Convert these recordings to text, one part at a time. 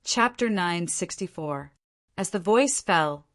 Chapter 964. As the voice fell,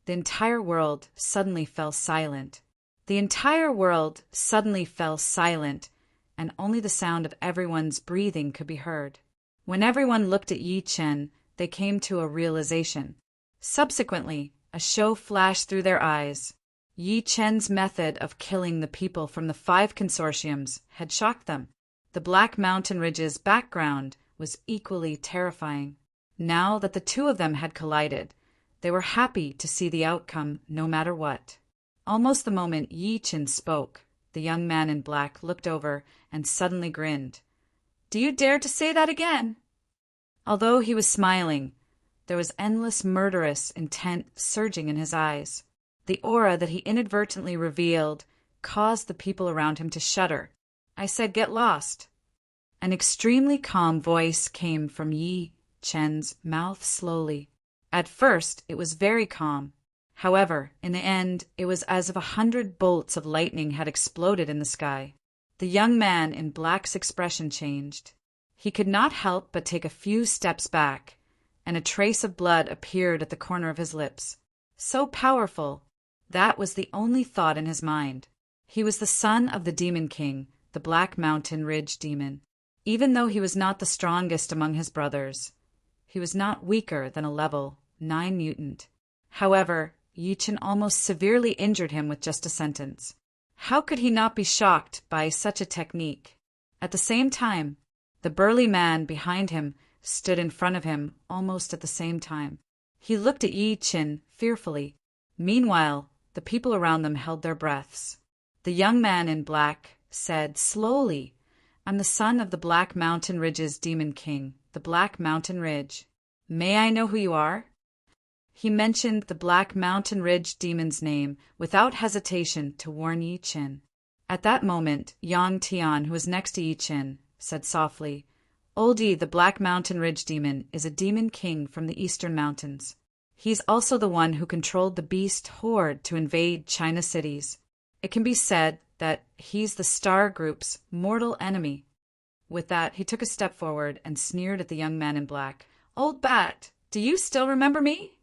the entire world suddenly fell silent. The entire world suddenly fell silent, and only the sound of everyone's breathing could be heard. When everyone looked at Yi Chen, they came to a realization. Subsequently, a show flashed through their eyes. Yi Chen's method of killing the people from the 5 consortiums had shocked them. The Black Mountain Ridge's background was equally terrifying. Now that the two of them had collided, they were happy to see the outcome no matter what. Almost the moment Yi Chen spoke, the young man in black looked over and suddenly grinned. "Do you dare to say that again?" Although he was smiling, there was endless murderous intent surging in his eyes. The aura that he inadvertently revealed caused the people around him to shudder. "I said get lost." An extremely calm voice came from Yi Chen's mouth slowly. At first, it was very calm. However, in the end, it was as if 100 bolts of lightning had exploded in the sky. The young man in black's expression changed. He could not help but take a few steps back, and a trace of blood appeared at the corner of his lips. So powerful! That was the only thought in his mind. He was the son of the Demon King, the Black Mountain Ridge Demon. Even though he was not the strongest among his brothers, he was not weaker than a level 9 mutant. However, Yi Chen almost severely injured him with just a sentence. How could he not be shocked by such a technique? At the same time, the burly man behind him stood in front of him almost at the same time. He looked at Yi Chen fearfully. Meanwhile, the people around them held their breaths. The young man in black said slowly, "I'm the son of the Black Mountain Ridge's Demon King, the Black Mountain Ridge. May I know who you are?" He mentioned the Black Mountain Ridge demon's name without hesitation to warn Yi Chen. At that moment, Yang Tian, who was next to Yi Chen, said softly, "Oldie, the Black Mountain Ridge demon, is a demon king from the eastern mountains. He's also the one who controlled the beast horde to invade China cities. It can be said that he's the Star Group's mortal enemy." With that, he took a step forward and sneered at the young man in black. "Old bat, do you still remember me?"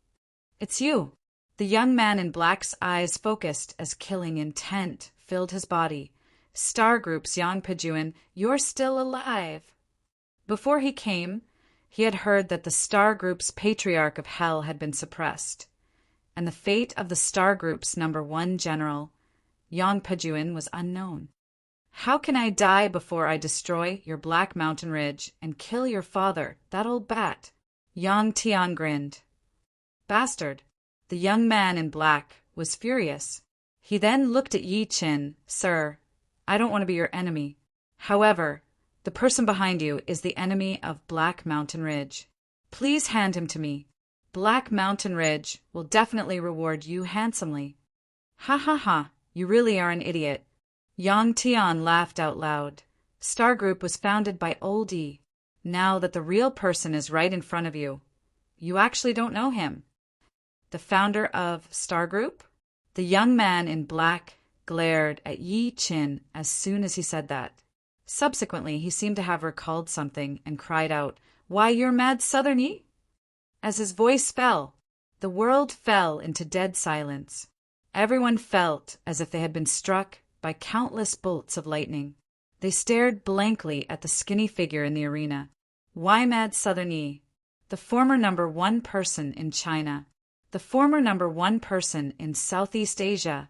"It's you." The young man in black's eyes focused as killing intent filled his body. "Star Group's Yang Pejuan, you're still alive." Before he came, he had heard that the Star Group's Patriarch of Hell had been suppressed, and the fate of the Star Group's #1 general, Yang Pejuan, was unknown. "How can I die before I destroy your Black Mountain Ridge and kill your father, that old bat?" Yang Tian grinned. "Bastard!" The young man in black was furious. He then looked at Yi Chen. "Sir, I don't want to be your enemy. However, the person behind you is the enemy of Black Mountain Ridge. Please hand him to me. Black Mountain Ridge will definitely reward you handsomely." "Ha ha ha, you really are an idiot." Yang Tian laughed out loud. "Star Group was founded by Old Yi. Now that the real person is right in front of you, you actually don't know him." "The founder of Star Group?" The young man in black glared at Yi Chen as soon as he said that. Subsequently, he seemed to have recalled something and cried out, "Why, you're mad Southern Yi?" As his voice fell, the world fell into dead silence. Everyone felt as if they had been struck by countless bolts of lightning. They stared blankly at the skinny figure in the arena. Why mad Southern Yi? The former #1 person in China. The former #1 person in Southeast Asia.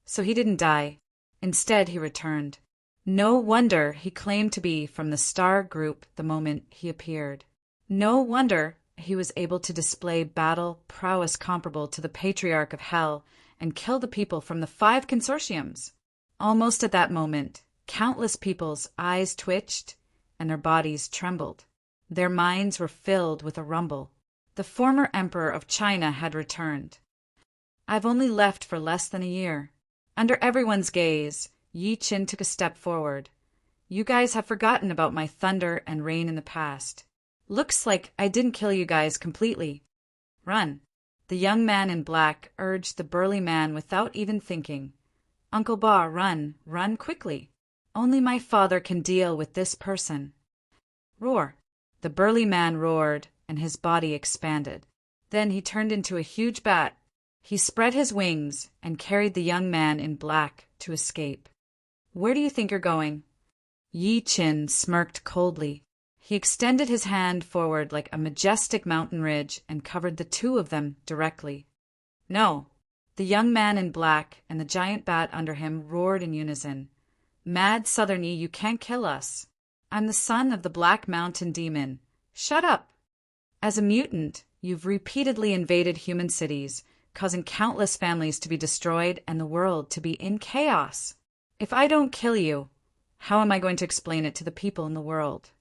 So he didn't die. Instead, he returned. No wonder he claimed to be from the Star Group the moment he appeared. No wonder he was able to display battle prowess comparable to the Patriarch of Hell and kill the people from the 5 consortiums. Almost at that moment, countless people's eyes twitched and their bodies trembled. Their minds were filled with a rumble. The former emperor of China had returned. "I've only left for less than a year." Under everyone's gaze, Yi Chen took a step forward. "You guys have forgotten about my thunder and rain in the past. Looks like I didn't kill you guys completely. Run." The young man in black urged the burly man without even thinking. "Uncle Ba, run, run quickly. Only my father can deal with this person." Roar. The burly man roared, and his body expanded. Then he turned into a huge bat. He spread his wings and carried the young man in black to escape. "Where do you think you're going?" Yi Qin smirked coldly. He extended his hand forward like a majestic mountain ridge and covered the two of them directly. "No." The young man in black and the giant bat under him roared in unison. "Mad Southern Yi, you can't kill us. I'm the son of the Black Mountain Demon. Shut up! As a mutant, you've repeatedly invaded human cities, causing countless families to be destroyed and the world to be in chaos. If I don't kill you, how am I going to explain it to the people in the world?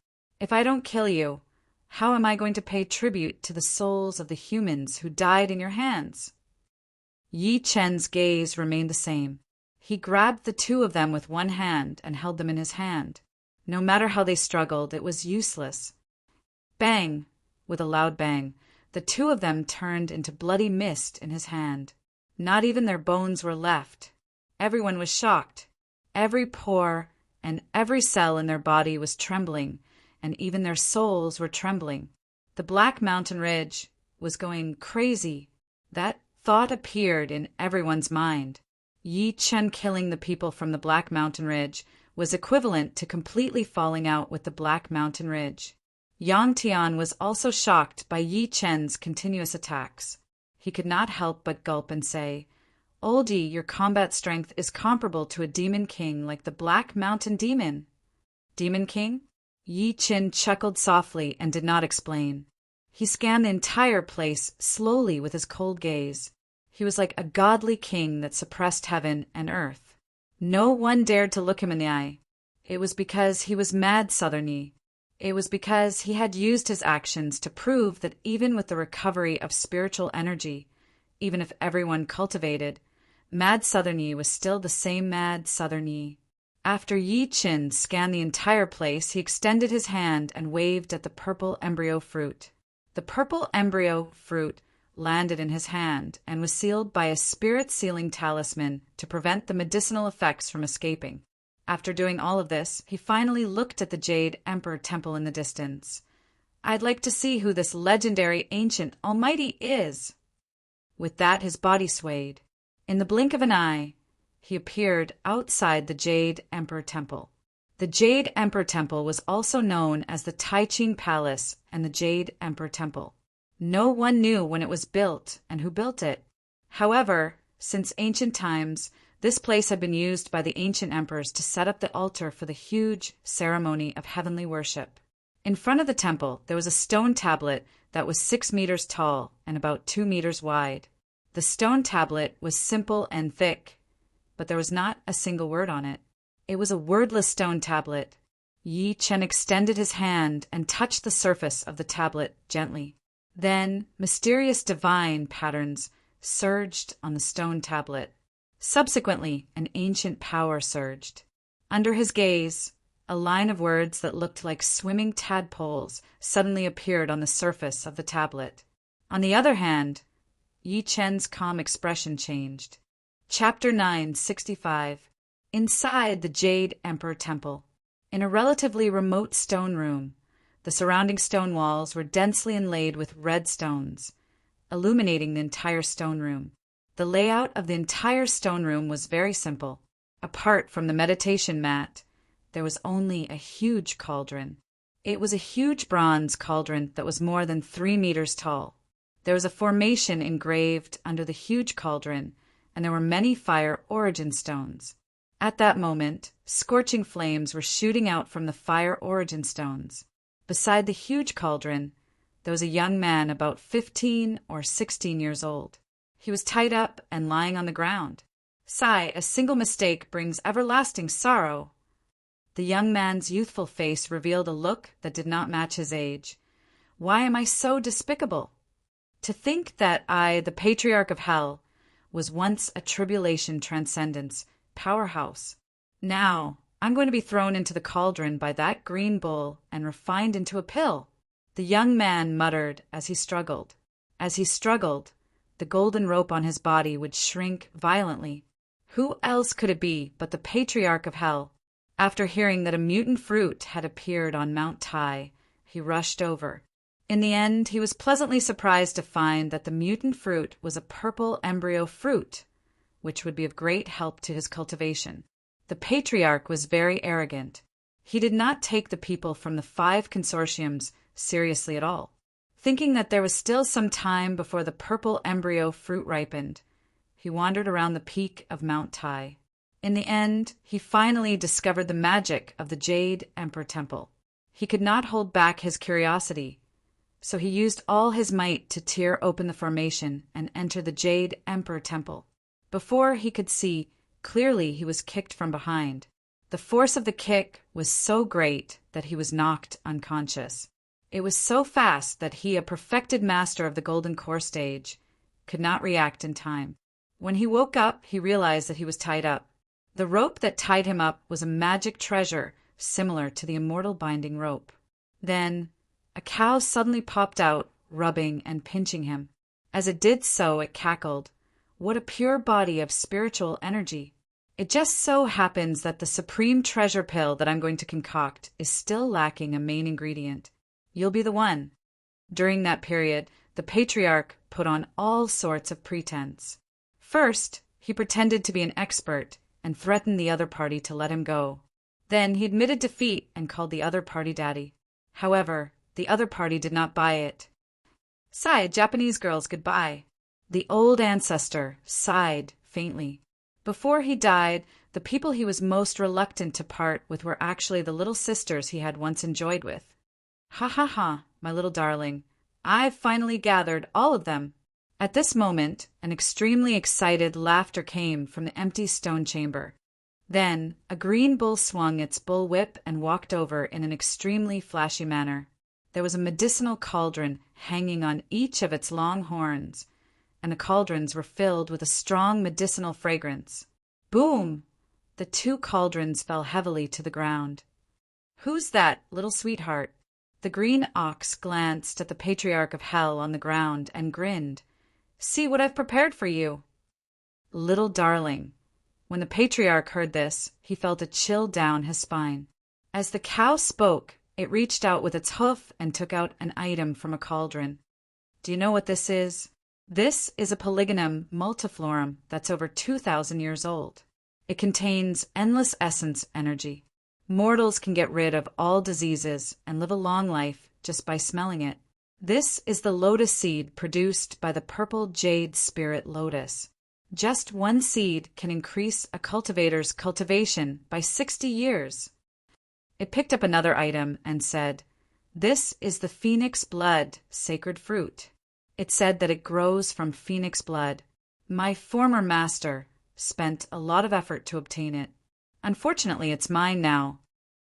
If I don't kill you, how am I going to pay tribute to the souls of the humans who died in your hands?" Yi Chen's gaze remained the same. He grabbed the two of them with one hand and held them in his hand. No matter how they struggled, it was useless. Bang! With a loud bang, the two of them turned into bloody mist in his hand. Not even their bones were left. Everyone was shocked. Every pore and every cell in their body was trembling, and even their souls were trembling. The Black Mountain Ridge was going crazy. That thought appeared in everyone's mind. Yi Chen killing the people from the Black Mountain Ridge was equivalent to completely falling out with the Black Mountain Ridge. Yang Tian was also shocked by Yi Chen's continuous attacks. He could not help but gulp and say, "Old Yi, your combat strength is comparable to a demon king like the Black Mountain Demon." "Demon king?" Yi Chen chuckled softly and did not explain. He scanned the entire place slowly with his cold gaze. He was like a godly king that suppressed heaven and earth. No one dared to look him in the eye. It was because he was Mad Southern Yi. It was because he had used his actions to prove that even with the recovery of spiritual energy, even if everyone cultivated, Mad Southern Yi was still the same Mad Southern Yi. After Yi Chen scanned the entire place, he extended his hand and waved at the purple embryo fruit. The purple embryo fruit landed in his hand and was sealed by a spirit-sealing talisman to prevent the medicinal effects from escaping. After doing all of this, he finally looked at the Jade Emperor Temple in the distance. "I'd like to see who this legendary ancient almighty is." With that, his body swayed. In the blink of an eye, he appeared outside the Jade Emperor Temple. The Jade Emperor Temple was also known as the Tai Ching Palace and the Jade Emperor Temple. No one knew when it was built and who built it. However, since ancient times, this place had been used by the ancient emperors to set up the altar for the huge ceremony of heavenly worship. In front of the temple, there was a stone tablet that was 6 meters tall and about 2 meters wide. The stone tablet was simple and thick, but there was not a single word on it. It was a wordless stone tablet. Yi Chen extended his hand and touched the surface of the tablet gently. Then, mysterious divine patterns surged on the stone tablet. Subsequently, an ancient power surged. Under his gaze, a line of words that looked like swimming tadpoles suddenly appeared on the surface of the tablet. On the other hand, Yi Chen's calm expression changed. Chapter 965. Inside the Jade Emperor Temple. In a relatively remote stone room, the surrounding stone walls were densely inlaid with red stones, illuminating the entire stone room. The layout of the entire stone room was very simple. Apart from the meditation mat, there was only a huge cauldron. It was a huge bronze cauldron that was more than 3 meters tall. There was a formation engraved under the huge cauldron, and there were many fire origin stones. At that moment, scorching flames were shooting out from the fire origin stones. Beside the huge cauldron, there was a young man about 15 or 16 years old. He was tied up and lying on the ground. "Sigh, a single mistake brings everlasting sorrow." The young man's youthful face revealed a look that did not match his age. "Why am I so despicable? To think that I, the Patriarch of Hell, was once a tribulation transcendence powerhouse. Now, I'm going to be thrown into the cauldron by that green bull and refined into a pill." The young man muttered as he struggled. As he struggled, the golden rope on his body would shrink violently. Who else could it be but the Patriarch of Hell? After hearing that a mutant fruit had appeared on Mount Tai, he rushed over. In the end, he was pleasantly surprised to find that the mutant fruit was a purple embryo fruit, which would be of great help to his cultivation. The patriarch was very arrogant. He did not take the people from the 5 consortiums seriously at all. Thinking that there was still some time before the purple embryo fruit ripened, he wandered around the peak of Mount Tai. In the end, he finally discovered the magic of the Jade Emperor Temple. He could not hold back his curiosity, so he used all his might to tear open the formation and enter the Jade Emperor Temple. Before he could see clearly, he was kicked from behind. The force of the kick was so great that he was knocked unconscious. It was so fast that he, a perfected master of the Golden Core stage, could not react in time. When he woke up, he realized that he was tied up. The rope that tied him up was a magic treasure similar to the immortal binding rope. Then, a cow suddenly popped out, rubbing and pinching him. As it did so, it cackled. What a pure body of spiritual energy! It just so happens that the supreme treasure pill that I'm going to concoct is still lacking a main ingredient. You'll be the one. During that period, the patriarch put on all sorts of pretense. First, he pretended to be an expert and threatened the other party to let him go. Then he admitted defeat and called the other party daddy. However, the other party did not buy it. Sigh, Japanese girls, goodbye. The old ancestor sighed faintly. Before he died, the people he was most reluctant to part with were actually the little sisters he had once enjoyed with. Ha ha ha, my little darling, I've finally gathered all of them. At this moment, an extremely excited laughter came from the empty stone chamber. Then, a green bull swung its bull whip and walked over in an extremely flashy manner. There was a medicinal cauldron hanging on each of its long horns, and the cauldrons were filled with a strong medicinal fragrance. Boom! The 2 cauldrons fell heavily to the ground. Who's that, little sweetheart? The green ox glanced at the patriarch of hell on the ground and grinned. See what I've prepared for you. Little darling. When the patriarch heard this, he felt a chill down his spine. As the cow spoke, it reached out with its hoof and took out an item from a cauldron. Do you know what this is? This is a polygonum multiflorum that's over 2,000 years old. It contains endless essence energy. Mortals can get rid of all diseases and live a long life just by smelling it. This is the lotus seed produced by the purple jade spirit lotus. Just 1 seed can increase a cultivator's cultivation by 60 years. It picked up another item and said, "This is the phoenix blood sacred fruit." It said that it grows from phoenix blood. My former master spent a lot of effort to obtain it. Unfortunately, it's mine now.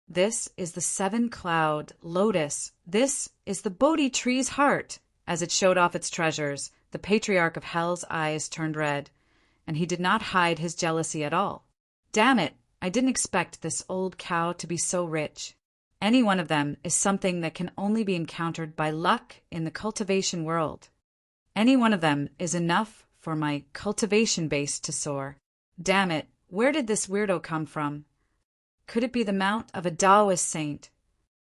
This is the 7-cloud lotus. This is the Bodhi tree's heart. As it showed off its treasures, the patriarch of hell's eyes turned red, and he did not hide his jealousy at all. Damn it, I didn't expect this old cow to be so rich. Any one of them is something that can only be encountered by luck in the cultivation world. Any one of them is enough for my cultivation base to soar. Damn it, where did this weirdo come from? Could it be the mount of a Taoist saint?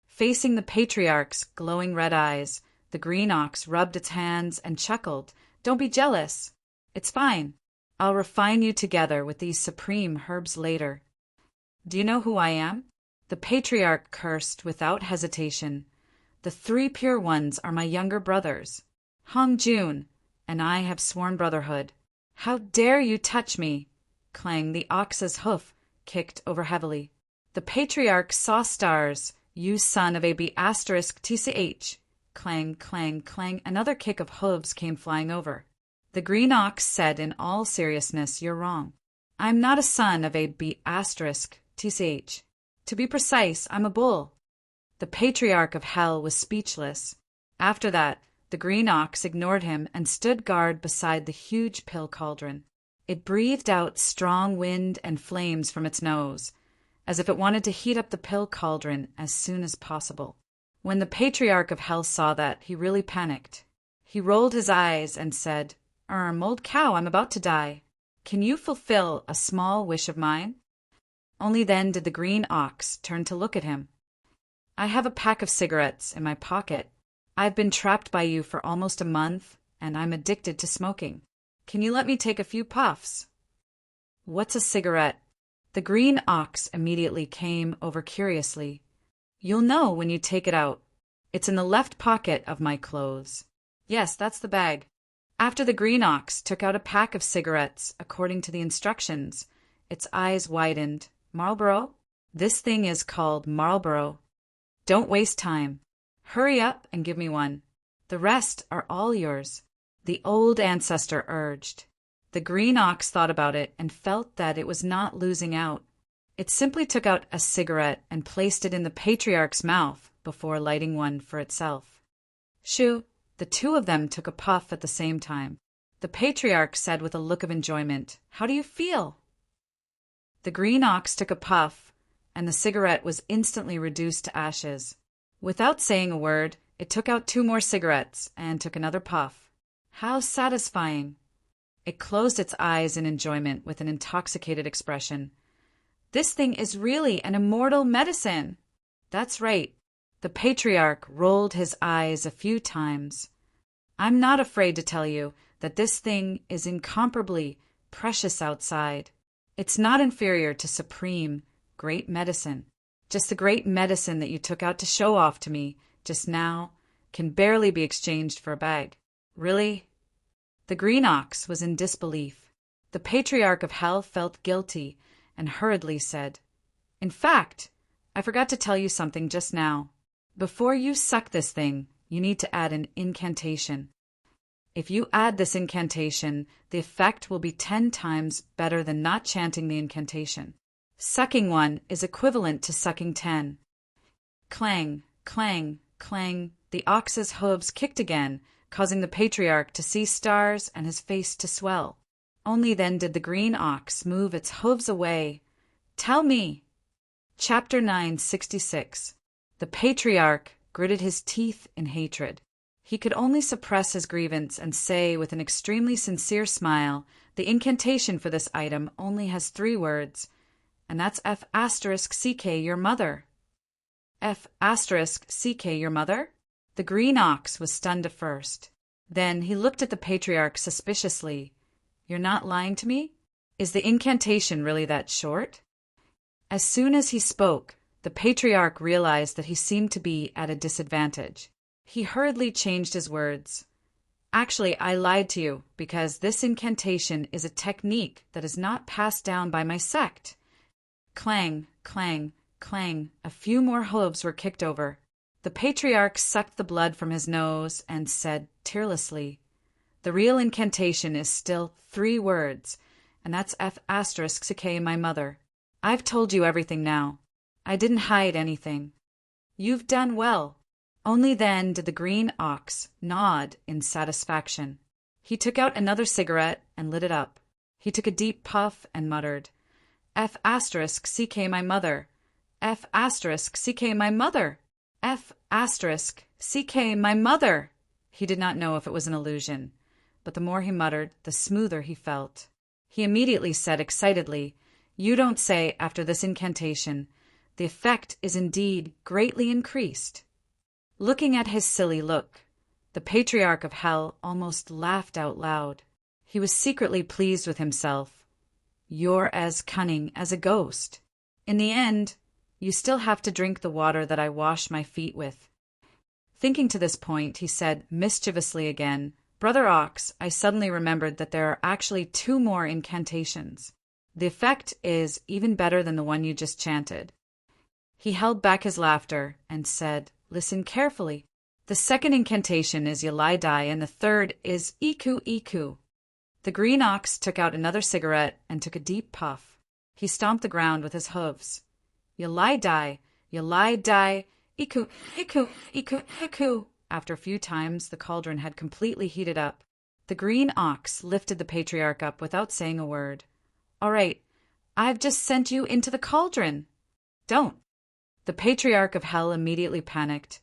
Facing the patriarch's glowing red eyes, the green ox rubbed its hands and chuckled. Don't be jealous. It's fine. I'll refine you together with these supreme herbs later. Do you know who I am? The patriarch cursed without hesitation. The 3 pure ones are my younger brothers, Hong Jun, and I have sworn brotherhood. How dare you touch me? Clang, the ox's hoof kicked over heavily. The patriarch saw stars, you son of a B*TCH. Clang, clang, clang, another kick of hooves came flying over. The green ox said in all seriousness, you're wrong. I'm not a son of a B*TCH. To be precise, I'm a bull. The patriarch of hell was speechless. After that, the green ox ignored him and stood guard beside the huge pill cauldron. It breathed out strong wind and flames from its nose, as if it wanted to heat up the pill cauldron as soon as possible. When the patriarch of hell saw that, he really panicked. He rolled his eyes and said, Old cow, I'm about to die. Can you fulfill a small wish of mine? Only then did the green ox turn to look at him. I have a pack of cigarettes in my pocket. I've been trapped by you for almost a month, and I'm addicted to smoking. Can you let me take a few puffs?" "What's a cigarette?" The green ox immediately came over curiously. "You'll know when you take it out. It's in the left pocket of my clothes." "Yes, that's the bag." After the green ox took out a pack of cigarettes according to the instructions, its eyes widened. "Marlboro? This thing is called Marlboro. Don't waste time. Hurry up and give me one. The rest are all yours," the old ancestor urged. The green ox thought about it and felt that it was not losing out. It simply took out a cigarette and placed it in the patriarch's mouth before lighting one for itself. "Shoo!" The two of them took a puff at the same time. The patriarch said with a look of enjoyment, "How do you feel?" The green ox took a puff, and the cigarette was instantly reduced to ashes. Without saying a word, it took out 2 more cigarettes and took another puff. "How satisfying!" It closed its eyes in enjoyment with an intoxicated expression. "This thing is really an immortal medicine." "That's right." The patriarch rolled his eyes a few times. "I'm not afraid to tell you that this thing is incomparably precious outside. It's not inferior to supreme, great medicine. Just the great medicine that you took out to show off to me just now can barely be exchanged for a bag." "Really?" The green ox was in disbelief. The patriarch of hell felt guilty and hurriedly said, "In fact, I forgot to tell you something just now. Before you suck this thing, you need to add an incantation. If you add this incantation, the effect will be 10 times better than not chanting the incantation. Sucking one is equivalent to sucking 10. Clang, clang, clang. The ox's hooves kicked again, causing the patriarch to see stars and his face to swell. Only then did the green ox move its hooves away. "Tell me." Chapter 966. The patriarch gritted his teeth in hatred. He could only suppress his grievance and say with an extremely sincere smile, "The incantation for this item only has 3 words, and that's F*CK your mother." F*CK your mother? The green ox was stunned at first. Then he looked at the patriarch suspiciously. "You're not lying to me? Is the incantation really that short?" As soon as he spoke, the patriarch realized that he seemed to be at a disadvantage. He hurriedly changed his words. "Actually, I lied to you, because this incantation is a technique that is not passed down by my sect." Clang, clang, clang. A few more hooves were kicked over. The patriarch sucked the blood from his nose and said tearlessly, "The real incantation is still 3 words, and that's F*CK my mother. I've told you everything now. I didn't hide anything. You've done well." Only then did the green ox nod in satisfaction. He took out another cigarette and lit it up. He took a deep puff and muttered, "F*CK my mother. F*CK my mother. F*CK my mother." He did not know if it was an illusion, but the more he muttered, the smoother he felt. He immediately said excitedly, "You don't say after this incantation. The effect is indeed greatly increased." Looking at his silly look, the patriarch of hell almost laughed out loud. He was secretly pleased with himself. "You're as cunning as a ghost. In the end, you still have to drink the water that I wash my feet with." Thinking to this point, he said mischievously again, "Brother Ox, I suddenly remembered that there are actually 2 more incantations. The effect is even better than the one you just chanted." He held back his laughter and said, "Listen carefully. The second incantation is Yalai-Dai, and the third is Iku Iku." The green ox took out another cigarette and took a deep puff. He stomped the ground with his hooves. "Yalai-Dai, Yalai-Dai, Iku Iku Iku Iku." After a few times, the cauldron had completely heated up. The green ox lifted the patriarch up without saying a word. "All right, I've just sent you into the cauldron." "Don't." The patriarch of hell immediately panicked.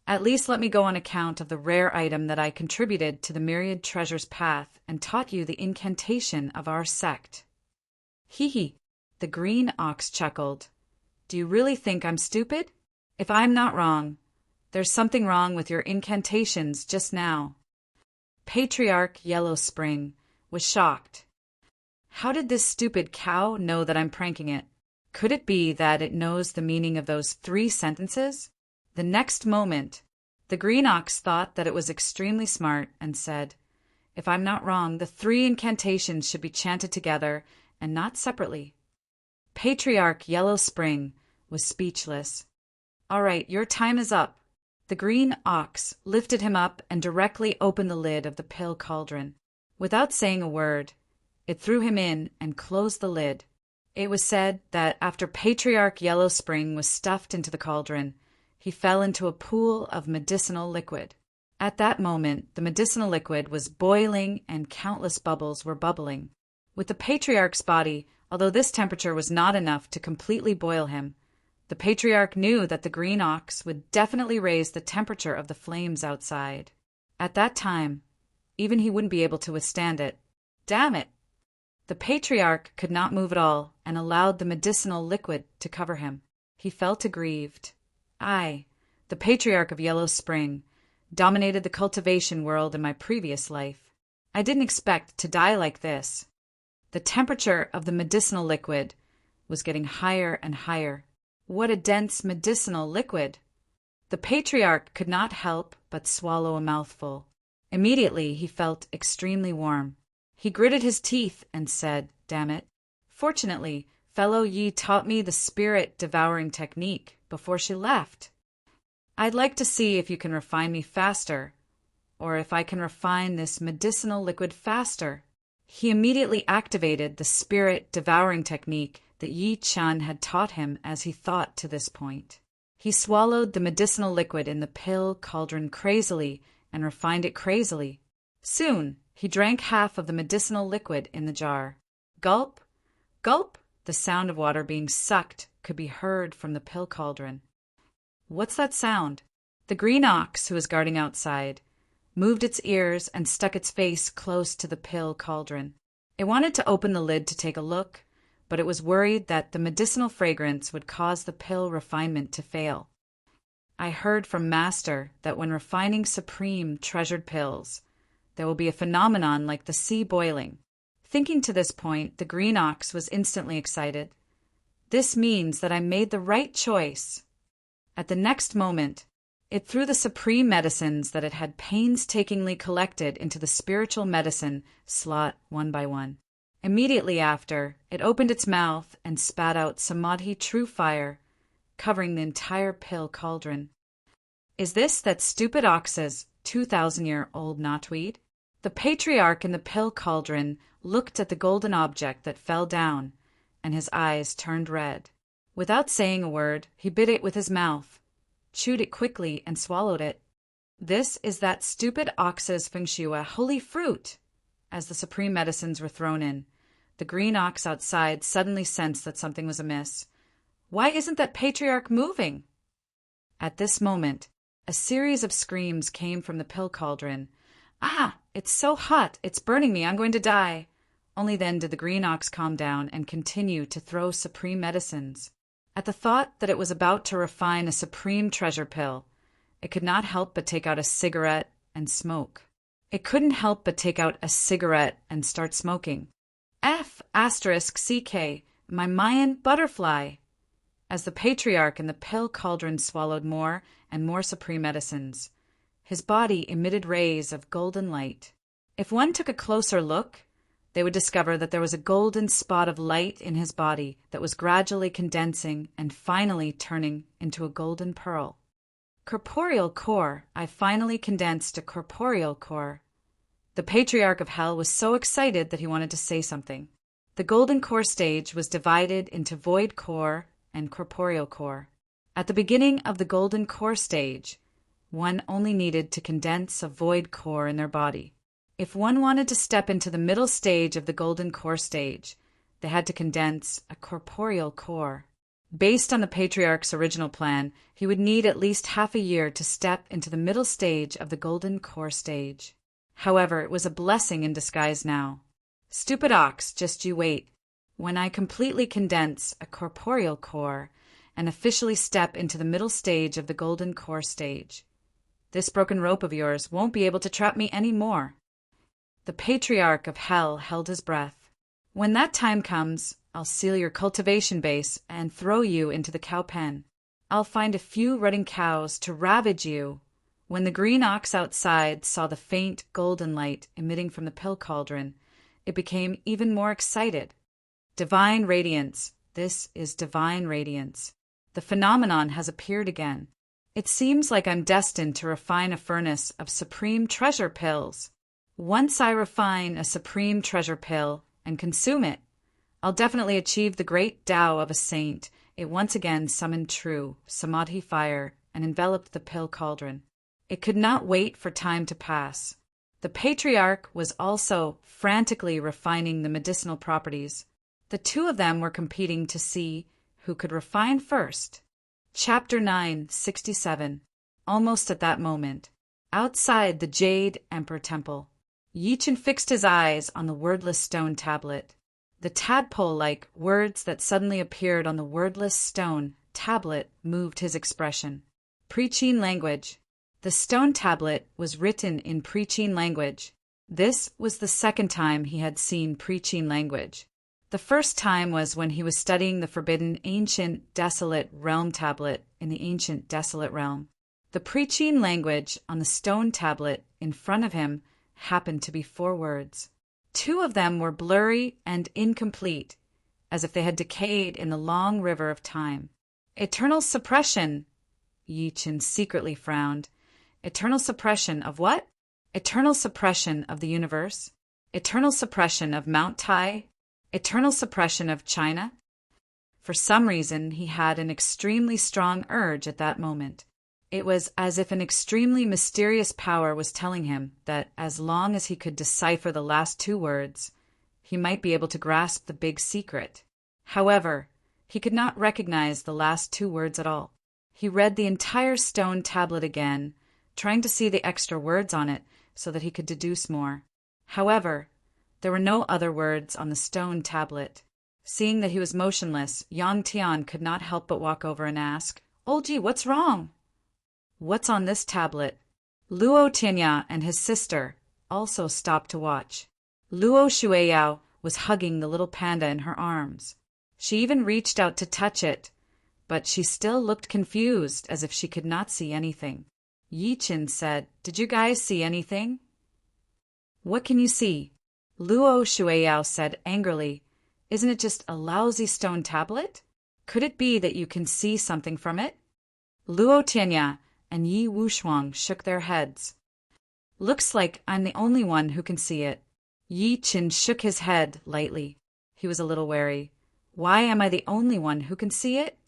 "At least let me go on account of the rare item that I contributed to the myriad treasures path and taught you the incantation of our sect." "Hee hee." The green ox chuckled. "Do you really think I'm stupid? If I'm not wrong, There's something wrong with your incantations just now." Patriarch Yellow Spring was shocked. How did this stupid cow know that I'm pranking it? Could it be that it knows the meaning of those 3 sentences? The next moment, the green ox thought that it was extremely smart and said, "If I'm not wrong, the 3 incantations should be chanted together and not separately." Patriarch Yellow Spring was speechless. "All right, your time is up." The green ox lifted him up and directly opened the lid of the pill cauldron. Without saying a word, it threw him in and closed the lid. It was said that after Patriarch Yellow Spring was stuffed into the cauldron, he fell into a pool of medicinal liquid. At that moment, the medicinal liquid was boiling and countless bubbles were bubbling. With the patriarch's body, although this temperature was not enough to completely boil him, the patriarch knew that the green ox would definitely raise the temperature of the flames outside. At that time, even he wouldn't be able to withstand it. Damn it! The patriarch could not move at all and allowed the medicinal liquid to cover him. He felt aggrieved. I, the patriarch of Yellow Spring, dominated the cultivation world in my previous life. I didn't expect to die like this. The temperature of the medicinal liquid was getting higher and higher. What a dense medicinal liquid! The patriarch could not help but swallow a mouthful. Immediately he felt extremely warm. He gritted his teeth and said, "Damn it. Fortunately, fellow Yi taught me the spirit-devouring technique before she left. I'd like to see if you can refine me faster, or if I can refine this medicinal liquid faster." He immediately activated the spirit-devouring technique that Yi Chun had taught him as he thought to this point. He swallowed the medicinal liquid in the pill cauldron crazily and refined it crazily. Soon, he drank half of the medicinal liquid in the jar. Gulp, gulp, the sound of water being sucked could be heard from the pill cauldron. What's that sound? The green ox, who was guarding outside, moved its ears and stuck its face close to the pill cauldron. It wanted to open the lid to take a look, but it was worried that the medicinal fragrance would cause the pill refinement to fail. I heard from Master that when refining supreme treasured pills, there will be a phenomenon like the sea boiling. Thinking to this point, the green ox was instantly excited. This means that I made the right choice. At the next moment, it threw the supreme medicines that it had painstakingly collected into the spiritual medicine slot one by one. Immediately after, it opened its mouth and spat out Samadhi true fire, covering the entire pill cauldron. Is this that stupid ox's 2,000-year-old knotweed? The patriarch in the pill cauldron looked at the golden object that fell down, and his eyes turned red. Without saying a word, he bit it with his mouth, chewed it quickly, and swallowed it. This is that stupid ox's fengshua holy fruit! As the supreme medicines were thrown in, the green ox outside suddenly sensed that something was amiss. Why isn't that patriarch moving? At this moment, a series of screams came from the pill cauldron. Ah, it's so hot, it's burning me, I'm going to die. Only then did the green ox calm down and continue to throw supreme medicines. At the thought that it was about to refine a supreme treasure pill, it could not help but take out a cigarette and smoke. It couldn't help but take out a cigarette and start smoking. F***CK, my Mayan butterfly! As the patriarch in the pill cauldron swallowed more and more supreme medicines, his body emitted rays of golden light. If one took a closer look, they would discover that there was a golden spot of light in his body that was gradually condensing and finally turning into a golden pearl. Corporeal core, I finally condensed a corporeal core. The patriarch of hell was so excited that he wanted to say something. The golden core stage was divided into void core and corporeal core. At the beginning of the golden core stage, one only needed to condense a void core in their body. If one wanted to step into the middle stage of the golden core stage, they had to condense a corporeal core. Based on the patriarch's original plan, he would need at least half a year to step into the middle stage of the golden core stage. However, it was a blessing in disguise now. Stupid ox, just you wait. When I completely condense a corporeal core and officially step into the middle stage of the golden core stage. This broken rope of yours won't be able to trap me any more. The patriarch of hell held his breath. When that time comes, I'll seal your cultivation base and throw you into the cow pen. I'll find a few rutting cows to ravage you. When the green ox outside saw the faint golden light emitting from the pill cauldron, it became even more excited. Divine radiance. This is divine radiance. The phenomenon has appeared again. It seems like I'm destined to refine a furnace of supreme treasure pills. Once I refine a supreme treasure pill and consume it, I'll definitely achieve the great Tao of a saint. It once again summoned true samadhi fire and enveloped the pill cauldron. It could not wait for time to pass. The patriarch was also frantically refining the medicinal properties. The two of them were competing to see who could refine first. Chapter 967. Almost at that moment, outside the Jade Emperor Temple, Yichen fixed his eyes on the wordless stone tablet. The tadpole-like words that suddenly appeared on the wordless stone tablet moved his expression. Pre-Qin language. The stone tablet was written in Pre-Qin language. This was the second time he had seen Pre-Qin language. The first time was when he was studying the forbidden ancient desolate realm tablet in the ancient desolate realm. The Pre-Qin language on the stone tablet in front of him happened to be 4 words. 2 of them were blurry and incomplete, as if they had decayed in the long river of time. Eternal suppression. Yichen secretly frowned. Eternal suppression of what? Eternal suppression of the universe? Eternal suppression of Mount Tai? Eternal suppression of China? For some reason, he had an extremely strong urge at that moment. It was as if an extremely mysterious power was telling him that as long as he could decipher the last 2 words, he might be able to grasp the big secret. However, he could not recognize the last 2 words at all. He read the entire stone tablet again, trying to see the extra words on it so that he could deduce more. However, there were no other words on the stone tablet. Seeing that he was motionless, Yang Tian could not help but walk over and ask, "Olji, what's wrong?" "What's on this tablet?" Luo Tianya and his sister also stopped to watch. Luo Shueyao was hugging the little panda in her arms. She even reached out to touch it, but she still looked confused as if she could not see anything. Yichen said, "Did you guys see anything?" "What can you see?" Luo Shueyao said angrily, "Isn't it just a lousy stone tablet? Could it be that you can see something from it?" Luo Tianya and Yi Wushuang shook their heads. "Looks like I'm the only one who can see it." Yi Qin shook his head lightly. He was a little wary. "Why am I the only one who can see it?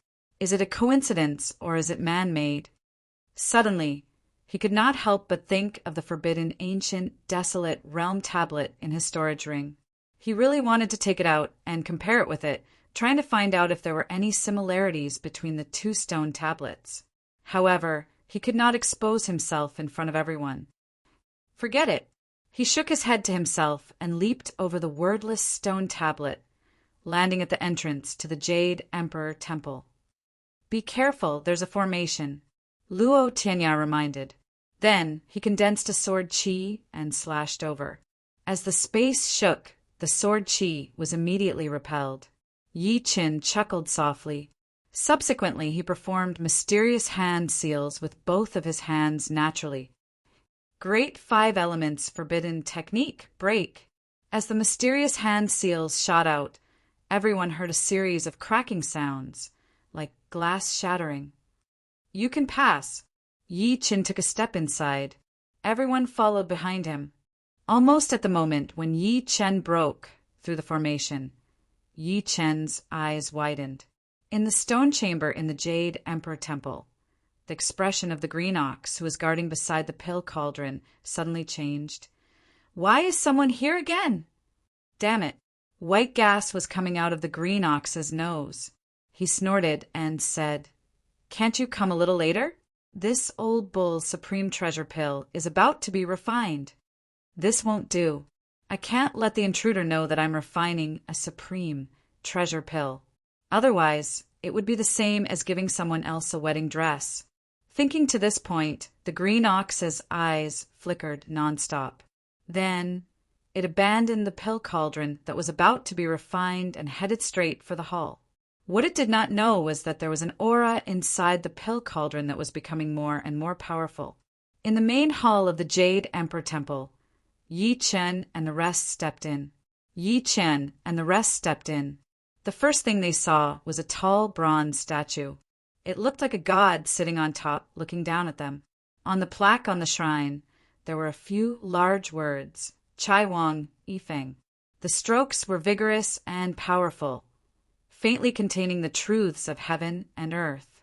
Is it a coincidence or is it man-made?" Suddenly, he could not help but think of the forbidden ancient desolate realm tablet in his storage ring. He really wanted to take it out and compare it with it, trying to find out if there were any similarities between the 2 stone tablets. However, he could not expose himself in front of everyone. Forget it. He shook his head to himself and leaped over the wordless stone tablet, landing at the entrance to the Jade Emperor Temple. "Be careful, there's a formation," Luo Tianya reminded. Then he condensed a sword chi and slashed over. As the space shook, the sword chi was immediately repelled. Yi Qin chuckled softly. Subsequently, he performed mysterious hand seals with both of his hands naturally. Great 5 elements forbidden technique, break. As the mysterious hand seals shot out, everyone heard a series of cracking sounds, like glass shattering. "You can pass." Yi Qin took a step inside. Everyone followed behind him. Almost at the moment when Yi Chen broke through the formation, Yi Chen's eyes widened. In the stone chamber in the Jade Emperor Temple, the expression of the green ox who was guarding beside the pill cauldron suddenly changed. "Why is someone here again?" Damn it. White gas was coming out of the green ox's nose. He snorted and said, "Can't you come a little later? This old bull's supreme treasure pill is about to be refined. This won't do. I can't let the intruder know that I'm refining a supreme treasure pill. Otherwise, it would be the same as giving someone else a wedding dress. Thinking to this point, the green ox's eyes flickered nonstop. Then it abandoned the pill cauldron that was about to be refined and headed straight for the hall. What it did not know was that there was an aura inside the pill cauldron that was becoming more and more powerful. In the main hall of the Jade Emperor Temple, Yi Chen and the rest stepped in. The first thing they saw was a tall bronze statue. It looked like a god sitting on top, looking down at them. On the plaque on the shrine, there were a few large words, Chai Wang Yifeng. The strokes were vigorous and powerful, faintly containing the truths of heaven and earth.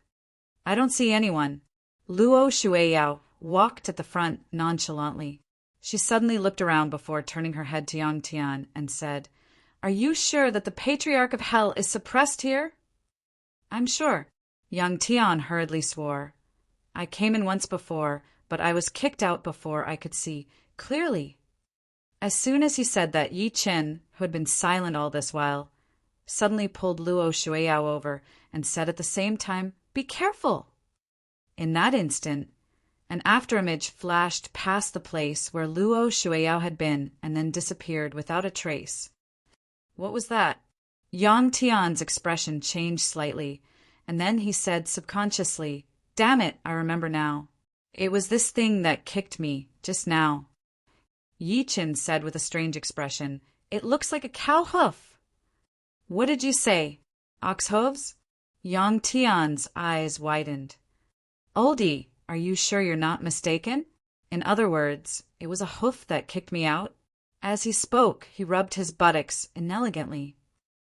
I don't see anyone. Luo Shuiyao walked at the front nonchalantly. She suddenly looked around before turning her head to Yang Tian and said, "Are you sure that the Patriarch of Hell is suppressed here?" "I'm sure." Yang Tian hurriedly swore. "I came in once before, but I was kicked out before I could see clearly." As soon as he said that, Yi Chen, who had been silent all this while, suddenly pulled Luo Shuiyao over and said at the same time, "Be careful!" In that instant, an afterimage flashed past the place where Luo Shuiyao had been and then disappeared without a trace. What was that? Yang Tian's expression changed slightly, and then he said subconsciously, "Damn it, I remember now. It was this thing that kicked me, just now." Yi Chen said with a strange expression, "It looks like a cow hoof." "What did you say? Ox hooves?" Yang Tian's eyes widened. "Oldie, are you sure you're not mistaken? In other words, it was a hoof that kicked me out?" As he spoke, he rubbed his buttocks inelegantly.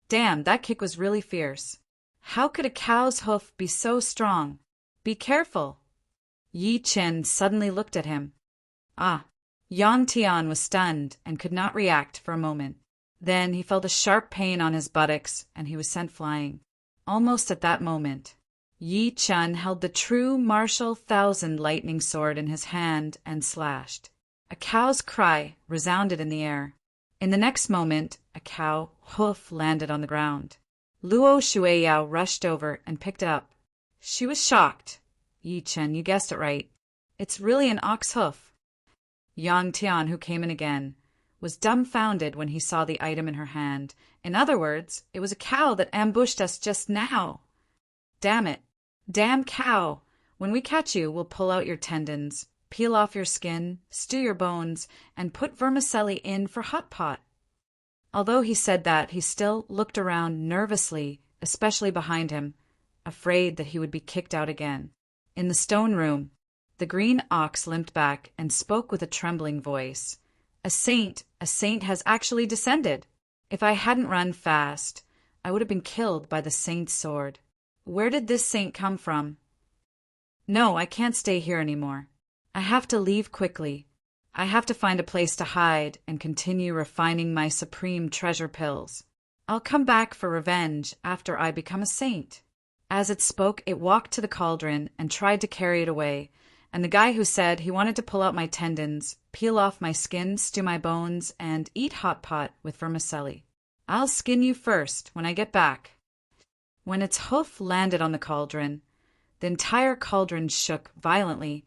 "Damn, that kick was really fierce. How could a cow's hoof be so strong? Be careful." Yi Chen suddenly looked at him. Ah! Yang Tian was stunned and could not react for a moment. Then he felt a sharp pain on his buttocks, and he was sent flying. Almost at that moment, Yi Chen held the true martial thousand lightning sword in his hand and slashed. A cow's cry resounded in the air. In the next moment, a cow hoof landed on the ground. Luo Shuiyao rushed over and picked it up. She was shocked. "Yi Chen, you guessed it right. It's really an ox hoof." Yang Tian, who came in again, was dumbfounded when he saw the item in her hand. In other words, it was a cow that ambushed us just now. "Damn it. Damn cow. When we catch you, we'll pull out your tendons, peel off your skin, stew your bones, and put vermicelli in for hot pot." Although he said that, he still looked around nervously, especially behind him, afraid that he would be kicked out again. In the stone room, the green ox limped back and spoke with a trembling voice. A saint has actually descended. If I hadn't run fast, I would have been killed by the saint's sword. Where did this saint come from? No, I can't stay here anymore. I have to leave quickly. I have to find a place to hide and continue refining my supreme treasure pills. I'll come back for revenge after I become a saint. As it spoke, it walked to the cauldron and tried to carry it away, and the guy who said he wanted to pull out my tendons, peel off my skin, stew my bones, and eat hot pot with vermicelli. I'll skin you first when I get back. When its hoof landed on the cauldron, the entire cauldron shook violently,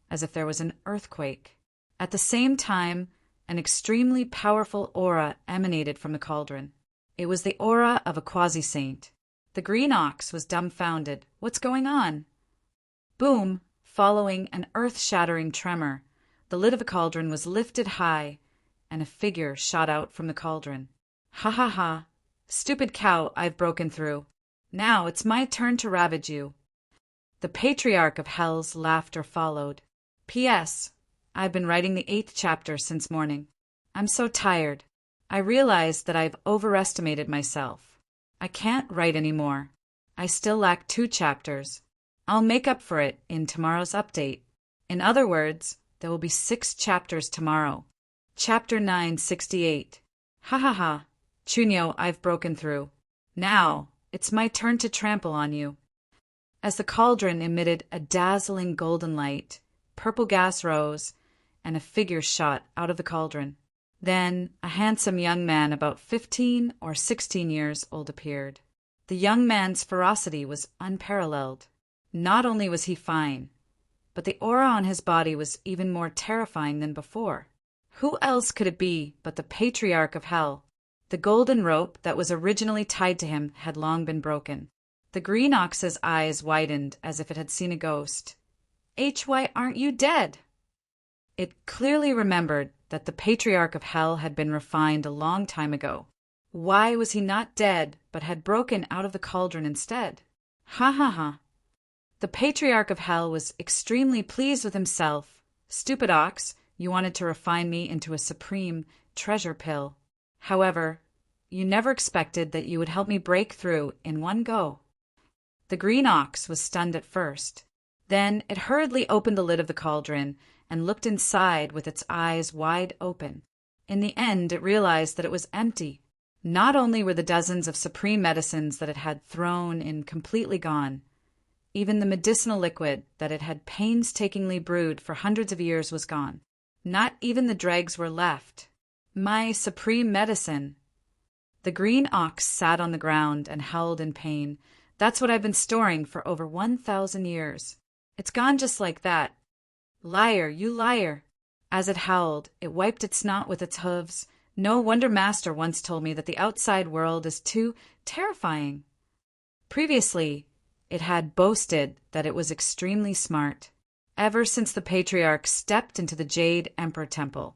as if there was an earthquake. At the same time, an extremely powerful aura emanated from the cauldron. It was the aura of a quasi-saint. The green ox was dumbfounded. What's going on? Boom! Following an earth-shattering tremor, the lid of the cauldron was lifted high, and a figure shot out from the cauldron. "Ha ha ha! Stupid cow, I've broken through. Now it's my turn to ravage you." The Patriarch of Hell's laughter followed. "P.S. I've been writing the 8th chapter since morning. I'm so tired. I realize that I've overestimated myself. I can't write anymore. I still lack 2 chapters. I'll make up for it in tomorrow's update. In other words, there will be 6 chapters tomorrow. Chapter 968. Ha ha ha. Chunyo, I've broken through. Now, it's my turn to trample on you." As the cauldron emitted a dazzling golden light, purple gas rose, and a figure shot out of the cauldron. Then a handsome young man about 15 or 16 years old appeared. The young man's ferocity was unparalleled. Not only was he fine, but the aura on his body was even more terrifying than before. Who else could it be but the Patriarch of Hell? The golden rope that was originally tied to him had long been broken. The green ox's eyes widened as if it had seen a ghost. "Why aren't you dead?" It clearly remembered that the Patriarch of Hell had been refined a long time ago. Why was he not dead, but had broken out of the cauldron instead? Ha ha ha. The Patriarch of Hell was extremely pleased with himself. "Stupid ox, you wanted to refine me into a supreme treasure pill. However, you never expected that you would help me break through in one go." The green ox was stunned at first. Then it hurriedly opened the lid of the cauldron and looked inside with its eyes wide open. In the end, it realized that it was empty. Not only were the dozens of supreme medicines that it had thrown in completely gone, even the medicinal liquid that it had painstakingly brewed for hundreds of years was gone. Not even the dregs were left. My supreme medicine. The green ox sat on the ground and howled in pain. "That's what I've been storing for over 1,000 years. It's gone just like that. Liar, you liar." As it howled, it wiped its snout with its hooves. "No wonder Master once told me that the outside world is too terrifying." Previously, it had boasted that it was extremely smart. Ever since the Patriarch stepped into the Jade Emperor Temple,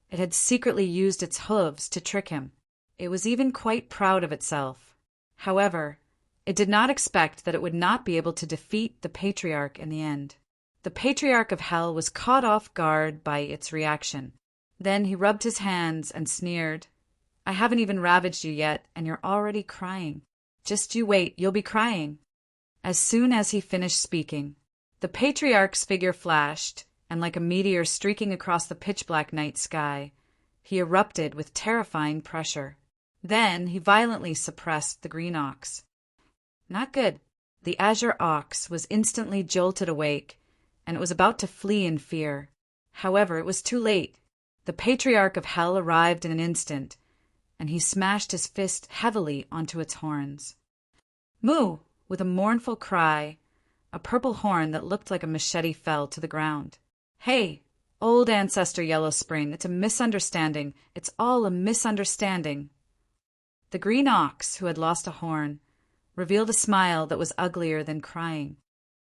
it had secretly used its hooves to trick him. It was even quite proud of itself. However, it did not expect that it would not be able to defeat the Patriarch in the end. The Patriarch of Hell was caught off guard by its reaction. Then he rubbed his hands and sneered. "I haven't even ravaged you yet, and you're already crying. Just you wait, you'll be crying." As soon as he finished speaking, the Patriarch's figure flashed, and like a meteor streaking across the pitch-black night sky, he erupted with terrifying pressure. Then he violently suppressed the green ox. Not good. The azure ox was instantly jolted awake, and it was about to flee in fear. However, it was too late. The Patriarch of Hell arrived in an instant, and he smashed his fist heavily onto its horns. "Moo!" With a mournful cry, a purple horn that looked like a machete fell to the ground. "Hey, old ancestor Yellow Spring, it's a misunderstanding. It's all a misunderstanding." The green ox, who had lost a horn, revealed a smile that was uglier than crying.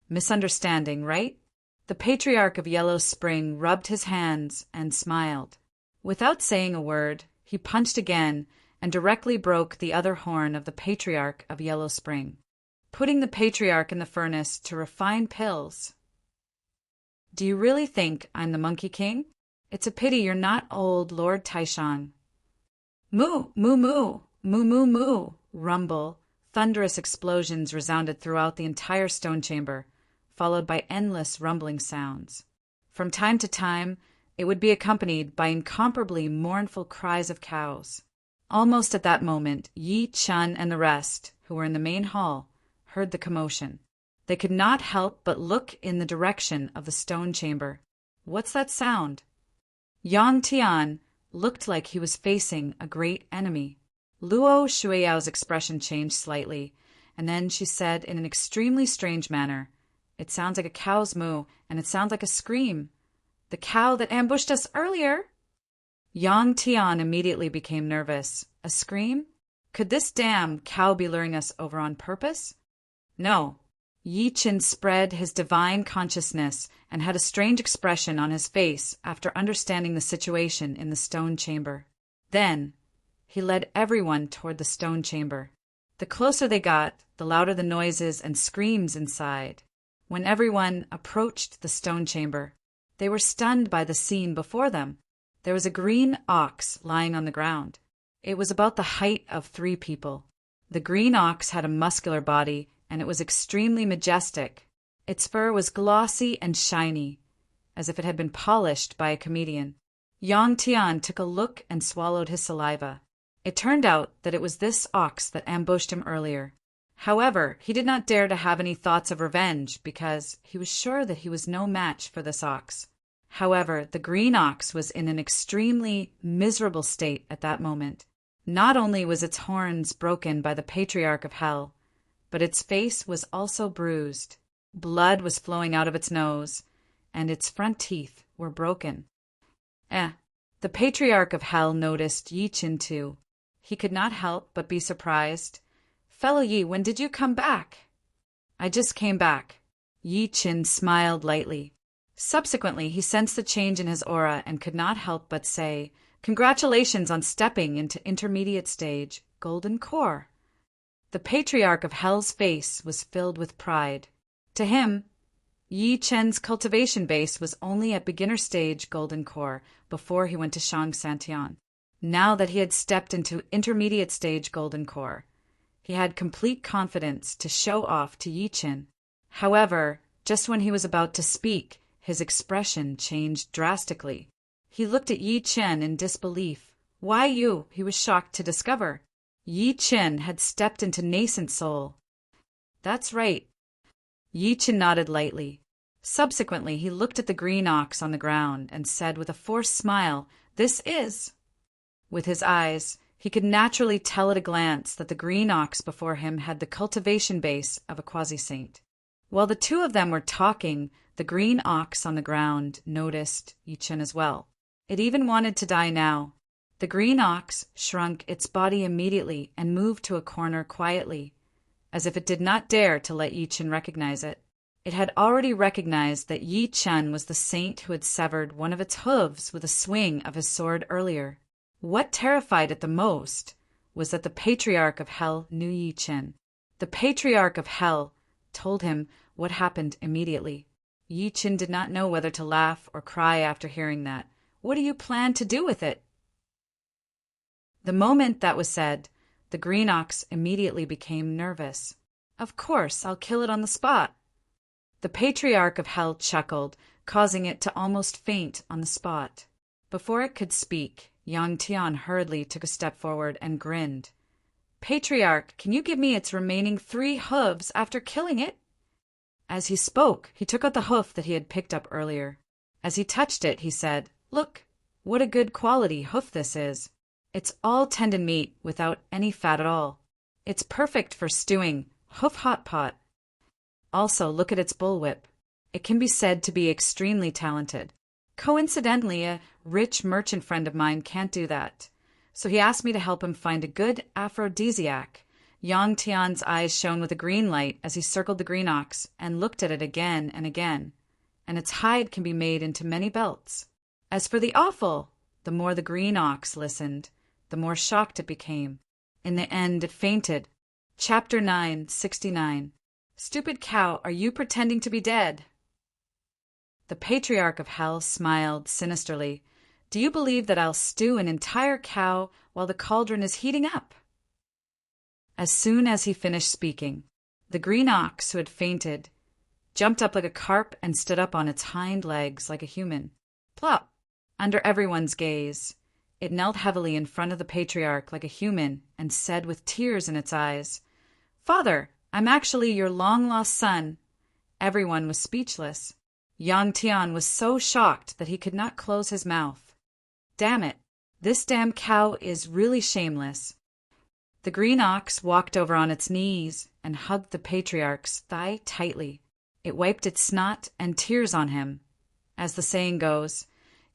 "Misunderstanding, right?" The Patriarch of Yellow Spring rubbed his hands and smiled. Without saying a word, he punched again and directly broke the other horn of the Patriarch of Yellow Spring, putting the Patriarch in the furnace to refine pills. "Do you really think I'm the Monkey King? It's a pity you're not old Lord Taishan." "Moo, moo, moo, moo, moo, moo," rumble, thunderous explosions resounded throughout the entire stone chamber, followed by endless rumbling sounds. From time to time, it would be accompanied by incomparably mournful cries of cows. Almost at that moment, Yi Chun and the rest, who were in the main hall, heard the commotion. They could not help but look in the direction of the stone chamber. What's that sound? Yang Tian looked like he was facing a great enemy. Luo Shuiyao's expression changed slightly, and then she said in an extremely strange manner, "It sounds like a cow's moo, and it sounds like a scream. The cow that ambushed us earlier." Yang Tian immediately became nervous. A scream? Could this damn cow be luring us over on purpose? No. Yi Chin spread his divine consciousness and had a strange expression on his face after understanding the situation in the stone chamber. Then he led everyone toward the stone chamber. The closer they got, the louder the noises and screams inside. When everyone approached the stone chamber, they were stunned by the scene before them. There was a green ox lying on the ground. It was about the height of 3 people. The green ox had a muscular body, and it was extremely majestic. Its fur was glossy and shiny, as if it had been polished by a comedian. Yang Tian took a look and swallowed his saliva. It turned out that it was this ox that ambushed him earlier. However, he did not dare to have any thoughts of revenge because he was sure that he was no match for this ox. However, the green ox was in an extremely miserable state at that moment. Not only was its horns broken by the Patriarch of Hell, but its face was also bruised. Blood was flowing out of its nose, and its front teeth were broken. The Patriarch of Hell noticed Yi Qin too. He could not help but be surprised. "Fellow Yi, when did you come back?" "I just came back." Yi Qin smiled lightly. Subsequently, he sensed the change in his aura and could not help but say, "Congratulations on stepping into intermediate stage, Golden Core." The Patriarch of Hell's face was filled with pride. To him, Yi Chen's cultivation base was only at beginner stage Golden Core before he went to Shang Santian. Now that he had stepped into intermediate stage Golden Core, he had complete confidence to show off to Yi Chen. However, just when he was about to speak, his expression changed drastically. He looked at Yi Chen in disbelief. "Why you?" he was shocked to discover. Yi Chen had stepped into nascent soul. "That's right." Yi Chen nodded lightly. Subsequently, he looked at the green ox on the ground and said with a forced smile, "This is." With his eyes, he could naturally tell at a glance that the green ox before him had the cultivation base of a quasi-saint. While the two of them were talking, the green ox on the ground noticed Yi Chen as well. It even wanted to die now. The green ox shrunk its body immediately and moved to a corner quietly, as if it did not dare to let Yi Chen recognize it. It had already recognized that Yi Chen was the saint who had severed one of its hooves with a swing of his sword earlier. What terrified it the most was that the Patriarch of Hell knew Yi Chen. The Patriarch of Hell told him what happened immediately. Yi Chen did not know whether to laugh or cry after hearing that. "What do you plan to do with it?" The moment that was said, the green ox immediately became nervous. "Of course, I'll kill it on the spot." The Patriarch of Hell chuckled, causing it to almost faint on the spot. Before it could speak, Yang Tian hurriedly took a step forward and grinned. "Patriarch, can you give me its remaining 3 hooves after killing it?" As he spoke, he took out the hoof that he had picked up earlier. As he touched it, he said, "Look, what a good quality hoof this is. It's all tendon meat without any fat at all. It's perfect for stewing, hoof hot pot. Also, look at its bullwhip. It can be said to be extremely talented. Coincidentally, a rich merchant friend of mine can't do that, so he asked me to help him find a good aphrodisiac." Yang Tian's eyes shone with a green light as he circled the green ox and looked at it again and again. "And its hide can be made into many belts. As for the offal," the more the green ox listened, the more shocked it became. In the end, it fainted. Chapter 969. "Stupid cow, are you pretending to be dead?" The Patriarch of Hell smiled sinisterly. "Do you believe that I'll stew an entire cow while the cauldron is heating up?" As soon as he finished speaking, the green ox, who had fainted, jumped up like a carp and stood up on its hind legs like a human. Plop! Under everyone's gaze, it knelt heavily in front of the Patriarch like a human and said with tears in its eyes, "Father, I'm actually your long-lost son." Everyone was speechless. Yang Tian was so shocked that he could not close his mouth. "Damn it, this damn cow is really shameless." The green ox walked over on its knees and hugged the Patriarch's thigh tightly. It wiped its snot and tears on him. As the saying goes,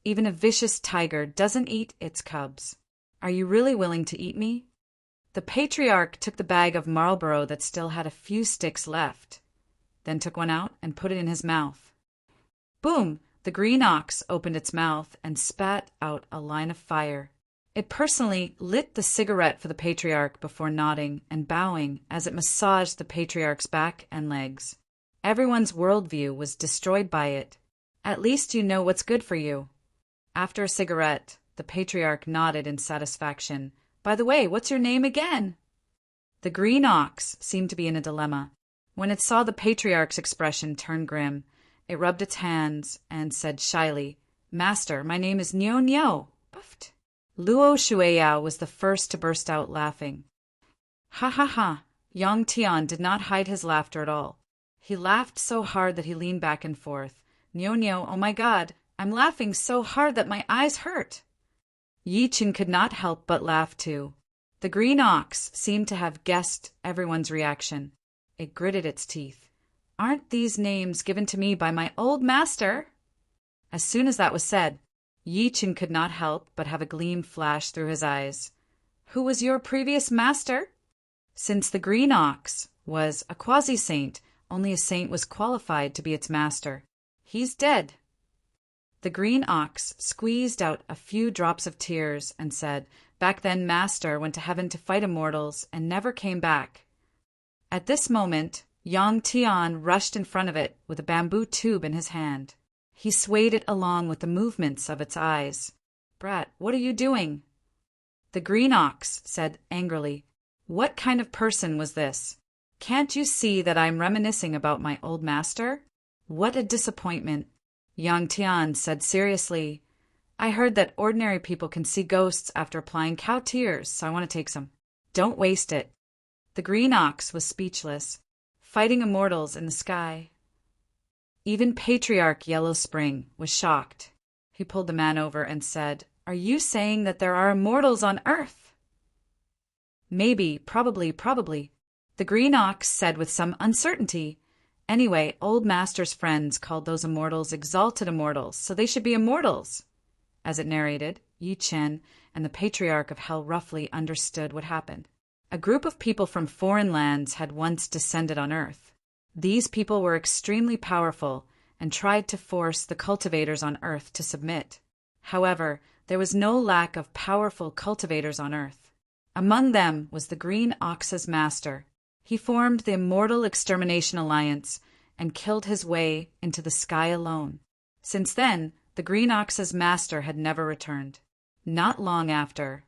even a vicious tiger doesn't eat its cubs. "Are you really willing to eat me?" The Patriarch took the bag of Marlboro that still had a few sticks left, then took one out and put it in his mouth. Boom! The green ox opened its mouth and spat out a line of fire. It personally lit the cigarette for the Patriarch before nodding and bowing as it massaged the Patriarch's back and legs. Everyone's worldview was destroyed by it. "At least you know what's good for you." After a cigarette, the Patriarch nodded in satisfaction. "By the way, what's your name again?" The green ox seemed to be in a dilemma. When it saw the Patriarch's expression turn grim, it rubbed its hands and said shyly, "Master, my name is Niu Niu." Puffed. Luo Shueyao was the first to burst out laughing. Ha ha ha! Yang Tian did not hide his laughter at all. He laughed so hard that he leaned back and forth. "Niu Niu, oh my God, I'm laughing so hard that my eyes hurt." Yi Chen could not help but laugh too. The green ox seemed to have guessed everyone's reaction. It gritted its teeth. Aren't these names given to me by my old master? As soon as that was said, Yi Chen could not help but have a gleam flash through his eyes. Who was your previous master? Since the green ox was a quasi-saint, only a saint was qualified to be its master. He's dead. The green ox squeezed out a few drops of tears and said, Back then Master went to heaven to fight immortals and never came back. At this moment, Yang Tian rushed in front of it with a bamboo tube in his hand. He swayed it along with the movements of its eyes. Brat, what are you doing? The green ox said angrily, What kind of person was this? Can't you see that I'm reminiscing about my old master? What a disappointment. Yang Tian said seriously, I heard that ordinary people can see ghosts after applying cow tears, so I want to take some. Don't waste it. The green ox was speechless, fighting immortals in the sky. Even Patriarch Yellow Spring was shocked. He pulled the man over and said, Are you saying that there are immortals on Earth? Maybe, probably. The green ox said with some uncertainty. Anyway, old master's friends called those immortals exalted immortals, so they should be immortals. As it narrated, Yi Chen and the Patriarch of Hell roughly understood what happened. A group of people from foreign lands had once descended on Earth. These people were extremely powerful and tried to force the cultivators on Earth to submit. However, there was no lack of powerful cultivators on Earth. Among them was the Green Ox's master. He formed the Immortal Extermination Alliance and killed his way into the sky alone. Since then, the Green Ox's master had never returned. Not long after,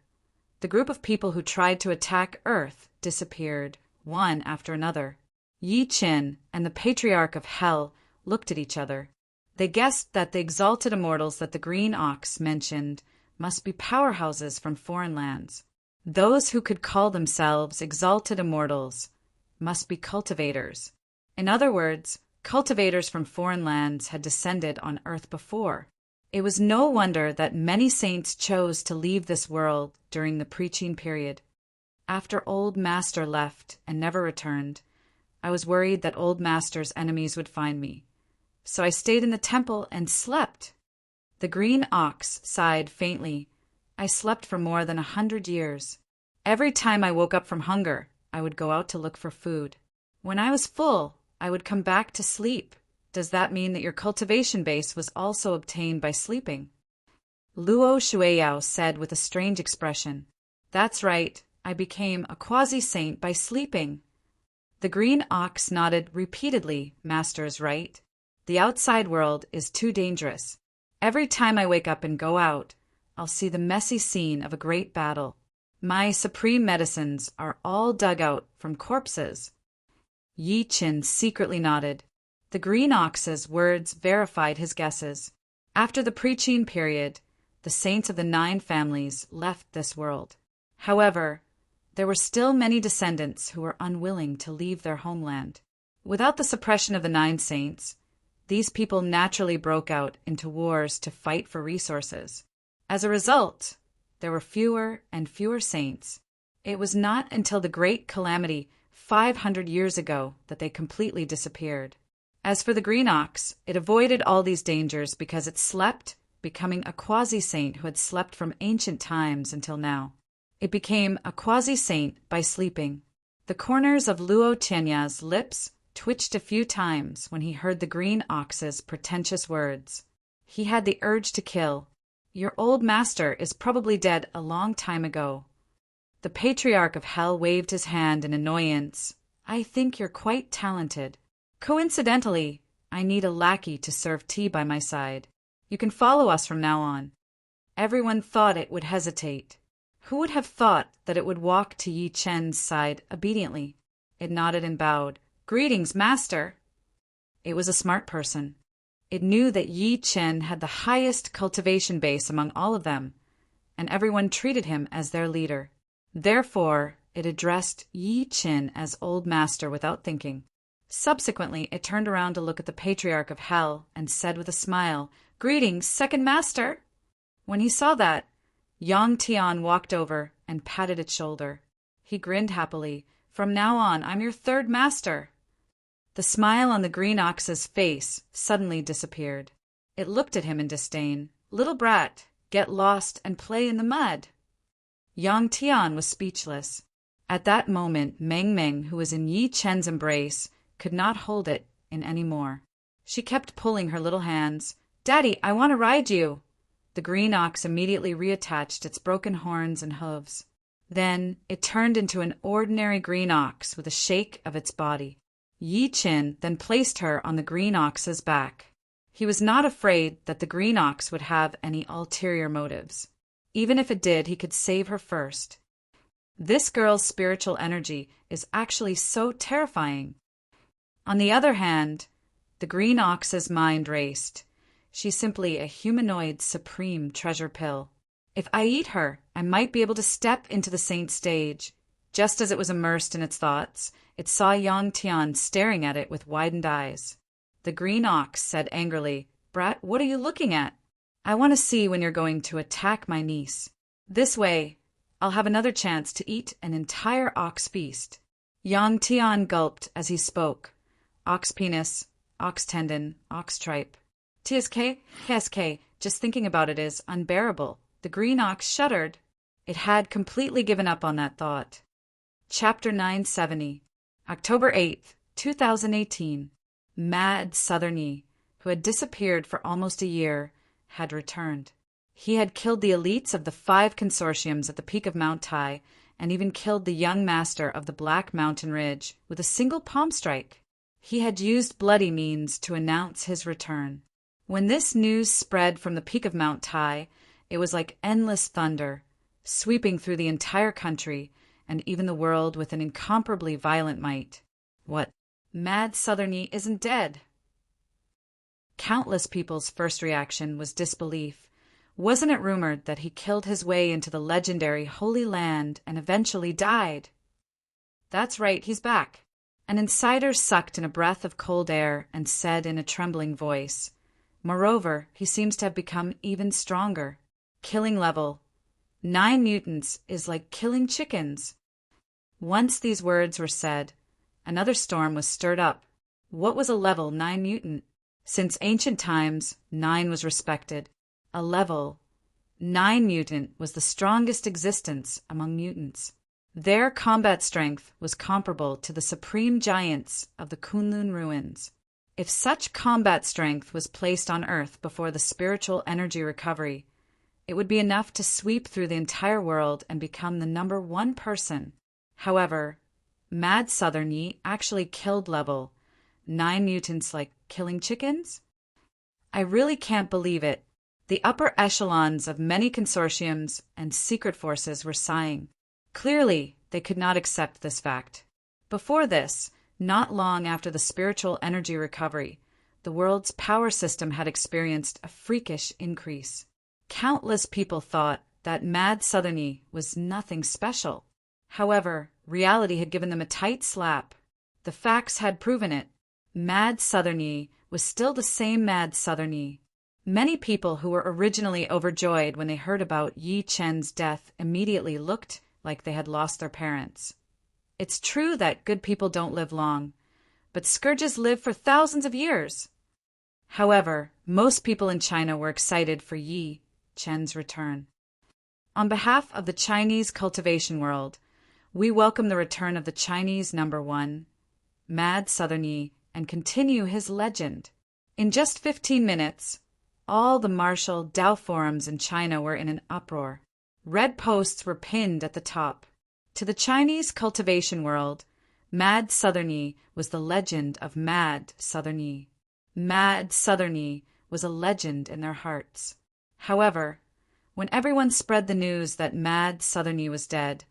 the group of people who tried to attack Earth disappeared, one after another. Yi Chen and the Patriarch of Hell looked at each other. They guessed that the exalted immortals that the Green Ox mentioned must be powerhouses from foreign lands. Those who could call themselves exalted immortals must be cultivators. In other words, cultivators from foreign lands had descended on Earth before. It was no wonder that many saints chose to leave this world during the preaching period. After Old Master left and never returned, I was worried that Old Master's enemies would find me. So I stayed in the temple and slept. The green ox sighed faintly. I slept for more than 100 years. Every time I woke up from hunger, I would go out to look for food. When I was full, I would come back to sleep. Does that mean that your cultivation base was also obtained by sleeping? Luo Shueyao said with a strange expression. That's right, I became a quasi-saint by sleeping. The green ox nodded repeatedly. Master is right. The outside world is too dangerous. Every time I wake up and go out, I'll see the messy scene of a great battle. My supreme medicines are all dug out from corpses. Yi Chen secretly nodded. The green ox's words verified his guesses. After the preaching period, the saints of the 9 families left this world. However, there were still many descendants who were unwilling to leave their homeland. Without the suppression of the 9 saints, these people naturally broke out into wars to fight for resources. As a result, there were fewer and fewer saints. It was not until the Great Calamity 500 years ago that they completely disappeared. As for the green ox, it avoided all these dangers because it slept, becoming a quasi-saint who had slept from ancient times until now. It became a quasi-saint by sleeping. The corners of Luo Tianya's lips twitched a few times when he heard the green ox's pretentious words. He had the urge to kill. Your old master is probably dead a long time ago. The Patriarch of Hell waved his hand in annoyance. I think you're quite talented. Coincidentally, I need a lackey to serve tea by my side. You can follow us from now on. Everyone thought it would hesitate. Who would have thought that it would walk to Yi Chen's side obediently? It nodded and bowed. Greetings, master. It was a smart person. It knew that Yi Chen had the highest cultivation base among all of them, and everyone treated him as their leader. Therefore, it addressed Yi Chen as Old Master without thinking. Subsequently, it turned around to look at the Patriarch of Hell and said with a smile, Greetings, Second Master! When he saw that, Yang Tian walked over and patted its shoulder. He grinned happily. From now on, I'm your third master. The smile on the green ox's face suddenly disappeared. It looked at him in disdain. "Little brat, get lost and play in the mud." Yang Tian was speechless. At that moment, Meng Meng, who was in Yi Chen's embrace, could not hold it in any more. She kept pulling her little hands. "Daddy, I want to ride you." The green ox immediately reattached its broken horns and hooves. Then it turned into an ordinary green ox with a shake of its body. Yi Chen then placed her on the green ox's back. He was not afraid that the green ox would have any ulterior motives. Even if it did, he could save her first. This girl's spiritual energy is actually so terrifying. On the other hand, the green ox's mind raced. She's simply a humanoid supreme treasure pill. If I eat her, I might be able to step into the saint stage. Just as it was immersed in its thoughts, it saw Yang Tian staring at it with widened eyes. The green ox said angrily, "Brat, what are you looking at? I want to see when you're going to attack my niece. This way, I'll have another chance to eat an entire ox feast." Yang Tian gulped as he spoke. Ox penis, ox tendon, ox tripe. "TSK, KSK, just thinking about it is unbearable." The green ox shuddered. It had completely given up on that thought. Chapter 970. October 8th, 2018. Mad Southern Yi, who had disappeared for almost a year, had returned. He had killed the elites of the 5 consortiums at the peak of Mount Tai, and even killed the young master of the Black Mountain Ridge with a single palm strike. He had used bloody means to announce his return. When this news spread from the peak of Mount Tai, it was like endless thunder, sweeping through the entire country and even the world with an incomparably violent might. What? Mad Southern Yi isn't dead. Countless people's first reaction was disbelief. Wasn't it rumored that he killed his way into the legendary Holy Land and eventually died? That's right, he's back. An insider sucked in a breath of cold air and said in a trembling voice, "Moreover, he seems to have become even stronger. Killing level 9 mutants is like killing chickens." Once these words were said, another storm was stirred up. What was a level 9 mutant? Since ancient times, 9 was respected. A level 9 mutant was the strongest existence among mutants. Their combat strength was comparable to the supreme giants of the Kunlun ruins. If such combat strength was placed on Earth before the spiritual energy recovery, it would be enough to sweep through the entire world and become the number 1 person. However, Mad Southern Yi actually killed level 9 mutants like killing chickens? I really can't believe it. The upper echelons of many consortiums and secret forces were sighing. Clearly, they could not accept this fact. Before this, not long after the spiritual energy recovery, the world's power system had experienced a freakish increase. Countless people thought that Mad Southern Yi was nothing special. However, reality had given them a tight slap. The facts had proven it. Mad Southern Yi was still the same Mad Southern Yi. Many people who were originally overjoyed when they heard about Yi Chen's death immediately looked like they had lost their parents. It's true that good people don't live long, but scourges live for thousands of years. However, most people in China were excited for Yi Chen's return. On behalf of the Chinese cultivation world, we welcome the return of the Chinese #1, Mad Southern Yi, and continue his legend. In just 15 minutes, all the martial Dao forums in China were in an uproar. Red posts were pinned at the top. To the Chinese cultivation world, Mad Southern Yi was the legend of Mad Southern Yi. Mad Southern Yi was a legend in their hearts. However, when everyone spread the news that Mad Southern Yi was dead,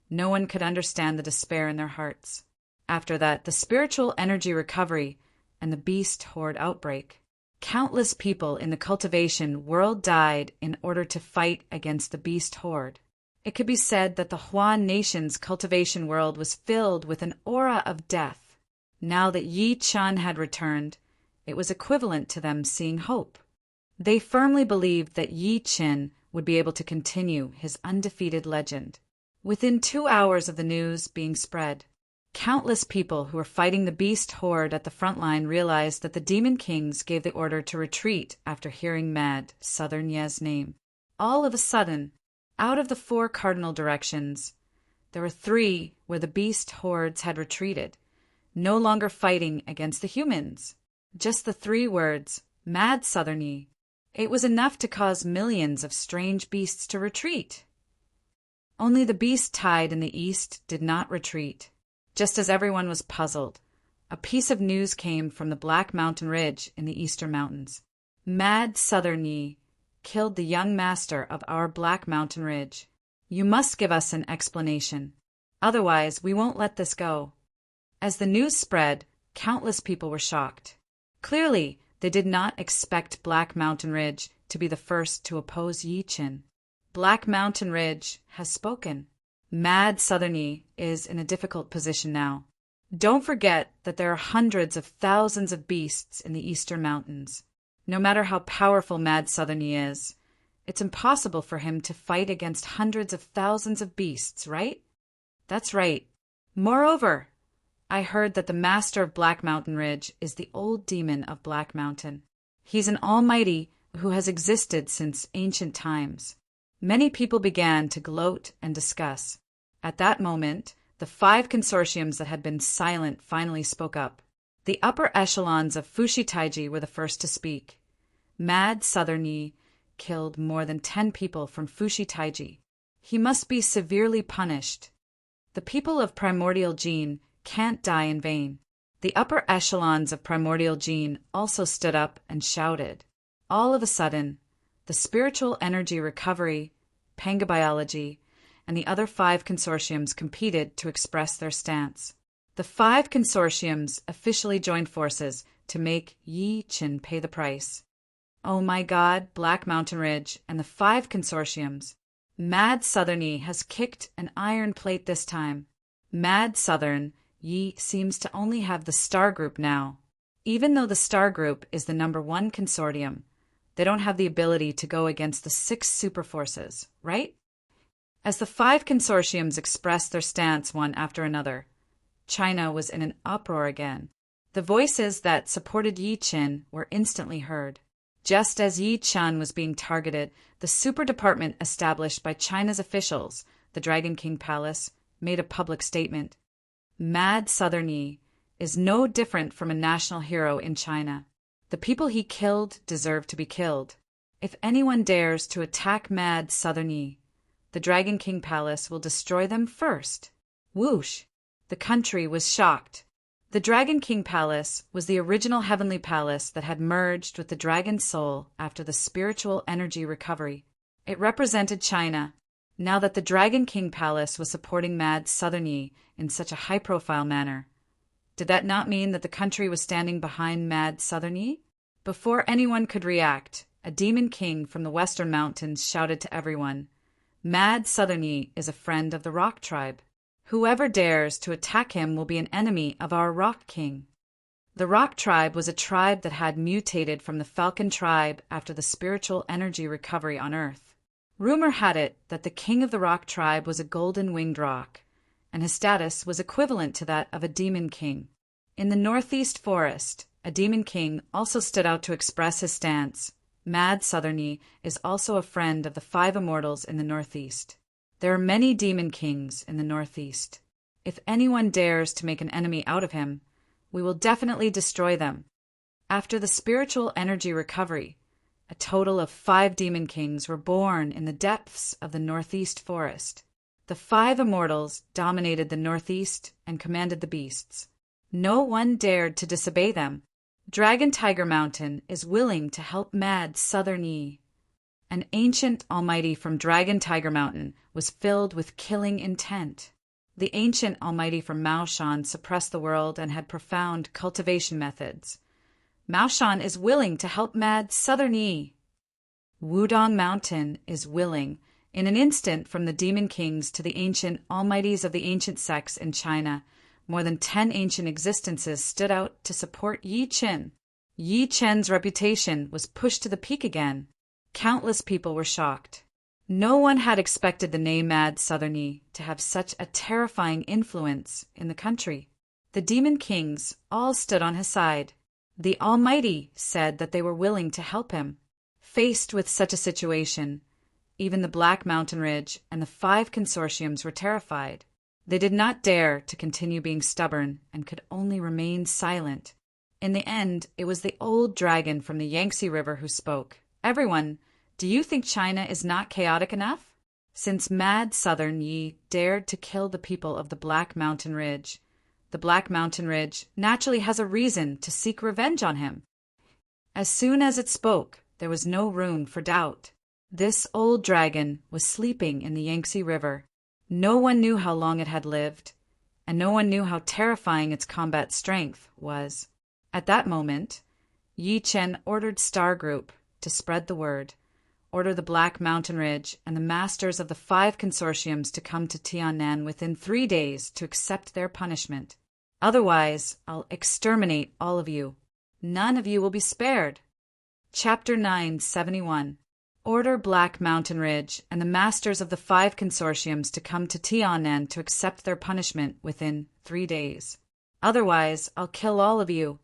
no one could understand the despair in their hearts. After that, the spiritual energy recovery and the beast horde outbreak. Countless people in the cultivation world died in order to fight against the beast horde. It could be said that the Huan nation's cultivation world was filled with an aura of death. Now that Yi Chen had returned, it was equivalent to them seeing hope. They firmly believed that Yi Chen would be able to continue his undefeated legend. Within 2 hours of the news being spread, Countless people who were fighting the beast horde at the front line realized that the demon kings gave the order to retreat after hearing Mad Southern Ye's name. All of a sudden, out of the 4 cardinal directions, there were 3 where the beast hordes had retreated, no longer fighting against the humans. Just the 3 words, Mad Southern Ye. It was enough to cause millions of strange beasts to retreat. Only the beast tide in the east did not retreat. Just as everyone was puzzled, a piece of news came from the Black Mountain Ridge in the eastern mountains. Mad Southern Ye killed the young master of our Black Mountain Ridge. You must give us an explanation. Otherwise, we won't let this go. As the news spread, countless people were shocked. Clearly, they did not expect Black Mountain Ridge to be the first to oppose Yi Qin. Black Mountain Ridge has spoken. Mad Southern Ye is in a difficult position now. Don't forget that there are hundreds of thousands of beasts in the eastern mountains. No matter how powerful Mad Southern Ye is, it's impossible for him to fight against hundreds of thousands of beasts, right? That's right. Moreover, I heard that the master of Black Mountain Ridge is the old demon of Black Mountain. He's an almighty who has existed since ancient times. Many people began to gloat and discuss. At that moment, the 5 consortiums that had been silent finally spoke up. The upper echelons of Fushi Taiji were the first to speak. Mad Southern Ye killed more than 10 people from Fushi Taiji. He must be severely punished. The people of Primordial Gene can't die in vain. The upper echelons of Primordial Gene also stood up and shouted. All of a sudden, the Spiritual Energy Recovery, Pangabiology, and the other 5 consortiums competed to express their stance. The 5 consortiums officially joined forces to make Yi Qin pay the price. Oh my God, Black Mountain Ridge and the 5 consortiums. Mad Southern Ye has kicked an iron plate this time. Mad Southern Ye seems to only have the Star Group now. Even though the Star Group is the #1 consortium, they don't have the ability to go against the 6 superforces, right? As the 5 consortiums expressed their stance one after another, China was in an uproar again. The voices that supported Yi Qin were instantly heard. Just as Yi Qin was being targeted, the super department established by China's officials, the Dragon King Palace, made a public statement. Mad Southern Ye is no different from a national hero in China. The people he killed deserve to be killed. If anyone dares to attack Mad Southern Ye, the Dragon King Palace will destroy them first. Whoosh! The country was shocked. The Dragon King Palace was the original heavenly palace that had merged with the Dragon Soul after the spiritual energy recovery. It represented China. Now that the Dragon King Palace was supporting Mad Southern Ye in such a high-profile manner, did that not mean that the country was standing behind Mad Southern Ye? Before anyone could react, a demon king from the western mountains shouted to everyone, Mad Southern Ye is a friend of the Rock Tribe. Whoever dares to attack him will be an enemy of our Rock King. The Rock Tribe was a tribe that had mutated from the Falcon Tribe after the spiritual energy recovery on Earth. Rumor had it that the king of the Rock Tribe was a golden-winged rock, and his status was equivalent to that of a demon king. In the northeast forest, a demon king also stood out to express his stance. Mad Southern Ye is also a friend of the 5 immortals in the northeast. There are many demon kings in the northeast. If anyone dares to make an enemy out of him, we will definitely destroy them. After the spiritual energy recovery, a total of 5 demon kings were born in the depths of the northeast forest. The 5 immortals dominated the northeast and commanded the beasts. No one dared to disobey them. Dragon Tiger Mountain is willing to help Mad Southern Ye. An ancient almighty from Dragon Tiger Mountain was filled with killing intent. The ancient almighty from Maoshan suppressed the world and had profound cultivation methods. Maoshan is willing to help Mad Southern Ye. Wudong Mountain is willing. In an instant, from the demon kings to the ancient almighties of the ancient sects in China, more than 10 ancient existences stood out to support Yi Qin. Yi Qin's reputation was pushed to the peak again. Countless people were shocked. No one had expected the Mad Southern Yi to have such a terrifying influence in the country. The demon kings all stood on his side. The Almighty said that they were willing to help him. Faced with such a situation, even the Black Mountain Ridge and the 5 consortiums were terrified. They did not dare to continue being stubborn and could only remain silent. In the end, it was the old dragon from the Yangtze River who spoke. Everyone, do you think China is not chaotic enough? Since Mad Southern Yi dared to kill the people of the Black Mountain Ridge, the Black Mountain Ridge naturally has a reason to seek revenge on him. As soon as it spoke, there was no room for doubt. This old dragon was sleeping in the Yangtze River. No one knew how long it had lived, and no one knew how terrifying its combat strength was. At that moment, Yi Chen ordered Star Group to spread the word, order the Black Mountain Ridge and the masters of the 5 consortiums to come to Tiannan within 3 days to accept their punishment. Otherwise, I'll exterminate all of you. None of you will be spared. Chapter 971. Order Black Mountain Ridge and the masters of the 5 consortiums to come to Tiannan to accept their punishment within 3 days. Otherwise, I'll kill all of you.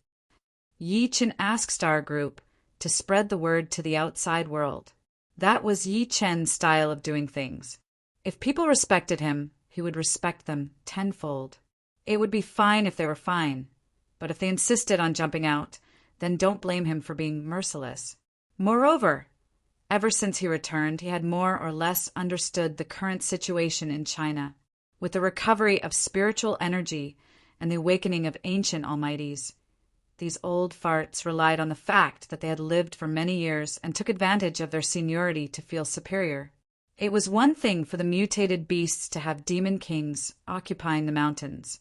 Yi Chen asked Star Group to spread the word to the outside world. That was Yi Chen's style of doing things. If people respected him, he would respect them tenfold. It would be fine if they were fine, but if they insisted on jumping out, then don't blame him for being merciless. Moreover, ever since he returned, he had more or less understood the current situation in China. With the recovery of spiritual energy and the awakening of ancient almighties, these old farts relied on the fact that they had lived for many years and took advantage of their seniority to feel superior. It was one thing for the mutated beasts to have demon kings occupying the mountains,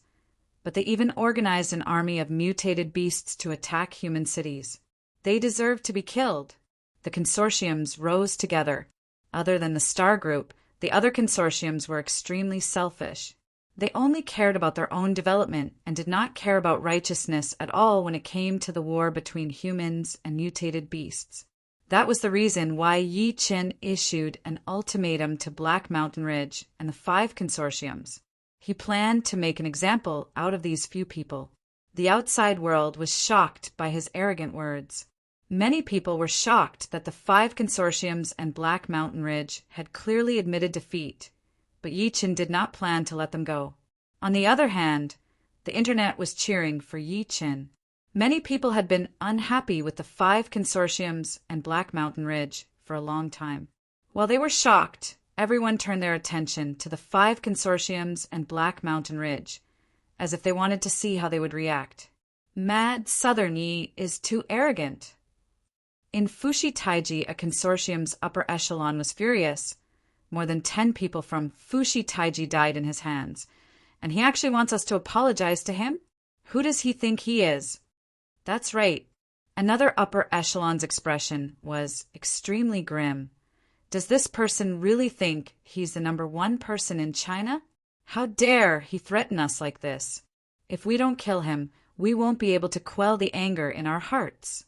but they even organized an army of mutated beasts to attack human cities. They deserved to be killed. The consortiums rose together. Other than the Star Group, the other consortiums were extremely selfish. They only cared about their own development and did not care about righteousness at all when it came to the war between humans and mutated beasts. That was the reason why Yi Chen issued an ultimatum to Black Mountain Ridge and the 5 consortiums. He planned to make an example out of these few people. The outside world was shocked by his arrogant words. Many people were shocked that the 5 consortiums and Black Mountain Ridge had clearly admitted defeat, but Yi Chen did not plan to let them go. On the other hand, the internet was cheering for Yi Chen. Many people had been unhappy with the 5 consortiums and Black Mountain Ridge for a long time. While they were shocked, everyone turned their attention to the 5 consortiums and Black Mountain Ridge, as if they wanted to see how they would react. Mad Southern Yi is too arrogant. In Fushi Taiji, a consortium's upper echelon was furious. More than 10 people from Fushi Taiji died in his hands, and he actually wants us to apologize to him? Who does he think he is? That's right. Another upper echelon's expression was extremely grim. Does this person really think he's the #1 person in China? How dare he threaten us like this? If we don't kill him, we won't be able to quell the anger in our hearts.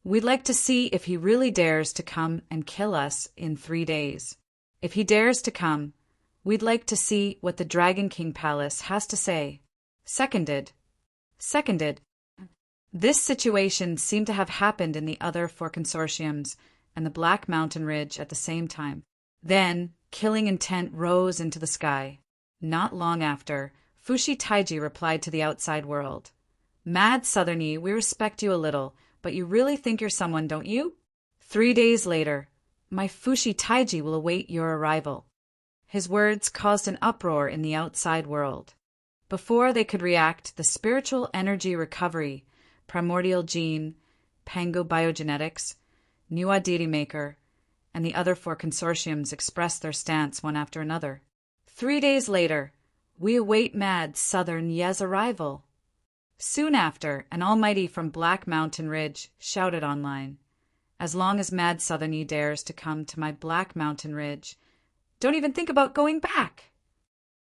We'd like to see if he really dares to come and kill us in 3 days. If he dares to come, we'd like to see what the Dragon King Palace has to say. Seconded. This situation seemed to have happened in the other 4 consortiums and the Black Mountain Ridge at the same time. Then, killing intent rose into the sky. Not long after, Fushi Taiji replied to the outside world. Mad Southern Yi, we respect you a little, but you really think you're someone, don't you? 3 days later, my Fushi Taiji will await your arrival. His words caused an uproar in the outside world. Before they could react, the spiritual energy recovery, primordial gene, Pango Biogenetics, New Deity Maker, and the other 4 consortiums expressed their stance one after another. 3 days later, we await Mad Southern Yi's arrival. Soon after, an almighty from Black Mountain Ridge shouted online, as long as Mad Southern Yi dares to come to my Black Mountain Ridge, don't even think about going back.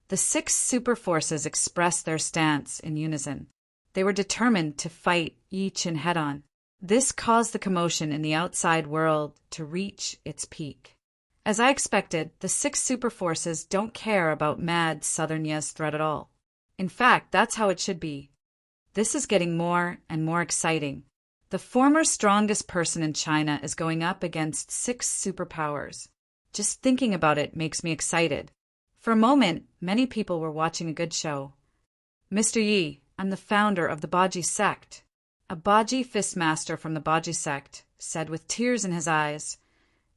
The 6 super forces expressed their stance in unison. They were determined to fight Yi Chen head-on. This caused the commotion in the outside world to reach its peak. As I expected, the 6 super forces don't care about Mad Southern Ye's threat at all. In fact, that's how it should be. This is getting more and more exciting. The former strongest person in China is going up against 6 superpowers. Just thinking about it makes me excited. For a moment, many people were watching a good show. Mr. Yi, I'm the founder of the Baji sect. A Baji fistmaster from the Baji sect said with tears in his eyes,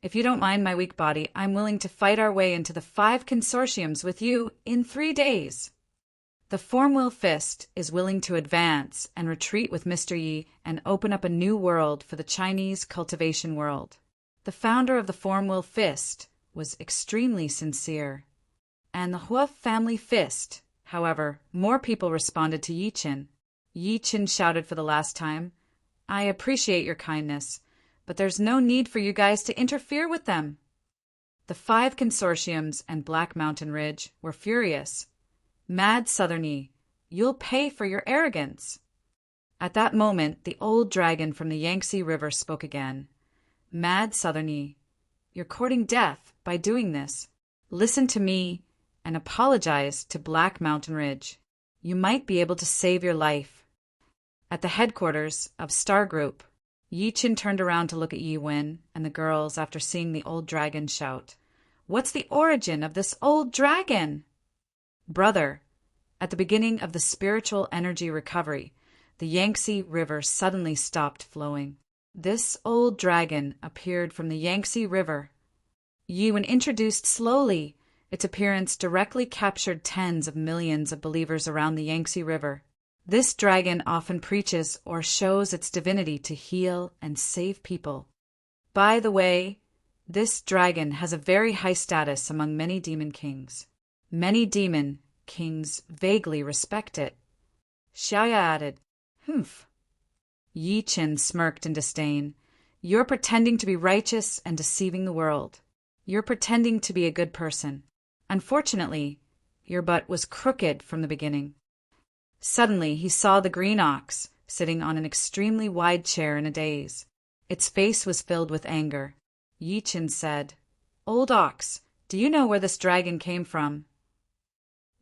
"If you don't mind my weak body, I'm willing to fight our way into the 5 consortiums with you in 3 days." The Form-Will Fist is willing to advance and retreat with Mr. Yi and open up a new world for the Chinese cultivation world. The founder of the Form-Will Fist was extremely sincere. And the Hua family fist, however, more people responded to Yi Qin. Yi Qin shouted for the last time, "I appreciate your kindness, but there's no need for you guys to interfere with them." The 5 consortiums and Black Mountain Ridge were furious. "Mad Southern Yi, you'll pay for your arrogance." At that moment, the old dragon from the Yangtze River spoke again. "Mad Southern Yi, you're courting death by doing this. Listen to me and apologize to Black Mountain Ridge. You might be able to save your life." At the headquarters of Star Group, Yi Qin turned around to look at Yi Wen and the girls after seeing the old dragon shout, "What's the origin of this old dragon?" "Brother, at the beginning of the spiritual energy recovery, the Yangtze River suddenly stopped flowing. This old dragon appeared from the Yangtze River." Yi Wen introduced slowly. Its appearance directly captured tens of millions of believers around the Yangtze River. This dragon often preaches or shows its divinity to heal and save people. By the way, this dragon has a very high status among many demon kings. Many demon kings vaguely respect it. Xiaoya added, "Humph." Yi Qin smirked in disdain. "You're pretending to be righteous and deceiving the world. You're pretending to be a good person. Unfortunately, your butt was crooked from the beginning." Suddenly, he saw the green ox sitting on an extremely wide chair in a daze. Its face was filled with anger. Yi Qin said, "Old ox, do you know where this dragon came from?"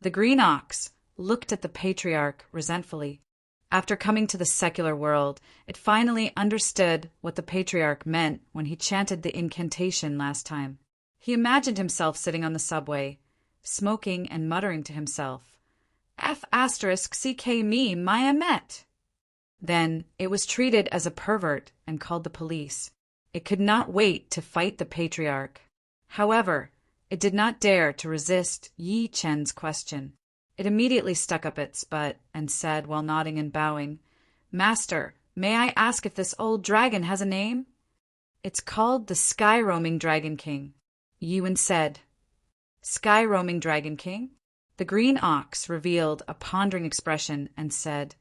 The green ox looked at the patriarch resentfully. After coming to the secular world, it finally understood what the patriarch meant when he chanted the incantation last time. He imagined himself sitting on the subway, smoking and muttering to himself, "F***CK me, Maya met." Then it was treated as a pervert and called the police. It could not wait to fight the patriarch. However, it did not dare to resist Yi Chen's question. It immediately stuck up its butt and said while nodding and bowing, "Master, may I ask if this old dragon has a name?" "It's called the Sky-Roaming Dragon King," Yi Wen said. "Sky-Roaming Dragon King?" The green ox revealed a pondering expression and said,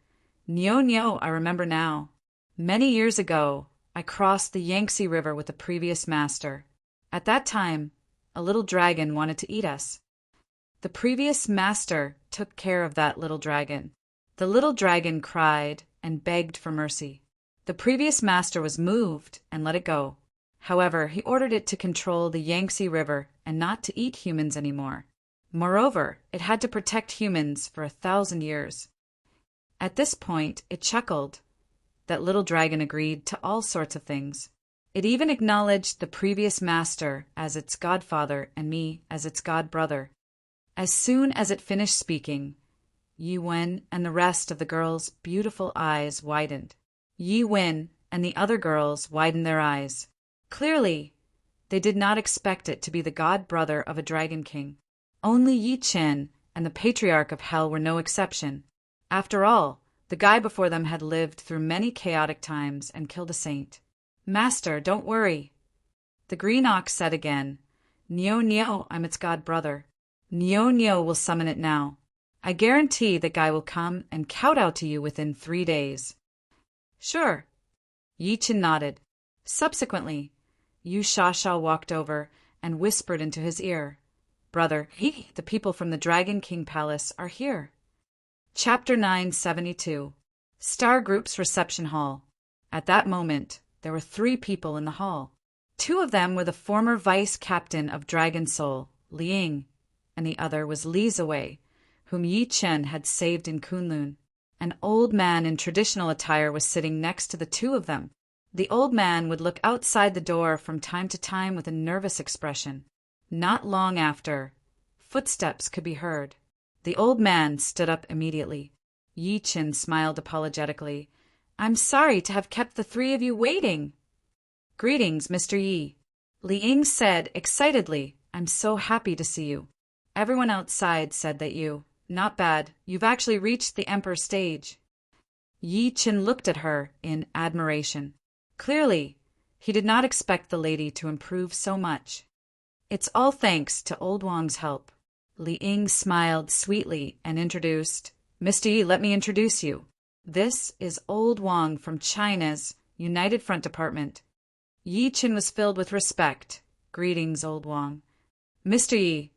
"Nyo, I remember now. Many years ago, I crossed the Yangtze River with the previous master. At that time, a little dragon wanted to eat us. The previous master took care of that little dragon. The little dragon cried and begged for mercy. The previous master was moved and let it go. However, he ordered it to control the Yangtze River and not to eat humans anymore. Moreover, it had to protect humans for 1,000 years. At this point, it chuckled. That little dragon agreed to all sorts of things. It even acknowledged the previous master as its godfather and me as its godbrother. As soon as it finished speaking, Yi Wen and the rest of the girls' beautiful eyes widened. Yi Wen and the other girls widened their eyes. Clearly, they did not expect it to be the god-brother of a dragon king. Only Yi Qin and the patriarch of hell were no exception. After all, the guy before them had lived through many chaotic times and killed a saint. "Master, don't worry." The green ox said again, Nyo, I'm its god-brother. Nyo will summon it now. I guarantee that guy will come and kowtow to you within 3 days. Sure. Yi Qin nodded. Subsequently, Yu Shasha walked over and whispered into his ear, "Brother, the people from the Dragon King Palace are here." Chapter 972. Star Group's Reception Hall. At that moment, there were 3 people in the hall. Two of them were the former vice captain of Dragon Soul, Liang, and the other was Li Ziwei, whom Yi Chen had saved in Kunlun. An old man in traditional attire was sitting next to the two of them. The old man would look outside the door from time to time with a nervous expression. Not long after, footsteps could be heard. The old man stood up immediately. Yi Chen smiled apologetically. "I'm sorry to have kept the three of you waiting." "Greetings, Mr. Yi," Liang said excitedly. "I'm so happy to see you. Everyone outside said that not bad, you've actually reached the emperor stage." Yi Chen looked at her in admiration. Clearly, he did not expect the lady to improve so much. "It's all thanks to old Wang's help." Liang smiled sweetly and introduced, "Mr. Yi, let me introduce you. This is old Wang from China's United Front Department." Yi Chen was filled with respect. "Greetings, old Wang." "Mr. Yi,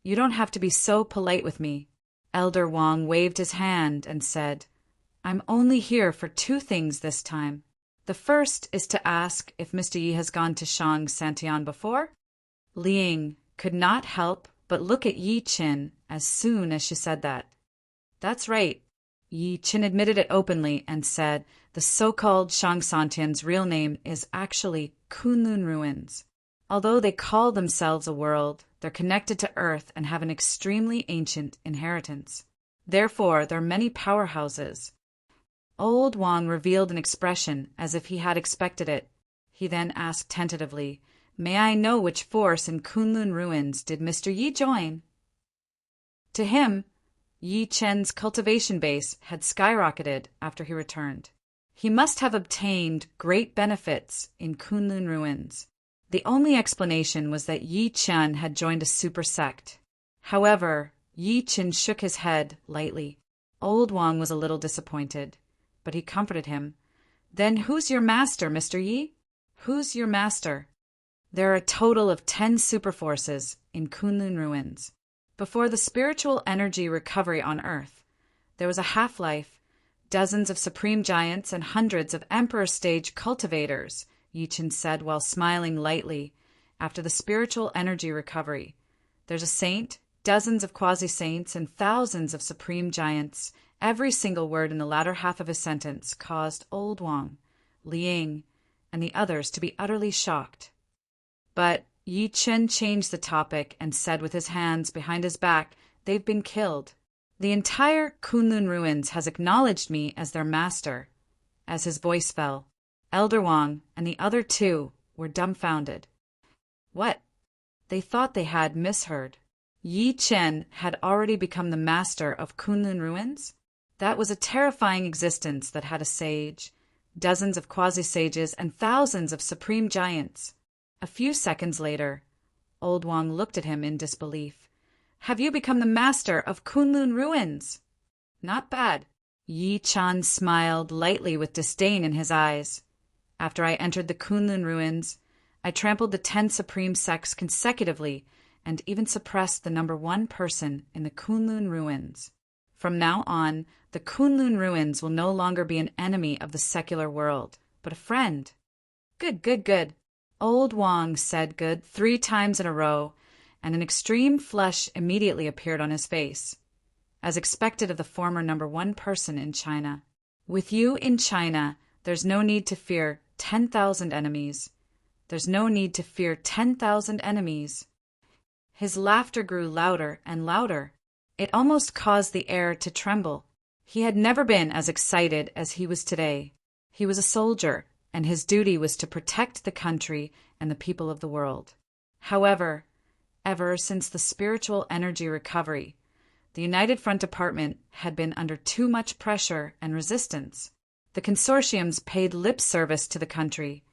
you don't have to be so polite with me." Elder Wang waved his hand and said, "I'm only here for two things this time. The first is to ask if Mr. Yi has gone to Shang Santian before." Liang could not help but look at Yi Chen as soon as she said that. "That's right." Yi Chen admitted it openly and said the so-called Shang Santian's real name is actually Kunlun Ruins. Although they call themselves a world, they're connected to Earth and have an extremely ancient inheritance. Therefore, there are many powerhouses. Old Wang revealed an expression as if he had expected it. He then asked tentatively, "May I know which force in Kunlun Ruins did Mr. Yi join?" To him, Yi Chen's cultivation base had skyrocketed after he returned. He must have obtained great benefits in Kunlun Ruins. The only explanation was that Yi Chen had joined a super sect. However, Yi Chen shook his head lightly. Old Wang was a little disappointed, but he comforted him. "Then who's your master, Mr. Yi? Who's your master?" "There are a total of 10 superforces in Kunlun Ruins. Before the spiritual energy recovery on Earth, there was a half-life, dozens of supreme giants, and hundreds of emperor-stage cultivators," Yi Chen said while smiling lightly. "After the spiritual energy recovery, there's a saint, dozens of quasi-saints, and thousands of supreme giants." Every single word in the latter half of his sentence caused Old Wang, Liang, and the others to be utterly shocked. But Yi Chen changed the topic and said with his hands behind his back, "They've been killed. The entire Kunlun Ruins has acknowledged me as their master." As his voice fell, Elder Wang and the other two were dumbfounded. What? They thought they had misheard. Yi Chen had already become the master of Kunlun Ruins? That was a terrifying existence that had a sage, dozens of quasi-sages, and thousands of supreme giants. A few seconds later, Old Wang looked at him in disbelief. "Have you become the master of Kunlun Ruins?" "Not bad." Yi Chen smiled lightly with disdain in his eyes. "After I entered the Kunlun Ruins, I trampled the 10 supreme sects consecutively and even suppressed the number 1 person in the Kunlun Ruins. From now on, the Kunlun Ruins will no longer be an enemy of the secular world, but a friend." "Good, good, good." Old Wang said good 3 times in a row, and an extreme flush immediately appeared on his face, as expected of the former number 1 person in China. "With you in China, there's no need to fear 10,000 enemies. There's no need to fear 10,000 enemies." His laughter grew louder and louder. It almost caused the air to tremble. He had never been as excited as he was today. He was a soldier, and his duty was to protect the country and the people of the world. However, ever since the spiritual energy recovery, the United Front Department had been under too much pressure and resistance. The consortiums paid lip service to the country,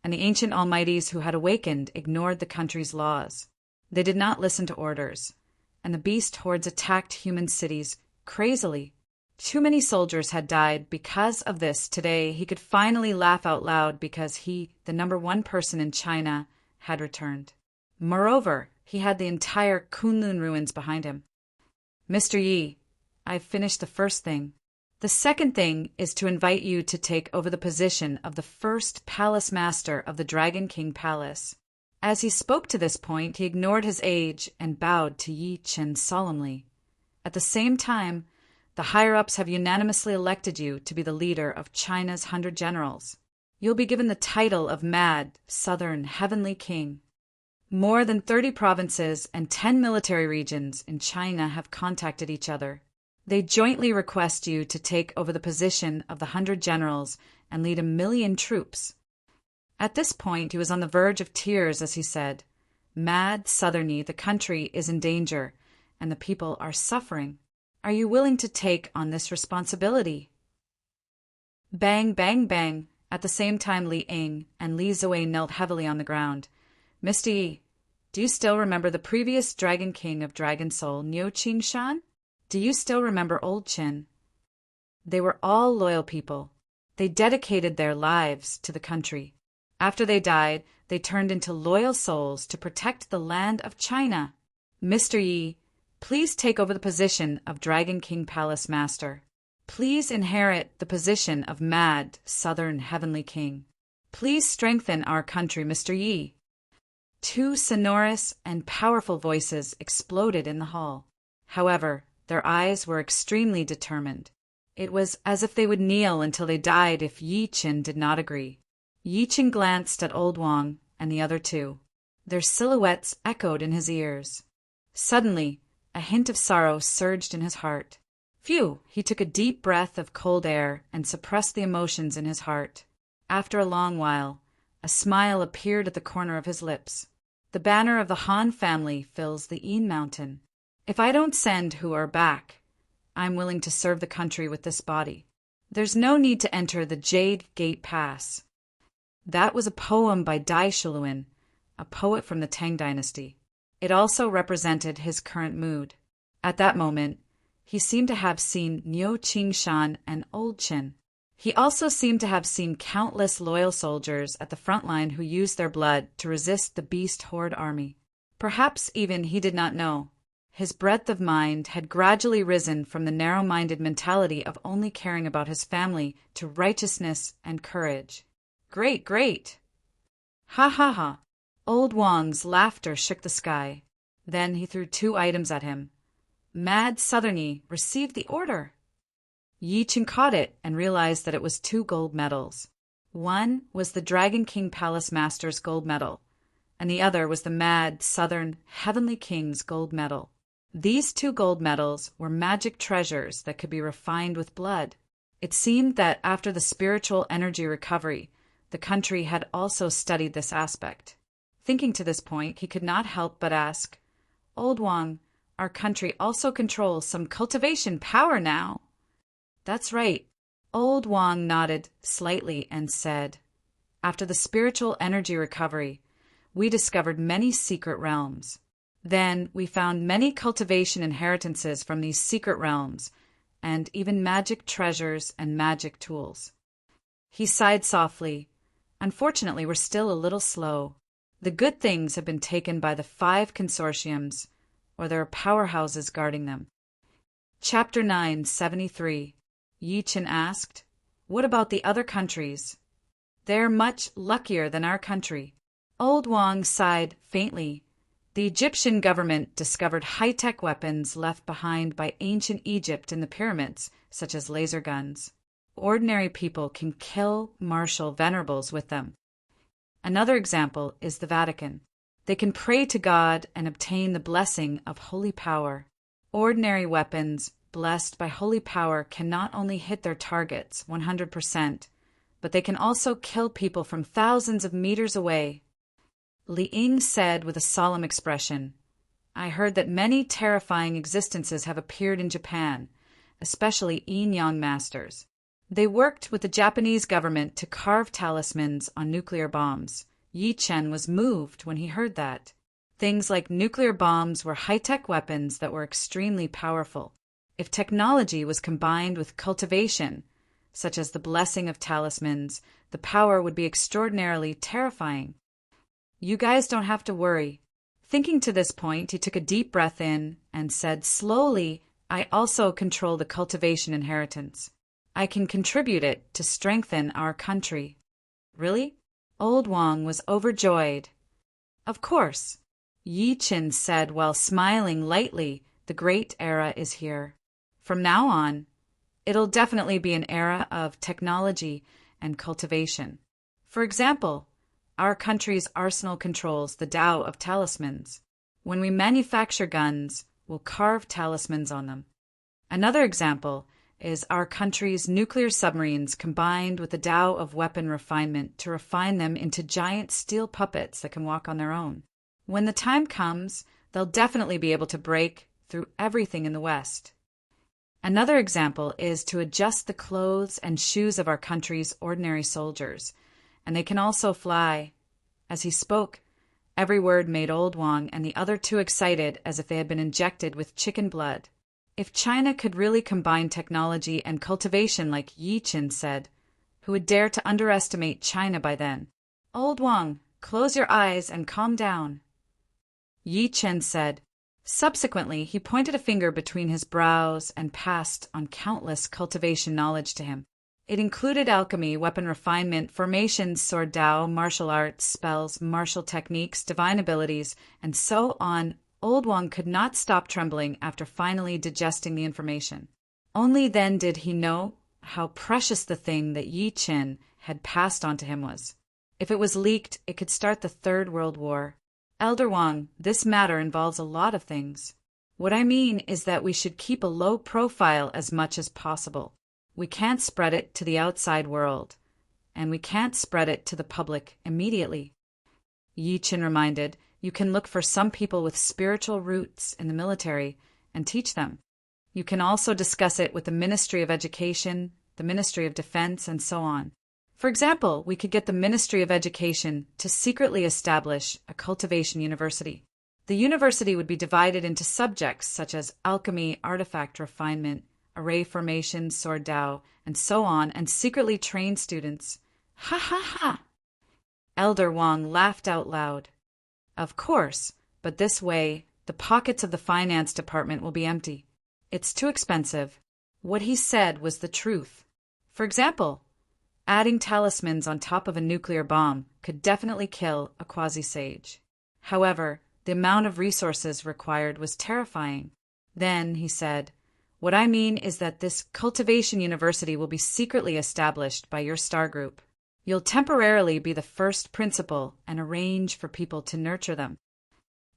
and the ancient almighties who had awakened ignored the country's laws. They did not listen to orders, and the beast hordes attacked human cities crazily. Too many soldiers had died because of this. Today, he could finally laugh out loud because he, the number 1 person in China, had returned. Moreover, he had the entire Kunlun Ruins behind him. "Mr. Yi, I've finished the first thing." The second thing is to invite you to take over the position of the first palace master of the Dragon King Palace. As he spoke to this point, he ignored his age and bowed to Yi Chen solemnly. At the same time, the higher-ups have unanimously elected you to be the leader of China's 100 generals. You'll be given the title of Mad Southern Heavenly King. More than 30 provinces and 10 military regions in China have contacted each other. They jointly request you to take over the position of the 100 generals and lead 1,000,000 troops. At this point, he was on the verge of tears as he said, Mad Southerny, the country is in danger, and the people are suffering. Are you willing to take on this responsibility? Bang, bang, bang. At the same time, Li Ying and Li Zuei knelt heavily on the ground. Mr. Yi, do you still remember the previous Dragon King of Dragon Soul, Niu Qingshan? Do you still remember Old Qin? They were all loyal people. They dedicated their lives to the country. After they died, they turned into loyal souls to protect the land of China. Mr. Yi, please take over the position of Dragon King Palace Master. Please inherit the position of Mad Southern Heavenly King. Please strengthen our country, Mr. Yi. 2 sonorous and powerful voices exploded in the hall. However, their eyes were extremely determined. It was as if they would kneel until they died if Yi Chen did not agree. Yi Chen glanced at Old Wang and the other 2. Their silhouettes echoed in his ears. Suddenly, a hint of sorrow surged in his heart. Phew! He took a deep breath of cold air and suppressed the emotions in his heart. After a long while, a smile appeared at the corner of his lips. The banner of the Han family fills the Yin Mountain. If I don't send who are back, I'm willing to serve the country with this body. There's no need to enter the Jade Gate Pass. That was a poem by Dai Shuluan, a poet from the Tang Dynasty. It also represented his current mood. At that moment, he seemed to have seen Niu Qingshan and Old Qin. He also seemed to have seen countless loyal soldiers at the front line who used their blood to resist the beast horde army. Perhaps even he did not know. His breadth of mind had gradually risen from the narrow-minded mentality of only caring about his family to righteousness and courage. Great, great! Ha ha ha! Old Wang's laughter shook the sky. Then he threw 2 items at him. Mad Southerny received the order. Yi Chen caught it and realized that it was 2 gold medals. One was the Dragon King Palace Master's gold medal, and the other was the Mad Southern Heavenly King's gold medal. These 2 gold medals were magic treasures that could be refined with blood. It seemed that after the spiritual energy recovery, the country had also studied this aspect. Thinking to this point, he could not help but ask, Old Wang, our country also controls some cultivation power now. That's right. Old Wang nodded slightly and said, after the spiritual energy recovery, we discovered many secret realms. Then we found many cultivation inheritances from these secret realms, and even magic treasures and magic tools. He sighed softly. Unfortunately, we're still a little slow. The good things have been taken by the 5 consortiums, or there are powerhouses guarding them. Chapter 973. Yi Chen asked, what about the other countries? They're much luckier than our country. Old Wang sighed faintly. The Egyptian government discovered high-tech weapons left behind by ancient Egypt in the pyramids, such as laser guns. Ordinary people can kill martial venerables with them. Another example is the Vatican. They can pray to God and obtain the blessing of holy power. Ordinary weapons blessed by holy power can not only hit their targets 100%, but they can also kill people from thousands of meters away. Li Ying said with a solemn expression, I heard that many terrifying existences have appeared in Japan, especially yin-yang masters. They worked with the Japanese government to carve talismans on nuclear bombs. Yi Chen was moved when he heard that. Things like nuclear bombs were high-tech weapons that were extremely powerful. If technology was combined with cultivation, such as the blessing of talismans, the power would be extraordinarily terrifying. You guys don't have to worry. Thinking to this point, he took a deep breath in and said slowly, I also control the cultivation inheritance. I can contribute it to strengthen our country." "Really?" Old Wang was overjoyed. "Of course," Yi Qin said while smiling lightly. "The great era is here. From now on, it'll definitely be an era of technology and cultivation. For example, our country's arsenal controls the Tao of talismans. When we manufacture guns, we'll carve talismans on them. Another example is our country's nuclear submarines combined with the Tao of weapon refinement to refine them into giant steel puppets that can walk on their own. When the time comes, they'll definitely be able to break through everything in the West. Another example is to adjust the clothes and shoes of our country's ordinary soldiers, and they can also fly." As he spoke, every word made Old Wang and the other two excited as if they had been injected with chicken blood. If China could really combine technology and cultivation like Yi Qin said, who would dare to underestimate China by then? "Old Wang, close your eyes and calm down," Yi Qin said. Subsequently, he pointed a finger between his brows and passed on countless cultivation knowledge to him. It included alchemy, weapon refinement, formations, sword Tao, martial arts, spells, martial techniques, divine abilities, and so on. Old Wang could not stop trembling after finally digesting the information. Only then did he know how precious the thing that Yi Qin had passed on to him was. If it was leaked, it could start the Third World War. "Elder Wang, this matter involves a lot of things. What I mean is that we should keep a low profile as much as possible. We can't spread it to the outside world, and we can't spread it to the public immediately." Yi Qin reminded, "You can look for some people with spiritual roots in the military and teach them. You can also discuss it with the Ministry of Education, the Ministry of Defense, and so on. For example, we could get the Ministry of Education to secretly establish a cultivation university. The university would be divided into subjects such as alchemy, artifact refinement, array formation, sword Tao, and so on, and secretly train students." "Ha ha ha!" Elder Wang laughed out loud. "Of course, but this way, the pockets of the finance department will be empty. It's too expensive." What he said was the truth. For example, adding talismans on top of a nuclear bomb could definitely kill a quasi-sage. However, the amount of resources required was terrifying. Then, he said, "What I mean is that this cultivation university will be secretly established by your star group. You'll temporarily be the first principal and arrange for people to nurture them."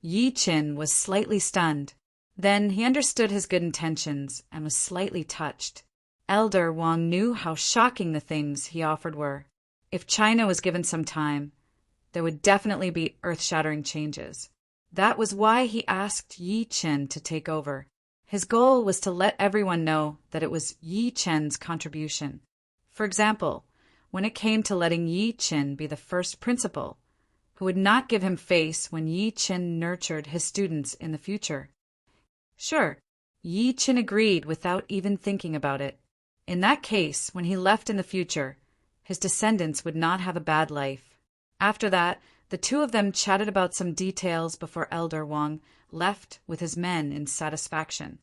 Yi Qin was slightly stunned. Then he understood his good intentions and was slightly touched. Elder Wang knew how shocking the things he offered were. If China was given some time, there would definitely be earth-shattering changes. That was why he asked Yi Qin to take over. His goal was to let everyone know that it was Yi Qin's contribution. For example, when it came to letting Yi Qin be the first principal, who would not give him face when Yi Qin nurtured his students in the future. Sure, Yi Qin agreed without even thinking about it. In that case, when he left in the future, his descendants would not have a bad life. After that, the two of them chatted about some details before Elder Wang left with his men in satisfaction.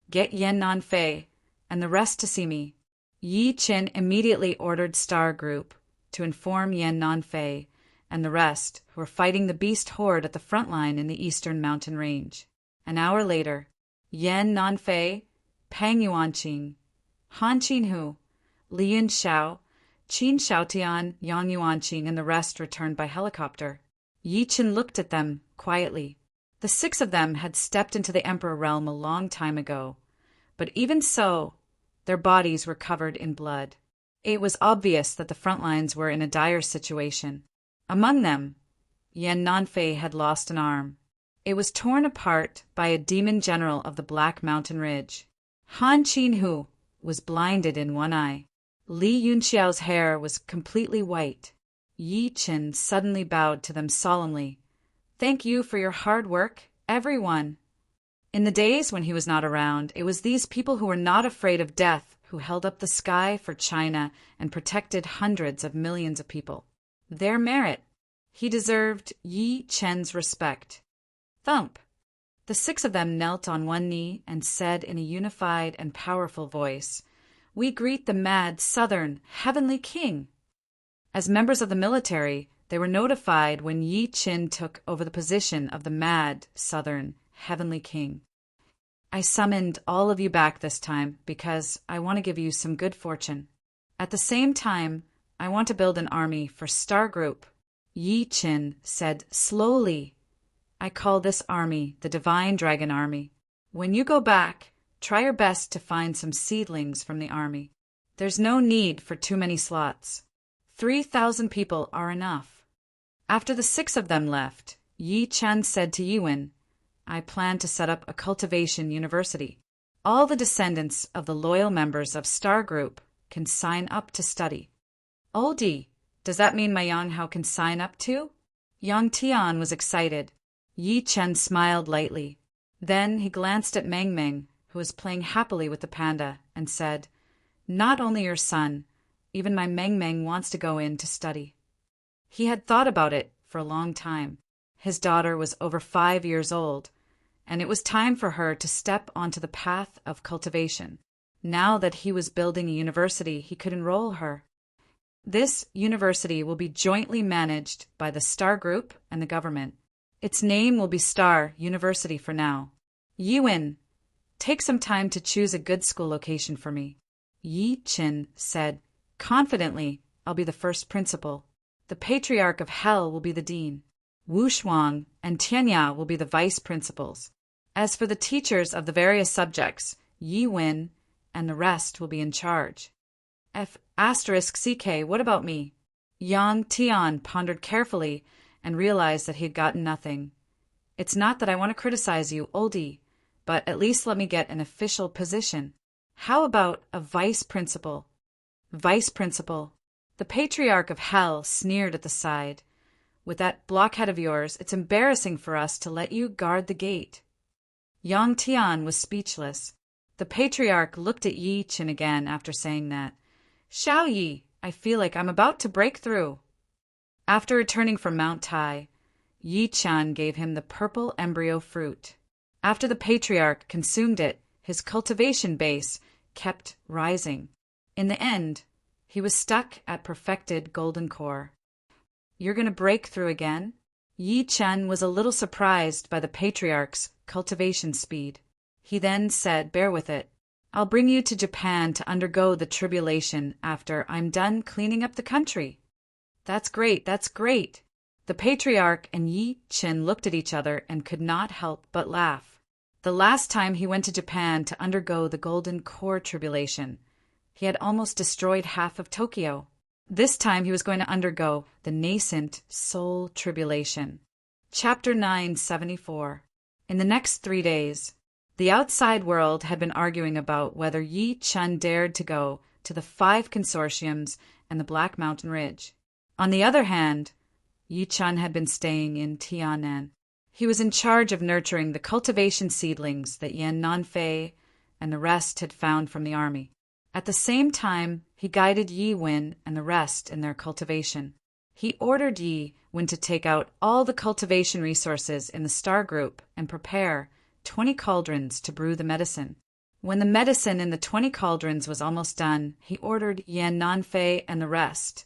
"Get Yan Nanfei and the rest to see me." Yi Qin immediately ordered Star Group to inform Yan Nanfei and the rest, who were fighting the beast horde at the front line in the eastern mountain range. An hour later, Yan Nanfei, Pang Yuanqing, Han Qinhu, Li Yunxiao, Qin Xiaotian, Yang Yuanqing, and the rest returned by helicopter. Yi Qin looked at them quietly. The 6 of them had stepped into the Emperor realm a long time ago, but even so, their bodies were covered in blood. It was obvious that the front lines were in a dire situation. Among them, Yan Nanfei had lost an arm. It was torn apart by a demon general of the Black Mountain Ridge. Han Qinhu was blinded in one eye. Li Yunxiao's hair was completely white. Yi Qin suddenly bowed to them solemnly. "Thank you for your hard work, everyone." In the days when he was not around, it was these people who were not afraid of death who held up the sky for China and protected hundreds of millions of people. Their merit. He deserved Yi Qin's respect. Thump. The 6 of them knelt on one knee and said in a unified and powerful voice, We greet the mad, southern, heavenly king. As members of the military, they were notified when Yi Qin took over the position of the mad, southern, heavenly king. I summoned all of you back this time because I want to give you some good fortune. At the same time, I want to build an army for Star Group. Yi Qin said slowly. I call this army the Divine Dragon Army. When you go back, try your best to find some seedlings from the army. There's no need for too many slots. 3,000 people are enough. After the 6 of them left, Yi Chen said to Yiwen, I plan to set up a cultivation university. All the descendants of the loyal members of Star Group can sign up to study. Oldie, does that mean my Yang Hao can sign up too? Yang Tian was excited. Yi Chen smiled lightly. Then he glanced at Meng Meng, who was playing happily with the panda, and said, Not only your son, even my Meng Meng wants to go in to study. He had thought about it for a long time. His daughter was over 5 years old, and it was time for her to step onto the path of cultivation. Now that he was building a university, he could enroll her. This university will be jointly managed by the Star Group and the government. Its name will be Star University for now. Yiwen, take some time to choose a good school location for me. Yi Qin said, confidently, I'll be the first principal. The Patriarch of Hell will be the dean. Wu Shuang and Tianya will be the vice principals. As for the teachers of the various subjects, Yi Wen and the rest will be in charge. *CK, what about me? Yang Tian pondered carefully and realized that he had gotten nothing. It's not that I want to criticize you, oldie, but at least let me get an official position. How about a vice principal? Vice principal. The Patriarch of Hell sneered at the side. With that blockhead of yours, it's embarrassing for us to let you guard the gate. Yang Tian was speechless. The Patriarch looked at Yi Qin again after saying that. Xiao Yi, I feel like I'm about to break through. After returning from Mount Tai, Yi Qian gave him the purple embryo fruit. After the Patriarch consumed it, his cultivation base kept rising. In the end, he was stuck at perfected golden core. You're going to break through again? Yi Qian was a little surprised by the Patriarch's cultivation speed. He then said, bear with it. I'll bring you to Japan to undergo the tribulation after I'm done cleaning up the country. That's great, that's great. The Patriarch and Yi Qian looked at each other and could not help but laugh. The last time he went to Japan to undergo the Golden Core tribulation, he had almost destroyed half of Tokyo. This time he was going to undergo the nascent Soul Tribulation. Chapter 974. In the next 3 days, the outside world had been arguing about whether Yi Qian dared to go to the 5 consortiums and the Black Mountain Ridge. On the other hand, Yi Qian had been staying in Tianan. He was in charge of nurturing the cultivation seedlings that Yan Nanfei and the rest had found from the army. At the same time, he guided Yi Wen and the rest in their cultivation. He ordered Yi Wen to take out all the cultivation resources in the Star Group and prepare 20 cauldrons to brew the medicine. When the medicine in the 20 cauldrons was almost done, he ordered Yan Nanfei and the rest,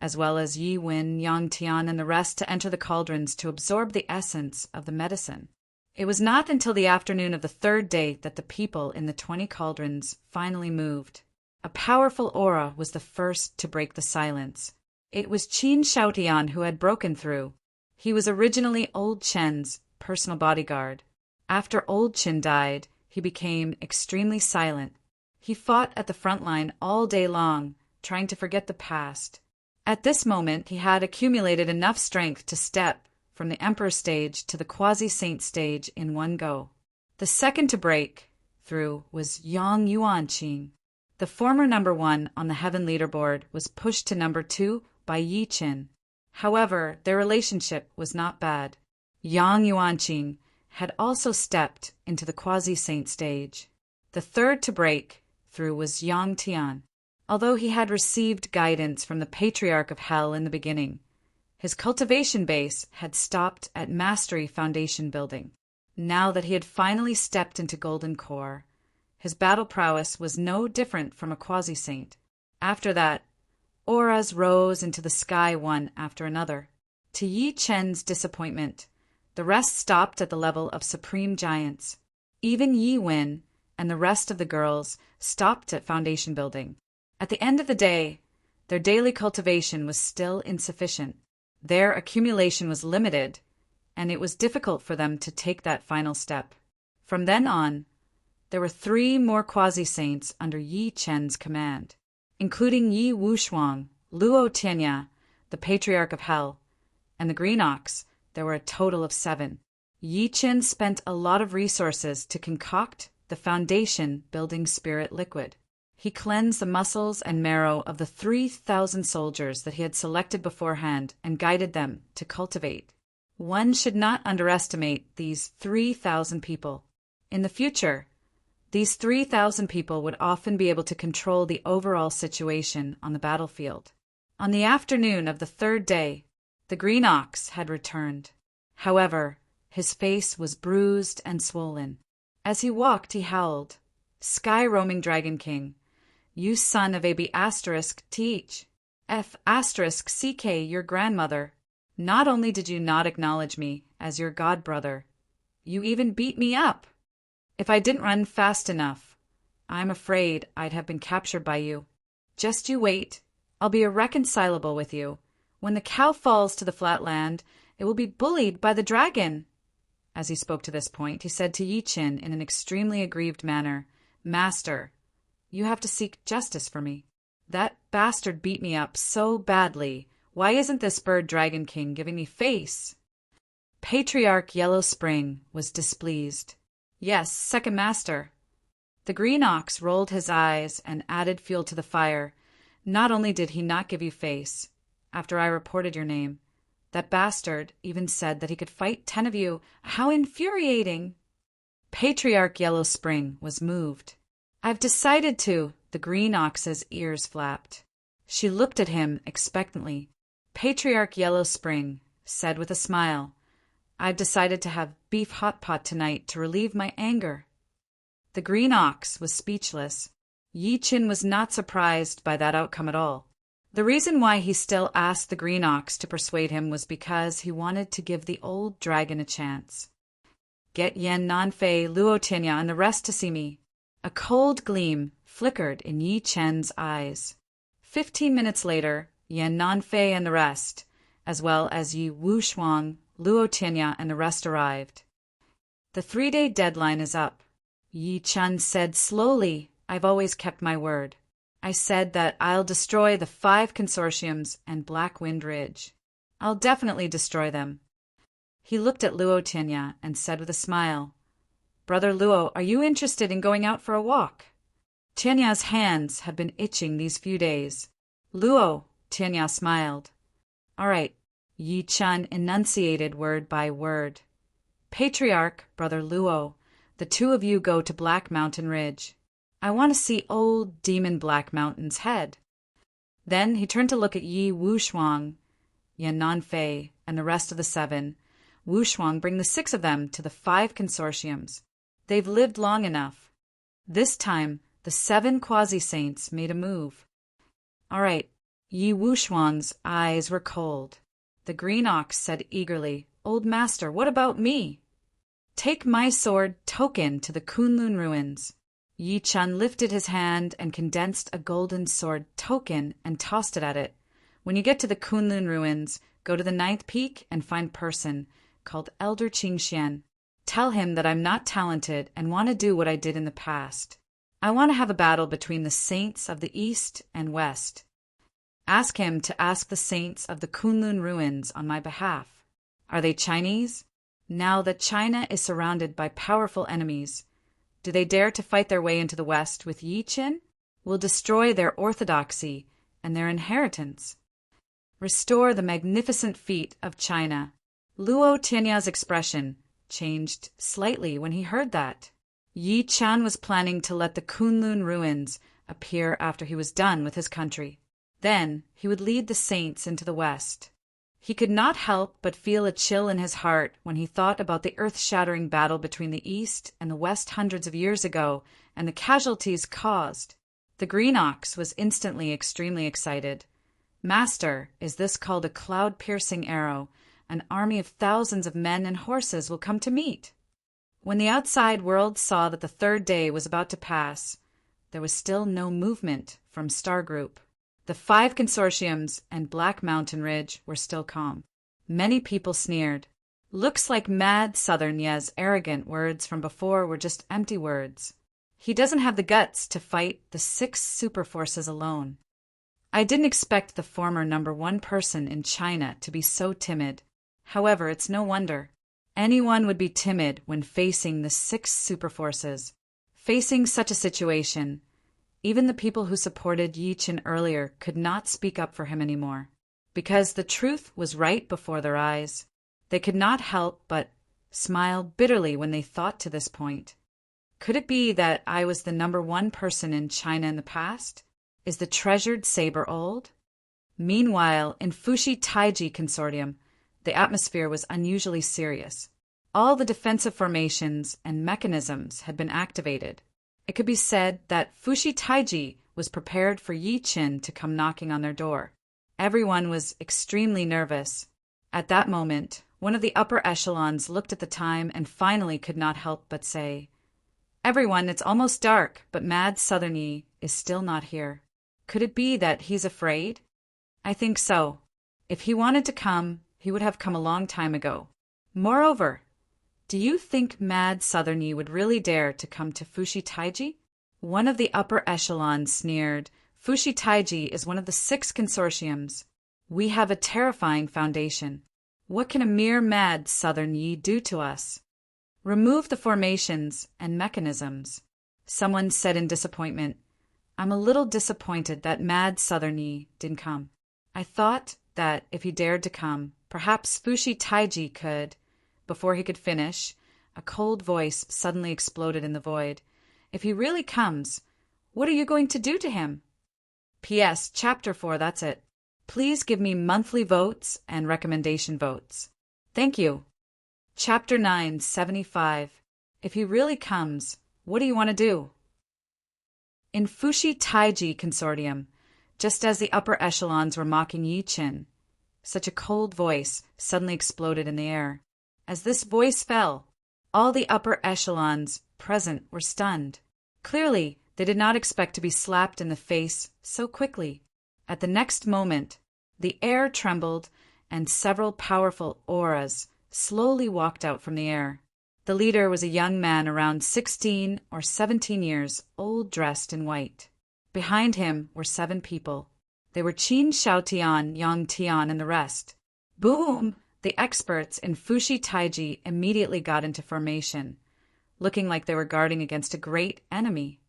as well as Yi Wen, Yang Tian, and the rest to enter the cauldrons to absorb the essence of the medicine. It was not until the afternoon of the 3rd day that the people in the 20 cauldrons finally moved. A powerful aura was the first to break the silence. It was Qin Shaotian who had broken through. He was originally Old Chen's personal bodyguard. After Old Chen died, he became extremely silent. He fought at the front line all day long, trying to forget the past. At this moment, he had accumulated enough strength to step from the Emperor stage to the Quasi-Saint stage in one go. The second to break through was Yang Yuanqing. The former number 1 on the Heaven leaderboard was pushed to number 2 by Yi Qin. However, their relationship was not bad. Yang Yuanqing had also stepped into the Quasi-Saint stage. The third to break through was Yang Tian. Although he had received guidance from the Patriarch of Hell in the beginning, his cultivation base had stopped at Mastery Foundation building. Now that he had finally stepped into Golden Core, His battle prowess was no different from a quasi-saint. After that, auras rose into the sky one after another. To Yi Chen's disappointment, the rest stopped at the level of supreme giants. Even Yi Wen and the rest of the girls stopped at foundation building. At the end of the day, their daily cultivation was still insufficient. Their accumulation was limited, and it was difficult for them to take that final step. From then on, there were 3 more quasi-saints under Yi Chen's command, including Yi Wushuang, Luo Tianya, the Patriarch of Hell, and the Green Ox. There were a total of 7. Yi Chen spent a lot of resources to concoct the foundation-building spirit liquid. He cleansed the muscles and marrow of the 3,000 soldiers that he had selected beforehand and guided them to cultivate. One should not underestimate these 3,000 people. In the future, these 3,000 people would often be able to control the overall situation on the battlefield. On the afternoon of the 3rd day, the Green Ox had returned. However, his face was bruised and swollen. As he walked, he howled, "Sky-roaming Dragon King, you son of AB** th F** CK, your grandmother. Not only did you not acknowledge me as your god brother, you even beat me up. If I didn't run fast enough, I'm afraid I'd have been captured by you. Just you wait. I'll be irreconcilable with you. When the cow falls to the flat land, it will be bullied by the dragon." As he spoke to this point, he said to Yi Chen in an extremely aggrieved manner, "Master, you have to seek justice for me. That bastard beat me up so badly. Why isn't this bird Dragon King giving me face?" Patriarch Yellow Spring was displeased. "Yes, second master." The Green Ox rolled his eyes and added fuel to the fire. "Not only did he not give you face, after I reported your name, that bastard even said that he could fight 10 of you. How infuriating!" Patriarch Yellow Spring was moved. "I've decided to." The Green Ox's ears flapped. She looked at him expectantly. Patriarch Yellow Spring said with a smile, "I've decided to have beef hot pot tonight to relieve my anger." The Green Ox was speechless. Yi Chen was not surprised by that outcome at all. The reason why he still asked the Green Ox to persuade him was because he wanted to give the old dragon a chance. "Get Yan Nanfei, Luo Tianya, and the rest to see me." A cold gleam flickered in Yi Chen's eyes. 15 minutes later, Yan Nanfei and the rest, as well as Yi Wushuang, Luo Tianya, and the rest arrived. "The 3-day deadline is up," Yi Chen said slowly. "I've always kept my word. I said that I'll destroy the 5 consortiums and Black Wind Ridge. I'll definitely destroy them." He looked at Luo Tianya and said with a smile, "Brother Luo, are you interested in going out for a walk?" Tianya's hands had been itching these few days. "Luo," Tianya smiled. "All right," Yi Chen enunciated word by word. "Patriarch, Brother Luo, the 2 of you go to Black Mountain Ridge. I want to see old Demon Black Mountain's head." Then he turned to look at Yi Wushuang, Yan Nanfei, and the rest of the 7. "Wushuang, bring the 6 of them to the 5 consortiums. They've lived long enough." This time, the 7 quasi-saints made a move. "All right." Yi Wushuang's eyes were cold. The Green Ox said eagerly, "Old Master, what about me?" "Take my sword token to the Kunlun ruins." Yi Chen lifted his hand and condensed a golden sword token and tossed it at it. "When you get to the Kunlun ruins, go to the 9th peak and find person called Elder Qingxian. Tell him that I'm not talented and want to do what I did in the past. I want to have a battle between the saints of the East and West. Ask him to ask the saints of the Kunlun ruins on my behalf. Are they Chinese? Now that China is surrounded by powerful enemies, do they dare to fight their way into the West with Yi Chen? We'll destroy their orthodoxy and their inheritance. Restore the magnificent feet of China." Luo Tianya's expression changed slightly when he heard that. Yi Chen was planning to let the Kunlun ruins appear after he was done with his country. Then he would lead the saints into the West. He could not help but feel a chill in his heart when he thought about the earth-shattering battle between the East and the West hundreds of years ago and the casualties caused. The green ox was instantly extremely excited. Master, is this called a cloud-piercing arrow? An army of thousands of men and horses will come to meet. When the outside world saw that the third day was about to pass, there was still no movement from Star Group. The 5 consortiums and Black Mountain Ridge were still calm. Many people sneered. Looks like Mad Southern's arrogant words from before were just empty words. He doesn't have the guts to fight the 6 super forces alone. I didn't expect the former #1 person in China to be so timid. However, it's no wonder. Anyone would be timid when facing the 6 super forces. Facing such a situation, even the people who supported Yi Chen earlier could not speak up for him anymore. Because the truth was right before their eyes. They could not help but smile bitterly when they thought to this point. Could it be that I was the #1 person in China in the past? Is the treasured saber old? Meanwhile, in Fushi Taiji Consortium, the atmosphere was unusually serious. All the defensive formations and mechanisms had been activated. It could be said that Fushi Taiji was prepared for Yi Chen to come knocking on their door. Everyone was extremely nervous. At that moment, one of the upper echelons looked at the time and finally could not help but say, "Everyone, it's almost dark, but Mad Southern Yi is still not here. Could it be that he's afraid? I think so. If he wanted to come, he would have come a long time ago. Moreover, do you think Mad Southern Yi would really dare to come to Fushi Taiji?" One of the upper echelons sneered. "Fushi Taiji is one of the 6 consortiums. We have a terrifying foundation. What can a mere Mad Southern Yi do to us? Remove the formations and mechanisms." Someone said in disappointment, "I'm a little disappointed that Mad Southern Yi didn't come. I thought that if he dared to come, perhaps Fushi Taiji could—" Before he could finish, a cold voice suddenly exploded in the void. "If he really comes, what are you going to do to him?" P.S. Chapter 4, that's it. Please give me monthly votes and recommendation votes. Thank you. Chapter 9, 75. If he really comes, what do you want to do? In Fushi Taiji Consortium, just as the upper echelons were mocking Yi Chen, such a cold voice suddenly exploded in the air. As this voice fell, all the upper echelons present were stunned. Clearly, they did not expect to be slapped in the face so quickly. At the next moment, the air trembled and several powerful auras slowly walked out from the air. The leader was a young man around 16 or 17 years old, dressed in white. Behind him were 7 people. They were Qin Xiaotian, Yang Tian, and the rest. Boom! The experts in Fushi Taiji immediately got into formation, looking like they were guarding against a great enemy.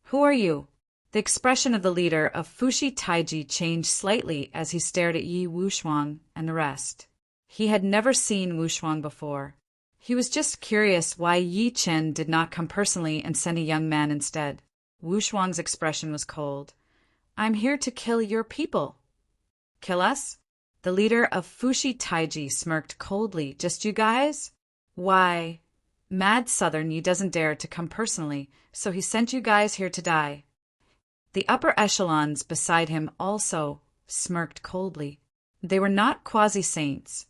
"Who are you?" The expression of the leader of Fushi Taiji changed slightly as he stared at Yi Wushuang and the rest. He had never seen Wushuang before. He was just curious why Yi Chen did not come personally and send a young man instead. Wushuang's expression was cold. "I'm here to kill your people." "Kill us?" The leader of Fushi Taiji smirked coldly. "Just you guys? Why, Mad Southern Yi doesn't dare to come personally, so he sent you guys here to die." The upper echelons beside him also smirked coldly. They were not quasi-saints,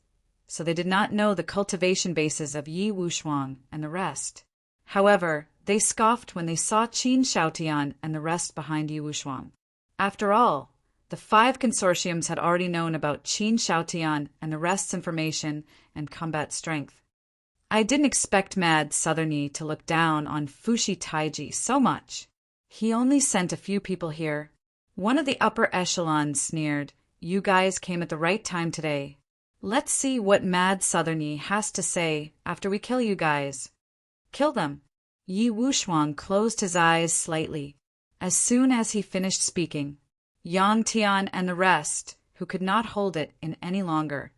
so they did not know the cultivation bases of Yi Wushuang and the rest. However, they scoffed when they saw Qin Xiaotian and the rest behind Yi Wushuang. After all, the 5 consortiums had already known about Qin Xiaotian and the rest's information and combat strength. I didn't expect Mad Southern Yi to look down on Fushi Taiji so much. He only sent a few people here. One of the upper echelons sneered, "You guys came at the right time today. Let's see what Mad Southern Yi has to say after we kill you guys." "Kill them." Yi Wushuang closed his eyes slightly. As soon as he finished speaking, Yang Tian and the rest, who could not hold it in any longer,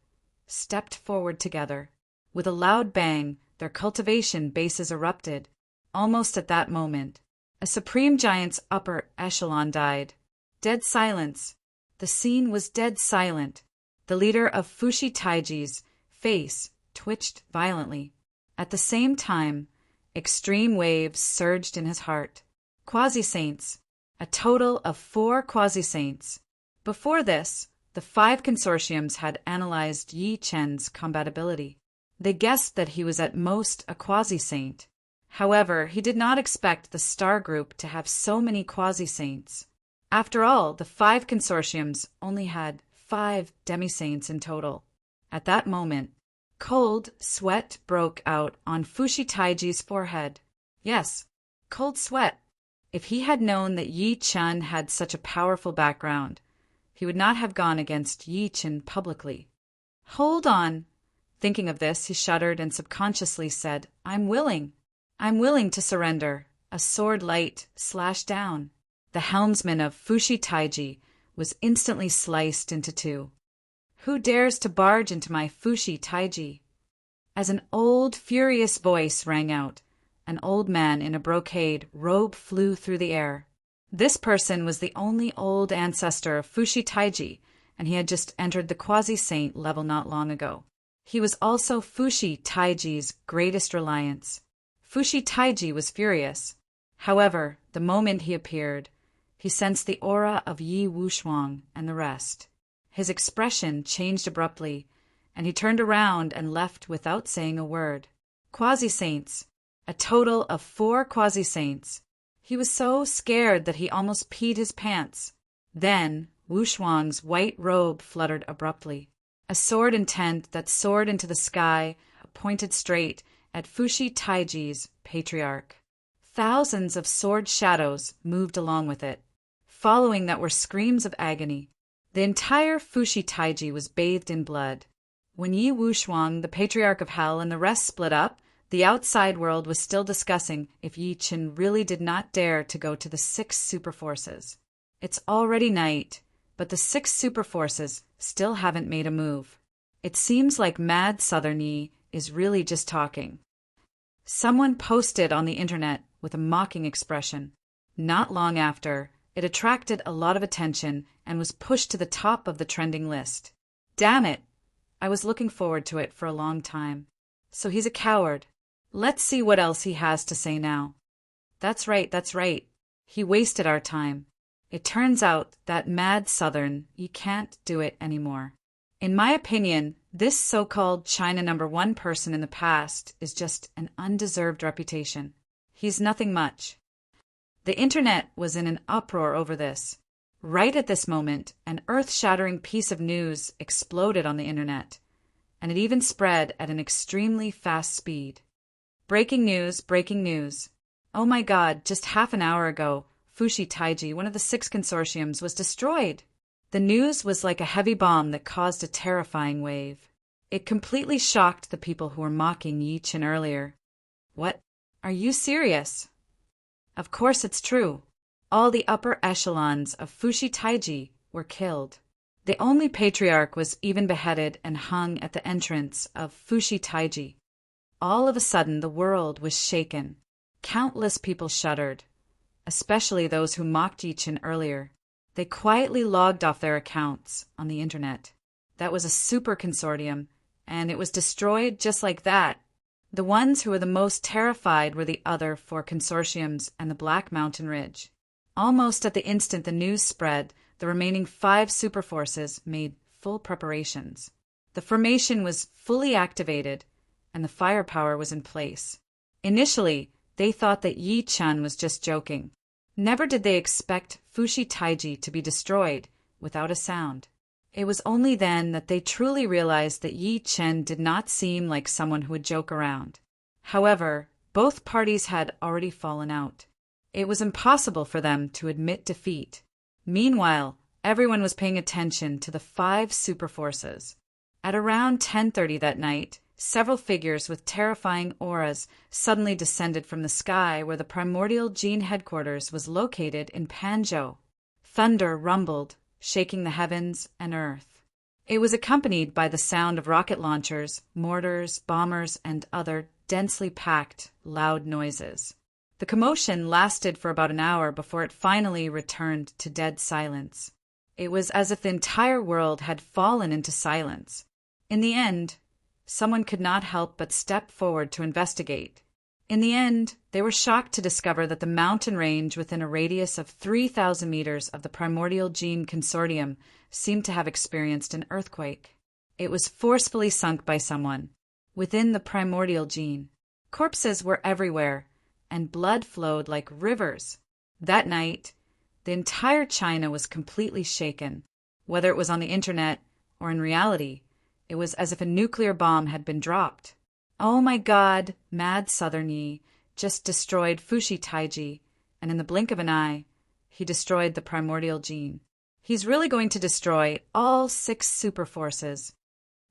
stepped forward together. With a loud bang, their cultivation bases erupted. Almost at that moment, a supreme giant's upper echelon died. Dead silence. The scene was dead silent. The leader of Fushi Taiji's face twitched violently. At the same time, Extreme waves surged in his heart. Quasi-saints. A total of 4 quasi-saints. Before this, the 5 consortiums had analyzed Yi Chen's combatability. They guessed that he was at most a quasi-saint. However, he did not expect the star group to have so many quasi-saints. After all, the 5 consortiums only had 5 demi-saints in total. At that moment, cold sweat broke out on Fushi Taiji's forehead. Yes, cold sweat. If he had known that Yi Chen had such a powerful background, he would not have gone against Yi Chen publicly. Hold on. Thinking of this, he shuddered and subconsciously said, I'm willing to surrender. A sword light slashed down. The helmsman of Fushi Taiji was instantly sliced into 2. Who dares to barge into my Fushi Taiji? As an old, furious voice rang out, an old man in a brocade robe flew through the air. This person was the only old ancestor of Fushi Taiji, and he had just entered the quasi-saint level not long ago. He was also Fushi Taiji's greatest reliance. Fushi Taiji was furious. However, the moment he appeared, he sensed the aura of Yi Wushuang and the rest. His expression changed abruptly, and he turned around and left without saying a word. Quasi-saints. A total of 4 quasi-saints. He was so scared that he almost peed his pants. Then, Wushuang's white robe fluttered abruptly. A sword intent that soared into the sky, pointed straight at Fushi Taiji's patriarch. Thousands of sword shadows moved along with it. Following that were screams of agony. The entire Fushi Taiji was bathed in blood. When Yi Wushuang, the patriarch of hell, and the rest split up, the outside world was still discussing if Yi Chen really did not dare to go to the 6 superforces. It's already night, but the 6 superforces still haven't made a move. It seems like Mad Southern Yi is really just talking. Someone posted on the internet with a mocking expression. Not long after, it attracted a lot of attention and was pushed to the top of the trending list. Damn it! I was looking forward to it for a long time. So he's a coward. Let's see what else he has to say now. That's right. He wasted our time. It turns out that Mad Southern, you can't do it anymore. In my opinion, this so-called China #1 person in the past is just an undeserved reputation. He's nothing much. The internet was in an uproar over this. Right at this moment, an earth-shattering piece of news exploded on the internet, and it even spread at an extremely fast speed. Breaking news. Oh my God, just half an hour ago, Fushi Taiji, one of the 6 consortiums, was destroyed. The news was like a heavy bomb that caused a terrifying wave. It completely shocked the people who were mocking Yi Chen earlier. What? Are you serious? Of course it's true. All the upper echelons of Fushi Taiji were killed. The only patriarch was even beheaded and hung at the entrance of Fushi Taiji. All of a sudden, the world was shaken. Countless people shuddered, especially those who mocked Yi Chen earlier. They quietly logged off their accounts on the internet. That was a super consortium, and it was destroyed just like that. The ones who were the most terrified were the other 4 consortiums and the Black Mountain Ridge. Almost at the instant the news spread, the remaining 5 superforces made full preparations. The formation was fully activated, and the firepower was in place. Initially, they thought that Yi Chen was just joking. Never did they expect Fushi Taiji to be destroyed without a sound. It was only then that they truly realized that Yi Chen did not seem like someone who would joke around. However, both parties had already fallen out. It was impossible for them to admit defeat. Meanwhile, everyone was paying attention to the 5 superforces. At around 10:30 that night, several figures with terrifying auras suddenly descended from the sky where the primordial gene headquarters was located in Panzhou. Thunder rumbled, shaking the heavens and earth. It was accompanied by the sound of rocket launchers, mortars, bombers, and other densely packed, loud noises. The commotion lasted for about an hour before it finally returned to dead silence. It was as if the entire world had fallen into silence. In the end, someone could not help but step forward to investigate. In the end, they were shocked to discover that the mountain range within a radius of 3,000 meters of the Primordial Gene Consortium seemed to have experienced an earthquake. It was forcefully sunk by someone within the primordial gene. Corpses were everywhere, and blood flowed like rivers. That night, the entire China was completely shaken. Whether it was on the internet or in reality, it was as if a nuclear bomb had been dropped. Oh my God, Mad Southern Yi just destroyed Fushi Taiji, and in the blink of an eye, he destroyed the primordial gene. He's really going to destroy all 6 super forces.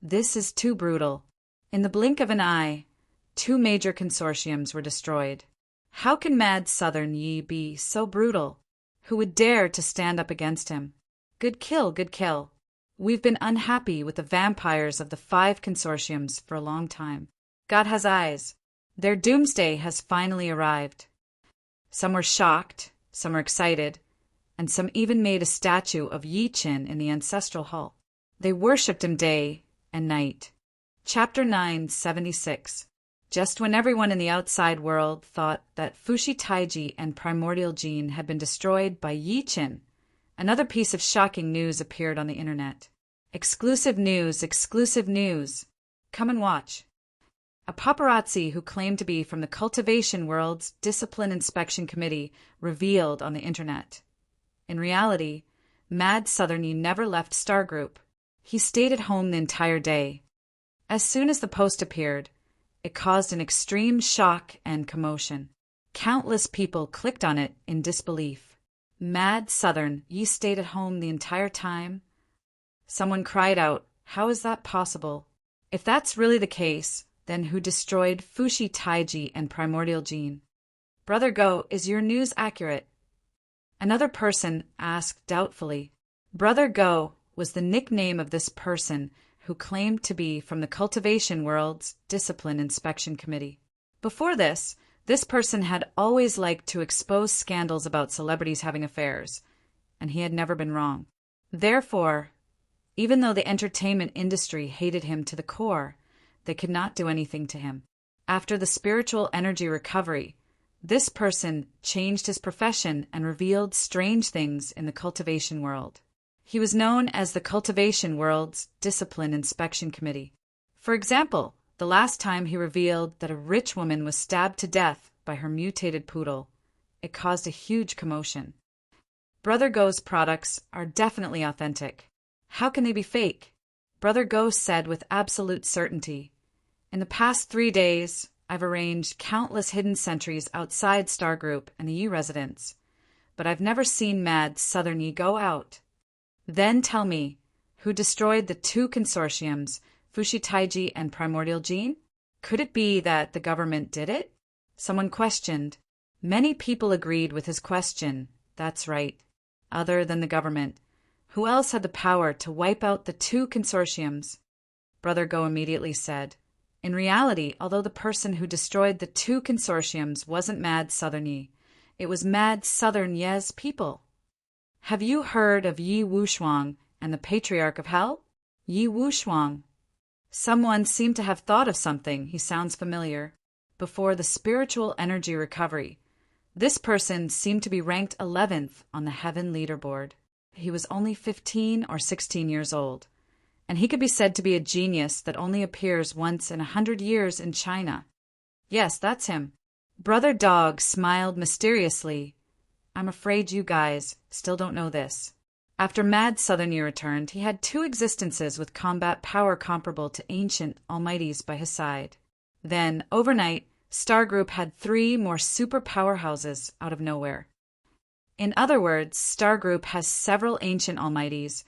This is too brutal. In the blink of an eye, 2 major consortiums were destroyed. How can Mad Southern Yi be so brutal? Who would dare to stand up against him? Good kill, good kill. We've been unhappy with the vampires of the 5 consortiums for a long time. God has eyes. Their doomsday has finally arrived. Some were shocked, some were excited, and some even made a statue of Yi Qin in the ancestral hall. They worshipped him day and night. Chapter 976. Just when everyone in the outside world thought that Fushi Taiji and Primordial Gene had been destroyed by Yi Qin, another piece of shocking news appeared on the internet. Exclusive news, exclusive news. Come and watch. A paparazzi who claimed to be from the Cultivation World's Discipline Inspection Committee revealed on the internet. In reality, Mad Southern Yi never left Star Group. He stayed at home the entire day. As soon as the post appeared, it caused an extreme shock and commotion. Countless people clicked on it in disbelief. Mad Southern Yi stayed at home the entire time? Someone cried out, how is that possible? If that's really the case, then who destroyed Fushi Taiji and Primordial Gene? Brother Go, is your news accurate? Another person asked doubtfully. Brother Go was the nickname of this person who claimed to be from the Cultivation World's Discipline Inspection Committee. Before this person had always liked to expose scandals about celebrities having affairs, and he had never been wrong. Therefore, even though the entertainment industry hated him to the core, they could not do anything to him. After the spiritual energy recovery, this person changed his profession and revealed strange things in the cultivation world. He was known as the Cultivation World's Discipline Inspection Committee. For example, the last time he revealed that a rich woman was stabbed to death by her mutated poodle, it caused a huge commotion. Brother Go's products are definitely authentic. How can they be fake? Brother Go said with absolute certainty, in the past 3 days, I've arranged countless hidden sentries outside Star Group and the Yi residence, but I've never seen Mad Southern Yi go out. Then tell me, who destroyed the 2 consortiums, Fushi Taiji and Primordial Gene? Could it be that the government did it? Someone questioned. Many people agreed with his question. That's right. Other than the government, who else had the power to wipe out the 2 consortiums? Brother Go immediately said, in reality, although the person who destroyed the 2 consortiums wasn't Mad Southern Yi, it was Mad Southern Ye's people. Have you heard of Yi Wushuang and the Patriarch of Hell? Yi Wushuang. Someone seemed to have thought of something. He sounds familiar. Before the spiritual energy recovery, this person seemed to be ranked 11th on the heaven leaderboard. He was only 15 or 16 years old, and he could be said to be a genius that only appears once in 100 years in China. Yes, that's him. Brother Dog smiled mysteriously. I'm afraid you guys still don't know this. After Mad Southern Yi returned, he had 2 existences with combat power comparable to ancient almighties by his side. Then, overnight, Star Group had 3 more super powerhouses out of nowhere. In other words, Star Group has several ancient almighties,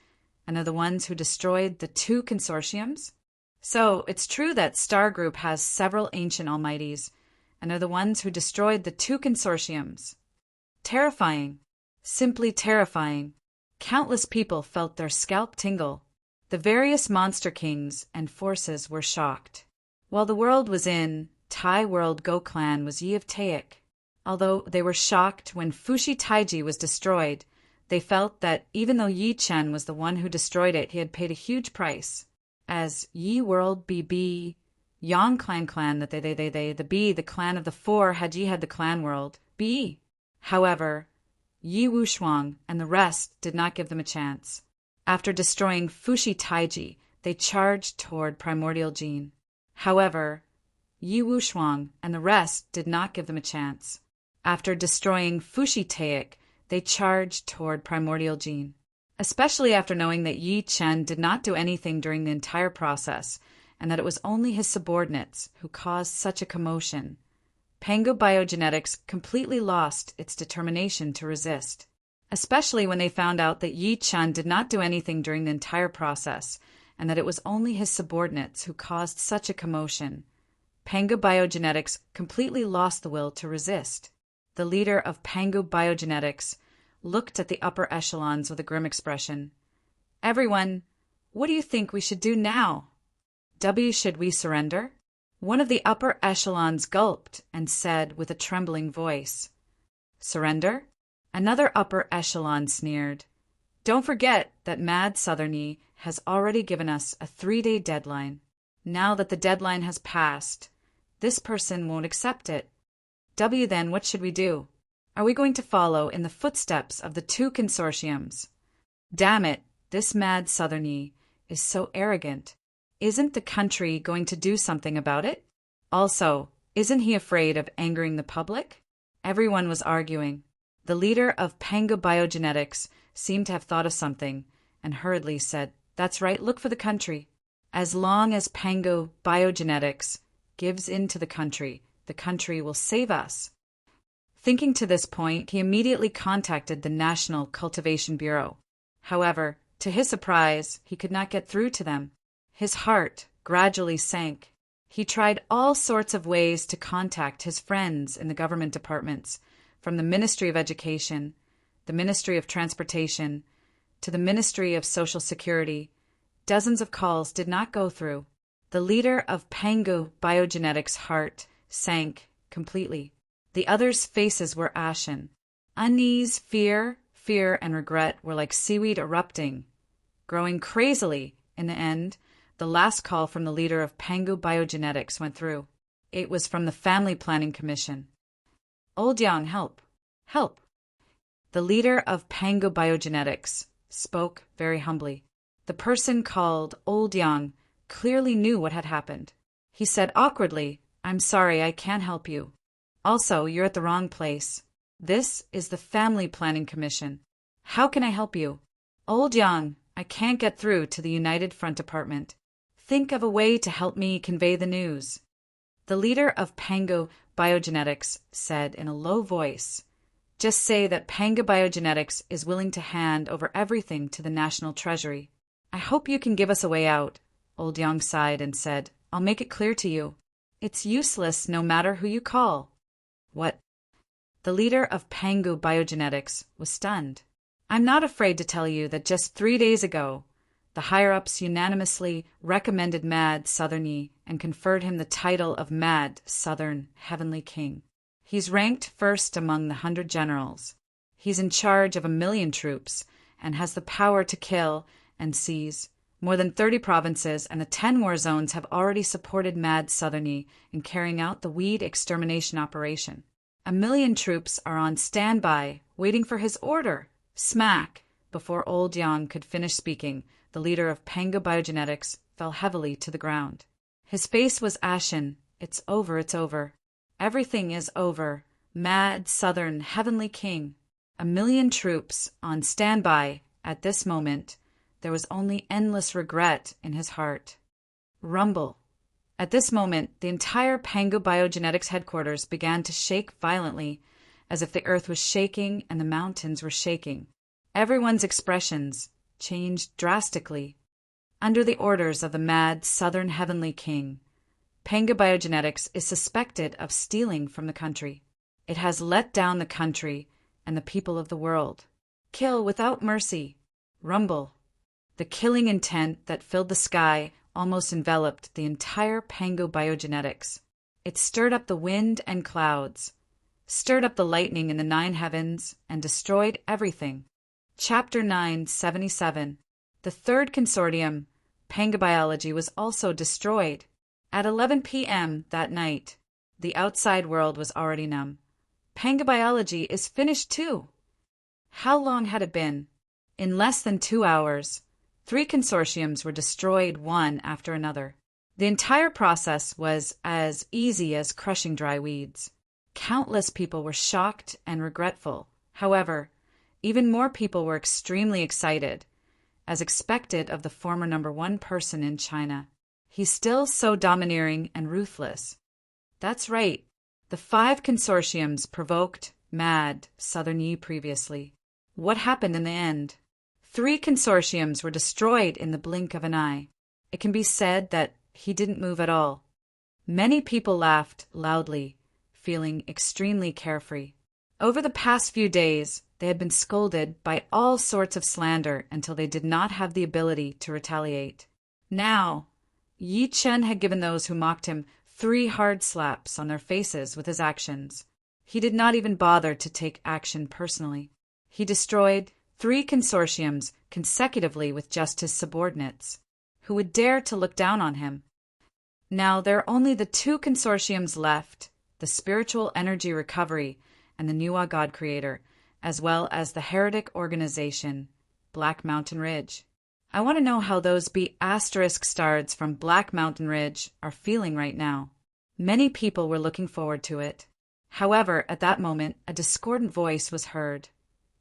and are the ones who destroyed the 2 consortiums? So, it's true that Star Group has several ancient almighties, and are the ones who destroyed the 2 consortiums. Terrifying. Simply terrifying. Countless people felt their scalp tingle. The various monster kings and forces were shocked. While the world was in, Tai World Go Clan was Yi of Taik. Although they were shocked when Fushi Taiji was destroyed, they felt that even though Yi Chen was the one who destroyed it, he had paid a huge price. As Yi World BB, Yang clan the B, the clan of the four, had the clan world, B. However, Yi Wushuang and the rest did not give them a chance. After destroying Fushi Taiji, they charged toward Primordial Gene. However, Yi Wushuang and the rest did not give them a chance. After destroying Fushi Taik, they charged toward Primordial Gene. Especially after knowing that Yi Chen did not do anything during the entire process, and that it was only his subordinates who caused such a commotion, Pango Biogenetics completely lost its determination to resist. Especially when they found out that Yi Chen did not do anything during the entire process, and that it was only his subordinates who caused such a commotion, Pango Biogenetics completely lost the will to resist. The leader of Pango Biogenetics looked at the upper echelons with a grim expression. Everyone, what do you think we should do now? Should we surrender? One of the upper echelons gulped and said with a trembling voice, Surrender? Another upper echelon sneered. Don't forget that Mad Southerny has already given us a 3-day deadline. Now that the deadline has passed, this person won't accept it. Then what should we do? Are we going to follow in the footsteps of the two consortiums? Damn it, this Mad Southerny is so arrogant. Isn't the country going to do something about it? Also, isn't he afraid of angering the public? Everyone was arguing. The leader of Pango Biogenetics seemed to have thought of something and hurriedly said, That's right, look for the country. As long as Pango Biogenetics gives in to the country will save us. Thinking to this point, he immediately contacted the National Cultivation Bureau. However, to his surprise, he could not get through to them. His heart gradually sank. He tried all sorts of ways to contact his friends in the government departments, from the Ministry of Education, the Ministry of Transportation, to the Ministry of Social Security. Dozens of calls did not go through. The leader of Pango Biogenetics' heart sank completely. The others' faces were ashen. Unease, fear, and regret were like seaweed erupting, growing crazily. In the end, the last call from the leader of Pango Biogenetics went through. It was from the Family Planning Commission. Old Yang, help! Help! The leader of Pango Biogenetics spoke very humbly. The person called Old Yang clearly knew what had happened. He said awkwardly, I'm sorry, I can't help you. Also, you're at the wrong place. This is the Family Planning Commission. How can I help you? Old Yang, I can't get through to the United Front Department. Think of a way to help me convey the news. The leader of Pango Biogenetics said in a low voice, Just say that Pango Biogenetics is willing to hand over everything to the National Treasury. I hope you can give us a way out. Old Yang sighed and said, I'll make it clear to you. It's useless no matter who you call. What? The leader of Pango Biogenetics was stunned. I'm not afraid to tell you that just 3 days ago, the higher-ups unanimously recommended Mad Southerny and conferred him the title of Mad Southern Heavenly King. He's ranked first among the 100 generals. He's in charge of 1 million troops and has the power to kill and seize. More than 30 provinces and the 10 war zones have already supported Mad Southerny in carrying out the weed extermination operation. 1 million troops are on standby, waiting for his order. Smack! Before Old Yang could finish speaking, the leader of Pango Biogenetics fell heavily to the ground. His face was ashen. It's over, it's over. Everything is over. Mad Southern Heavenly King. 1 million troops on standby at this moment. There was only endless regret in his heart. Rumble. At this moment, the entire Pango Biogenetics headquarters began to shake violently, as if the earth was shaking and the mountains were shaking. Everyone's expressions changed drastically. Under the orders of the Mad Southern Heavenly King, Pango Biogenetics is suspected of stealing from the country. It has let down the country and the people of the world. Kill without mercy. Rumble. The killing intent that filled the sky almost enveloped the entire Pango Biogenetics. It stirred up the wind and clouds, stirred up the lightning in the 9 heavens, and destroyed everything. Chapter 977. The third consortium, Pangobiology, was also destroyed. At 11 p.m. that night, the outside world was already numb. Pangabiology is finished too. How long had it been? In less than 2 hours, 3 consortiums were destroyed one after another. The entire process was as easy as crushing dry weeds. Countless people were shocked and regretful. However, even more people were extremely excited, as expected of the former #1 person in China. He's still so domineering and ruthless. That's right. The 5 consortiums provoked Mad Southern Yi previously. What happened in the end? 3 consortiums were destroyed in the blink of an eye. It can be said that he didn't move at all. Many people laughed loudly, feeling extremely carefree. Over the past few days, they had been scolded by all sorts of slander until they did not have the ability to retaliate. Now, Yi Chen had given those who mocked him 3 hard slaps on their faces with his actions. He did not even bother to take action personally. He destroyed 3 consortiums consecutively with just his subordinates, who would dare to look down on him. Now there are only the 2 consortiums left, the Spiritual Energy Recovery and the Nuwa God Creator, as well as the heretic organization, Black Mountain Ridge. I want to know how those *stards from Black Mountain Ridge are feeling right now. Many people were looking forward to it. However, at that moment, a discordant voice was heard.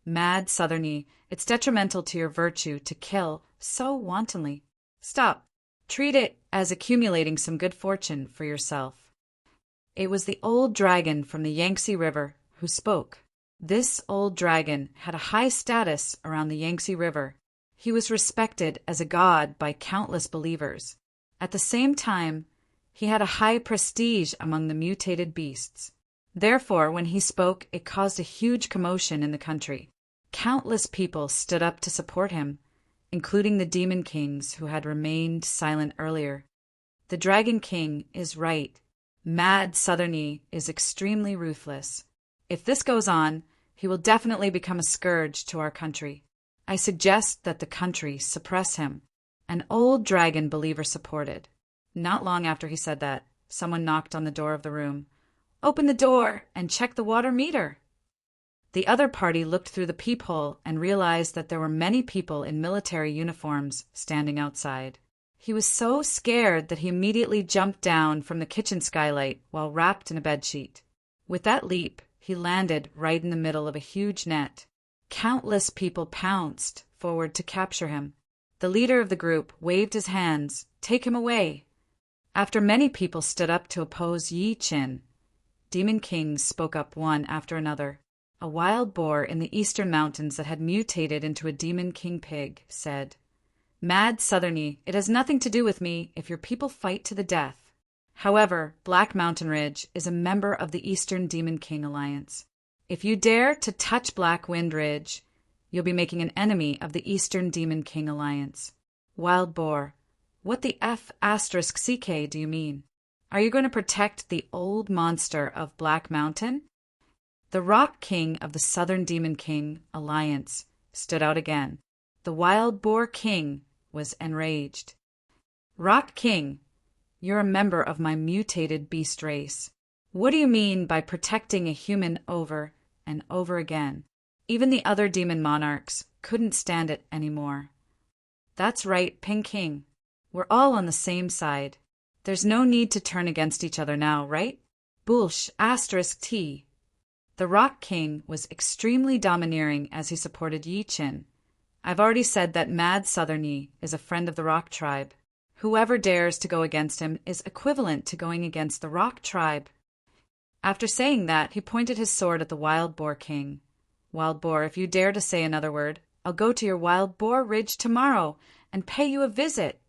Mad Southern Yi, it's detrimental to your virtue to kill so wantonly. Stop. Treat it as accumulating some good fortune for yourself. It was the old dragon from the Yangtze River who spoke. This old dragon had a high status around the Yangtze River. He was respected as a god by countless believers. At the same time, he had a high prestige among the mutated beasts. Therefore, when he spoke, it caused a huge commotion in the country. Countless people stood up to support him, including the demon kings who had remained silent earlier. The Dragon King is right. Mad Southern Yi is extremely ruthless. If this goes on, he will definitely become a scourge to our country. I suggest that the country suppress him. An old dragon believer supported. Not long after he said that, someone knocked on the door of the room. Open the door and check the water meter. The other party looked through the peephole and realized that there were many people in military uniforms standing outside. He was so scared that he immediately jumped down from the kitchen skylight while wrapped in a bedsheet. With that leap, he landed right in the middle of a huge net. Countless people pounced forward to capture him. The leader of the group waved his hands. Take him away. After many people stood up to oppose Yi Chen, demon kings spoke up one after another. A wild boar in the eastern mountains that had mutated into a demon king pig said, Mad Southern Yi, it has nothing to do with me if your people fight to the death. However, Black Mountain Ridge is a member of the Eastern Demon King Alliance. If you dare to touch Black Wind Ridge, you'll be making an enemy of the Eastern Demon King Alliance. Wild boar, what the *CK do you mean? Are you going to protect the old monster of Black Mountain? The Rock King of the Southern Demon King Alliance stood out again. The Wild Boar King was enraged. Rock King, you're a member of my mutated beast race. What do you mean by protecting a human over and over again? Even the other demon monarchs couldn't stand it anymore. That's right, Ping King. We're all on the same side. There's no need to turn against each other now, right? Bulsh *T. The Rock King was extremely domineering as he supported Yi Chen. I've already said that Mad Southern Yi is a friend of the Rock Tribe. Whoever dares to go against him is equivalent to going against the Rock Tribe. After saying that, he pointed his sword at the Wild Boar King. Wild Boar, if you dare to say another word, I'll go to your Wild Boar Ridge tomorrow and pay you a visit.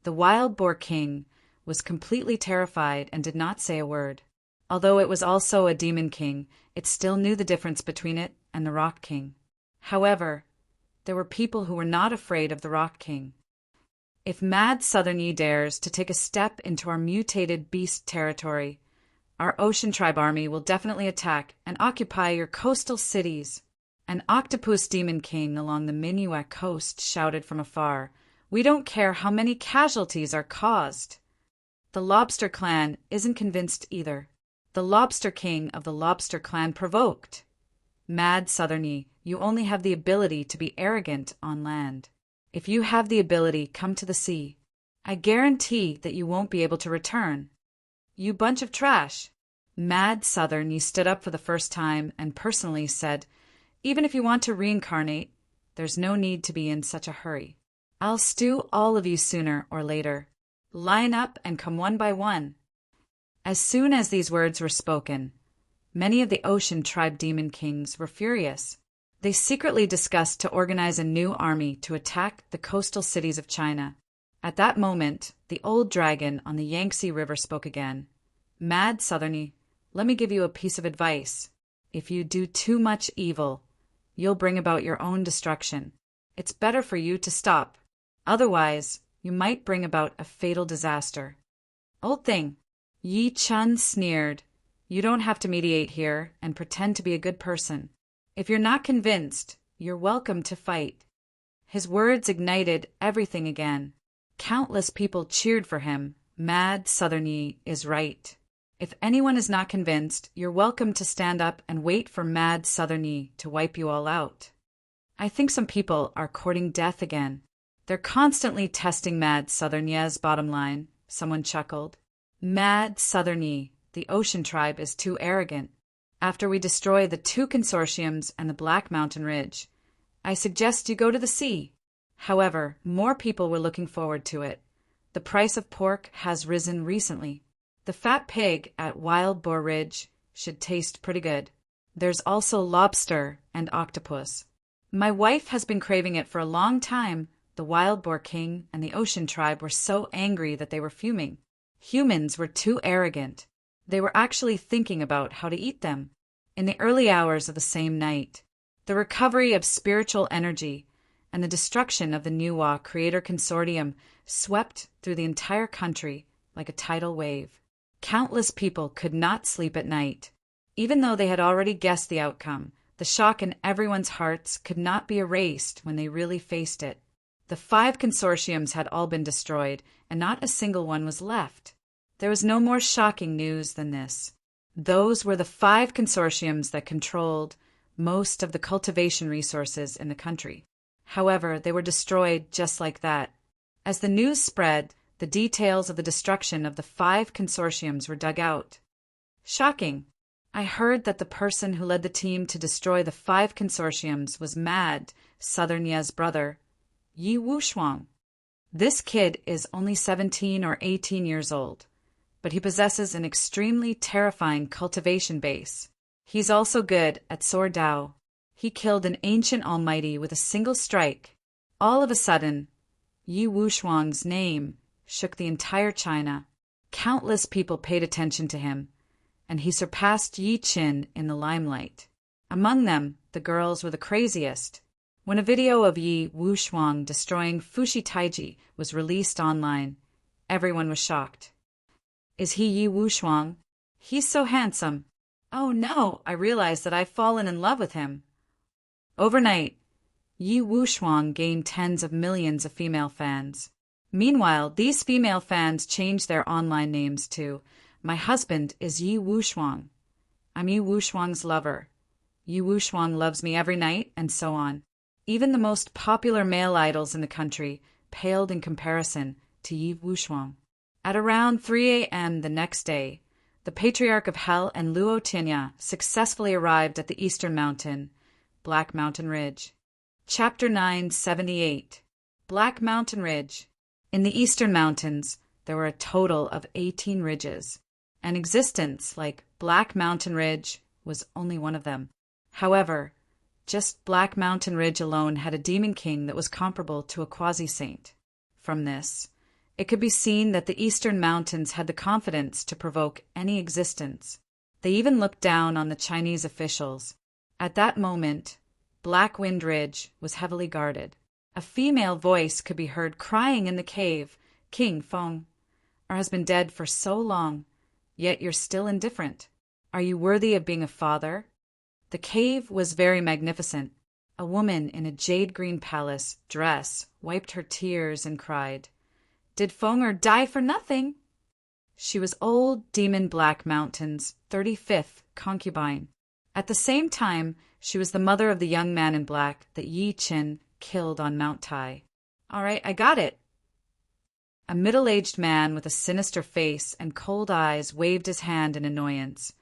The Wild Boar King was completely terrified and did not say a word. Although it was also a demon king, it still knew the difference between it and the Rock King. However, there were people who were not afraid of the Rock King. If Mad Southern Yi dares to take a step into our mutated beast territory, our Ocean Tribe army will definitely attack and occupy your coastal cities. An octopus demon king along the Minuak coast shouted from afar, We don't care how many casualties are caused. The Lobster Clan isn't convinced either. The Lobster King of the Lobster Clan provoked. Mad Southerny, you only have the ability to be arrogant on land. If you have the ability, come to the sea. I guarantee that you won't be able to return. You bunch of trash. Mad Southerny stood up for the first time and personally said, even if you want to reincarnate, there's no need to be in such a hurry. I'll stew all of you sooner or later. Line up and come one by one. As soon as these words were spoken, many of the Ocean Tribe Demon Kings were furious. They secretly discussed to organize a new army to attack the coastal cities of China. At that moment, the old dragon on the Yangtze River spoke again. Mad Southerny, let me give you a piece of advice. If you do too much evil, you'll bring about your own destruction. It's better for you to stop. Otherwise, you might bring about a fatal disaster. Old thing. Yi Chun sneered. You don't have to mediate here and pretend to be a good person. If you're not convinced, you're welcome to fight. His words ignited everything again. Countless people cheered for him. Mad Southerny is right. If anyone is not convinced, you're welcome to stand up and wait for Mad Southerny to wipe you all out. I think some people are courting death again. They're constantly testing Mad Southerny's bottom line, someone chuckled. Mad Southerny, the Ocean Tribe is too arrogant. After we destroy the 2 consortiums and the Black Mountain Ridge, I suggest you go to the sea. However, more people were looking forward to it. The price of pork has risen recently. The fat pig at Wild Boar Ridge should taste pretty good. There's also lobster and octopus. My wife has been craving it for a long time. The Wild Boar King and the Ocean Tribe were so angry that they were fuming. Humans were too arrogant. They were actually thinking about how to eat them. In the early hours of the same night, the recovery of spiritual energy and the destruction of the Nuwa Creator Consortium swept through the entire country like a tidal wave. Countless people could not sleep at night. Even though they had already guessed the outcome, the shock in everyone's hearts could not be erased when they really faced it. The 5 consortiums had all been destroyed, and not a single one was left. There was no more shocking news than this. Those were the 5 consortiums that controlled most of the cultivation resources in the country. However, they were destroyed just like that. As the news spread, the details of the destruction of the 5 consortiums were dug out. Shocking! I heard that the person who led the team to destroy the 5 consortiums was Mad Southerny's brother, Yi Wushuang. This kid is only 17 or 18 years old, but he possesses an extremely terrifying cultivation base. He's also good at sword Dao. He killed an ancient almighty with a single strike. All of a sudden, Yi Wushuang's name shook the entire China. Countless people paid attention to him, and he surpassed Yi Qin in the limelight. Among them, the girls were the craziest. When a video of Yi Wushuang destroying Fushi Taiji was released online, everyone was shocked. Is he Yi Wushuang? He's so handsome. Oh no, I realized that I've fallen in love with him. Overnight, Yi Wushuang gained tens of millions of female fans. Meanwhile, these female fans changed their online names to, "My husband is Yi Wushuang. I'm Yi Wushuang's lover. Yi Wushuang loves me every night," and so on. Even the most popular male idols in the country paled in comparison to Yi Wushuang. At around 3 a.m. the next day, the Patriarch of Hell and Luo Tianya successfully arrived at the eastern mountain, Black Mountain Ridge. Chapter 978. Black Mountain Ridge. In the eastern mountains, there were a total of 18 ridges. An existence like Black Mountain Ridge was only one of them. However, just Black Mountain Ridge alone had a demon king that was comparable to a quasi-saint. From this, it could be seen that the eastern mountains had the confidence to provoke any existence. They even looked down on the Chinese officials. At that moment, Black Wind Ridge was heavily guarded. A female voice could be heard crying in the cave, "King Feng, our husband dead for so long, yet you're still indifferent. Are you worthy of being a father?" The cave was very magnificent. A woman in a jade-green palace dress wiped her tears and cried, "Did Fenger die for nothing?" She was old Demon Black Mountain's 35th concubine. At the same time, she was the mother of the young man in black that Yi Qin killed on Mount Tai. All right, I got it. A middle-aged man with a sinister face and cold eyes waved his hand in annoyance.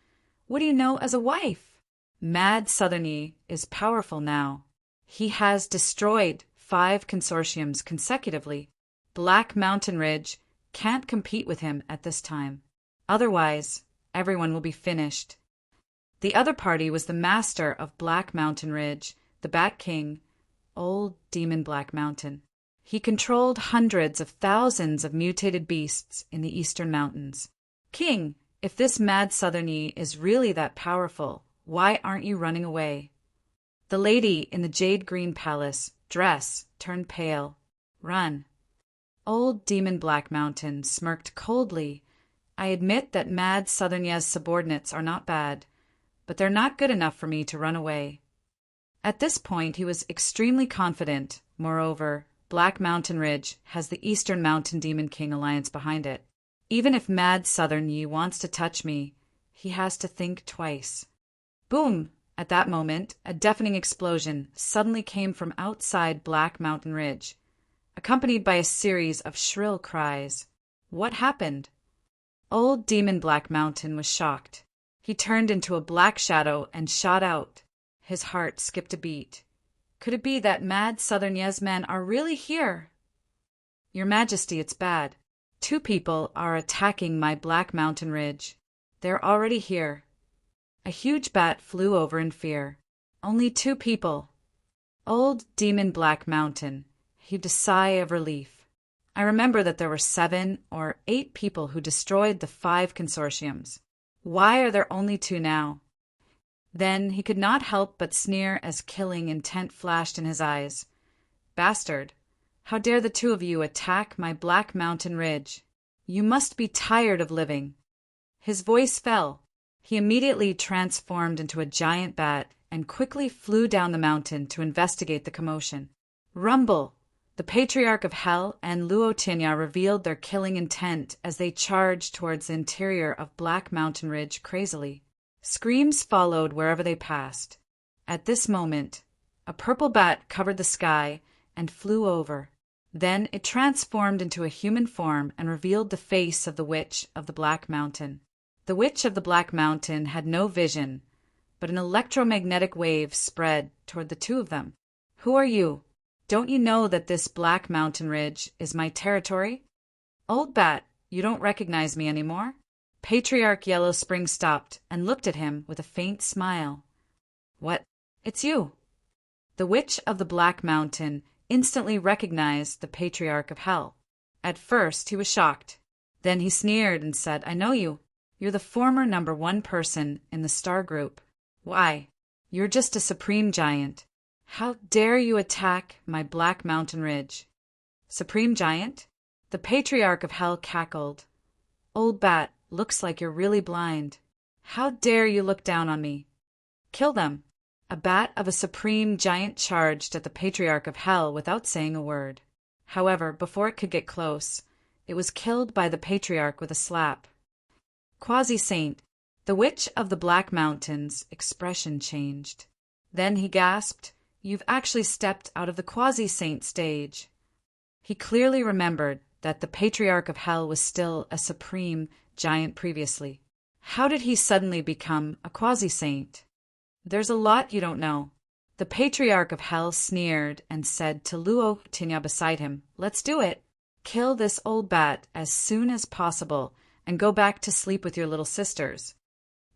What do you know as a wife? Mad Southern Yi is powerful now. He has destroyed 5 consortiums consecutively. Black Mountain Ridge can't compete with him at this time. Otherwise, everyone will be finished. The other party was the master of Black Mountain Ridge, the Bat King, old Demon Black Mountain. He controlled hundreds of thousands of mutated beasts in the eastern mountains. King, if this Mad Southern Yi is really that powerful, why aren't you running away? The lady in the jade green palace dress turned pale. Run. Old Demon Black Mountain smirked coldly. I admit that Mad Southern Yi's subordinates are not bad, but they're not good enough for me to run away. At this point, he was extremely confident. Moreover, Black Mountain Ridge has the Eastern Mountain Demon King Alliance behind it. Even if Mad Southern Yi wants to touch me, he has to think twice. Boom! At that moment, a deafening explosion suddenly came from outside Black Mountain Ridge, accompanied by a series of shrill cries. What happened? Old Demon Black Mountain was shocked. He turned into a black shadow and shot out. His heart skipped a beat. Could it be that Mad Southern Yi's men are really here? Your Majesty, it's bad. 2 people are attacking my Black Mountain Ridge. They're already here. A huge bat flew over in fear. Only 2 people. Old Demon Black Mountain heaved a sigh of relief. I remember that there were 7 or 8 people who destroyed the 5 consortiums. Why are there only 2 now? Then he could not help but sneer as killing intent flashed in his eyes. Bastard! How dare the 2 of you attack my Black Mountain Ridge? You must be tired of living. His voice fell. He immediately transformed into a giant bat and quickly flew down the mountain to investigate the commotion. Rumble! The Patriarch of Hell and Luo Tinya revealed their killing intent as they charged towards the interior of Black Mountain Ridge crazily. Screams followed wherever they passed. At this moment, a purple bat covered the sky and flew over. Then it transformed into a human form and revealed the face of the Witch of the Black Mountain. The Witch of the Black Mountain had no vision, but an electromagnetic wave spread toward the 2 of them. Who are you? Don't you know that this Black Mountain Ridge is my territory? Old bat, you don't recognize me anymore? Patriarch Yellow Spring stopped and looked at him with a faint smile. What? It's you. The Witch of the Black Mountain instantly recognized the Patriarch of Hell. At first, he was shocked. Then he sneered and said, I know you. You're the former number 1 person in the star group. Why? You're just a supreme giant. How dare you attack my Black Mountain Ridge? Supreme giant? The Patriarch of Hell cackled. Old bat, looks like you're really blind. How dare you look down on me? Kill them. A bat of a supreme giant charged at the Patriarch of Hell without saying a word. However, before it could get close, it was killed by the Patriarch with a slap. Quasi-Saint, the Witch of the Black Mountain's expression changed. Then he gasped, You've actually stepped out of the Quasi-Saint stage. He clearly remembered that the Patriarch of Hell was still a supreme giant previously. How did he suddenly become a Quasi-Saint? There's a lot you don't know. The Patriarch of Hell sneered and said to Luo Tinya beside him, Let's do it. Kill this old bat as soon as possible and go back to sleep with your little sisters.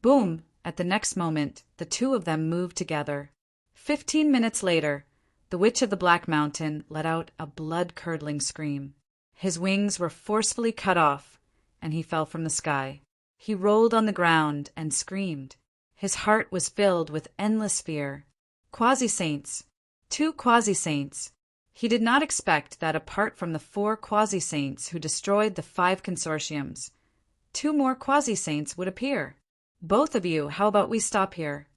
Boom! At the next moment, the 2 of them moved together. 15 minutes later, the Witch of the Black Mountain let out a blood-curdling scream. His wings were forcefully cut off, and he fell from the sky. He rolled on the ground and screamed. His heart was filled with endless fear. Quasi-Saints. 2 Quasi-Saints. He did not expect that apart from the 4 Quasi-Saints who destroyed the 5 consortiums, 2 more Quasi-Saints would appear. Both of you, how about we stop here?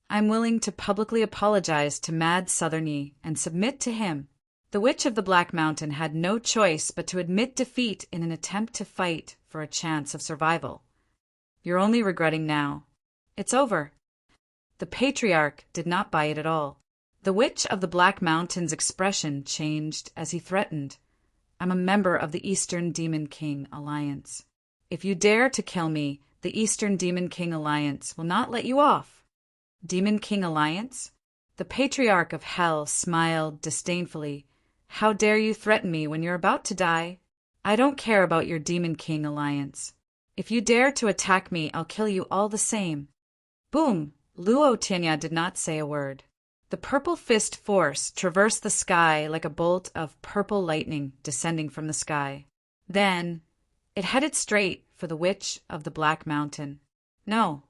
I'm willing to publicly apologize to Mad Southern Yi and submit to him. The Witch of the Black Mountain had no choice but to admit defeat in an attempt to fight for a chance of survival. You're only regretting now. It's over. The patriarch did not buy it at all. The Witch of the Black Mountain's expression changed as he threatened. I'm a member of the Eastern Demon King Alliance. If you dare to kill me, the Eastern Demon King Alliance will not let you off. Demon King Alliance? The Patriarch of Hell smiled disdainfully. How dare you threaten me when you're about to die? I don't care about your Demon King Alliance. If you dare to attack me, I'll kill you all the same. Boom! Luo Tianya did not say a word. The purple fist force traversed the sky like a bolt of purple lightning descending from the sky. Then, it headed straight for the Witch of the Black Mountain. No.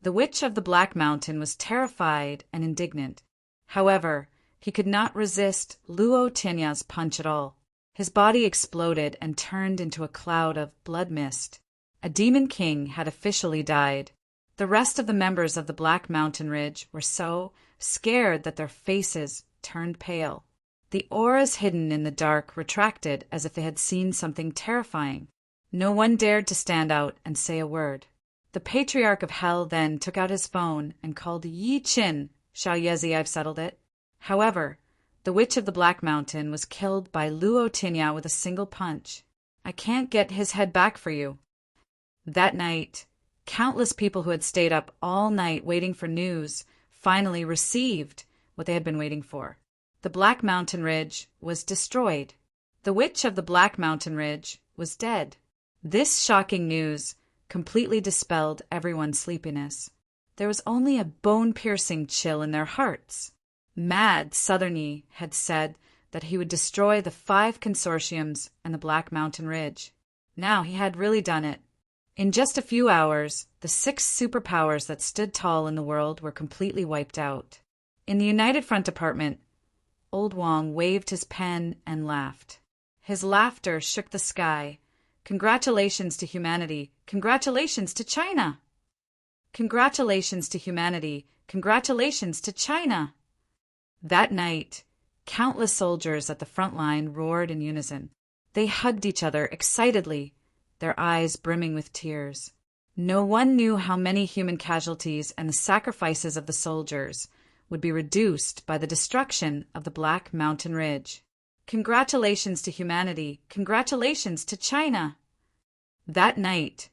The Witch of the Black Mountain was terrified and indignant. However, he could not resist Luo Tinya's punch at all. His body exploded and turned into a cloud of blood mist. A demon king had officially died. The rest of the members of the Black Mountain Ridge were so scared that their faces turned pale. The auras hidden in the dark retracted as if they had seen something terrifying. No one dared to stand out and say a word. The Patriarch of Hell then took out his phone and called Yi Qin. Xiao Yezi, I've settled it. However, the Witch of the Black Mountain was killed by Luo Tinya with a single punch. I can't get his head back for you. That night, countless people who had stayed up all night waiting for news finally received what they had been waiting for. The Black Mountain Ridge was destroyed. The Witch of the Black Mountain Ridge was dead. This shocking news completely dispelled everyone's sleepiness. There was only a bone-piercing chill in their hearts. Mad Southerny had said that he would destroy the 5 consortiums and the Black Mountain Ridge. Now he had really done it. In just a few hours, the 6 superpowers that stood tall in the world were completely wiped out. In the United Front Department, Old Wong waved his pen and laughed. His laughter shook the sky. Congratulations to humanity. Congratulations to China. Congratulations to humanity. Congratulations to China. That night, countless soldiers at the front line roared in unison. They hugged each other excitedly, their eyes brimming with tears. No one knew how many human casualties and the sacrifices of the soldiers would be reduced by the destruction of the Black Mountain Ridge. Congratulations to humanity. Congratulations to China. That night,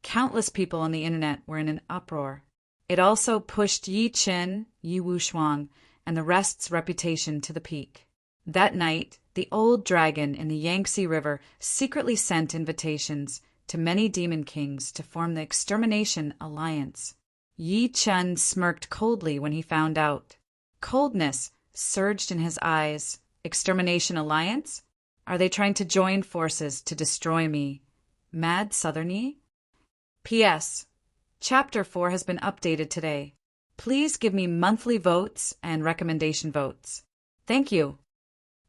countless people on the internet were in an uproar. It also pushed Yi Qin, Yi Wushuang, and the rest's reputation to the peak. That night, the old dragon in the Yangtze River secretly sent invitations to many demon kings to form the Extermination Alliance. Yi Chen smirked coldly when he found out. Coldness surged in his eyes. Extermination Alliance? Are they trying to join forces to destroy me? Mad Southerny? P.S. Chapter 4 has been updated today. Please give me monthly votes and recommendation votes. Thank you.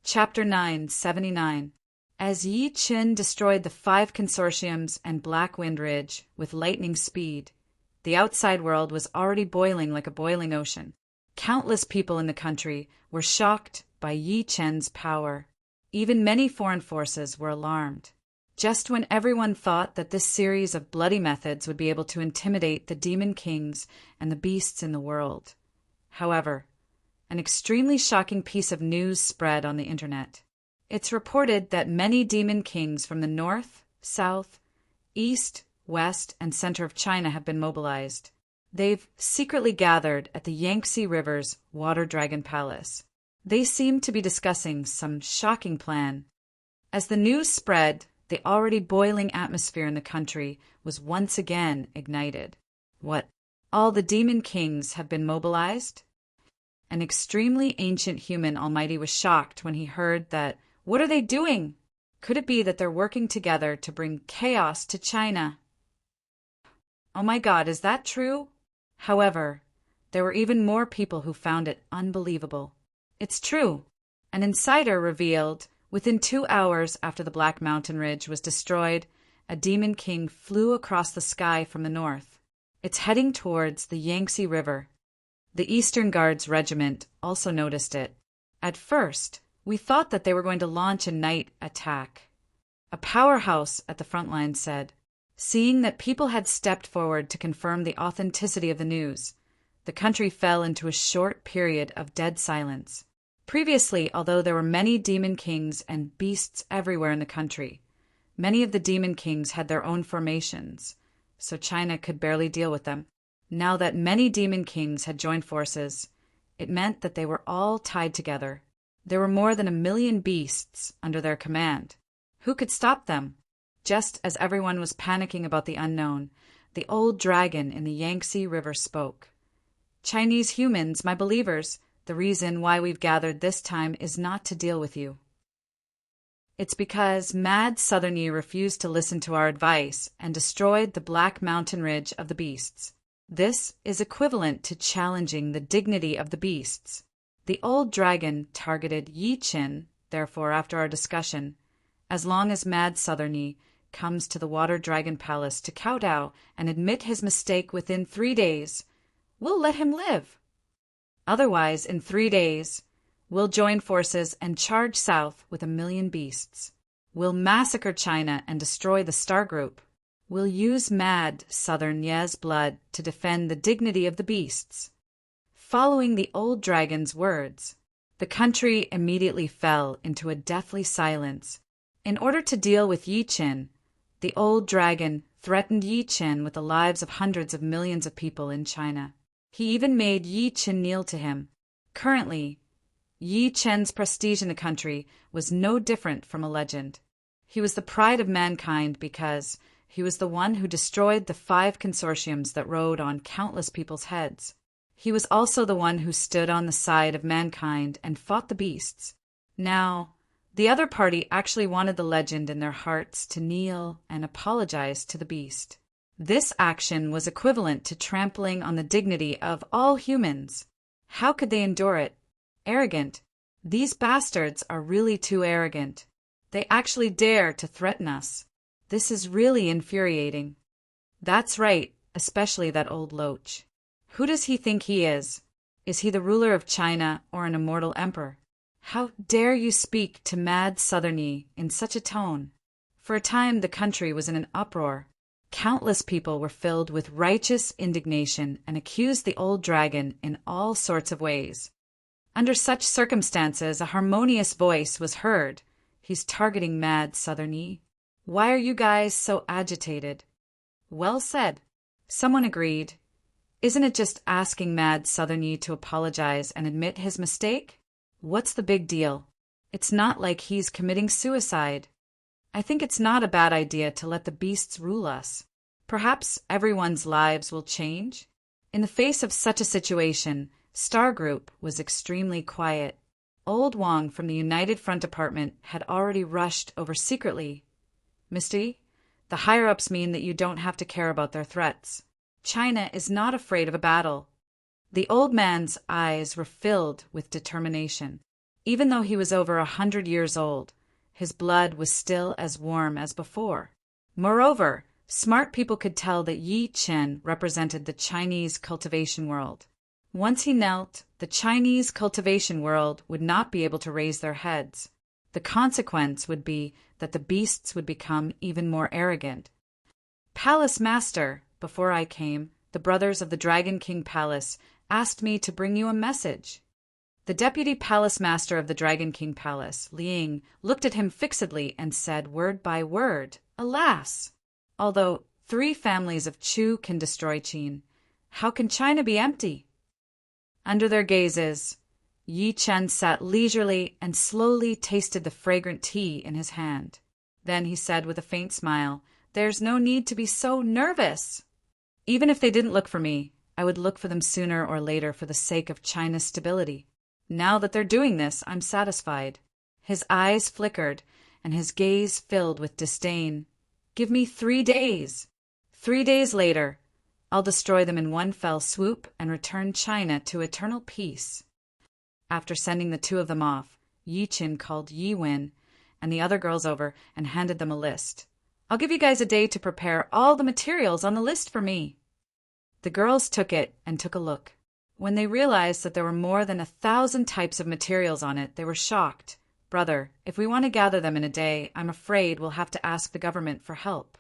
Chapter 979. As Yi Qin destroyed the 5 consortiums and Black Wind Ridge with lightning speed, the outside world was already boiling like a boiling ocean. Countless people in the country were shocked by Yi Qin's power. Even many foreign forces were alarmed. Just when everyone thought that this series of bloody methods would be able to intimidate the demon kings and the beasts in the world. However, an extremely shocking piece of news spread on the internet. It's reported that many demon kings from the north, south, east, west, and center of China have been mobilized. They've secretly gathered at the Yangtze River's Water Dragon Palace. They seem to be discussing some shocking plan. As the news spread, the already boiling atmosphere in the country was once again ignited. What? All the demon kings have been mobilized? An extremely ancient human almighty was shocked when he heard that. What are they doing? Could it be that they're working together to bring chaos to China? Oh my God, is that true? However, there were even more people who found it unbelievable. It's true. An insider revealed, within 2 hours after the Black Mountain Ridge was destroyed, a demon king flew across the sky from the north. It's heading towards the Yangtze River. The Eastern Guards Regiment also noticed it. At first, We thought that they were going to launch a night attack. A powerhouse at the front line said. Seeing that people had stepped forward to confirm the authenticity of the news, the country fell into a short period of dead silence. Previously, although there were many demon kings and beasts everywhere in the country, many of the demon kings had their own formations, so China could barely deal with them. Now that many demon kings had joined forces, it meant that they were all tied together. There were more than 1 million beasts under their command. Who could stop them? Just as everyone was panicking about the unknown, the old dragon in the Yangtze River spoke. Chinese humans, my believers, the reason why we've gathered this time is not to deal with you. It's because Mad Southern refused to listen to our advice and destroyed the Black Mountain Ridge of the beasts. This is equivalent to challenging the dignity of the beasts. The old dragon targeted Yi Qin, therefore, after our discussion, as long as Mad Southern comes to the Water Dragon Palace to kowtow and admit his mistake within 3 days, we'll let him live. Otherwise, in 3 days, we'll join forces and charge south with 1 million beasts. We'll massacre China and destroy the Star Group. We'll use Mad Southern Ye's blood to defend the dignity of the beasts. Following the old dragon's words, the country immediately fell into a deathly silence. In order to deal with Yi Qin, the old dragon threatened Yi Qin with the lives of hundreds of millions of people in China. He even made Yi Qin kneel to him. Currently, Yi Qin's prestige in the country was no different from a legend. He was the pride of mankind because he was the one who destroyed the 5 consortiums that rode on countless people's heads. He was also the one who stood on the side of mankind and fought the beasts. Now, the other party actually wanted the legend in their hearts to kneel and apologize to the beast. This action was equivalent to trampling on the dignity of all humans. How could they endure it? Arrogant. These bastards are really too arrogant. They actually dare to threaten us. This is really infuriating. That's right, especially that old loach. Who does he think he is? Is he the ruler of China or an immortal emperor? How dare you speak to Mad Southern in such a tone? For a time the country was in an uproar. Countless people were filled with righteous indignation and accused the old dragon in all sorts of ways. Under such circumstances, a harmonious voice was heard. He's targeting Mad Southern. Why are you guys so agitated? Well said. Someone agreed. Isn't it just asking Mad Southern to apologize and admit his mistake? What's the big deal? It's not like he's committing suicide. I think it's not a bad idea to let the beasts rule us. Perhaps everyone's lives will change. In the face of such a situation, Star Group was extremely quiet. Old Wong from the United Front Department had already rushed over secretly. Misty, the higher-ups mean that you don't have to care about their threats. China is not afraid of a battle. The old man's eyes were filled with determination. Even though he was over 100 years old, his blood was still as warm as before. Moreover, smart people could tell that Yi Qin represented the Chinese cultivation world. Once he knelt, the Chinese cultivation world would not be able to raise their heads. The consequence would be that the beasts would become even more arrogant. Palace Master, before I came, the brothers of the Dragon King Palace asked me to bring you a message. The deputy palace master of the Dragon King Palace, Liang, looked at him fixedly and said word by word, "Alas! Although 3 families of Chu can destroy Qin, how can China be empty?" Under their gazes, Yi Chen sat leisurely and slowly tasted the fragrant tea in his hand. Then he said with a faint smile, "There's no need to be so nervous. Even if they didn't look for me, I would look for them sooner or later for the sake of China's stability. Now that they're doing this, I'm satisfied." His eyes flickered, and his gaze filled with disdain. "Give me 3 days. 3 days later, I'll destroy them in one fell swoop and return China to eternal peace." After sending the 2 of them off, Yi Qin called Yi Wen and the other girls over and handed them a list. "I'll give you guys a day to prepare all the materials on the list for me." The girls took it and took a look. When they realized that there were more than 1,000 types of materials on it, they were shocked. Brother, if we want to gather them in a day, I'm afraid we'll have to ask the government for help.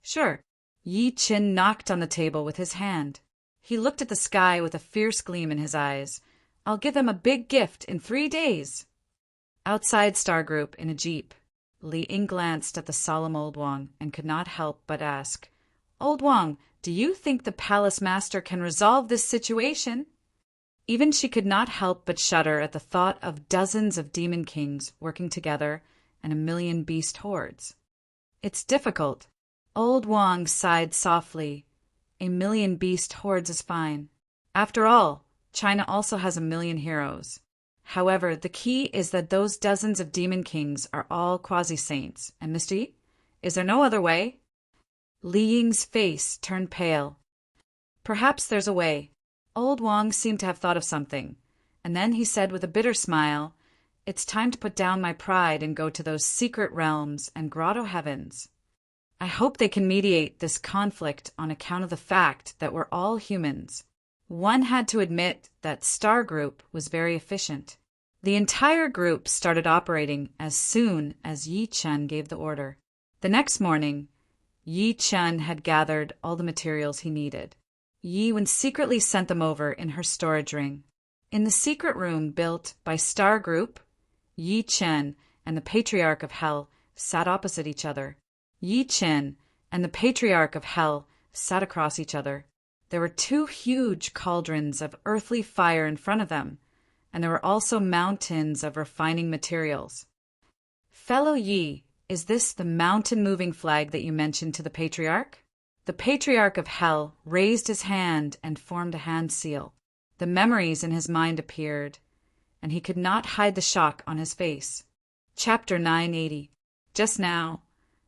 Sure. Yi Qin knocked on the table with his hand. He looked at the sky with a fierce gleam in his eyes. I'll give them a big gift in 3 days. Outside Star Group in a jeep, Li Ying glanced at the solemn Old Wang and could not help but ask, Old Wang, do you think the palace master can resolve this situation? Even she could not help but shudder at the thought of dozens of demon kings working together and a million beast hordes. It's difficult. Old Wang sighed softly. A million beast hordes is fine. After all, China also has a million heroes. However, the key is that those dozens of demon kings are all quasi-saints. And Misty, is there no other way? Li Ying's face turned pale. Perhaps there's a way. Old Wang seemed to have thought of something, and then he said with a bitter smile, It's time to put down my pride and go to those secret realms and grotto heavens. I hope they can mediate this conflict on account of the fact that we're all humans. One had to admit that Star Group was very efficient. The entire group started operating as soon as Yi Chen gave the order. The next morning, Yi Chen had gathered all the materials he needed. Yi Wen secretly sent them over in her storage ring. In the secret room built by Star Group, Yi Chen and the Patriarch of Hell sat opposite each other. Yi Chen and the Patriarch of Hell sat across each other. There were 2 huge cauldrons of earthly fire in front of them, and there were also mountains of refining materials. Fellow Yi, is this the mountain-moving flag that you mentioned to the Patriarch? The Patriarch of Hell raised his hand and formed a hand seal. The memories in his mind appeared, and he could not hide the shock on his face. Chapter 980. Just now,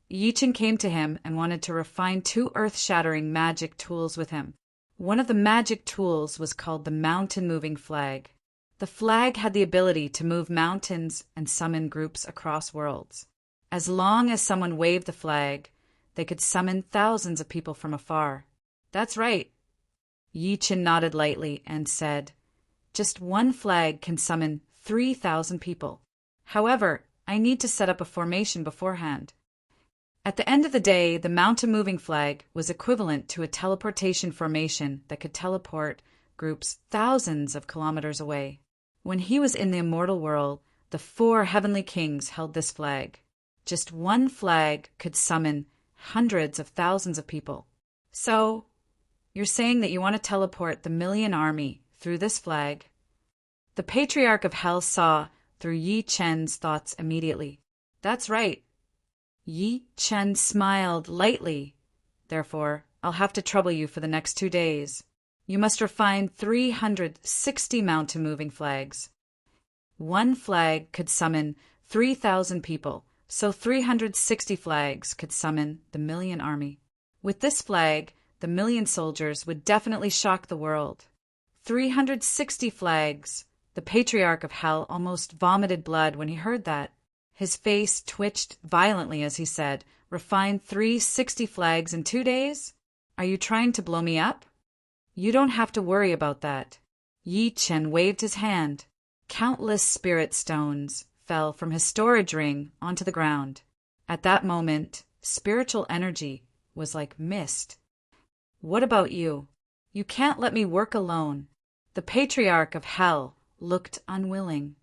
Yi Chen came to him and wanted to refine 2 earth-shattering magic tools with him. One of the magic tools was called the mountain-moving flag. The flag had the ability to move mountains and summon groups across worlds. As long as someone waved the flag, they could summon thousands of people from afar. That's right. Yi Chen nodded lightly and said, Just one flag can summon 3,000 people. However, I need to set up a formation beforehand. At the end of the day, the mountain-moving flag was equivalent to a teleportation formation that could teleport groups thousands of kilometers away. When he was in the immortal world, the 4 heavenly kings held this flag. Just one flag could summon hundreds of thousands of people. So, you're saying that you want to teleport the million army through this flag? The Patriarch of Hell saw through Yi Chen's thoughts immediately. That's right. Yi Chen smiled lightly. Therefore, I'll have to trouble you for the next 2 days. You must refine 360 mountain-moving flags. One flag could summon 3,000 people, so 360 flags could summon the million army. With this flag, the million soldiers would definitely shock the world. 360 flags. The Patriarch of Hell almost vomited blood when he heard that. His face twitched violently as he said, Refine 360 flags in 2 days? Are you trying to blow me up? You don't have to worry about that. Yi Chen waved his hand. Countless spirit stones fell from his storage ring onto the ground. At that moment, spiritual energy was like mist. What about you? You can't let me work alone. The Patriarch of Hell looked unwilling.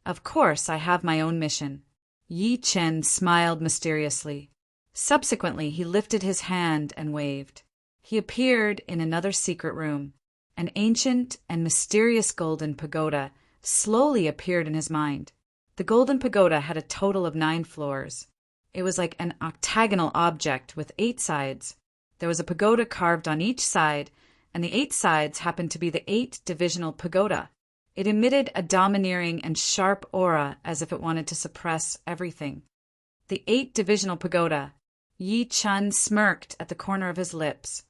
Of course, I have my own mission. Yi Chen smiled mysteriously. Subsequently, he lifted his hand and waved. He appeared in another secret room. An ancient and mysterious golden pagoda slowly appeared in his mind. The golden pagoda had a total of 9 floors. It was like an octagonal object with 8 sides. There was a pagoda carved on each side, and the 8 sides happened to be the 8 divisional pagoda. It emitted a domineering and sharp aura as if it wanted to suppress everything. The 8 divisional pagoda. Yi Chen smirked at the corner of his lips.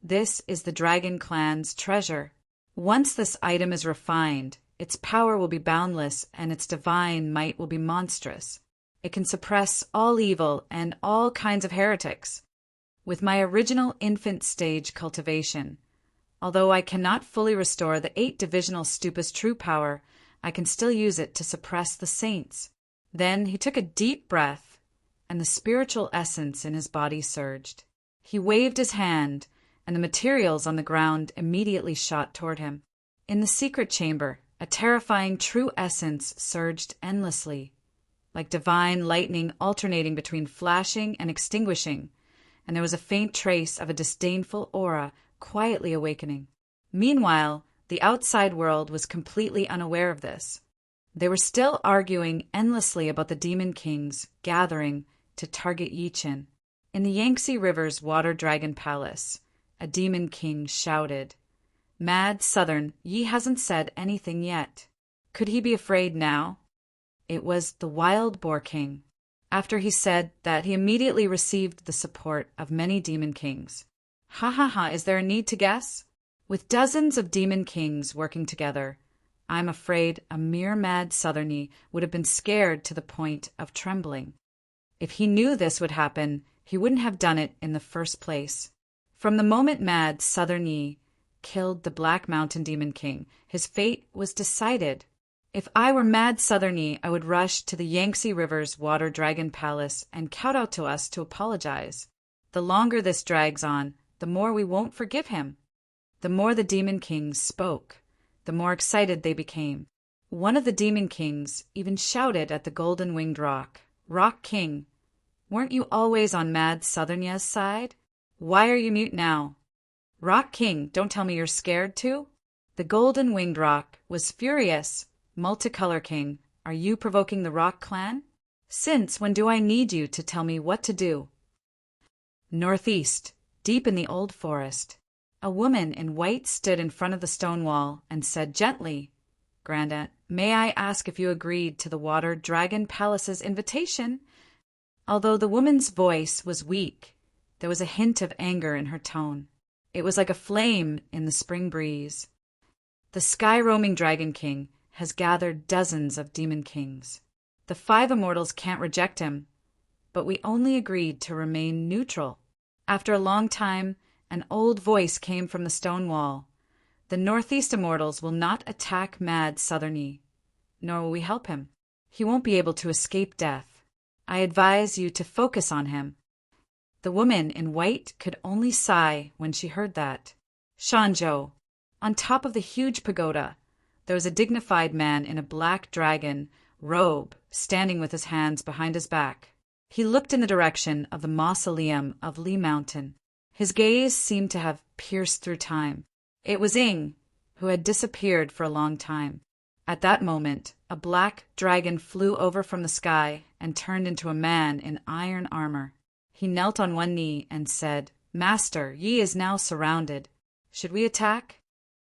This is the Dragon Clan's treasure. Once this item is refined, its power will be boundless and its divine might will be monstrous. It can suppress all evil and all kinds of heretics. With my original infant stage cultivation, although I cannot fully restore the 8 divisional stupa's true power, I can still use it to suppress the saints. Then he took a deep breath, and the spiritual essence in his body surged. He waved his hand, and the materials on the ground immediately shot toward him. In the secret chamber, a terrifying true essence surged endlessly, like divine lightning alternating between flashing and extinguishing, and there was a faint trace of a disdainful aura quietly awakening. Meanwhile, the outside world was completely unaware of this. They were still arguing endlessly about the demon kings gathering to target Yi-Chin. In the Yangtze River's Water Dragon Palace, a demon king shouted, "Mad Southern, Yi hasn't said anything yet. Could he be afraid now?" It was the Wild Boar King. After he said that, he immediately received the support of many demon kings. Ha ha ha, is there a need to guess? With dozens of demon kings working together, I'm afraid a mere Mad Southerny would have been scared to the point of trembling. If he knew this would happen, he wouldn't have done it in the first place. From the moment Mad Southern Yi killed the Black Mountain Demon King, his fate was decided. If I were Mad Southern Yi, I would rush to the Yangtze River's Water Dragon Palace and shout out to us to apologize. The longer this drags on, the more we won't forgive him. The more the Demon Kings spoke, the more excited they became. One of the Demon Kings even shouted at the golden-winged rock, "Rock King, weren't you always on Mad Southern Yi's side? Why are you mute now? Rock King, don't tell me you're scared too?" The golden-winged rock was furious. "Multicolor King, are you provoking the Rock Clan? Since when do I need you to tell me what to do?" Northeast, deep in the old forest, a woman in white stood in front of the stone wall and said gently, "Grandaunt, may I ask if you agreed to the Water Dragon Palace's invitation?" Although the woman's voice was weak, there was a hint of anger in her tone. It was like a flame in the spring breeze. The sky-roaming Dragon King has gathered dozens of demon kings. The 5 immortals can't reject him, but we only agreed to remain neutral. After a long time, an old voice came from the stone wall. "The Northeast immortals will not attack Mad Southern Yi, nor will we help him. He won't be able to escape death. I advise you to focus on him." The woman in white could only sigh when she heard that. Shanzhou, on top of the huge pagoda, there was a dignified man in a black dragon robe, standing with his hands behind his back. He looked in the direction of the mausoleum of Li Mountain. His gaze seemed to have pierced through time. It was Ying, who had disappeared for a long time. At that moment, a black dragon flew over from the sky and turned into a man in iron armor. He knelt on one knee and said, "Master, Yi is now surrounded. Should we attack?"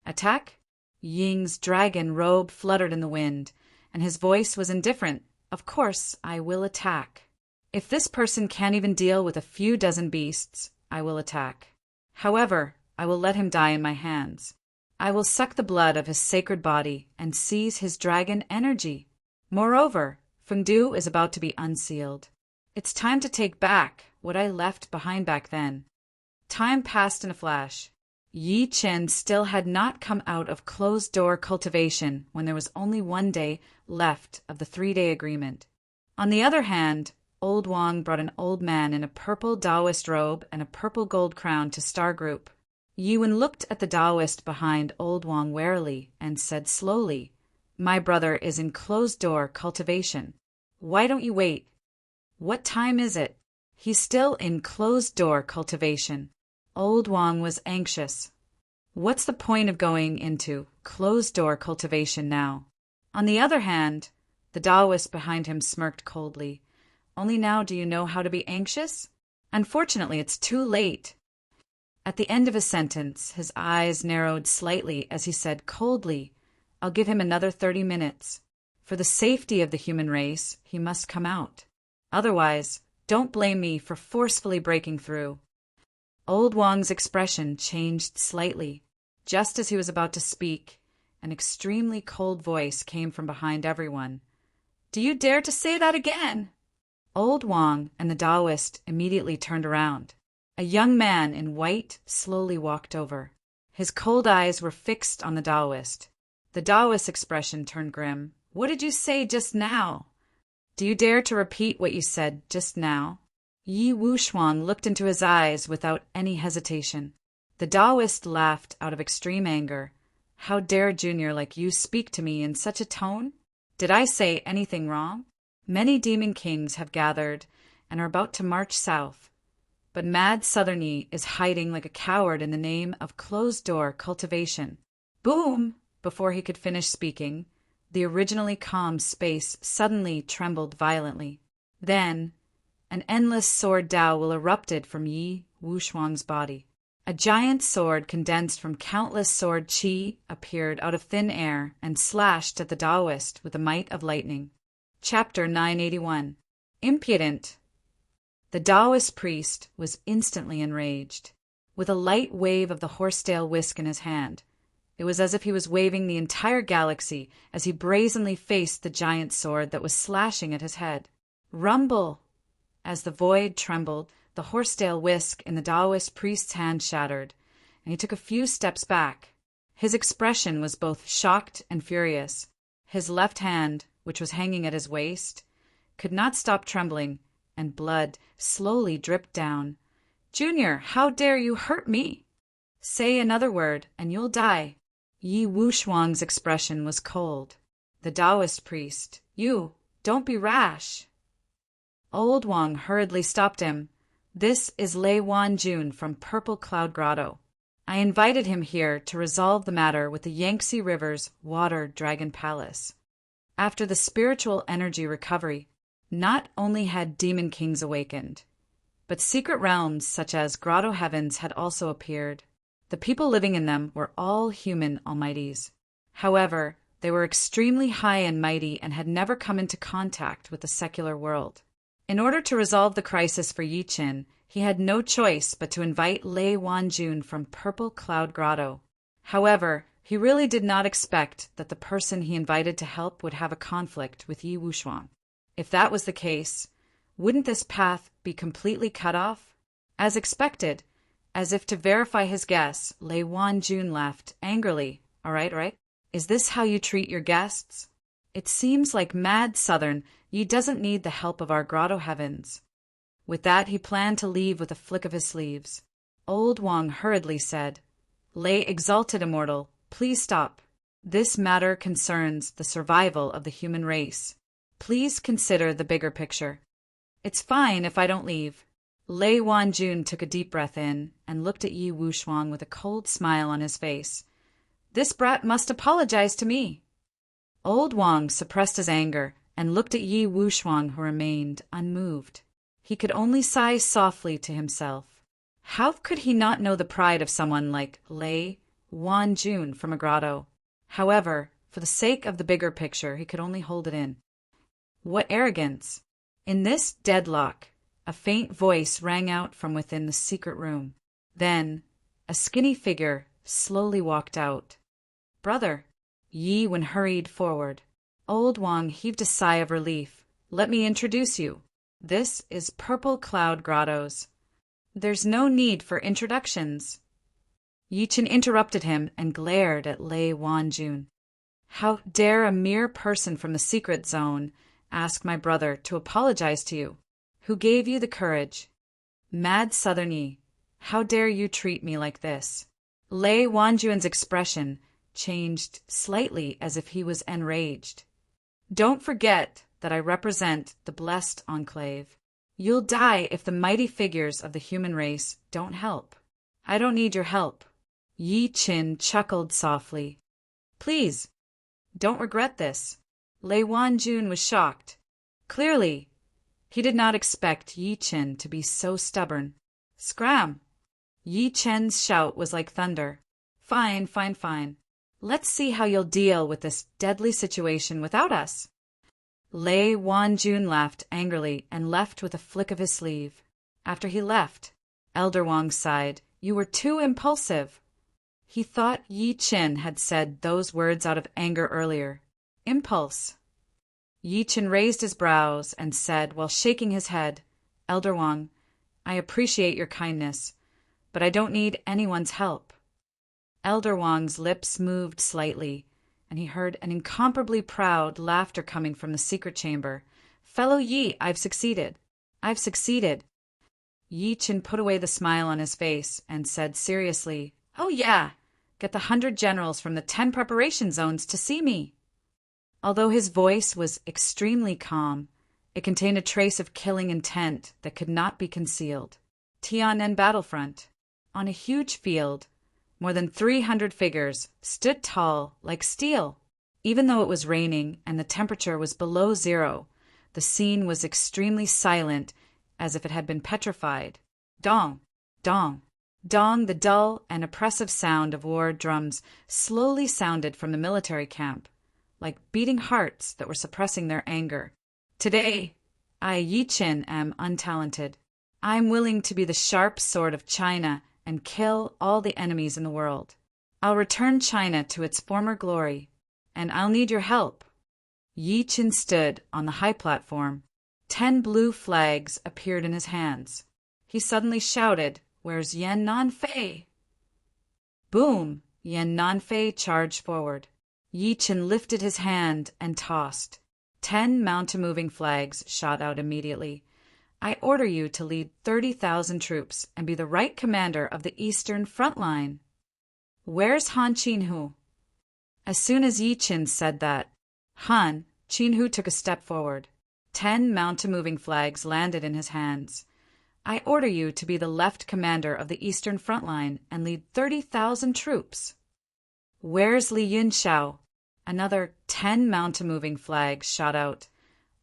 "Attack?" Ying's dragon robe fluttered in the wind, and his voice was indifferent. "Of course, I will attack. If this person can't even deal with a few dozen beasts, I will attack. However, I will let him die in my hands. I will suck the blood of his sacred body and seize his dragon energy. Moreover, Fengdu is about to be unsealed. It's time to take back what I left behind back then." Time passed in a flash. Yi-Chin still had not come out of closed-door cultivation when there was only 1 day left of the 3-day agreement. On the other hand, Old Wang brought an old man in a purple Taoist robe and a purple gold crown to Star Group. Yiwen looked at the Taoist behind Old Wang warily and said slowly, "My brother is in closed-door cultivation. Why don't you wait? What time is it?" "He's still in closed-door cultivation." Old Wang was anxious. What's the point of going into closed-door cultivation now? On the other hand, the Taoist behind him smirked coldly. "Only now do you know how to be anxious? Unfortunately, it's too late." At the end of his sentence, his eyes narrowed slightly as he said coldly, "I'll give him another 30 minutes. For the safety of the human race, he must come out. Otherwise, don't blame me for forcefully breaking through." Old Wang's expression changed slightly. Just as he was about to speak, an extremely cold voice came from behind everyone. "Do you dare to say that again?" Old Wang and the Taoist immediately turned around. A young man in white slowly walked over. His cold eyes were fixed on the Taoist. The Taoist's expression turned grim. "What did you say just now?" Do you dare to repeat what you said just now? Yi Wuxuang looked into his eyes without any hesitation. The Taoist laughed out of extreme anger. How dare a junior like you speak to me in such a tone? Did I say anything wrong? Many demon kings have gathered and are about to march south. But Mad Southern Yi is hiding like a coward in the name of closed-door cultivation. Boom! Before he could finish speaking, the originally calm space suddenly trembled violently. Then, an endless sword dowel erupted from Yi Wuxuang's body. A giant sword condensed from countless sword qi appeared out of thin air and slashed at the Taoist with the might of lightning. Chapter 981. Impudent! The Taoist priest was instantly enraged. With a light wave of the horsetail whisk in his hand, it was as if he was waving the entire galaxy as he brazenly faced the giant sword that was slashing at his head. Rumble! As the void trembled, the horsetail whisk in the Taoist priest's hand shattered, and he took a few steps back. His expression was both shocked and furious. His left hand, which was hanging at his waist, could not stop trembling, and blood slowly dripped down. "Junior, how dare you hurt me?" "Say another word, and you'll die." Yi Wuxuang's expression was cold. The Taoist priest, "You, don't be rash." Old Wang hurriedly stopped him. "This is Lei Wanjun from Purple Cloud Grotto. I invited him here to resolve the matter with the Yangtze River's Water Dragon Palace." After the spiritual energy recovery, not only had demon kings awakened, but secret realms such as grotto heavens had also appeared. The people living in them were all human almighties. However, they were extremely high and mighty and had never come into contact with the secular world. In order to resolve the crisis for Yi Qin, he had no choice but to invite Lei Wanjun from Purple Cloud Grotto. However, he really did not expect that the person he invited to help would have a conflict with Yi Wuxuang. If that was the case, wouldn't this path be completely cut off? As expected, as if to verify his guess, Lei Wanjun laughed angrily. All right. Is this how you treat your guests? It seems like Mad Southern Yi doesn't need the help of our grotto heavens. With that, he planned to leave with a flick of his sleeves. Old Wang hurriedly said, "Lei Exalted Immortal, please stop. This matter concerns the survival of the human race. Please consider the bigger picture." "It's fine if I don't leave." Lei Wanjun took a deep breath in and looked at Yi Wuxuang with a cold smile on his face. "This brat must apologize to me." Old Wang suppressed his anger and looked at Yi Wuxuang, who remained unmoved. He could only sigh softly to himself. How could he not know the pride of someone like Lei Wanjun from a grotto? However, for the sake of the bigger picture, he could only hold it in. What arrogance! In this deadlock, a faint voice rang out from within the secret room. Then, a skinny figure slowly walked out. "Brother!" Yi Wen hurried forward. Old Wang heaved a sigh of relief. "Let me introduce you. This is Purple Cloud Grottos." "There's no need for introductions." Yi Qin interrupted him and glared at Lei Wanjun. "How dare a mere person from the secret zone ask my brother to apologize to you? Who gave you the courage? Mad Southern Yi, how dare you treat me like this?" Lei Wanjun's expression changed slightly as if he was enraged. "Don't forget that I represent the blessed enclave. You'll die if the mighty figures of the human race don't help." "I don't need your help." Yi Qin chuckled softly. "Please, don't regret this." Lei Wanjun was shocked. Clearly, he did not expect Yi Qin to be so stubborn. "Scram!" Yi Qin's shout was like thunder. Fine. Let's see how you'll deal with this deadly situation without us." Lei Wanjun laughed angrily and left with a flick of his sleeve. After he left, Elder Wang sighed. "You were too impulsive." He thought Yi Qin had said those words out of anger earlier. Impulse. Yi Qin raised his brows and said while shaking his head, "Elder Wang, I appreciate your kindness, but I don't need anyone's help." Elder Wang's lips moved slightly, and he heard an incomparably proud laughter coming from the secret chamber, Fellow Yi, I've succeeded. I've succeeded. Yi Chen put away the smile on his face and said seriously, "Oh yeah, get the 100 generals from the 10 preparation zones to see me." Although his voice was extremely calm, it contained a trace of killing intent that could not be concealed. Tian'an battlefront. On a huge field, more than 300 figures stood tall like steel. Even though it was raining and the temperature was below zero, the scene was extremely silent, as if it had been petrified. Dong, dong, dong, the dull and oppressive sound of war drums slowly sounded from the military camp, like beating hearts that were suppressing their anger. Today, I, Yi Chen, am untalented. I am willing to be the sharp sword of China and kill all the enemies in the world. I'll return China to its former glory, and I'll need your help. Yi Chen stood on the high platform. 10 blue flags appeared in his hands. He suddenly shouted, "Where's Yan Nanfei?" Boom! Yan Nanfei charged forward. Yi Chen lifted his hand and tossed. 10 mountain-moving flags shot out immediately. I order you to lead 30,000 troops and be the right commander of the Eastern Front Line. Where's Han Qinhu? As soon as Yi Chen said that, Han Qinhu took a step forward. 10 mountain-moving flags landed in his hands. I order you to be the left commander of the Eastern Front Line and lead 30,000 troops. Where's Li Yunxiao? Another 10 mountain-moving flags shot out.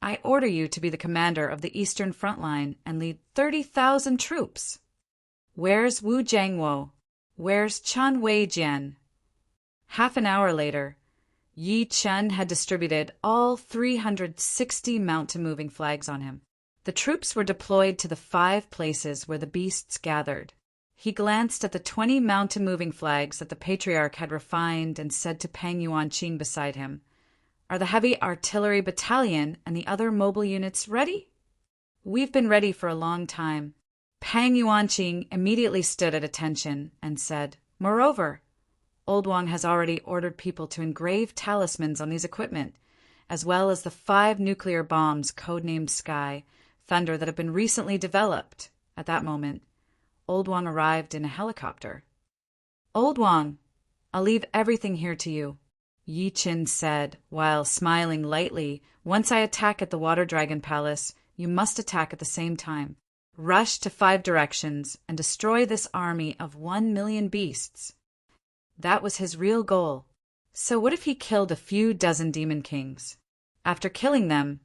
I order you to be the commander of the Eastern Front Line and lead 30,000 troops. Where's Wu Jiangwo? Where's Chen Weijian? Half an hour later, Yi Chen had distributed all 360 mountain-moving flags on him. The troops were deployed to the 5 places where the beasts gathered. He glanced at the 20 mountain-moving flags that the patriarch had refined and said to Peng Yuanqing beside him, "Are the heavy artillery battalion and the other mobile units ready?" "We've been ready for a long time." Peng Yuanqing immediately stood at attention and said, "Moreover, Old Wang has already ordered people to engrave talismans on these equipment, as well as the 5 nuclear bombs codenamed Sky, Thunder that have been recently developed." At that moment, Old Wang arrived in a helicopter. "Old Wang, I'll leave everything here to you," Yi Chen said, while smiling lightly. "Once I attack at the Water Dragon Palace, you must attack at the same time. Rush to 5 directions and destroy this army of 1 million beasts." That was his real goal. So what if he killed a few dozen demon kings? After killing them,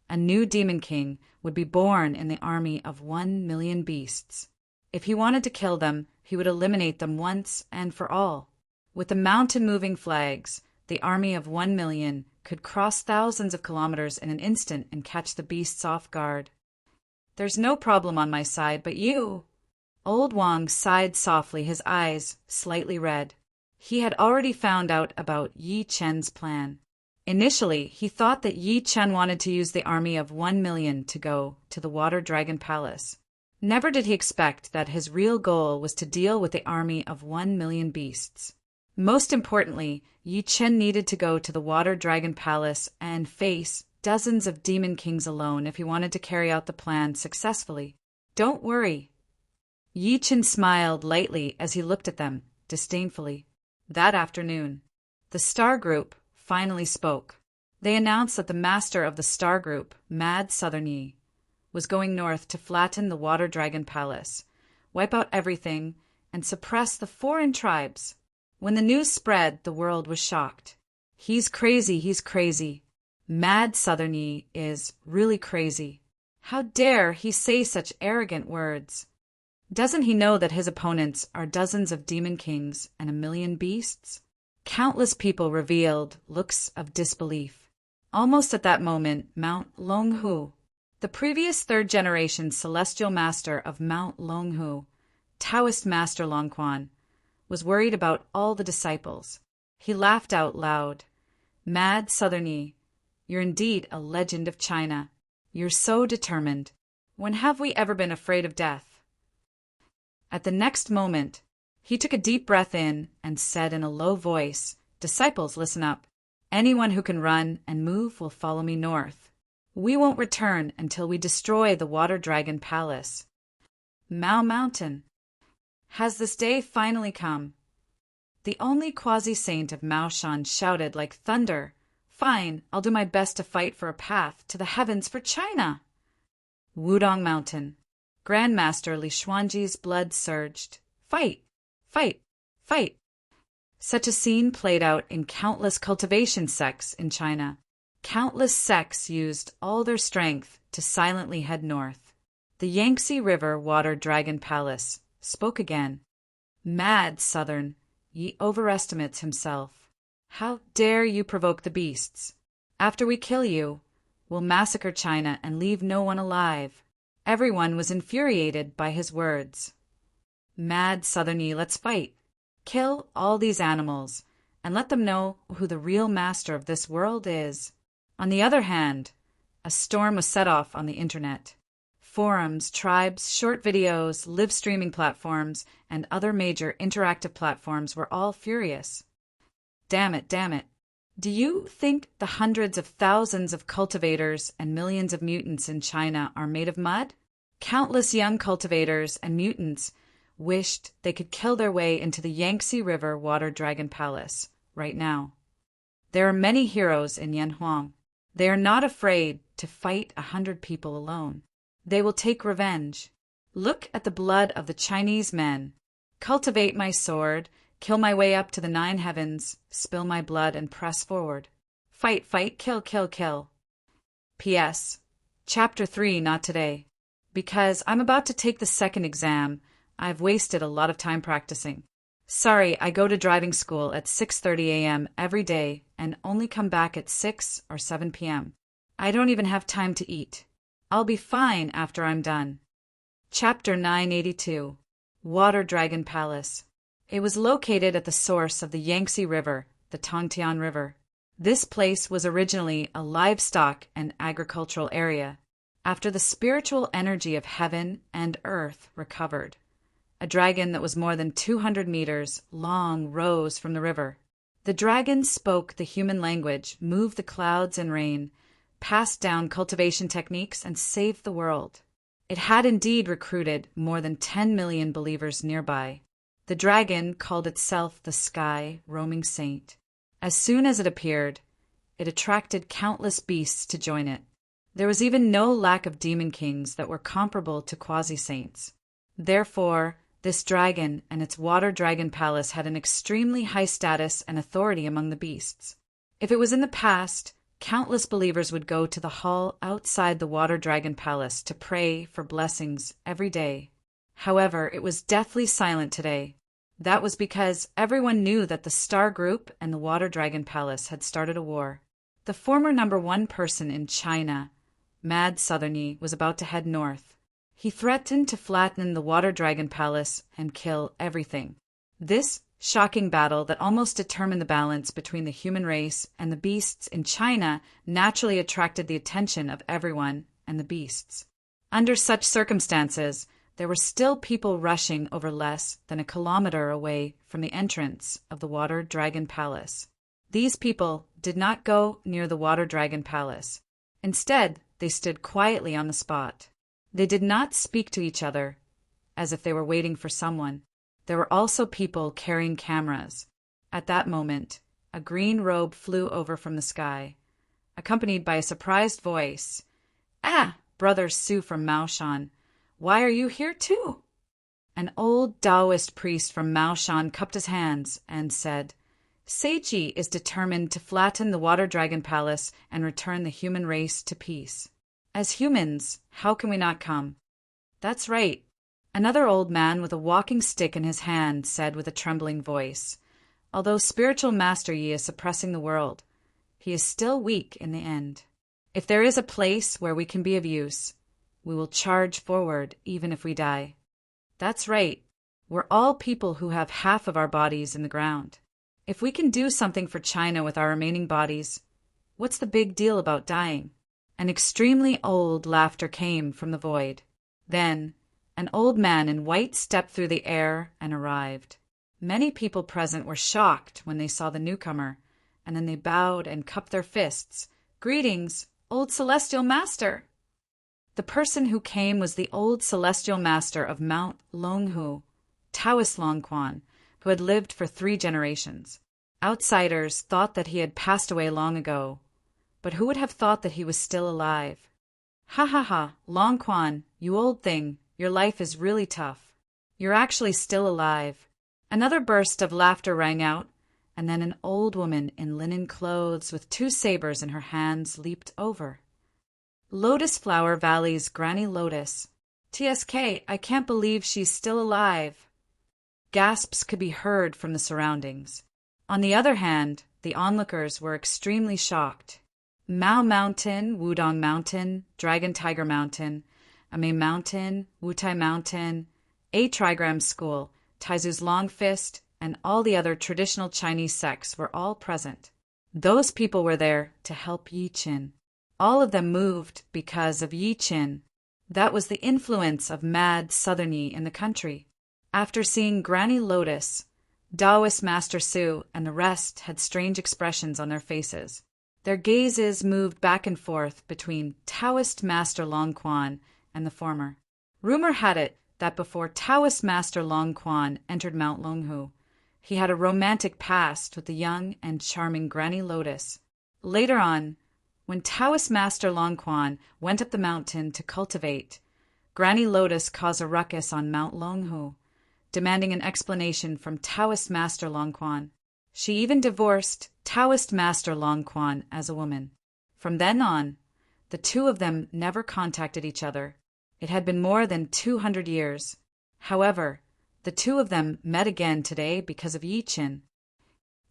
a new demon king would be born in the army of 1 million beasts. If he wanted to kill them, he would eliminate them once and for all. With the mountain-moving flags, the army of 1 million could cross thousands of kilometers in an instant and catch the beasts off guard. "There's no problem on my side, but you." Old Wang sighed softly, his eyes slightly red. He had already found out about Yi Chen's plan. Initially, he thought that Yi Chen wanted to use the army of 1 million to go to the Water Dragon Palace. Never did he expect that his real goal was to deal with the army of 1 million beasts. Most importantly, Yi Chen needed to go to the Water Dragon Palace and face dozens of demon kings alone if he wanted to carry out the plan successfully. "Don't worry." Yi Chen smiled lightly as he looked at them, disdainfully. That afternoon, the Star Group finally spoke. They announced that the master of the Star Group, Mad Southern Yi, was going north to flatten the Water Dragon Palace, wipe out everything, and suppress the foreign tribes. When the news spread, the world was shocked. "He's crazy, he's crazy. Mad Southern Yi is really crazy. How dare he say such arrogant words? Doesn't he know that his opponents are dozens of demon kings and 1 million beasts?" Countless people revealed looks of disbelief. Almost at that moment, Mount Longhu, the previous 3rd-generation celestial master of Mount Longhu, Taoist Master Longquan, was worried about all the disciples. He laughed out loud. "Mad Southern Yi, you're indeed a legend of China. You're so determined. When have we ever been afraid of death?" At the next moment, he took a deep breath in and said in a low voice, "Disciples, listen up. Anyone who can run and move will follow me north. We won't return until we destroy the Water Dragon Palace. Mao Mountain. Has this day finally come? The only quasi-saint of Maoshan shouted like thunder, "Fine, I'll do my best to fight for a path to the heavens for China!" Wudong Mountain. Grandmaster Li Xuanji's blood surged. Fight! Fight! Fight! Such a scene played out in countless cultivation sects in China. Countless sects used all their strength to silently head north. The Yangtze River Water Dragon Palace spoke again. "Mad Southern, ye overestimates himself. How dare you provoke the beasts? After we kill you, we'll massacre China and leave no one alive." Everyone was infuriated by his words. "Mad Southern ye, let's fight. Kill all these animals, and let them know who the real master of this world is." On the other hand, a storm was set off on the internet. Forums, tribes, short videos, live streaming platforms, and other major interactive platforms were all furious. Damn it, damn it. Do you think the hundreds of thousands of cultivators and millions of mutants in China are made of mud? Countless young cultivators and mutants wished they could kill their way into the Yangtze River Water Dragon Palace right now. There are many heroes in Yanhuang. They are not afraid to fight 100 people alone. They will take revenge. Look at the blood of the Chinese men. Cultivate my sword, kill my way up to the 9 heavens, spill my blood and press forward. Fight, fight, kill, kill, kill. P.S. Chapter 3 not today. Because I'm about to take the second exam, I've wasted a lot of time practicing. Sorry, I go to driving school at 6:30 a.m. every day and only come back at 6 or 7 p.m. I don't even have time to eat. I'll be fine after I'm done. Chapter 982. Water Dragon Palace. It was located at the source of the Yangtze River, the Tongtian River. This place was originally a livestock and agricultural area. After the spiritual energy of heaven and earth recovered, a dragon that was more than 200 meters long rose from the river. The dragon spoke the human language, moved the clouds and rain, passed down cultivation techniques, and saved the world. It had indeed recruited more than 10 million believers nearby. The dragon called itself the Sky Roaming Saint. As soon as it appeared, it attracted countless beasts to join it. There was even no lack of demon kings that were comparable to quasi-saints. Therefore, this dragon and its Water Dragon Palace had an extremely high status and authority among the beasts. If it was in the past, countless believers would go to the hall outside the Water Dragon Palace to pray for blessings every day. However, it was deathly silent today. That was because everyone knew that the Star Group and the Water Dragon Palace had started a war. The former #1 person in China, Mad Southerny, was about to head north. He threatened to flatten the Water Dragon Palace and kill everything. This shocking battle that almost determined the balance between the human race and the beasts in China naturally attracted the attention of everyone and the beasts. Under such circumstances, there were still people rushing over less than a kilometer away from the entrance of the Water Dragon Palace. These people did not go near the Water Dragon Palace. Instead, they stood quietly on the spot. They did not speak to each other, as if they were waiting for someone. There were also people carrying cameras. At that moment, a green robe flew over from the sky, accompanied by a surprised voice. "Ah, Brother Su from Maoshan, why are you here too?" An old Taoist priest from Maoshan cupped his hands and said, "Seiji is determined to flatten the Water Dragon Palace and return the human race to peace. As humans, how can we not come?" "That's right." Another old man with a walking stick in his hand said with a trembling voice, "Although spiritual master Yi is suppressing the world, he is still weak in the end. If there is a place where we can be of use, we will charge forward even if we die." "That's right. We're all people who have half of our bodies in the ground. If we can do something for China with our remaining bodies, what's the big deal about dying?" An extremely old laughter came from the void. Then, an old man in white stepped through the air and arrived. Many people present were shocked when they saw the newcomer, and then they bowed and cupped their fists. "Greetings, Old Celestial Master! The person who came was the old Celestial Master of Mount Longhu, Taoist Long Quan, who had lived for 3 generations. Outsiders thought that he had passed away long ago, but who would have thought that he was still alive? Ha ha ha, Long Quan, you old thing, your life is really tough. You're actually still alive. Another burst of laughter rang out, and then an old woman in linen clothes with 2 sabers in her hands leaped over. Lotus Flower Valley's Granny Lotus. TSK, I can't believe she's still alive. Gasps could be heard from the surroundings. On the other hand, the onlookers were extremely shocked. Mao Mountain, Wudong Mountain, Dragon Tiger Mountain, Ame Mountain, Wutai Mountain, A Trigram School, Taizu's Long Fist, and all the other traditional Chinese sects were all present. Those people were there to help Yi Qin. All of them moved because of Yi Qin. That was the influence of Mad Southern Yi in the country. After seeing Granny Lotus, Taoist Master Su and the rest had strange expressions on their faces. Their gazes moved back and forth between Taoist Master Long Quan and the former. Rumor had it that before Taoist Master Long Quan entered Mount Longhu, he had a romantic past with the young and charming Granny Lotus. Later on, when Taoist Master Long Quan went up the mountain to cultivate, Granny Lotus caused a ruckus on Mount Longhu, demanding an explanation from Taoist Master Long Quan. She even divorced Taoist Master Long Quan as a woman. From then on, the 2 of them never contacted each other. It had been more than 200 years. However, the 2 of them met again today because of Yi Qin.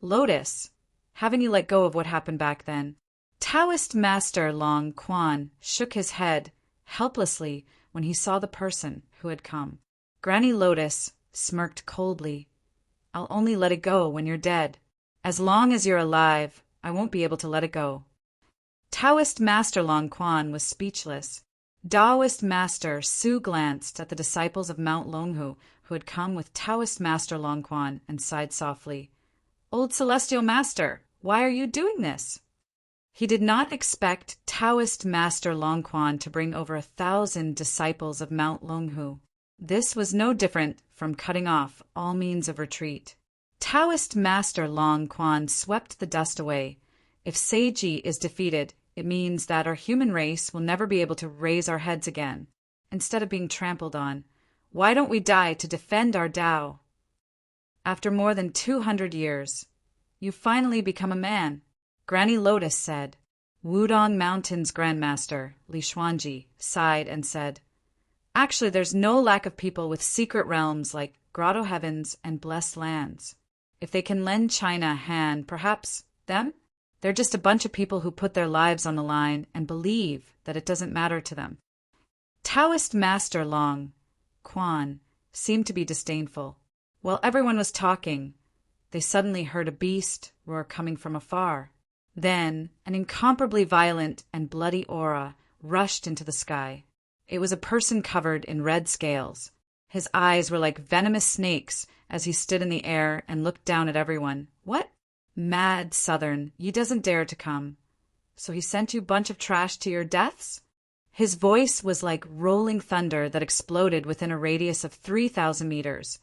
Lotus, haven't you let go of what happened back then? Taoist Master Long Quan shook his head helplessly when he saw the person who had come. Granny Lotus smirked coldly. I'll only let it go when you're dead. As long as you're alive, I won't be able to let it go. Taoist Master Long Quan was speechless. Taoist Master Su glanced at the disciples of Mount Longhu who had come with Taoist Master Long Quan and sighed softly. Old Celestial Master, why are you doing this? He did not expect Taoist Master Long Quan to bring over 1,000 disciples of Mount Longhu. This was no different from cutting off all means of retreat. Taoist Master Long Quan swept the dust away. If Seiji is defeated, it means that our human race will never be able to raise our heads again. Instead of being trampled on, why don't we die to defend our Tao? After more than 200 years, you finally become a man, Granny Lotus said. Wudong Mountain's Grandmaster, Li Xuanji, sighed and said, Actually, there's no lack of people with secret realms like Grotto Heavens and Blessed Lands. If they can lend China a hand, perhaps them? They're just a bunch of people who put their lives on the line and believe that it doesn't matter to them. Taoist Master Long Quan seemed to be disdainful. While everyone was talking, they suddenly heard a beast roar coming from afar. Then an incomparably violent and bloody aura rushed into the sky. It was a person covered in red scales. His eyes were like venomous snakes as he stood in the air and looked down at everyone. What? Mad Southern, ye doesn't dare to come. So he sent you bunch of trash to your deaths? His voice was like rolling thunder that exploded within a radius of 3,000 meters,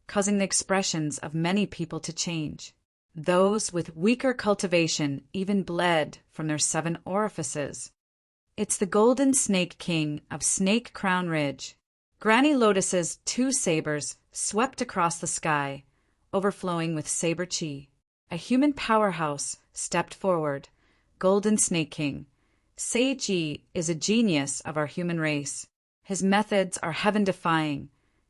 causing the expressions of many people to change. Those with weaker cultivation even bled from their 7 orifices. It's the Golden Snake King of Snake Crown Ridge. Granny Lotus's 2 sabers swept across the sky, overflowing with saber chi. A human powerhouse stepped forward. Golden Snake King. Seiji is a genius of our human race. His methods are heaven-defying,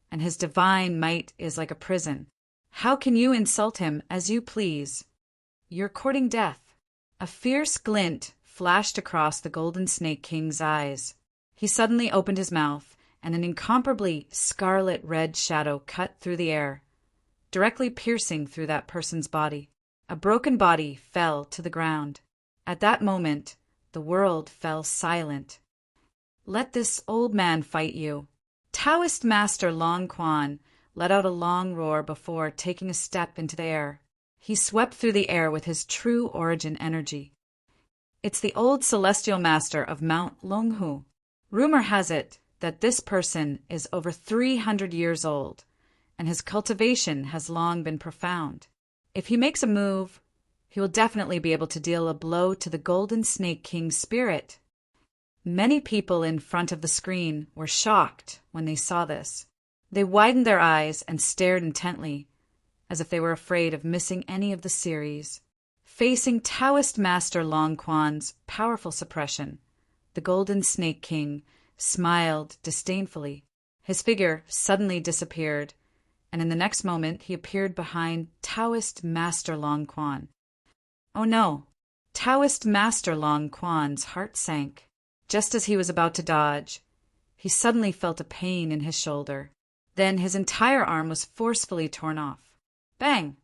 and his divine might is like a prison. How can you insult him as you please? You're courting death. A fierce glint flashed across the Golden Snake King's eyes. He suddenly opened his mouth, and an incomparably scarlet red shadow cut through the air, directly piercing through that person's body. A broken body fell to the ground. At that moment, the world fell silent. Let this old man fight you. Taoist Master Long Quan let out a long roar before taking a step into the air. He swept through the air with his true origin energy. It's the old celestial master of Mount Longhu. Rumor has it that this person is over 300 years old, and his cultivation has long been profound. If he makes a move, he will definitely be able to deal a blow to the Golden Snake King's spirit. Many people in front of the screen were shocked when they saw this. They widened their eyes and stared intently, as if they were afraid of missing any of the series. Facing Taoist Master Long Quan's powerful suppression, the Golden Snake King smiled disdainfully. His figure suddenly disappeared, and in the next moment he appeared behind Taoist Master Long Quan. Oh no! Taoist Master Long Quan's heart sank. Just as he was about to dodge, he suddenly felt a pain in his shoulder. Then his entire arm was forcefully torn off. Bang!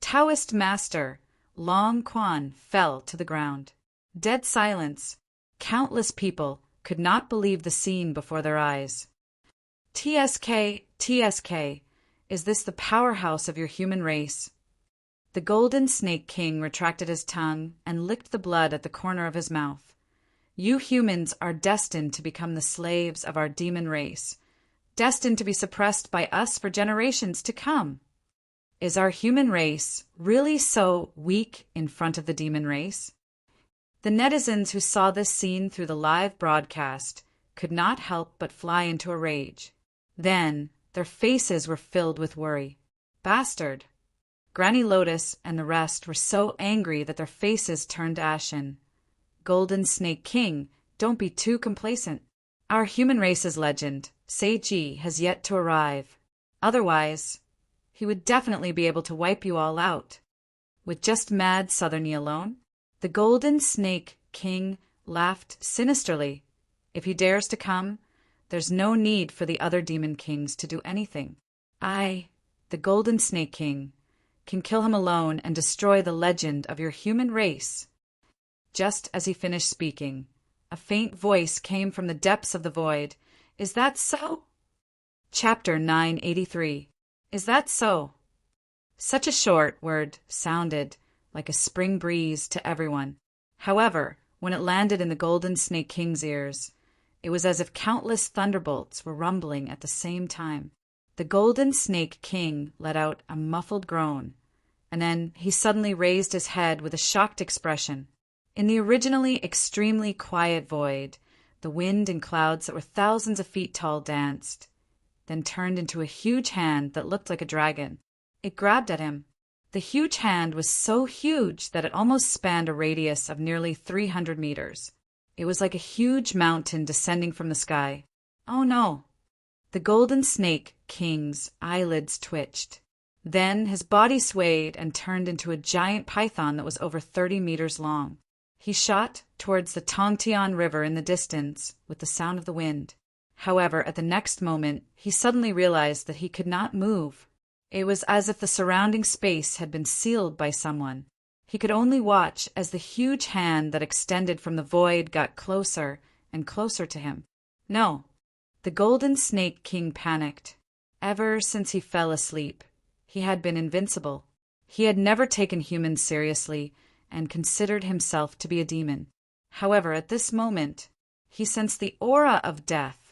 Taoist Master Long Quan fell to the ground. Dead silence. Countless people could not believe the scene before their eyes. TSK, TSK, is this the powerhouse of your human race? The Golden Snake King retracted his tongue and licked the blood at the corner of his mouth. You humans are destined to become the slaves of our demon race, destined to be suppressed by us for generations to come. Is our human race really so weak in front of the demon race? The netizens who saw this scene through the live broadcast could not help but fly into a rage. Then their faces were filled with worry. Bastard! Granny Lotus and the rest were so angry that their faces turned ashen. Golden Snake King, don't be too complacent. Our human race's legend, Seiji, has yet to arrive. Otherwise, he would definitely be able to wipe you all out. With just mad Southerny alone? The Golden Snake King laughed sinisterly. If he dares to come, there's no need for the other demon kings to do anything. I, the Golden Snake King, can kill him alone and destroy the legend of your human race. Just as he finished speaking, a faint voice came from the depths of the void. Is that so? Chapter 983. Is that so? Such a short word sounded like a spring breeze to everyone. However, when it landed in the Golden Snake King's ears, it was as if countless thunderbolts were rumbling at the same time. The Golden Snake King let out a muffled groan, and then he suddenly raised his head with a shocked expression. In the originally extremely quiet void, the wind and clouds that were thousands of feet tall danced, then turned into a huge hand that looked like a dragon. It grabbed at him. The huge hand was so huge that it almost spanned a radius of nearly 300 meters. It was like a huge mountain descending from the sky. Oh no! The Golden Snake King's eyelids twitched. Then his body swayed and turned into a giant python that was over 30 meters long. He shot towards the Tongtian River in the distance with the sound of the wind. However, at the next moment, he suddenly realized that he could not move. It was as if the surrounding space had been sealed by someone. He could only watch as the huge hand that extended from the void got closer and closer to him. No, the Golden Snake King panicked. Ever since he fell asleep, he had been invincible. He had never taken humans seriously and considered himself to be a demon. However, at this moment, he sensed the aura of death.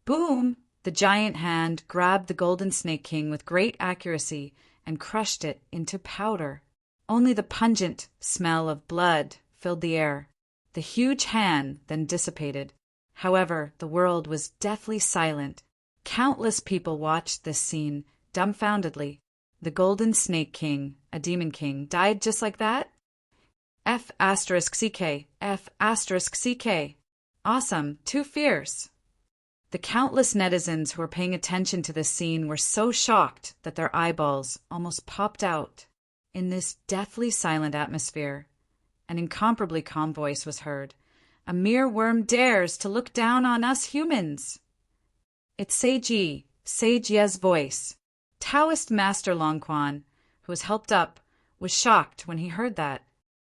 Boom! The giant hand grabbed the Golden Snake King with great accuracy and crushed it into powder. Only the pungent smell of blood filled the air. The huge hand then dissipated. However, the world was deathly silent. Countless people watched this scene dumbfoundedly. The Golden Snake King, a demon king, died just like that? F*CK, F*CK. Awesome, too fierce. The countless netizens who were paying attention to this scene were so shocked that their eyeballs almost popped out. In this deathly silent atmosphere, an incomparably calm voice was heard. A mere worm dares to look down on us humans. It's Seiji's voice. Taoist Master Long Quan, who was helped up, was shocked when he heard that.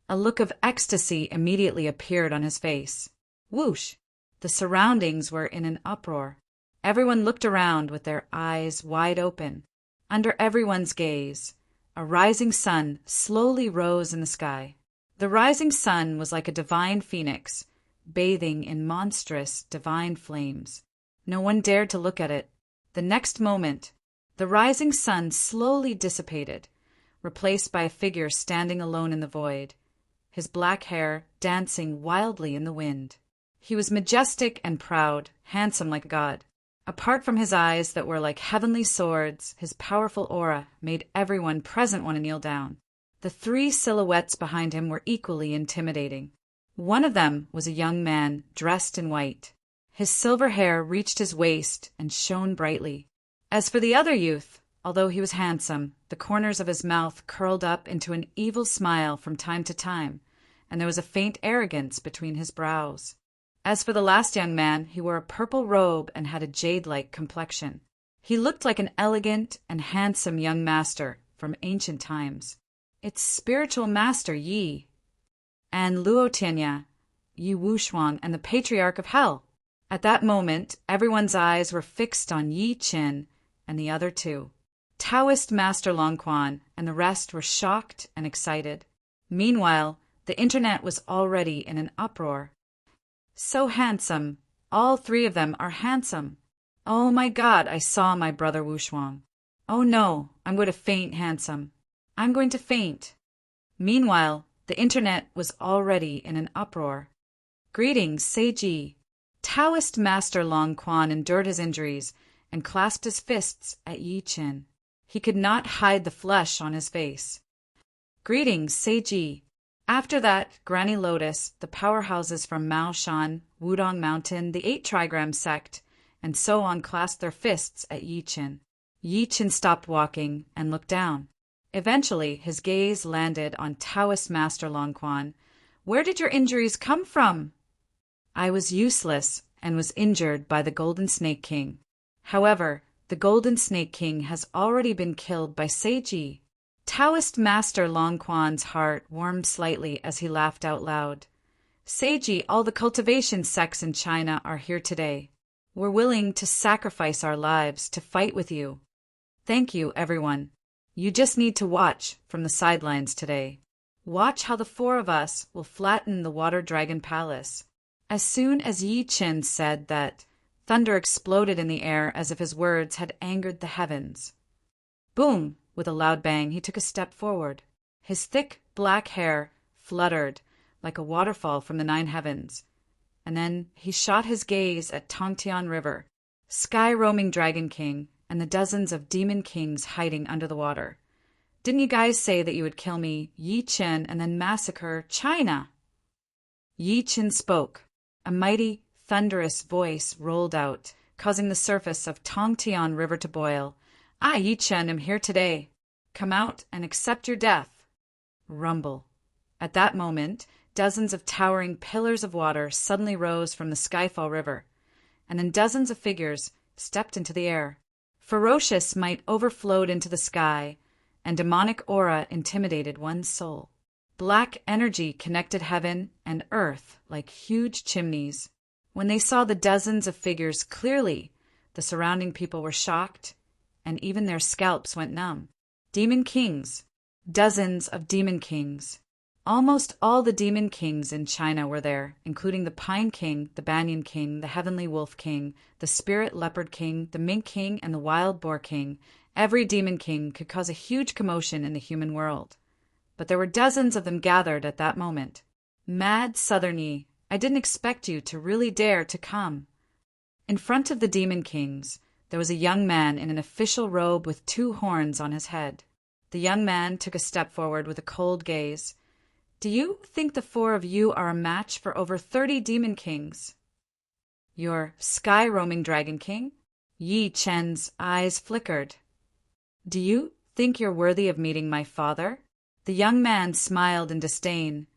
A look of ecstasy immediately appeared on his face. Whoosh! The surroundings were in an uproar. Everyone looked around with their eyes wide open. Under everyone's gaze, a rising sun slowly rose in the sky. The rising sun was like a divine phoenix, bathing in monstrous, divine flames. No one dared to look at it. The next moment, the rising sun slowly dissipated, replaced by a figure standing alone in the void, his black hair dancing wildly in the wind. He was majestic and proud, handsome like a god. Apart from his eyes that were like heavenly swords, his powerful aura made everyone present want to kneel down. The three silhouettes behind him were equally intimidating. One of them was a young man dressed in white. His silver hair reached his waist and shone brightly. As for the other youth, although he was handsome, the corners of his mouth curled up into an evil smile from time to time, and there was a faint arrogance between his brows. As for the last young man, he wore a purple robe and had a jade-like complexion. He looked like an elegant and handsome young master from ancient times. It's spiritual master Yi, and Luo Tianya, Yi Wushuang, and the Patriarch of Hell. At that moment, everyone's eyes were fixed on Yi Qin and the other two, Taoist Master Long Quan, and the rest were shocked and excited. Meanwhile, the internet was already in an uproar. So handsome. All three of them are handsome. Oh my God, I saw my brother Wushuang. Oh no, I'm going to faint, handsome. I'm going to faint. Meanwhile, the internet was already in an uproar. Greetings, Seiji. Taoist Master Long Quan endured his injuries and clasped his fists at Yi Qin. He could not hide the flush on his face. Greetings, Seiji. After that, Granny Lotus, the powerhouses from Mao Shan, Wudong Mountain, the 8 Trigram sect, and so on clasped their fists at Yi Qin. Yi Qin stopped walking and looked down. Eventually, his gaze landed on Taoist Master Long Quan. Where did your injuries come from? I was useless and was injured by the Golden Snake King. However, the Golden Snake King has already been killed by Seiji. Taoist Master Long Quan's heart warmed slightly as he laughed out loud. Seiji, all the cultivation sects in China are here today. We're willing to sacrifice our lives to fight with you. Thank you, everyone. You just need to watch from the sidelines today. Watch how the 4 of us will flatten the Water Dragon Palace. As soon as Yi Qin said that, thunder exploded in the air as if his words had angered the heavens. Boom! With a loud bang, he took a step forward. His thick, black hair fluttered like a waterfall from the 9 heavens. And then he shot his gaze at Tongtian River, sky-roaming Dragon King, and the dozens of demon kings hiding under the water. Didn't you guys say that you would kill me, Yi Qin, and then massacre China? Yi Qin spoke. A mighty, thunderous voice rolled out, causing the surface of Tongtian River to boil. I, Yi Qin, am here today. Come out and accept your death. Rumble. At that moment, dozens of towering pillars of water suddenly rose from the Skyfall River, and then dozens of figures stepped into the air. Ferocious might overflowed into the sky, and demonic aura intimidated one's soul. Black energy connected heaven and earth like huge chimneys. When they saw the dozens of figures clearly, the surrounding people were shocked, and even their scalps went numb. Demon kings. Dozens of demon kings. Almost all the demon kings in China were there, including the Pine King, the Banyan King, the Heavenly Wolf King, the Spirit Leopard King, the Mink King, and the Wild Boar King. Every demon king could cause a huge commotion in the human world. But there were dozens of them gathered at that moment. Mad Southerny, I didn't expect you to really dare to come. In front of the demon kings, there was a young man in an official robe with 2 horns on his head. The young man took a step forward with a cold gaze. Do you think the 4 of you are a match for over 30 demon kings? Your sky-roaming Dragon King? Yi Chen's eyes flickered. Do you think you're worthy of meeting my father? The young man smiled in disdain.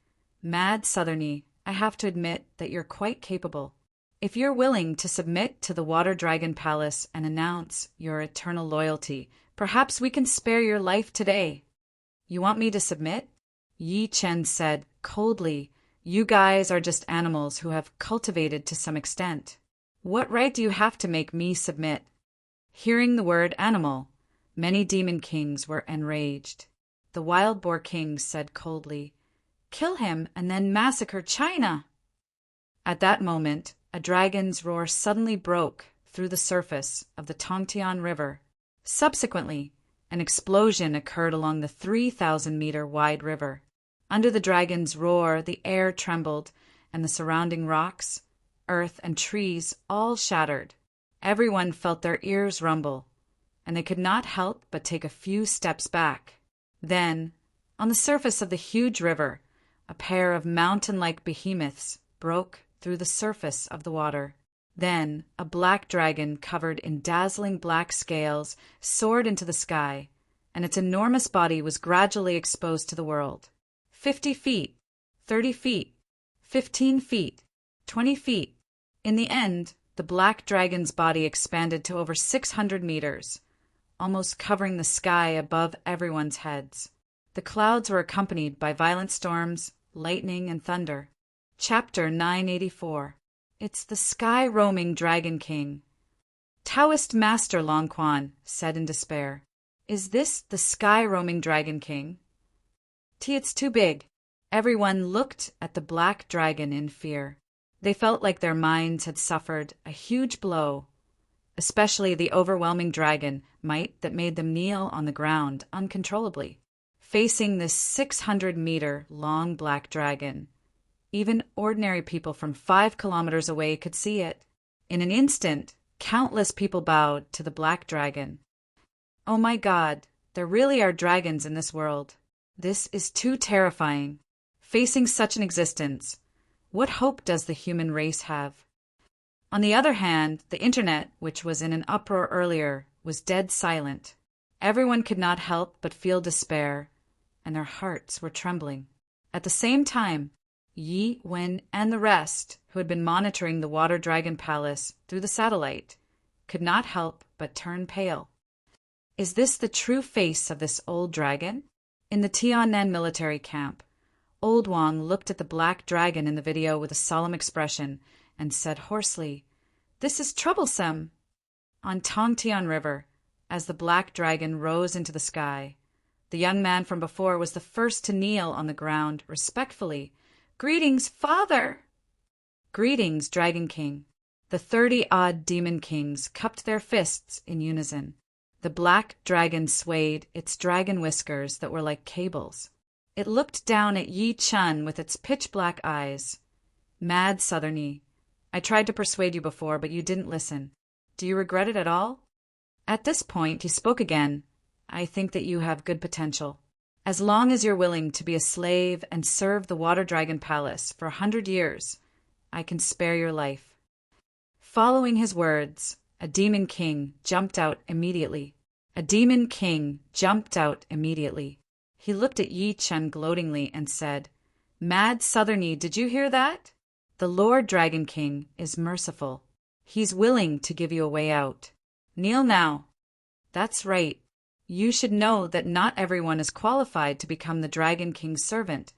Mad Southerny, I have to admit that you're quite capable. If you're willing to submit to the Water Dragon Palace and announce your eternal loyalty, perhaps we can spare your life today. You want me to submit? Yi Chen said coldly, you guys are just animals who have cultivated to some extent. What right do you have to make me submit? Hearing the word animal, many demon kings were enraged. The Wild Boar King said coldly, Kill him and then massacre China. At that moment, a dragon's roar suddenly broke through the surface of the Tongtian River. Subsequently, an explosion occurred along the 3,000-meter wide river. Under the dragon's roar, the air trembled, and the surrounding rocks, earth, and trees all shattered. Everyone felt their ears rumble, and they could not help but take a few steps back. Then, on the surface of the huge river, a pair of mountain-like behemoths broke through the surface of the water. Then a black dragon covered in dazzling black scales soared into the sky, and its enormous body was gradually exposed to the world. 50 feet, 30 feet, 15 feet, 20 feet. In the end, the black dragon's body expanded to over 600 meters, almost covering the sky above everyone's heads. The clouds were accompanied by violent storms, lightning, and thunder. Chapter 984. It's the sky-roaming Dragon King. Taoist Master Long Quan said in despair, "Is this the sky-roaming Dragon King?" It's too big." Everyone looked at the black dragon in fear. They felt like their minds had suffered a huge blow, especially the overwhelming dragon might that made them kneel on the ground uncontrollably, facing this 600-meter long black dragon. Even ordinary people from 5 kilometers away could see it. In an instant, countless people bowed to the black dragon. Oh my God, there really are dragons in this world. This is too terrifying. Facing such an existence, what hope does the human race have? On the other hand, the internet, which was in an uproar earlier, was dead silent. Everyone could not help but feel despair, and their hearts were trembling. At the same time, Yi Wen and the rest, who had been monitoring the Water Dragon Palace through the satellite, could not help but turn pale. Is this the true face of this old dragon? In the Tiannan military camp, Old Wang looked at the black dragon in the video with a solemn expression and said hoarsely, "This is troublesome." On Tongtian River, as the black dragon rose into the sky, the young man from before was the first to kneel on the ground respectfully. "Greetings, Father!" "Greetings, Dragon King." The 30-odd demon kings cupped their fists in unison. The black dragon swayed its dragon whiskers that were like cables. It looked down at Yi Chun with its pitch-black eyes. "Mad Southerny, I tried to persuade you before, but you didn't listen. Do you regret it at all?" At this point, he spoke again. "I think that you have good potential. As long as you're willing to be a slave and serve the Water Dragon Palace for 100 years, I can spare your life." Following his words, a demon king jumped out immediately. He looked at Yi Chen gloatingly and said, "Mad Southerny, did you hear that? The Lord Dragon King is merciful. He's willing to give you a way out. Kneel now." "That's right. You should know that not everyone is qualified to become the Dragon King's servant,"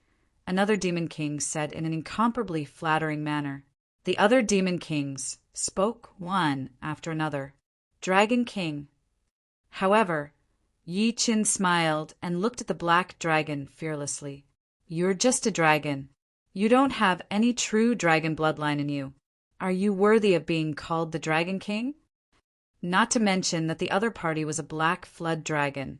another demon king said in an incomparably flattering manner. The other demon kings spoke one after another. "Dragon King." However, Yi Chin smiled and looked at the black dragon fearlessly. "You're just a dragon. You don't have any true dragon bloodline in you. Are you worthy of being called the Dragon King?" Not to mention that the other party was a black flood dragon.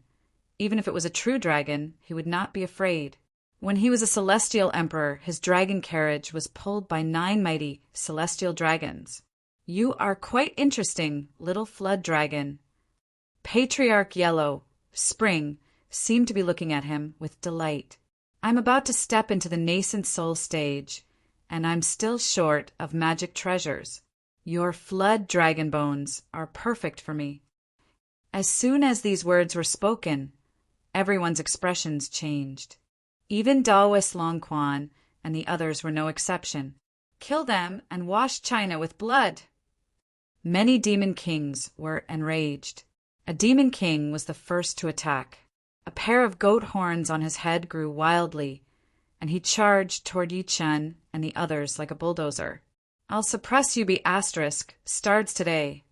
Even if it was a true dragon, he would not be afraid. When he was a celestial emperor, his dragon carriage was pulled by 9 mighty celestial dragons. "You are quite interesting, little flood dragon." Patriarch Yellow, Spring, seemed to be looking at him with delight. "I'm about to step into the nascent soul stage, and I'm still short of magic treasures. Your flood dragon bones are perfect for me." As soon as these words were spoken, everyone's expressions changed. Even Daoist Long Quan and the others were no exception. "Kill them and wash China with blood." Many demon kings were enraged. A demon king was the first to attack. A pair of goat horns on his head grew wildly, and he charged toward Yi Chen and the others like a bulldozer. "I'll suppress you be asterisk, starts today."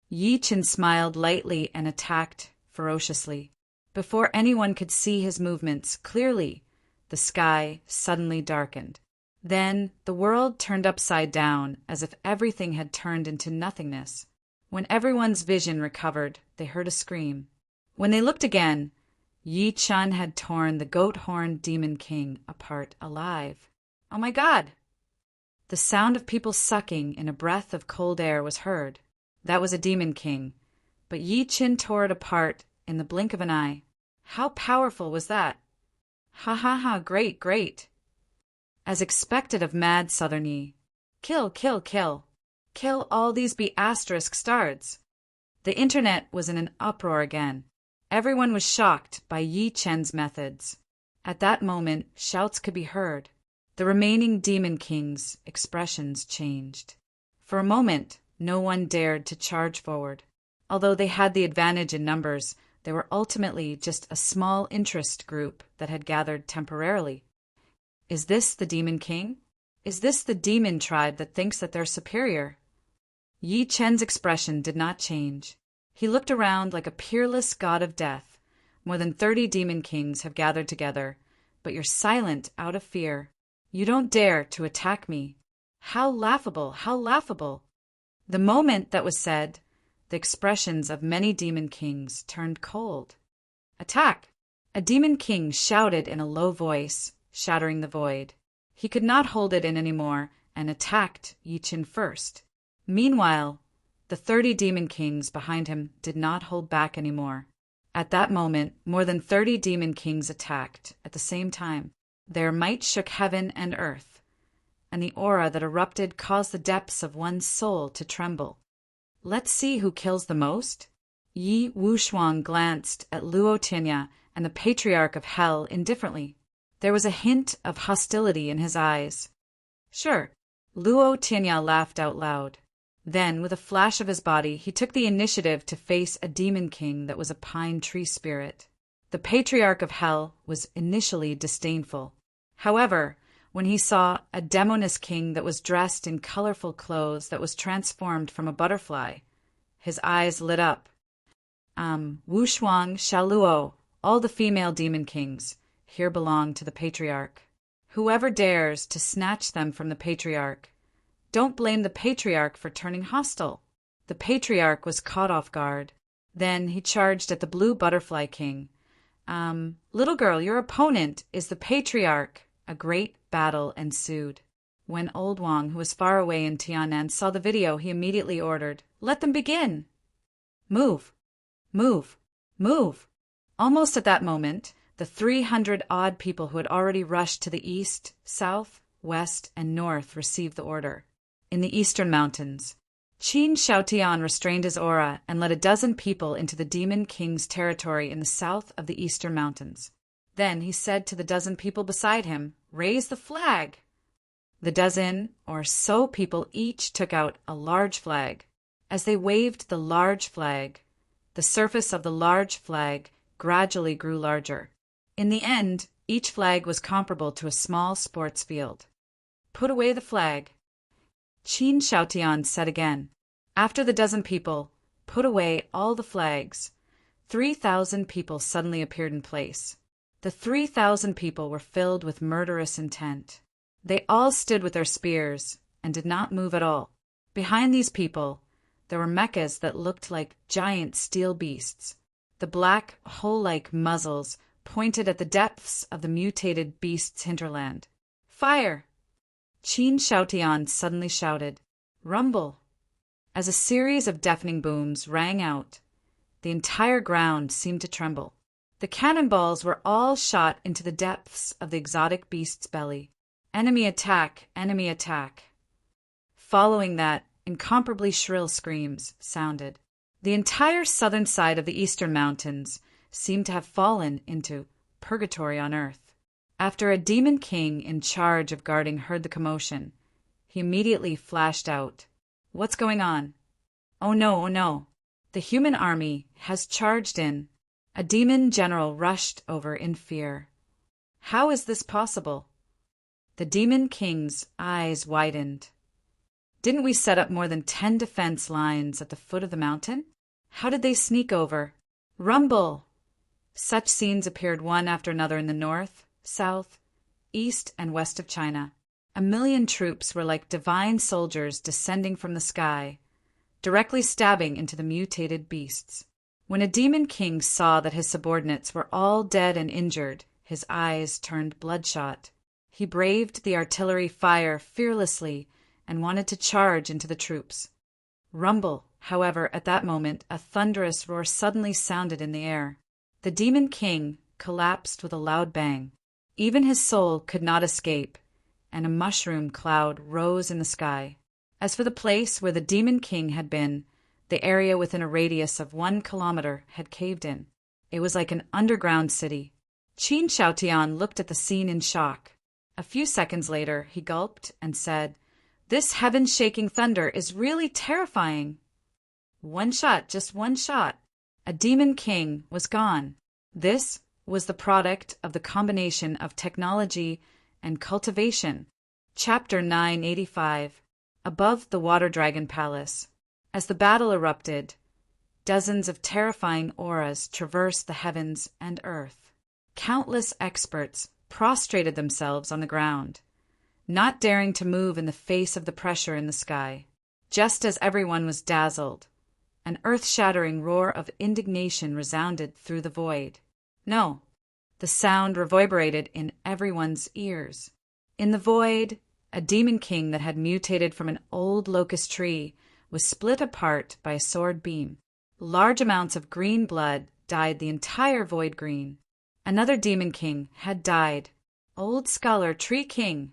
Yi Chen smiled lightly and attacked ferociously. Before anyone could see his movements clearly, the sky suddenly darkened. Then the world turned upside down, as if everything had turned into nothingness. When everyone's vision recovered, they heard a scream. When they looked again, Yi Chun had torn the goat-horned demon king apart alive. Oh my God! The sound of people sucking in a breath of cold air was heard. That was a demon king, but Yi Chun tore it apart in the blink of an eye. How powerful was that? Ha ha ha, great, great. As expected of mad Southern Yi. Kill, kill, kill. Kill all these be***** stards. The internet was in an uproar again. Everyone was shocked by Yi Chen's methods. At that moment, shouts could be heard. The remaining demon kings' expressions changed. For a moment, no one dared to charge forward. Although they had the advantage in numbers, they were ultimately just a small interest group that had gathered temporarily. Is this the demon king? Is this the demon tribe that thinks that they're superior? Yi Chen's expression did not change. He looked around like a peerless god of death. More than 30 demon kings have gathered together, but you're silent out of fear. You don't dare to attack me. How laughable, how laughable. The moment that was said, the expressions of many demon kings turned cold. Attack! A demon king shouted in a low voice, shattering the void. He could not hold it in anymore and attacked Yi Chun first. Meanwhile, the 30 demon kings behind him did not hold back anymore. At that moment, more than 30 demon kings attacked at the same time. Their might shook heaven and earth, and the aura that erupted caused the depths of one's soul to tremble. Let's see who kills the most? Yi Wushuang glanced at Luo Tinya and the Patriarch of Hell indifferently. There was a hint of hostility in his eyes. Sure. Luo Tinya laughed out loud. Then, with a flash of his body, he took the initiative to face a demon king that was a pine tree spirit. The Patriarch of Hell was initially disdainful. However, when he saw a demoness king that was dressed in colorful clothes that was transformed from a butterfly, his eyes lit up. Wushuang, Shaluo, all the female demon kings, here belong to the Patriarch. Whoever dares to snatch them from the Patriarch, don't blame the Patriarch for turning hostile. The Patriarch was caught off guard. Then he charged at the blue butterfly king. Little girl, your opponent is the Patriarch. A great battle ensued. When Old Wang, who was far away in Tianan, saw the video, he immediately ordered, "Let them begin!" Move! Move! Move! Almost at that moment, the 300-odd people who had already rushed to the east, south, west, and north received the order. In the eastern mountains, Qin Shaotian restrained his aura and led a dozen people into the Demon King's territory in the south of the eastern mountains. Then he said to the dozen people beside him, "Raise the flag!" The dozen or so people each took out a large flag. As they waved the large flag, the surface of the large flag gradually grew larger. In the end, each flag was comparable to a small sports field. "Put away the flag," Qin Shaotian said again. After the dozen people put away all the flags, 3,000 people suddenly appeared in place. The 3,000 people were filled with murderous intent. They all stood with their spears and did not move at all. Behind these people, there were mechas that looked like giant steel beasts. The black, hole-like muzzles pointed at the depths of the mutated beast's hinterland. "Fire!" Qin Shaotian suddenly shouted, "Rumble!" As a series of deafening booms rang out, the entire ground seemed to tremble. The cannonballs were all shot into the depths of the exotic beast's belly. "Enemy attack! Enemy attack!" Following that, incomparably shrill screams sounded. The entire southern side of the eastern mountains seemed to have fallen into purgatory on earth. After a demon king in charge of guarding heard the commotion, he immediately flashed out. "What's going on?" "Oh no, oh no. The human army has charged in." A demon general rushed over in fear. "How is this possible?" The demon king's eyes widened. "Didn't we set up more than 10 defense lines at the foot of the mountain? How did they sneak over?" "Rumble!" Such scenes appeared one after another in the north, south, east and west of China. 1,000,000 troops were like divine soldiers descending from the sky, directly stabbing into the mutated beasts. When a demon king saw that his subordinates were all dead and injured, his eyes turned bloodshot. He braved the artillery fire fearlessly and wanted to charge into the troops. Rumble, however, at that moment, a thunderous roar suddenly sounded in the air. The demon king collapsed with a loud bang. Even his soul could not escape, and a mushroom cloud rose in the sky. As for the place where the demon king had been, the area within a radius of 1 kilometer had caved in. It was like an underground city. Qin Xiaotian looked at the scene in shock. A few seconds later, he gulped and said, "This heaven-shaking thunder is really terrifying." One shot, just one shot. A demon king was gone. This was the product of the combination of technology and cultivation. Chapter 985. Above the Water Dragon Palace. As the battle erupted, dozens of terrifying auras traversed the heavens and earth. Countless experts prostrated themselves on the ground, not daring to move in the face of the pressure in the sky. Just as everyone was dazzled, an earth-shattering roar of indignation resounded through the void. No, the sound reverberated in everyone's ears. In the void, a demon king that had mutated from an old locust tree was split apart by a sword beam. Large amounts of green blood dyed the entire void green. Another demon king had died. Old Scholar Tree King.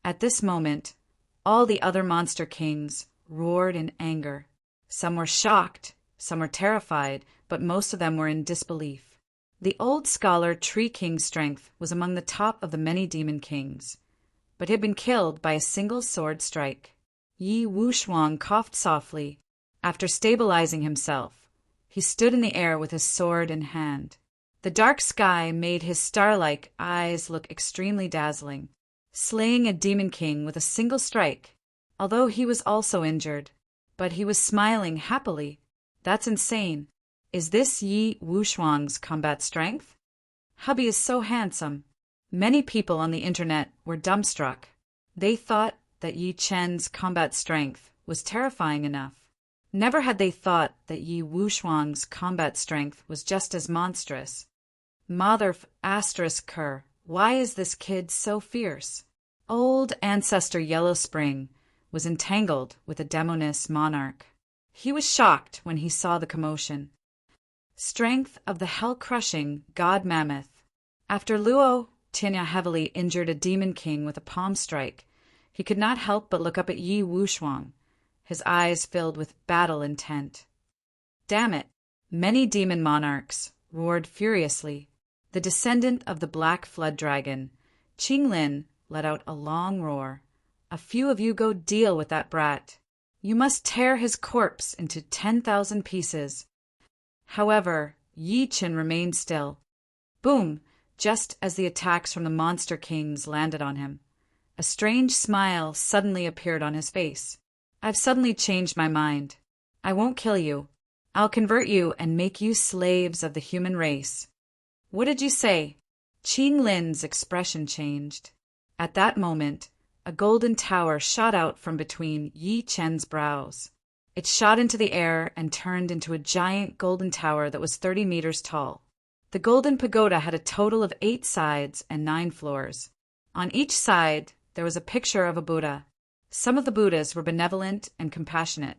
At this moment, all the other monster kings roared in anger. Some were shocked, some were terrified, but most of them were in disbelief. The Old Scholar Tree King's strength was among the top of the many demon kings, but had been killed by a single sword strike. Yi Wushuang coughed softly. After stabilizing himself, he stood in the air with his sword in hand. The dark sky made his star-like eyes look extremely dazzling. Slaying a demon king with a single strike, although he was also injured. But he was smiling happily. That's insane. Is this Yi Wushuang's combat strength? Hubby is so handsome. Many people on the internet were dumbstruck. They thought that Yi Chen's combat strength was terrifying enough. Never had they thought that Yi Wushuang's combat strength was just as monstrous. Mother ***, why is this kid so fierce? Old ancestor Yellow Spring was entangled with a demoness monarch. He was shocked when he saw the commotion. Strength of the hell-crushing God Mammoth. After Luo Tinya heavily injured a demon king with a palm strike, he could not help but look up at Yi Wushuang, his eyes filled with battle intent. Damn it! Many demon monarchs roared furiously. The descendant of the black flood dragon, Qinglin, let out a long roar. A few of you go deal with that brat. You must tear his corpse into 10,000 pieces. However, Yi Chen remained still. Boom! Just as the attacks from the monster kings landed on him. A strange smile suddenly appeared on his face. I've suddenly changed my mind. I won't kill you. I'll convert you and make you slaves of the human race. What did you say? Qing Lin's expression changed. At that moment, a golden tower shot out from between Yi Chen's brows. It shot into the air and turned into a giant golden tower that was 30 meters tall. The golden pagoda had a total of 8 sides and 9 floors. On each side, there was a picture of a Buddha. Some of the Buddhas were benevolent and compassionate,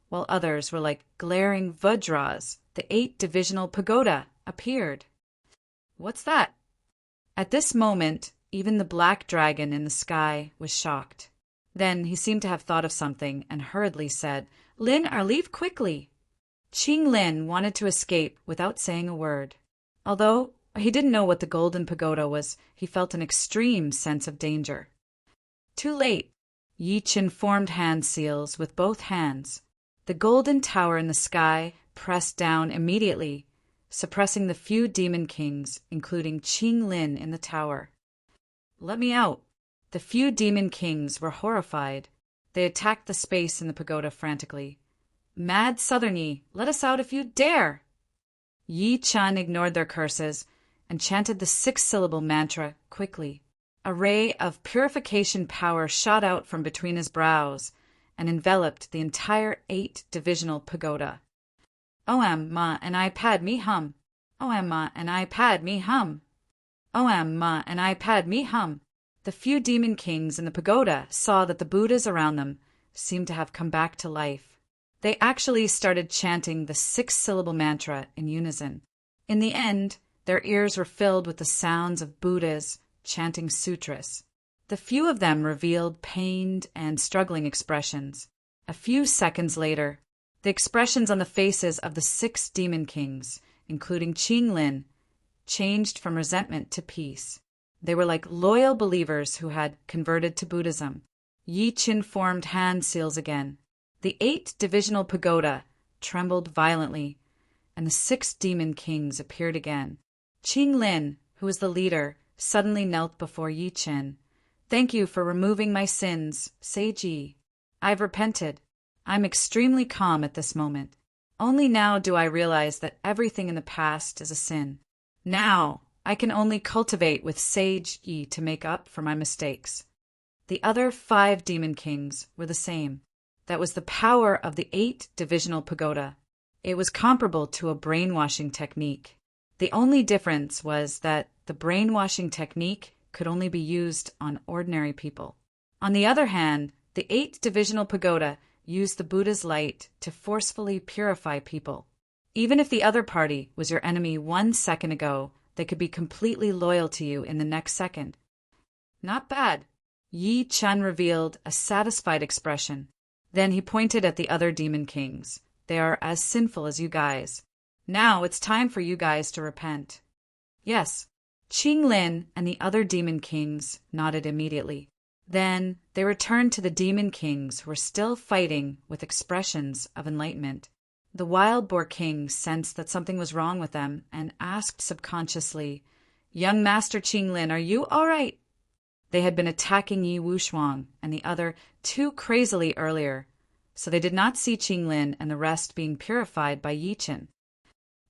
while others were like glaring Vajras. The 8-divisional pagoda appeared. What's that? At this moment, even the black dragon in the sky was shocked. Then he seemed to have thought of something and hurriedly said, Lin, leave quickly. Qing Lin wanted to escape without saying a word. Although he didn't know what the golden pagoda was, he felt an extreme sense of danger. Too late. Yi Chen formed hand seals with both hands. The golden tower in the sky pressed down immediately, suppressing the few demon kings, including Qing Lin in the tower. Let me out. The few demon kings were horrified. They attacked the space in the pagoda frantically. Mad Southern Yi, let us out if you dare! Yi Chen ignored their curses and chanted the six-syllable mantra quickly. A ray of purification power shot out from between his brows and enveloped the entire 8-divisional pagoda. Om ma and I pad me hum. Om ma and I pad me hum. Om ma and I pad me hum. The few demon kings in the pagoda saw that the Buddhas around them seemed to have come back to life. They actually started chanting the six-syllable mantra in unison. In the end, their ears were filled with the sounds of Buddhas chanting sutras. The few of them revealed pained and struggling expressions. A few seconds later, the expressions on the faces of the 6 demon kings, including Qing Lin, changed from resentment to peace. They were like loyal believers who had converted to Buddhism. Yi Qin formed hand seals again. The 8-divisional pagoda trembled violently, and the 6 demon kings appeared again. Qing Lin, who was the leader, suddenly knelt before Yi Qin. Thank you for removing my sins, Sage Yi. I've repented. I'm extremely calm at this moment. Only now do I realize that everything in the past is a sin. Now I can only cultivate with Sage Yi to make up for my mistakes. The other 5 demon kings were the same. That was the power of the 8-divisional pagoda. It was comparable to a brainwashing technique. The only difference was that the brainwashing technique could only be used on ordinary people. On the other hand, the 8-divisional pagoda used the Buddha's light to forcefully purify people. Even if the other party was your enemy 1 second ago, they could be completely loyal to you in the next second. Not bad. Yi Qin revealed a satisfied expression. Then he pointed at the other demon kings. They are as sinful as you guys. Now it's time for you guys to repent. Yes, Qing Lin and the other demon kings nodded immediately. Then they returned to the demon kings who were still fighting with expressions of enlightenment. The wild boar king sensed that something was wrong with them and asked subconsciously, Young Master Qing Lin, are you all right? They had been attacking Yi Wushuang and the other too crazily earlier, so they did not see Qing Lin and the rest being purified by Yi Qin.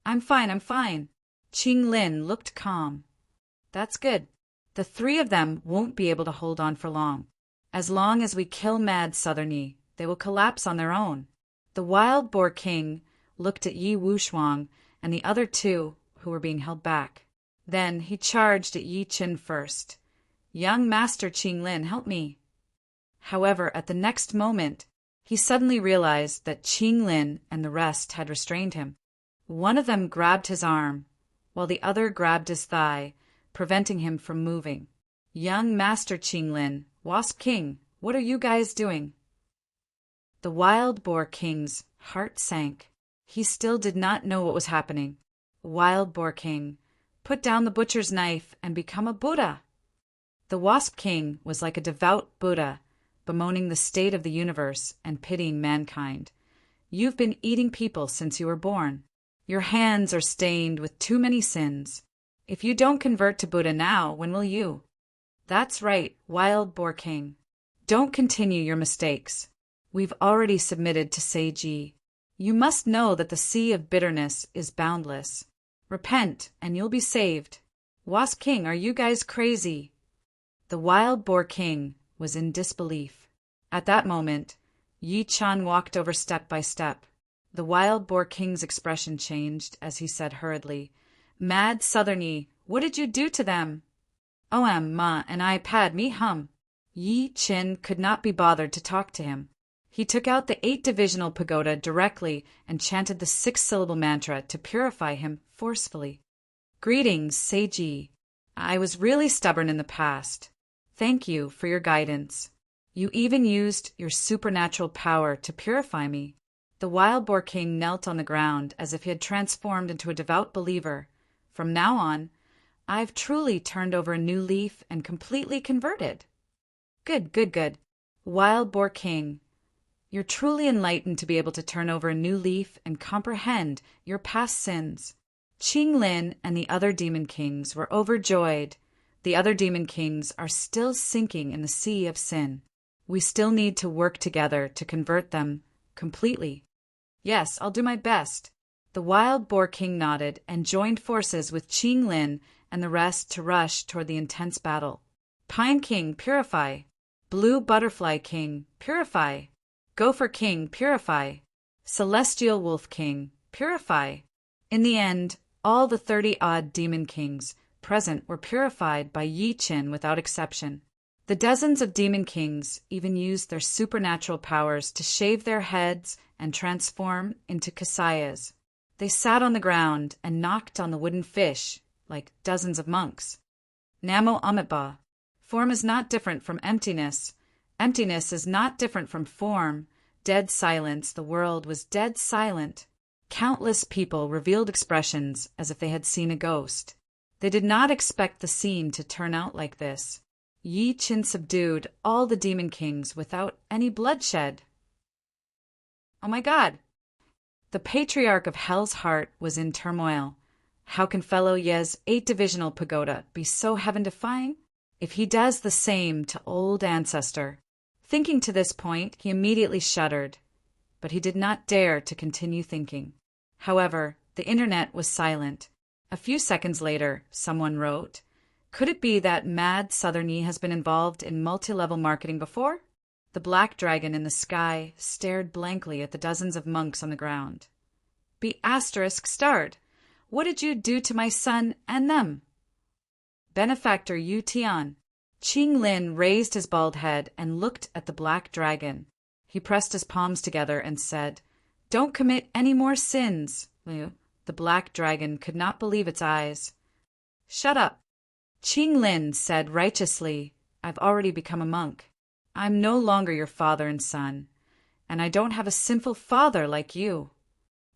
I'm fine. Qing Lin looked calm. That's good. The 3 of them won't be able to hold on for long. As long as we kill Mad Southern Yi, they will collapse on their own. The wild boar king looked at Yi Wushuang and the other 2 who were being held back. Then he charged at Yi Qin first. Young Master Qing Lin, help me. However, at the next moment, he suddenly realized that Qing Lin and the rest had restrained him. One of them grabbed his arm, while the other grabbed his thigh, preventing him from moving. Young Master Qing Lin, Wasp King, what are you guys doing? The wild boar king's heart sank. He still did not know what was happening. Wild boar king, put down the butcher's knife and become a Buddha. The wasp king was like a devout Buddha, bemoaning the state of the universe and pitying mankind. You've been eating people since you were born. Your hands are stained with too many sins. If you don't convert to Buddha now, when will you? That's right, wild boar king. Don't continue your mistakes. We've already submitted to Sage Yi. You must know that the sea of bitterness is boundless. Repent, and you'll be saved. Wasp King, are you guys crazy? The wild boar king was in disbelief. At that moment, Yi Qin walked over step by step. The wild boar king's expression changed as he said hurriedly, Mad Southern Yi, what did you do to them? Om ma and I pad me hum. Yi Qin could not be bothered to talk to him. He took out the 8-divisional pagoda directly and chanted the 6-syllable mantra to purify him forcefully. Greetings, Sage Yi. I was really stubborn in the past. Thank you for your guidance. You even used your supernatural power to purify me. The wild boar king knelt on the ground as if he had transformed into a devout believer. From now on, I've truly turned over a new leaf and completely converted. Good. Wild boar king, you're truly enlightened to be able to turn over a new leaf and comprehend your past sins. Qing Lin and the other demon kings were overjoyed. The other demon kings are still sinking in the sea of sin. We still need to work together to convert them completely. Yes, I'll do my best. The wild boar king nodded and joined forces with Qing Lin and the rest to rush toward the intense battle. Pine King, purify! Blue Butterfly King, purify! Gopher King, purify! Celestial Wolf King, purify! In the end, all the 30-odd demon kings present were purified by Yi Qin without exception. The dozens of demon kings even used their supernatural powers to shave their heads and transform into kasayas. They sat on the ground and knocked on the wooden fish like dozens of monks. Namo Amitabha. Form is not different from emptiness. Emptiness is not different from form. Dead silence. The world was dead silent. Countless people revealed expressions as if they had seen a ghost. They did not expect the scene to turn out like this. Yi Qin subdued all the demon kings without any bloodshed. Oh my God! The patriarch of Hell's Heart was in turmoil. How can fellow Ye's 8-divisional pagoda be so heaven-defying? If he does the same to old ancestor. Thinking to this point, he immediately shuddered. But he did not dare to continue thinking. However, the internet was silent. A few seconds later, someone wrote, "Could it be that Mad Southerny has been involved in multi-level marketing before?" The black dragon in the sky stared blankly at the dozens of monks on the ground. "Be asterisk starred. What did you do to my son and them?" Benefactor Yu Tian. Qing Lin raised his bald head and looked at the black dragon. He pressed his palms together and said, "Don't commit any more sins, Liu." The black dragon could not believe its eyes. "Shut up." Qing Lin said righteously, "I've already become a monk. I'm no longer your father and son, and I don't have a sinful father like you."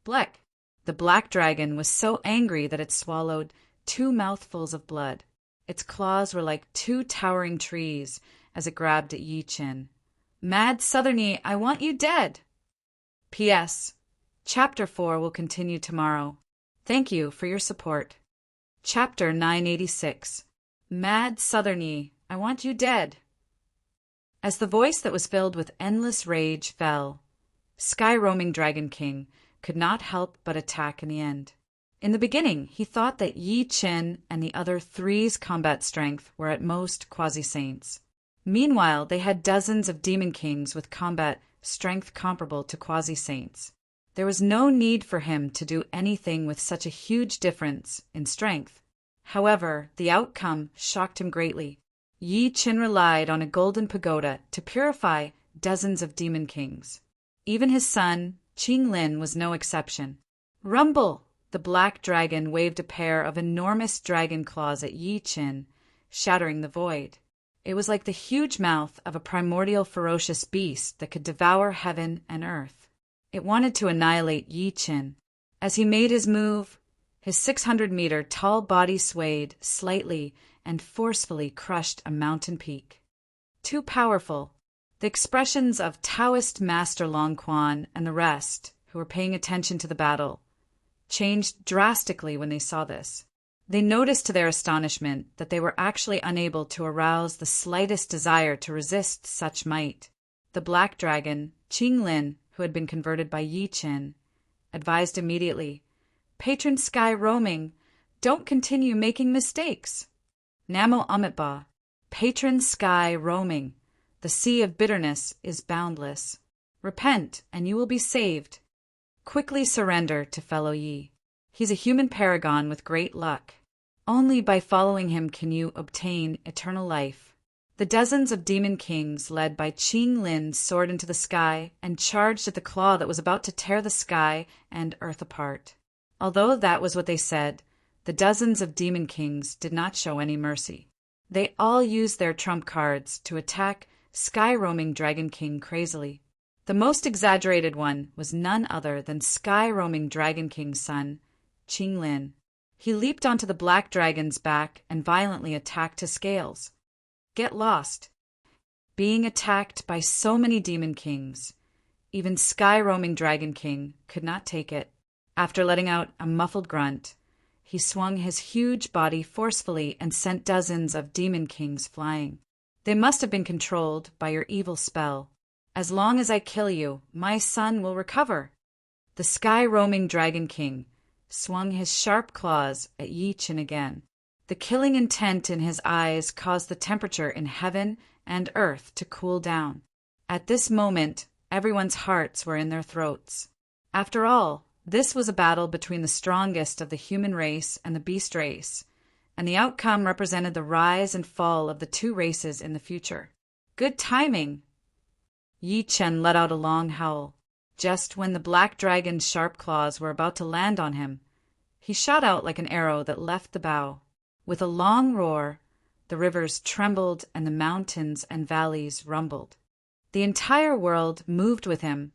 Bleck. The black dragon was so angry that it swallowed 2 mouthfuls of blood. Its claws were like 2 towering trees as it grabbed at Yi Qin. "Mad Southerny, I want you dead." P.S. Chapter 4 will continue tomorrow. Thank you for your support. Chapter 986. Mad Southerny, I want you dead. As the voice that was filled with endless rage fell, sky-roaming Dragon King could not help but attack in the end. In the beginning, he thought that Yi Qin and the other 3's combat strength were at most quasi-saints. Meanwhile, they had dozens of demon kings with combat strength comparable to quasi-saints. There was no need for him to do anything with such a huge difference in strength. However, the outcome shocked him greatly. Yi Qin relied on a golden pagoda to purify dozens of demon kings. Even his son, Qing Lin, was no exception. Rumble! The black dragon waved a pair of enormous dragon claws at Yi Qin, shattering the void. It was like the huge mouth of a primordial ferocious beast that could devour heaven and earth. It wanted to annihilate Yi Qin. As he made his move, his 600-meter tall body swayed slightly and forcefully crushed a mountain peak. Too powerful. The expressions of Taoist Master Long Quan and the rest, who were paying attention to the battle, changed drastically when they saw this. They noticed to their astonishment that they were actually unable to arouse the slightest desire to resist such might. The black dragon, Qing Lin, who had been converted by Yi Qin, advised immediately, "Patron Sky Roaming, don't continue making mistakes." Namo Amitabha. Patron Sky Roaming. The sea of bitterness is boundless. Repent, and you will be saved. Quickly surrender to fellow Yi. He's a human paragon with great luck. Only by following him can you obtain eternal life. The dozens of demon kings led by Qing Lin soared into the sky and charged at the claw that was about to tear the sky and earth apart. Although that was what they said, the dozens of demon kings did not show any mercy. They all used their trump cards to attack sky-roaming Dragon King crazily. The most exaggerated one was none other than sky-roaming Dragon King's son, Qing Lin. He leaped onto the black dragon's back and violently attacked his scales. Get lost. Being attacked by so many demon kings, even sky-roaming Dragon King could not take it. After letting out a muffled grunt, he swung his huge body forcefully and sent dozens of demon kings flying. They must have been controlled by your evil spell. As long as I kill you, my son will recover. The sky-roaming Dragon King swung his sharp claws at Yi Qin again. The killing intent in his eyes caused the temperature in heaven and earth to cool down. At this moment, everyone's hearts were in their throats. After all, this was a battle between the strongest of the human race and the beast race, and the outcome represented the rise and fall of the two races in the future. Good timing! Yi Chen let out a long howl. Just when the black dragon's sharp claws were about to land on him, he shot out like an arrow that left the bow. With a long roar, the rivers trembled and the mountains and valleys rumbled. The entire world moved with him,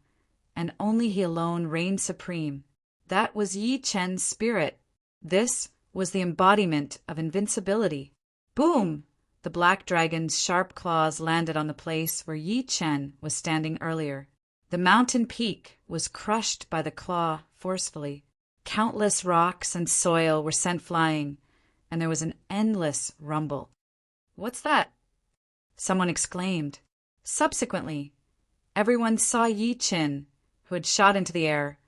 and only he alone reigned supreme. That was Yi Chen's spirit. This was the embodiment of invincibility. Boom! The black dragon's sharp claws landed on the place where Yi Chen was standing earlier. The mountain peak was crushed by the claw forcefully. Countless rocks and soil were sent flying, and there was an endless rumble. "What's that?" someone exclaimed. Subsequently, everyone saw Yi Chen, who had shot into the air,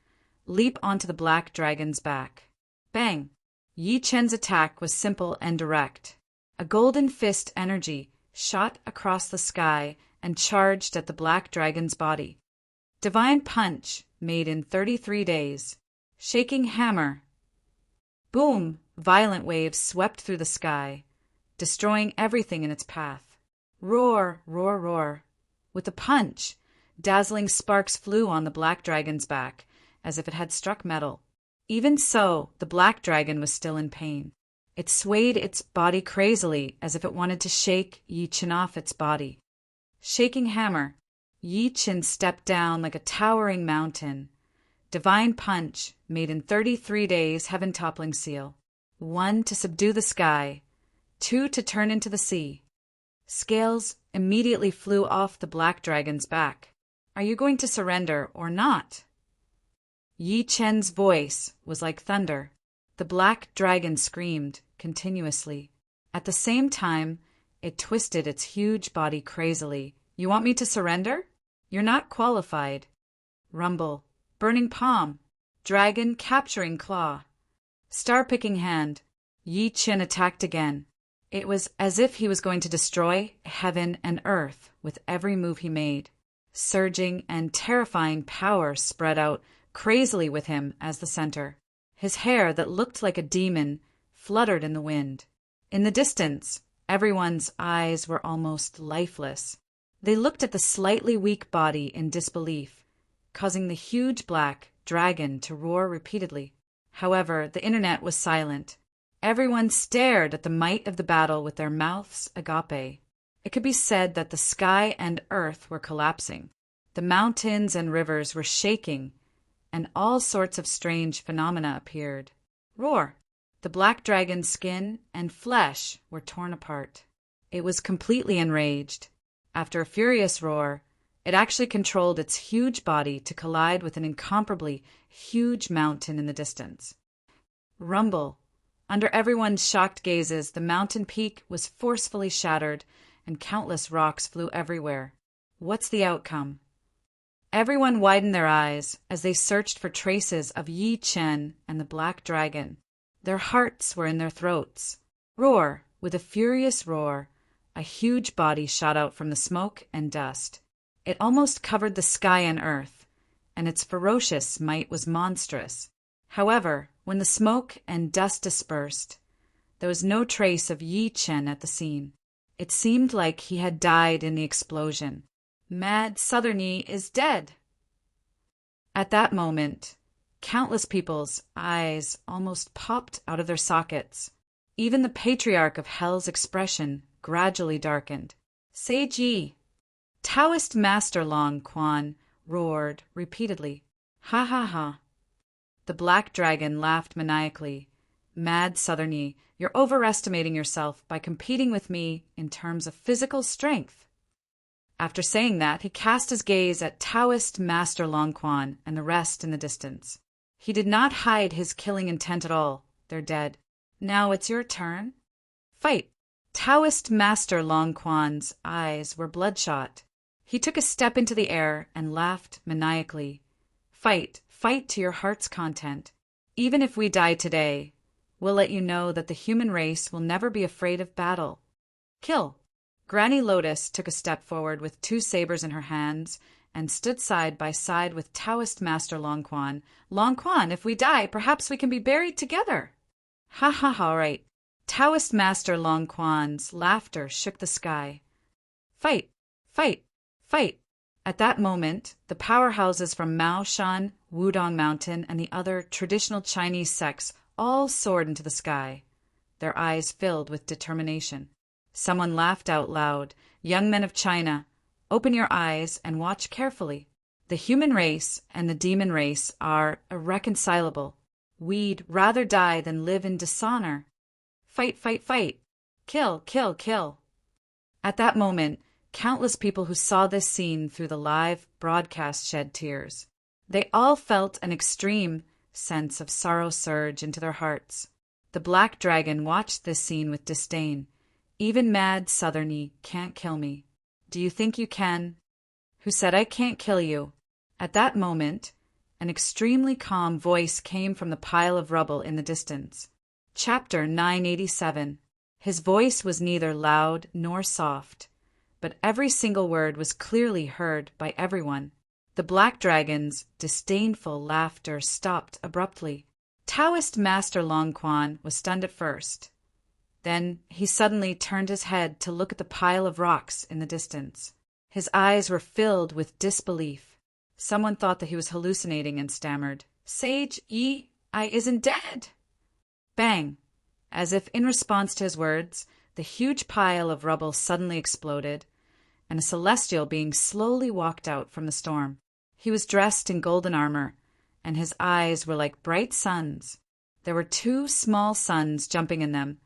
leap onto the black dragon's back. Bang! Yi Chen's attack was simple and direct. A golden fist energy shot across the sky and charged at the black dragon's body. Divine punch made in 33 days. Shaking hammer. Boom! Violent waves swept through the sky, destroying everything in its path. Roar, roar, roar. With a punch, dazzling sparks flew on the black dragon's back, as if it had struck metal. Even so, the black dragon was still in pain. It swayed its body crazily, as if it wanted to shake Yi Chen off its body. Shaking hammer. Yi Chen stepped down like a towering mountain. Divine punch, made in 33 days, heaven-toppling seal. 1 to subdue the sky, 2 to turn into the sea. Scales immediately flew off the black dragon's back. Are you going to surrender or not? Yi Chen's voice was like thunder. The black dragon screamed continuously. At the same time, it twisted its huge body crazily. You want me to surrender? You're not qualified. Rumble. Burning palm. Dragon capturing claw. Star-picking hand. Yi Chen attacked again. It was as if he was going to destroy heaven and earth with every move he made. Surging and terrifying power spread out crazily with him as the center. His hair that looked like a demon fluttered in the wind. In the distance, everyone's eyes were almost lifeless. They looked at the slightly weak body in disbelief, causing the huge black dragon to roar repeatedly. However, the internet was silent. Everyone stared at the might of the battle with their mouths agape. It could be said that the sky and earth were collapsing. The mountains and rivers were shaking, and all sorts of strange phenomena appeared. Roar! The black dragon's skin and flesh were torn apart. It was completely enraged. After a furious roar, it actually controlled its huge body to collide with an incomparably huge mountain in the distance. Rumble! Under everyone's shocked gazes, the mountain peak was forcefully shattered, and countless rocks flew everywhere. What's the outcome? Everyone widened their eyes as they searched for traces of Yi Chen and the black dragon. Their hearts were in their throats. Roar! With a furious roar, a huge body shot out from the smoke and dust. It almost covered the sky and earth, and its ferocious might was monstrous. However, when the smoke and dust dispersed, there was no trace of Yi Chen at the scene. It seemed like he had died in the explosion. Mad Southerny is dead. At that moment, countless people's eyes almost popped out of their sockets. Even the patriarch of Hell's expression gradually darkened. Seiji! Taoist Master Long Quan roared repeatedly. Ha ha ha! The black dragon laughed maniacally. Mad Southerny, you're overestimating yourself by competing with me in terms of physical strength. After saying that, he cast his gaze at Taoist Master Long Quan and the rest in the distance. He did not hide his killing intent at all. They're dead. Now it's your turn. Fight! Taoist Master Long Quan's eyes were bloodshot. He took a step into the air and laughed maniacally. Fight! Fight to your heart's content. Even if we die today, We'll let you know that the human race will never be afraid of battle. Kill. Granny Lotus took a step forward with 2 sabers in her hands and stood side by side with Taoist Master Long Quan. Long Quan, if we die, perhaps we can be buried together. Ha ha ha, all right. Taoist Master Long Quan's laughter shook the sky. Fight, fight, fight. At that moment, the powerhouses from Mao Shan, Wudong Mountain, and the other traditional Chinese sects all soared into the sky, their eyes filled with determination. Someone laughed out loud. Young men of China, open your eyes and watch carefully. The human race and the demon race are irreconcilable. We'd rather die than live in dishonor. Fight, fight, fight. Kill, kill, kill. At that moment, countless people who saw this scene through the live broadcast shed tears. They all felt an extreme sense of sorrow surge into their hearts. The Black Dragon watched this scene with disdain. Even mad Southerny can't kill me. Do you think you can? Who said I can't kill you? At that moment, an extremely calm voice came from the pile of rubble in the distance. Chapter 987. His voice was neither loud nor soft, but every single word was clearly heard by everyone. The Black Dragon's disdainful laughter stopped abruptly. Taoist Master Long Quan was stunned at first. Then he suddenly turned his head to look at the pile of rocks in the distance. His eyes were filled with disbelief. Someone thought that he was hallucinating and stammered, "Sage Yi, I isn't dead." Bang! As if in response to his words, the huge pile of rubble suddenly exploded, and a celestial being slowly walked out from the storm. He was dressed in golden armor, and his eyes were like bright suns. There were 2 small suns jumping in them,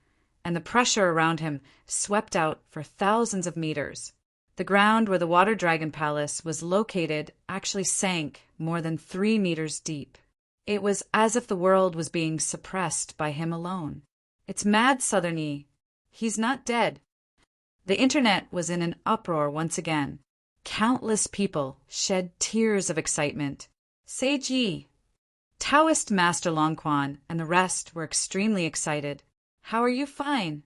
and the pressure around him swept out for thousands of meters. The ground where the Water Dragon Palace was located actually sank more than 3 meters deep. It was as if the world was being suppressed by him alone. It's mad Southerny. He's not dead. The internet was in an uproar once again. Countless people shed tears of excitement. Sage Yi. Taoist Master Long Quan and the rest were extremely excited. How are you? Fine.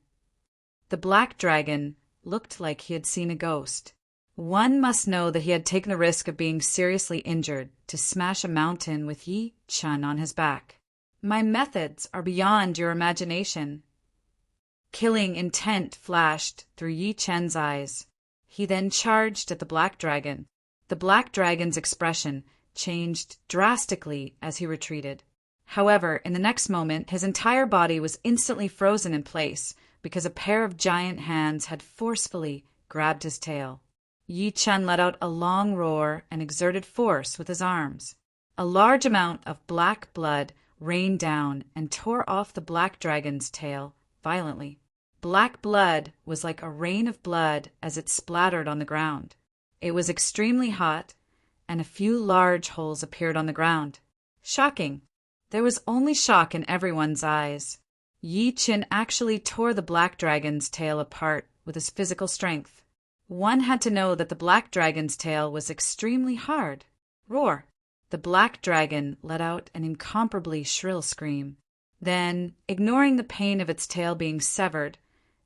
The Black Dragon looked like he had seen a ghost. One must know that he had taken the risk of being seriously injured to smash a mountain with Yi Chun on his back. My methods are beyond your imagination. Killing intent flashed through Yi Chen's eyes. He then charged at the Black Dragon. The Black Dragon's expression changed drastically as he retreated. However, in the next moment, his entire body was instantly frozen in place because a pair of giant hands had forcefully grabbed his tail. Yi Chen let out a long roar and exerted force with his arms. A large amount of black blood rained down and tore off the Black Dragon's tail violently. Black blood was like a rain of blood as it splattered on the ground. It was extremely hot, and a few large holes appeared on the ground. Shocking! There was only shock in everyone's eyes. Yi Chen actually tore the Black Dragon's tail apart with his physical strength. One had to know that the Black Dragon's tail was extremely hard. Roar! The Black Dragon let out an incomparably shrill scream. Then, ignoring the pain of its tail being severed,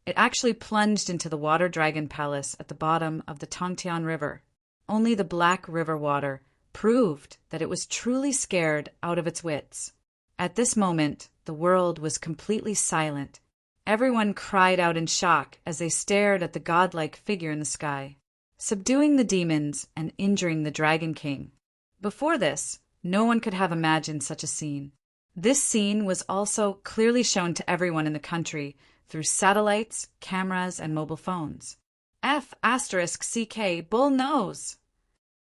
it actually plunged into the Water Dragon Palace at the bottom of the Tongtian River. Only the black river water proved that it was truly scared out of its wits. At this moment, the world was completely silent. Everyone cried out in shock as they stared at the godlike figure in the sky, subduing the demons and injuring the Dragon King. Before this, no one could have imagined such a scene. This scene was also clearly shown to everyone in the country through satellites, cameras, and mobile phones. F***CK Bull knows.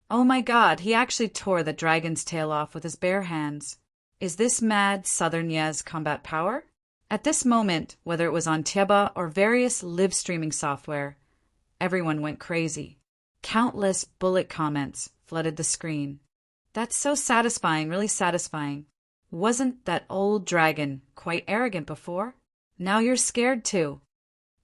Oh my god, he actually tore the dragon's tail off with his bare hands. Is this mad Southern Yez combat power? At this moment, whether it was on Tieba or various live streaming software, everyone went crazy. Countless bullet comments flooded the screen. That's so satisfying, really satisfying. Wasn't that old dragon quite arrogant before? Now you're scared too.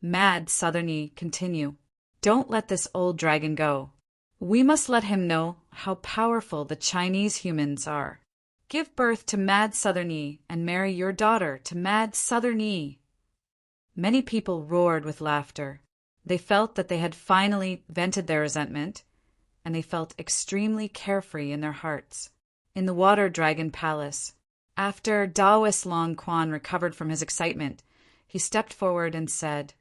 Mad Southerny, continue. Don't let this old dragon go. We must let him know how powerful the Chinese humans are. Give birth to Mad Southerny and marry your daughter to Mad Southerny." Many people roared with laughter. They felt that they had finally vented their resentment, and they felt extremely carefree in their hearts. In the Water Dragon Palace, after Taoist Long Quan recovered from his excitement, he stepped forward and said,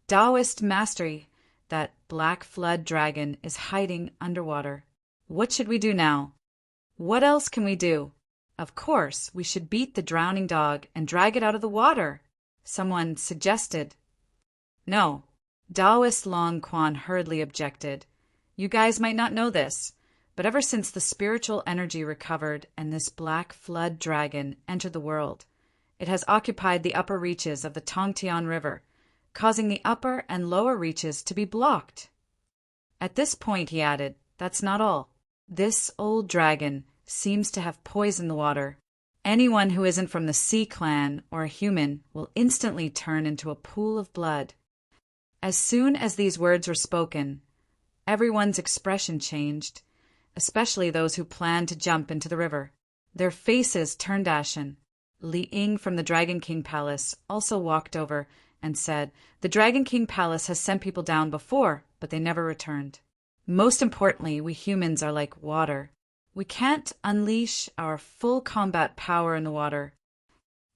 "Taoist Mastery, that black flood dragon is hiding underwater. What should we do now? What else can we do? Of course, we should beat the drowning dog and drag it out of the water," someone suggested. "No," Taoist Long Quan hurriedly objected. "You guys might not know this, but ever since the spiritual energy recovered and this black flood dragon entered the world, it has occupied the upper reaches of the Tongtian River, causing the upper and lower reaches to be blocked." At this point, he added, "That's not all. This old dragon seems to have poisoned the water. Anyone who isn't from the Sea Clan or a human will instantly turn into a pool of blood." As soon as these words were spoken, everyone's expression changed, especially those who planned to jump into the river. Their faces turned ashen. Li Ying from the Dragon King Palace also walked over and said, "The Dragon King Palace has sent people down before, but they never returned. Most importantly, we humans are like water. We can't unleash our full combat power in the water."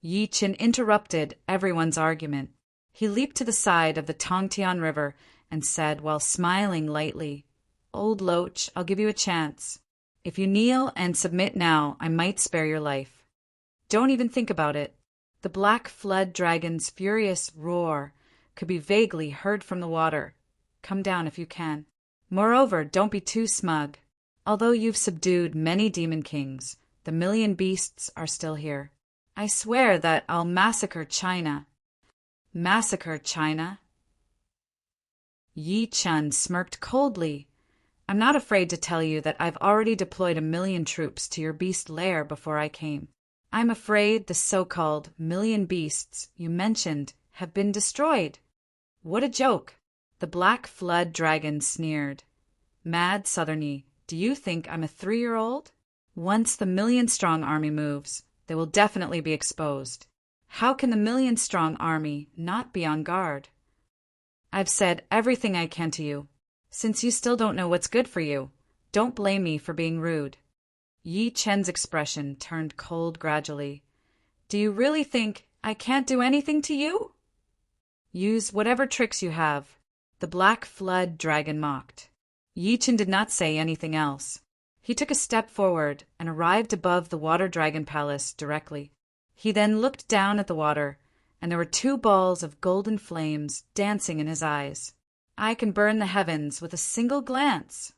Yi Qin interrupted everyone's argument. He leaped to the side of the Tongtian River and said, while smiling lightly, "Old Loach, I'll give you a chance. If you kneel and submit now, I might spare your life. Don't even think about it." The black flood dragon's furious roar could be vaguely heard from the water. "Come down if you can. Moreover, don't be too smug. Although you've subdued many demon kings, the million beasts are still here. I swear that I'll massacre China." "Massacre China?" Yi Chun smirked coldly. "I'm not afraid to tell you that I've already deployed 1,000,000 troops to your beast lair before I came. I'm afraid the so-called million beasts you mentioned have been destroyed." "What a joke!" The black flood dragon sneered. "Mad Southerny, do you think I'm a 3-year-old? Once the 1,000,000-strong army moves, they will definitely be exposed. How can the 1,000,000-strong army not be on guard? I've said everything I can to you. Since you still don't know what's good for you, don't blame me for being rude." Yi Chen's expression turned cold gradually. "Do you really think I can't do anything to you?" "Use whatever tricks you have," the black flood dragon mocked. Yi Chen did not say anything else. He took a step forward and arrived above the Water Dragon Palace directly. He then looked down at the water, and there were 2 balls of golden flames dancing in his eyes. "I can burn the heavens with a single glance."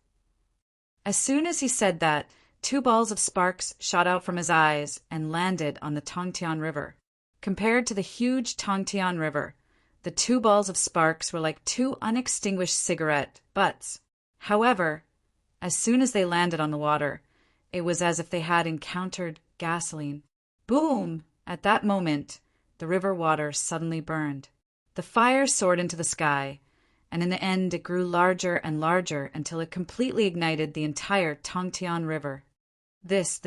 As soon as he said that, 2 balls of sparks shot out from his eyes and landed on the Tongtian River. Compared to the huge Tongtian River, the 2 balls of sparks were like 2 unextinguished cigarette butts. However, as soon as they landed on the water, it was as if they had encountered gasoline. Boom! At that moment, the river water suddenly burned. The fire soared into the sky, and in the end it grew larger and larger until it completely ignited the entire Tongtian River. This.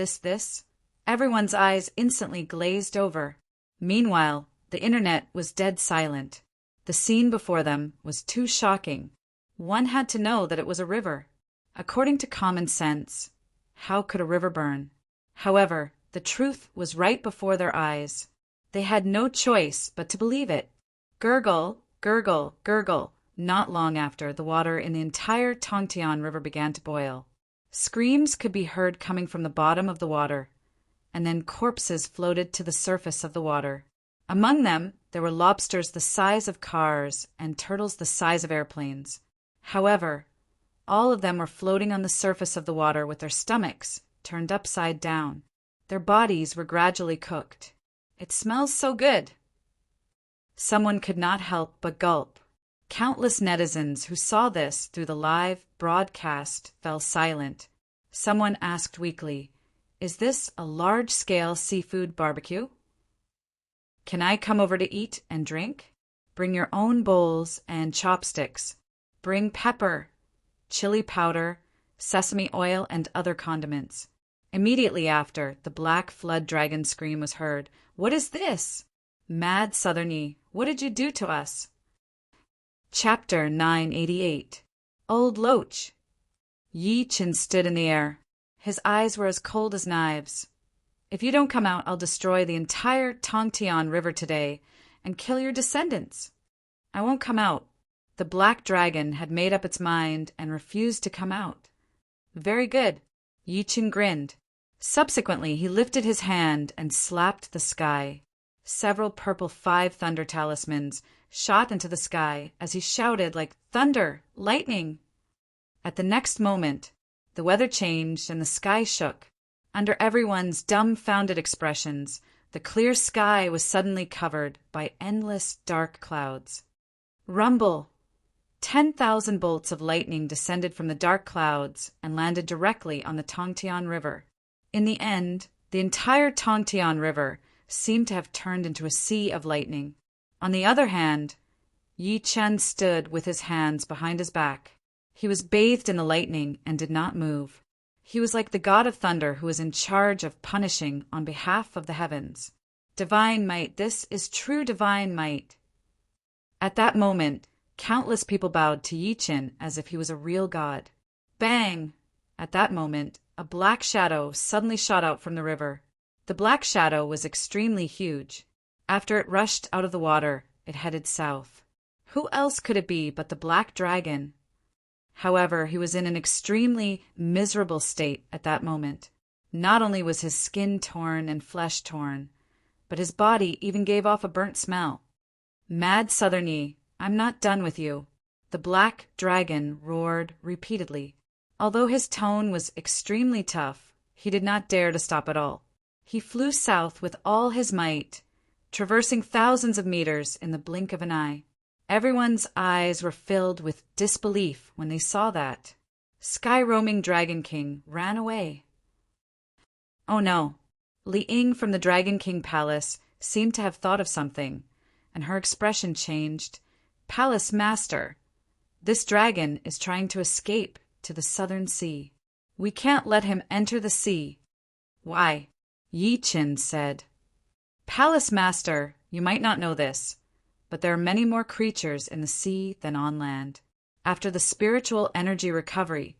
Everyone's eyes instantly glazed over. Meanwhile, the internet was dead silent. The scene before them was too shocking. One had to know that it was a river. According to common sense, how could a river burn? However, the truth was right before their eyes. They had no choice but to believe it. Gurgle, gurgle, gurgle. Not long after, the water in the entire Tongtian River began to boil. Screams could be heard coming from the bottom of the water, and then corpses floated to the surface of the water. Among them, there were lobsters the size of cars and turtles the size of airplanes. However, all of them were floating on the surface of the water with their stomachs turned upside down. Their bodies were gradually cooked. "It smells so good." Someone could not help but gulp. Countless netizens who saw this through the live broadcast fell silent. Someone asked weakly, "Is this a large-scale seafood barbecue? Can I come over to eat and drink? Bring your own bowls and chopsticks. Bring pepper, chili powder, sesame oil, and other condiments. Immediately after, the black flood dragon scream was heard. "What is this? Mad Southerny, what did you do to us?" Chapter 988. Old Loach. Yi Chin stood in the air. His eyes were as cold as knives. "If you don't come out, I'll destroy the entire Tongtian River today and kill your descendants." "I won't come out." The black dragon had made up its mind and refused to come out. "Very good." Yi Chin grinned. Subsequently, he lifted his hand and slapped the sky. Several purple 5 thunder talismans shot into the sky as he shouted like thunder, lightning. At the next moment, the weather changed and the sky shook. Under everyone's dumbfounded expressions, the clear sky was suddenly covered by endless dark clouds. Rumble! 10,000 bolts of lightning descended from the dark clouds and landed directly on the Tongtian River. In the end, the entire Tongtian River seemed to have turned into a sea of lightning. On the other hand, Yi Chen stood with his hands behind his back. He was bathed in the lightning and did not move. He was like the god of thunder who was in charge of punishing on behalf of the heavens. Divine might, this is true divine might. At that moment, countless people bowed to Yi Chen as if he was a real god. Bang! At that moment, a black shadow suddenly shot out from the river. The black shadow was extremely huge. After it rushed out of the water, it headed south. Who else could it be but the black dragon? However, he was in an extremely miserable state at that moment. Not only was his skin torn and flesh torn, but his body even gave off a burnt smell. "Mad Southerny, I'm not done with you," the black dragon roared repeatedly. Although his tone was extremely tough, he did not dare to stop at all. He flew south with all his might, traversing thousands of meters in the blink of an eye. Everyone's eyes were filled with disbelief when they saw that. Sky-roaming Dragon King ran away. Oh no! Li Ying from the Dragon King Palace seemed to have thought of something, and her expression changed. "Palace Master, this dragon is trying to escape to the Southern Sea. We can't let him enter the sea." "Why?" Yi Chin said. "Palace Master, you might not know this, but there are many more creatures in the sea than on land. After the spiritual energy recovery,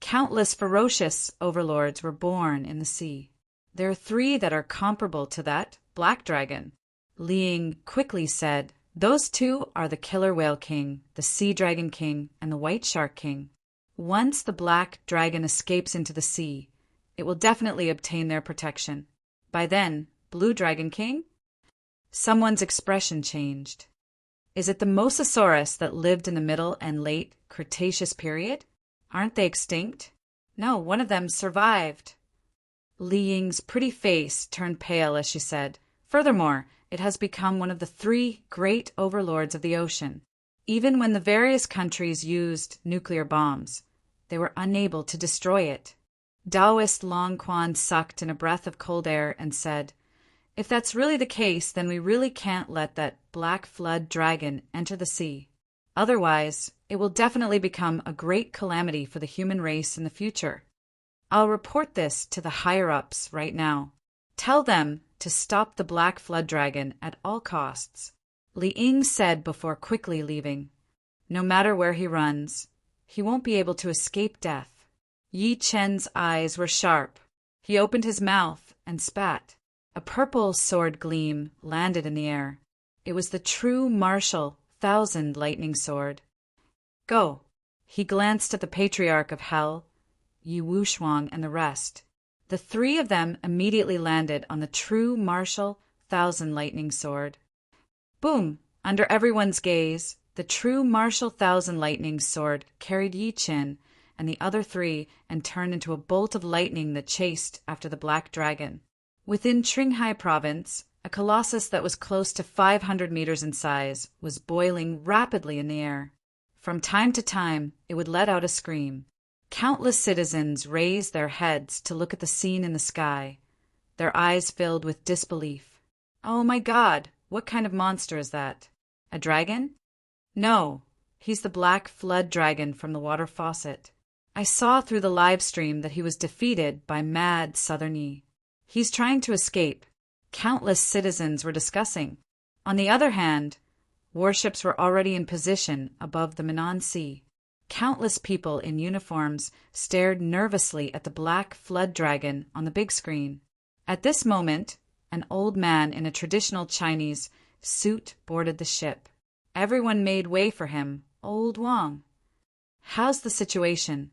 countless ferocious overlords were born in the sea. There are 3 that are comparable to that black dragon." Li Ying quickly said, "Those 2 are the Killer Whale King, the Sea Dragon King, and the White Shark King. Once the black dragon escapes into the sea, it will definitely obtain their protection. By then, Blue Dragon King?" Someone's expression changed. "Is it the Mosasaurus that lived in the Middle and Late Cretaceous period? Aren't they extinct?" "No, one of them survived." Li Ying's pretty face turned pale as she said, "Furthermore, it has become one of the 3 great overlords of the ocean. Even when the various countries used nuclear bombs, they were unable to destroy it." Taoist Long Quan sucked in a breath of cold air and said, "If that's really the case, then we really can't let that black flood dragon enter the sea. Otherwise, it will definitely become a great calamity for the human race in the future. I'll report this to the higher-ups right now. Tell them to stop the black flood dragon at all costs." Li Ying said before quickly leaving, "No matter where he runs, he won't be able to escape death." Yi Chen's eyes were sharp. He opened his mouth and spat. A purple sword gleam landed in the air. It was the true martial 1,000 lightning sword. "Go." He glanced at the patriarch of Hell, Yi Wushuang, and the rest. The 3 of them immediately landed on the true martial 1,000 lightning sword. Boom! Under everyone's gaze, the true martial 1,000 lightning sword carried Yi Chen and the other 3 and turned into a bolt of lightning that chased after the black dragon. Within Qinghai province, a colossus that was close to 500 meters in size was boiling rapidly in the air. From time to time, it would let out a scream. Countless citizens raised their heads to look at the scene in the sky, their eyes filled with disbelief. "Oh my God, what kind of monster is that? A dragon?" "No, he's the black flood dragon from the water faucet. I saw through the live stream that he was defeated by Mad Southern Yi. He's trying to escape. Countless citizens were discussing. On the other hand, warships were already in position above the Minnan Sea. Countless people in uniforms stared nervously at the black flood dragon on the big screen. At this moment, an old man in a traditional Chinese suit boarded the ship. Everyone made way for him. Old Wang. How's the situation?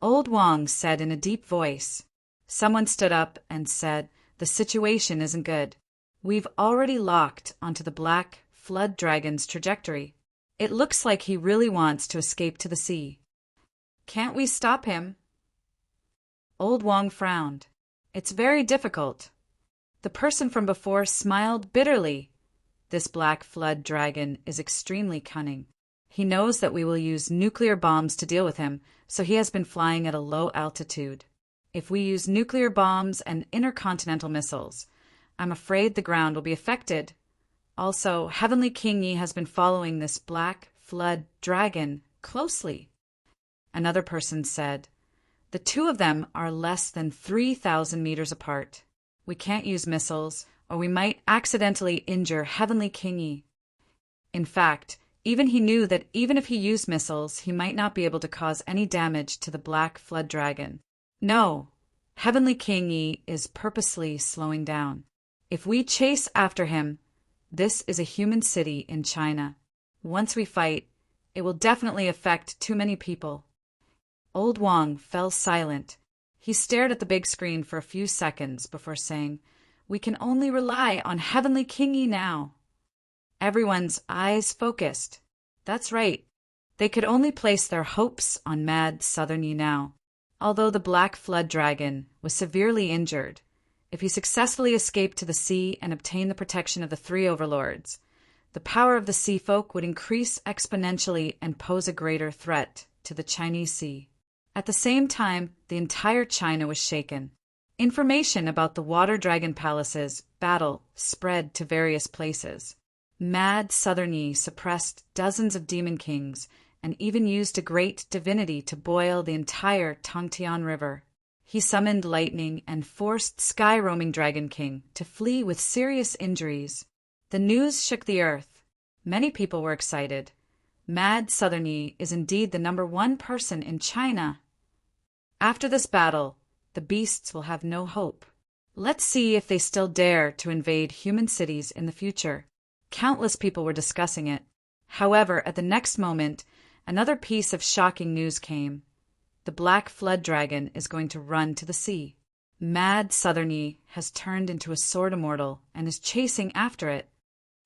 Old Wang said in a deep voice. Someone stood up and said, the situation isn't good. We've already locked onto the black flood dragon's trajectory. It looks like he really wants to escape to the sea. Can't we stop him? Old Wang frowned. It's very difficult. The person from before smiled bitterly. This black flood dragon is extremely cunning. He knows that we will use nuclear bombs to deal with him, so he has been flying at a low altitude. If we use nuclear bombs and intercontinental missiles, I'm afraid the ground will be affected. Also, Heavenly King Yi has been following this black flood dragon closely. Another person said, the two of them are less than 3,000 meters apart. We can't use missiles, or we might accidentally injure Heavenly King Yi. In fact, even he knew that even if he used missiles, he might not be able to cause any damage to the black flood dragon. No, Heavenly King Yi is purposely slowing down. If we chase after him, this is a human city in China. Once we fight, it will definitely affect too many people. Old Wang fell silent. He stared at the big screen for a few seconds before saying, we can only rely on Heavenly King Yi now. Everyone's eyes focused. That's right. They could only place their hopes on Mad Southern Yi now. Although the black flood dragon was severely injured, if he successfully escaped to the sea and obtained the protection of the three overlords, the power of the sea folk would increase exponentially and pose a greater threat to the Chinese sea. At the same time, the entire China was shaken. Information about the Water Dragon Palace's battle spread to various places. Mad Southern Yi suppressed dozens of demon kings and even used a great divinity to boil the entire Tongtian River. He summoned lightning and forced Sky Roaming Dragon King to flee with serious injuries. The news shook the earth. Many people were excited. Mad Southern Yi is indeed the #1 person in China. After this battle, the beasts will have no hope. Let's see if they still dare to invade human cities in the future. Countless people were discussing it. However, at the next moment, another piece of shocking news came. The black flood dragon is going to run to the sea. Mad Southern Yi has turned into a sword immortal and is chasing after it.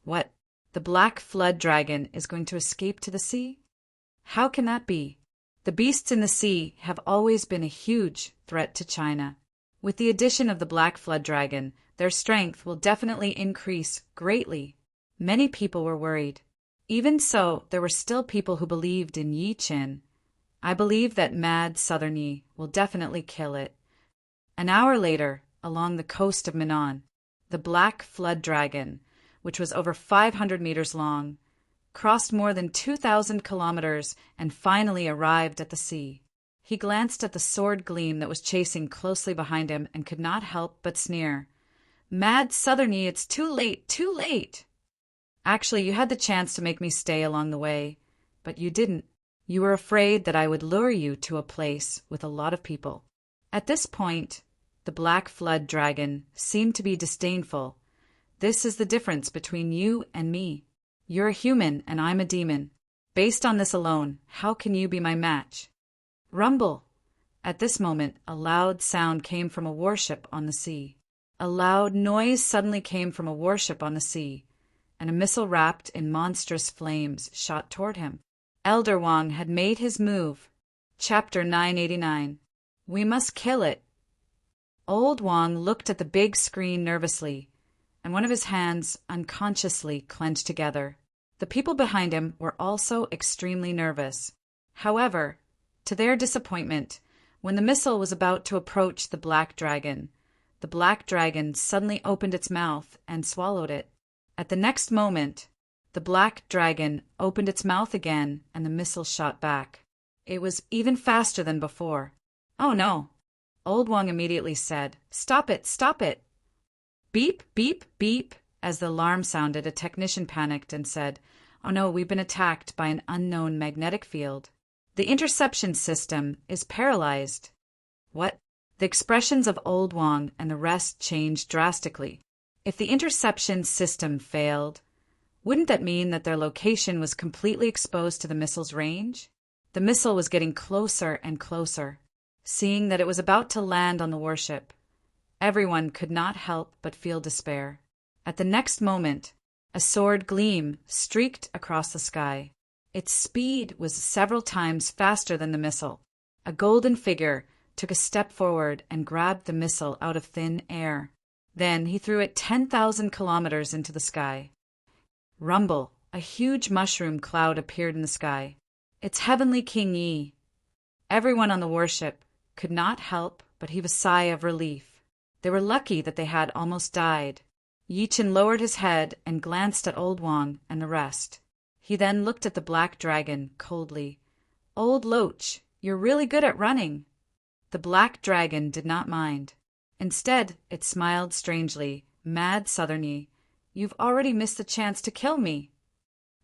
What? The black flood dragon is going to escape to the sea? How can that be? The beasts in the sea have always been a huge threat to China. With the addition of the black flood dragon, their strength will definitely increase greatly. Many people were worried. Even so, there were still people who believed in Yi Qin. I believe that Mad Southern Yi will definitely kill it. An hour later, along the coast of Minnan, the black flood dragon, which was over 500 meters long, crossed more than 2,000 kilometers and finally arrived at the sea. He glanced at the sword gleam that was chasing closely behind him and could not help but sneer. Mad Southern Yi, it's too late, too late! Actually, you had the chance to make me stay along the way, but you didn't. You were afraid that I would lure you to a place with a lot of people. At this point, the black flood dragon seemed to be disdainful. This is the difference between you and me. You're a human and I'm a demon. Based on this alone, how can you be my match? Rumble! At this moment, a loud sound came from a warship on the sea. A loud noise suddenly came from a warship on the sea, and a missile wrapped in monstrous flames shot toward him. Elder Wang had made his move. Chapter 989. We must kill it. Old Wang looked at the big screen nervously, and one of his hands unconsciously clenched together. The people behind him were also extremely nervous. However, to their disappointment, when the missile was about to approach the black dragon suddenly opened its mouth and swallowed it. At the next moment, the black dragon opened its mouth again and the missile shot back. It was even faster than before. "Oh no!" Old Wang immediately said. "Stop it! Stop it!" Beep, beep, beep. As the alarm sounded, a technician panicked and said, "Oh no, we've been attacked by an unknown magnetic field. The interception system is paralyzed." What? The expressions of Old Wang and the rest changed drastically. If the interception system failed, wouldn't that mean that their location was completely exposed to the missile's range? The missile was getting closer and closer. Seeing that it was about to land on the warship, everyone could not help but feel despair. At the next moment, a sword gleam streaked across the sky. Its speed was several times faster than the missile. A golden figure took a step forward and grabbed the missile out of thin air. Then he threw it 10,000 kilometers into the sky. Rumble! A huge mushroom cloud appeared in the sky. "It's Heavenly King Yi." Everyone on the warship could not help but heave a sigh of relief. They were lucky that they had almost died. Yi Chen lowered his head and glanced at Old Wang and the rest. He then looked at the black dragon coldly. "Old Loach, you're really good at running." The black dragon did not mind. Instead, it smiled strangely. "Mad Southerny, you've already missed the chance to kill me."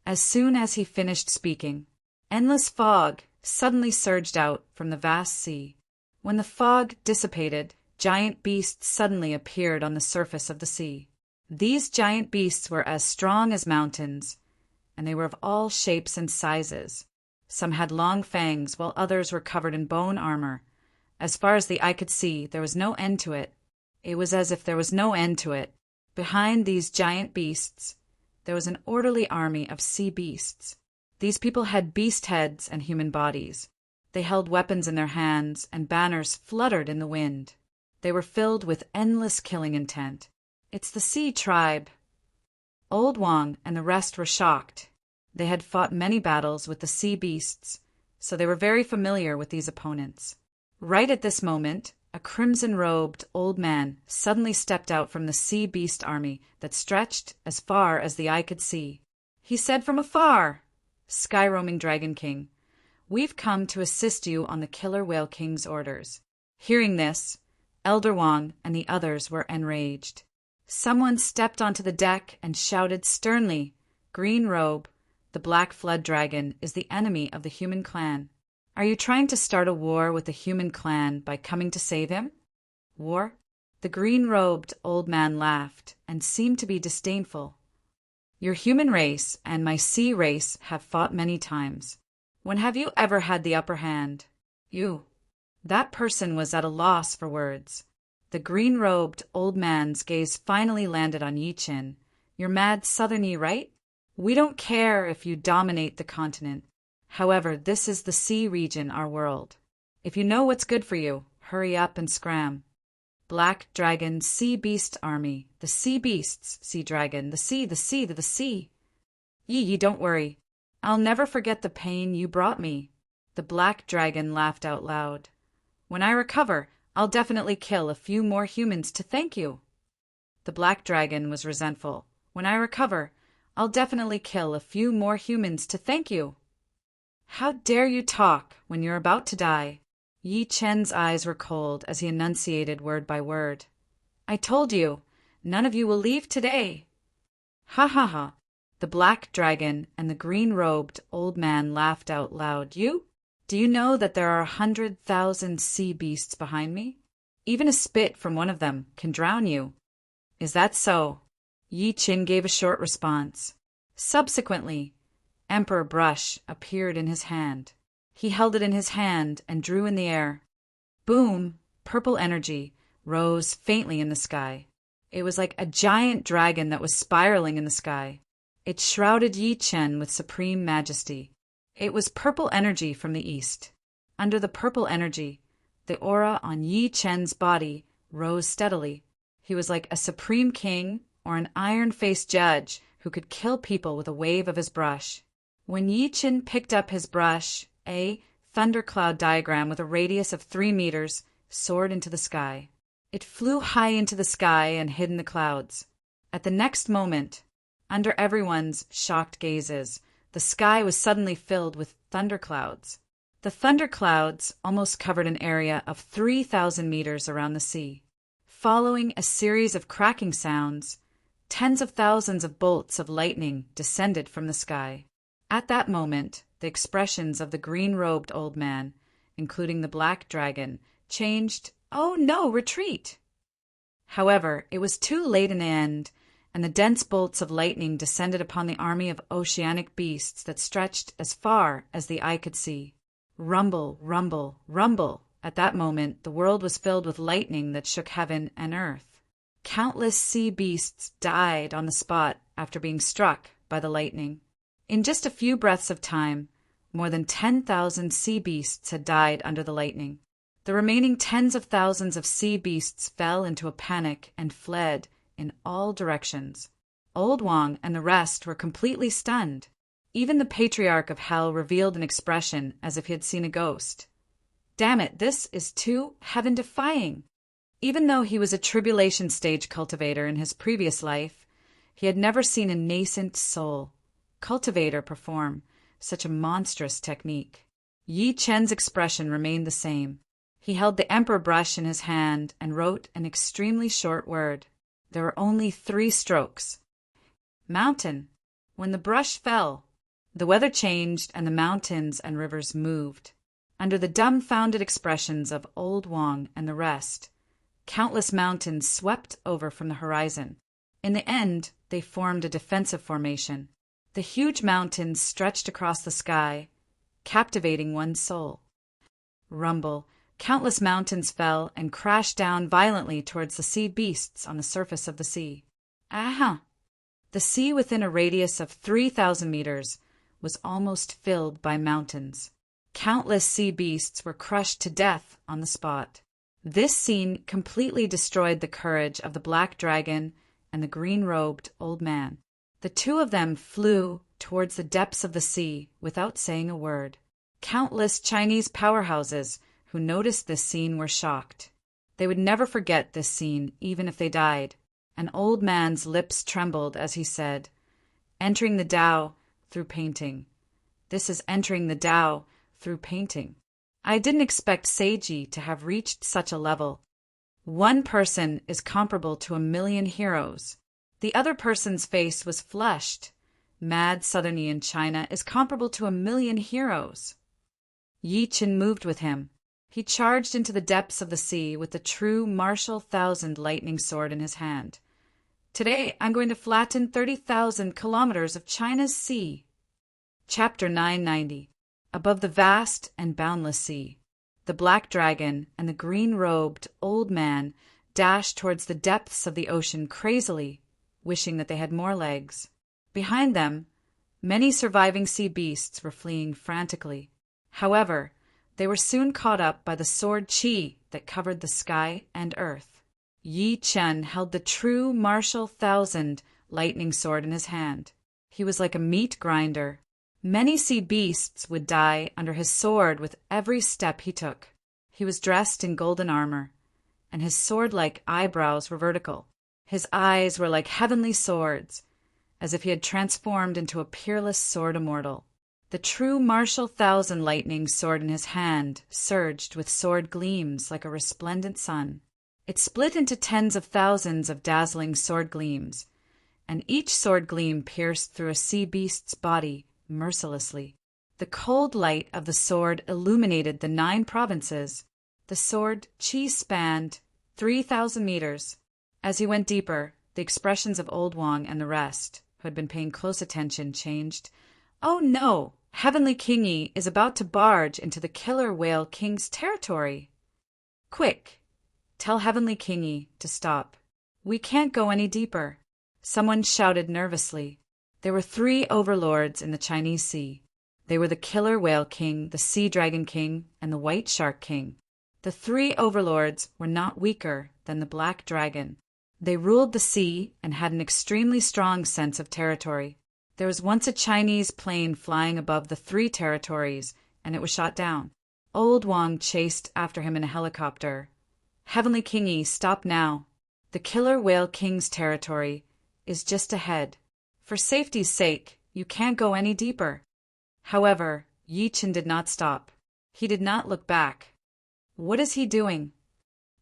As soon as he finished speaking, endless fog suddenly surged out from the vast sea. When the fog dissipated, giant beasts suddenly appeared on the surface of the sea. These giant beasts were as strong as mountains, and they were of all shapes and sizes. Some had long fangs, while others were covered in bone armor. As far as the eye could see, there was no end to it. It was as if there was no end to it. Behind these giant beasts, there was an orderly army of sea beasts. These people had beast heads and human bodies. They held weapons in their hands, and banners fluttered in the wind. They were filled with endless killing intent. "It's the Sea Tribe." Old Wang and the rest were shocked. They had fought many battles with the sea beasts, so they were very familiar with these opponents. Right at this moment, a crimson-robed old man suddenly stepped out from the sea beast army that stretched as far as the eye could see. He said from afar, "Sky-roaming Dragon King, we've come to assist you on the Killer Whale King's orders." Hearing this, Elder Wang and the others were enraged. Someone stepped onto the deck and shouted sternly, "Green Robe, the Black Flood Dragon is the enemy of the human clan. Are you trying to start a war with the human clan by coming to save him?" "War?" The green-robed old man laughed and seemed to be disdainful. "Your human race and my sea race have fought many times. When have you ever had the upper hand? You." That person was at a loss for words. The green-robed old man's gaze finally landed on Yi Chen. "You're Mad Southerny, right? We don't care if you dominate the continent. However, this is the sea region, our world. If you know what's good for you, hurry up and scram. Black Dragon Sea Beast Army. The Sea Beasts, Sea Dragon. The sea, the sea, the sea." Yi, don't worry. I'll never forget the pain you brought me." The Black Dragon laughed out loud. "When I recover, I'll definitely kill a few more humans to thank you." The Black Dragon was resentful. "When I recover, I'll definitely kill a few more humans to thank you." "How dare you talk when you're about to die?" Yi Chen's eyes were cold as he enunciated word by word. "I told you, none of you will leave today." "Ha ha ha." The Black Dragon and the green-robed old man laughed out loud. "You? Do you know that there are 100,000 sea beasts behind me? Even a spit from one of them can drown you." "Is that so?" Yi Chen gave a short response. Subsequently, Emperor Brush appeared in his hand. He held it in his hand and drew in the air. Boom! Purple energy rose faintly in the sky. It was like a giant dragon that was spiraling in the sky. It shrouded Yi Chen with supreme majesty. It was purple energy from the east. Under the purple energy, the aura on Yi Chen's body rose steadily. He was like a supreme king or an iron-faced judge who could kill people with a wave of his brush. When Yi Chen picked up his brush, a thundercloud diagram with a radius of 3 meters soared into the sky. It flew high into the sky and hid in the clouds. At the next moment, under everyone's shocked gazes, the sky was suddenly filled with thunderclouds. The thunderclouds almost covered an area of 3,000 meters around the sea. Following a series of cracking sounds, tens of thousands of bolts of lightning descended from the sky. At that moment, the expressions of the green-robed old man, including the black dragon, changed. "Oh no, retreat!" However, it was too late in the end, and the dense bolts of lightning descended upon the army of oceanic beasts that stretched as far as the eye could see. Rumble, rumble, rumble! At that moment, the world was filled with lightning that shook heaven and earth. Countless sea beasts died on the spot after being struck by the lightning. In just a few breaths of time, more than 10,000 sea beasts had died under the lightning. The remaining tens of thousands of sea beasts fell into a panic and fled in all directions. Old Wang and the rest were completely stunned. Even the patriarch of hell revealed an expression as if he had seen a ghost. Damn it, this is too heaven-defying. Even though he was a tribulation stage cultivator in his previous life, he had never seen a nascent soul, cultivator, perform such a monstrous technique. Yi Chen's expression remained the same. He held the emperor brush in his hand and wrote an extremely short word. There were only 3 strokes. Mountain. When the brush fell, the weather changed and the mountains and rivers moved. Under the dumbfounded expressions of Old Wang and the rest, countless mountains swept over from the horizon. In the end, they formed a defensive formation. The huge mountains stretched across the sky, captivating one's soul. Rumble. Countless mountains fell and crashed down violently towards the sea beasts on the surface of the sea. Aha! The sea within a radius of 3,000 meters was almost filled by mountains. Countless sea beasts were crushed to death on the spot. This scene completely destroyed the courage of the black dragon and the green-robed old man. The 2 of them flew towards the depths of the sea without saying a word. Countless Chinese powerhouses who noticed this scene were shocked. They would never forget this scene, even if they died. An old man's lips trembled as he said, "Entering the Tao through painting. This is entering the Tao through painting." I didn't expect Seiji to have reached such a level. One person is comparable to 1,000,000 heroes. The other person's face was flushed. Mad Southernian China is comparable to 1,000,000 heroes. Yi Chen moved with him. He charged into the depths of the sea with the true martial 1,000 lightning sword in his hand. Today I'm going to flatten 30,000 kilometers of China's sea. Chapter 990. Above the vast and boundless sea, the black dragon and the green-robed old man dashed towards the depths of the ocean crazily, wishing that they had more legs. Behind them, many surviving sea beasts were fleeing frantically. However, they were soon caught up by the sword qi that covered the sky and earth. Yi Chen held the true martial 1,000 lightning sword in his hand. He was like a meat grinder. Many sea beasts would die under his sword with every step he took. He was dressed in golden armor, and his sword-like eyebrows were vertical. His eyes were like heavenly swords, as if he had transformed into a peerless sword immortal. The true martial 1,000 lightning sword in his hand surged with sword gleams like a resplendent sun. It split into tens of thousands of dazzling sword gleams, and each sword gleam pierced through a sea beast's body mercilessly. The cold light of the sword illuminated the 9 provinces. The sword qi spanned 3,000 meters. As he went deeper, the expressions of Old Wang and the rest, who had been paying close attention, changed. Oh no! Heavenly King Yi is about to barge into the killer whale king's territory. Quick! Tell Heavenly King Yi to stop. We can't go any deeper. Someone shouted nervously. There were 3 overlords in the Chinese Sea. They were the killer whale king, the sea dragon king, and the white shark king. The 3 overlords were not weaker than the black dragon. They ruled the sea and had an extremely strong sense of territory. There was once a Chinese plane flying above the 3 territories, and it was shot down. Old Wang chased after him in a helicopter. Heavenly King Yi, stop now. The killer whale king's territory is just ahead. For safety's sake, you can't go any deeper. However, Yi Chen did not stop. He did not look back. What is he doing?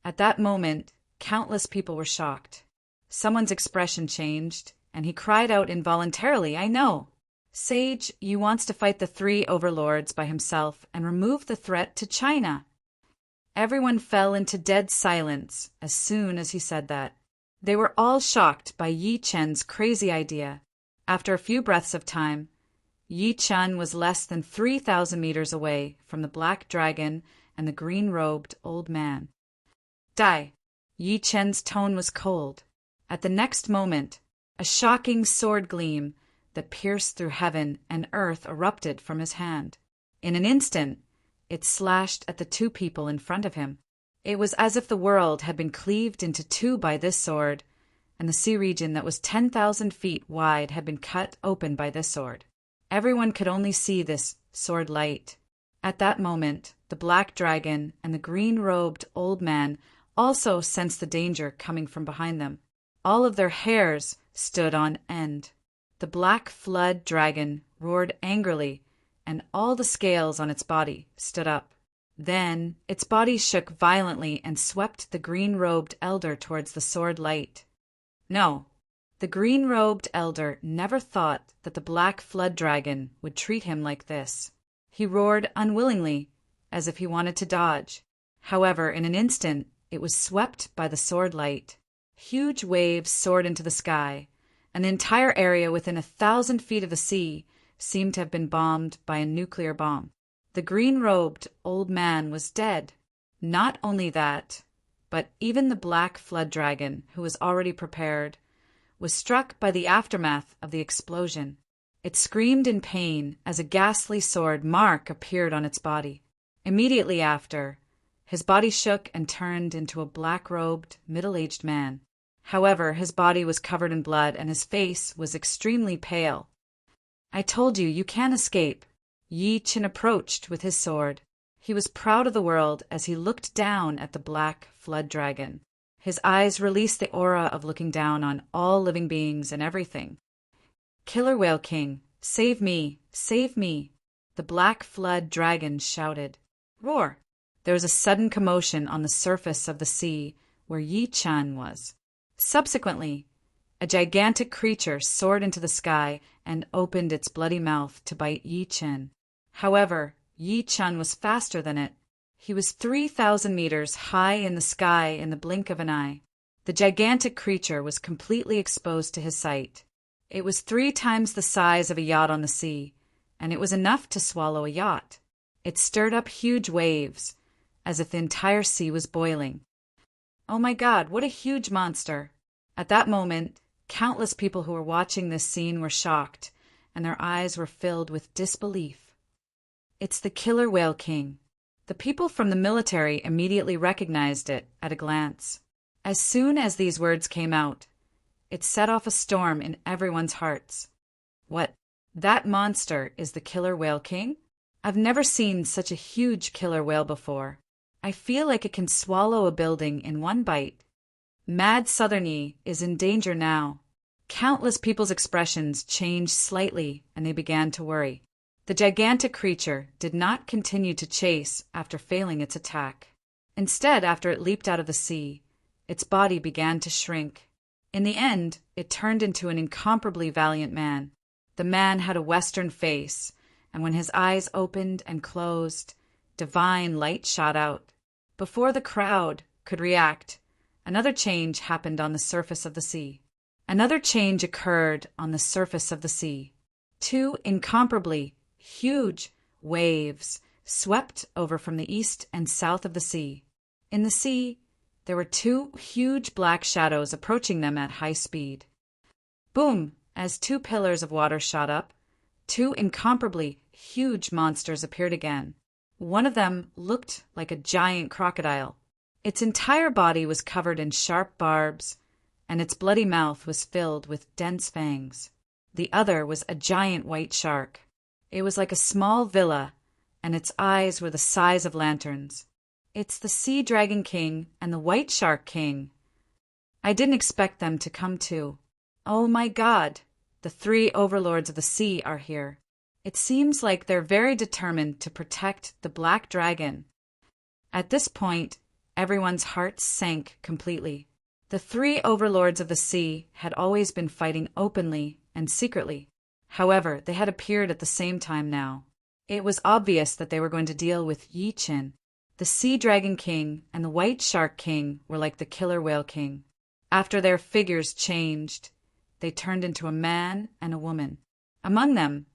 At that moment, countless people were shocked. Someone's expression changed, and he cried out involuntarily, "I know! Sage Yu wants to fight the three overlords by himself and remove the threat to China." Everyone fell into dead silence as soon as he said that. They were all shocked by Yi Chen's crazy idea. After a few breaths of time, Yi Chen was less than 3,000 meters away from the black dragon and the green-robed old man. "Die!" Yi Chen's tone was cold. At the next moment, a shocking sword gleam that pierced through heaven and earth erupted from his hand. In an instant, it slashed at the two people in front of him. It was as if the world had been cleaved into two by this sword, and the sea region that was 10,000 feet wide had been cut open by this sword. Everyone could only see this sword light. At that moment, the black dragon and the green-robed old man also sensed the danger coming from behind them. All of their hairs stood on end. The black flood dragon roared angrily, and all the scales on its body stood up. Then its body shook violently and swept the green-robed elder towards the sword light. No, the green-robed elder never thought that the black flood dragon would treat him like this. He roared unwillingly, as if he wanted to dodge. However, in an instant, it was swept by the sword light. Huge waves soared into the sky, and the entire area within 1,000 feet of the sea seemed to have been bombed by a nuclear bomb. The green-robed old man was dead. Not only that, but even the black flood dragon, who was already prepared, was struck by the aftermath of the explosion. It screamed in pain as a ghastly sword mark appeared on its body. Immediately after, his body shook and turned into a black-robed, middle-aged man. However, his body was covered in blood and his face was extremely pale. "I told you, you can't escape." Yi Chen approached with his sword. He was proud of the world as he looked down at the black flood dragon. His eyes released the aura of looking down on all living beings and everything. "Killer Whale King, save me, save me!" the black flood dragon shouted. Roar! There was a sudden commotion on the surface of the sea where Yi Chen was. Subsequently, a gigantic creature soared into the sky and opened its bloody mouth to bite Yi Chen. However, Yi Chen was faster than it. He was 3,000 meters high in the sky in the blink of an eye. The gigantic creature was completely exposed to his sight. It was 3 times the size of a yacht on the sea, and it was enough to swallow a yacht. It stirred up huge waves, as if the entire sea was boiling. "Oh my God, what a huge monster!" At that moment, countless people who were watching this scene were shocked, and their eyes were filled with disbelief. "It's the Killer Whale King." The people from the military immediately recognized it at a glance. As soon as these words came out, it set off a storm in everyone's hearts. What? That monster is the Killer Whale King? I've never seen such a huge killer whale before. I feel like it can swallow a building in one bite. Mad Southern Yi is in danger now. Countless people's expressions changed slightly, and they began to worry. The gigantic creature did not continue to chase after failing its attack. Instead, after it leaped out of the sea, its body began to shrink. In the end, it turned into an incomparably valiant man. The man had a Western face, and when his eyes opened and closed, divine light shot out. Before the crowd could react, another change happened on the surface of the sea. Another change occurred on the surface of the sea. 2 incomparably huge waves swept over from the east and south of the sea. In the sea, there were 2 huge black shadows approaching them at high speed. Boom! As 2 pillars of water shot up, 2 incomparably huge monsters appeared again. One of them looked like a giant crocodile. Its entire body was covered in sharp barbs, and its bloody mouth was filled with dense fangs. The other was a giant white shark. It was like a small villa, and its eyes were the size of lanterns. "It's the Sea Dragon King and the White Shark King. I didn't expect them to come too. Oh my God, the 3 overlords of the sea are here." It seems like they're very determined to protect the black dragon. At this point, everyone's hearts sank completely. The three overlords of the sea had always been fighting openly and secretly. However, they had appeared at the same time now. It was obvious that they were going to deal with Yi Qin. The Sea Dragon King and the White Shark King were like the Killer Whale King. After their figures changed, they turned into a man and a woman. Among them,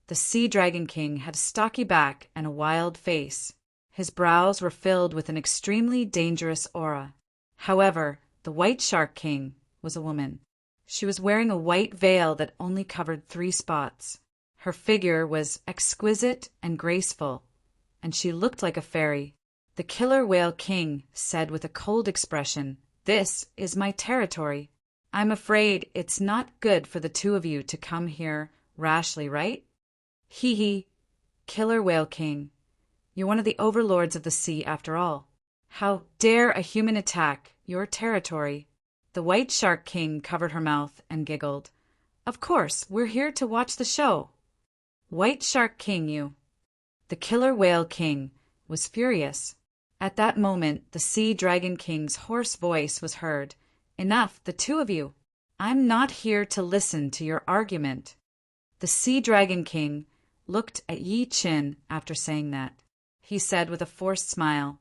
the Sea Dragon King had a stocky back and a wild face. His brows were filled with an extremely dangerous aura. However, the White Shark King was a woman. She was wearing a white veil that only covered 3 spots. Her figure was exquisite and graceful, and she looked like a fairy. The Killer Whale King said with a cold expression, "This is my territory. I'm afraid it's not good for the two of you to come here rashly, right?" "Hee hee, Killer Whale King. You're one of the overlords of the sea after all. How dare a human attack your territory?" The White Shark King covered her mouth and giggled. "Of course, we're here to watch the show." "White Shark King, you." The Killer Whale King was furious. At that moment, the Sea Dragon King's hoarse voice was heard. "Enough, the two of you. I'm not here to listen to your argument." The Sea Dragon King looked at Yi Qin after saying that. He said with a forced smile,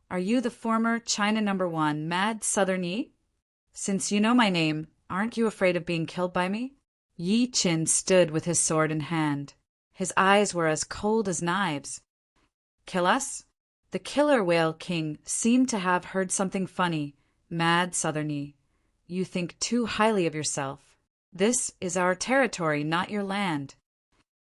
"Are you the former China #1 Mad Southern Yi? Since you know my name, aren't you afraid of being killed by me?" Yi Qin stood with his sword in hand. His eyes were as cold as knives. "Kill us?" The Killer Whale King seemed to have heard something funny. "Mad Southern Yi, you think too highly of yourself. This is our territory, not your land.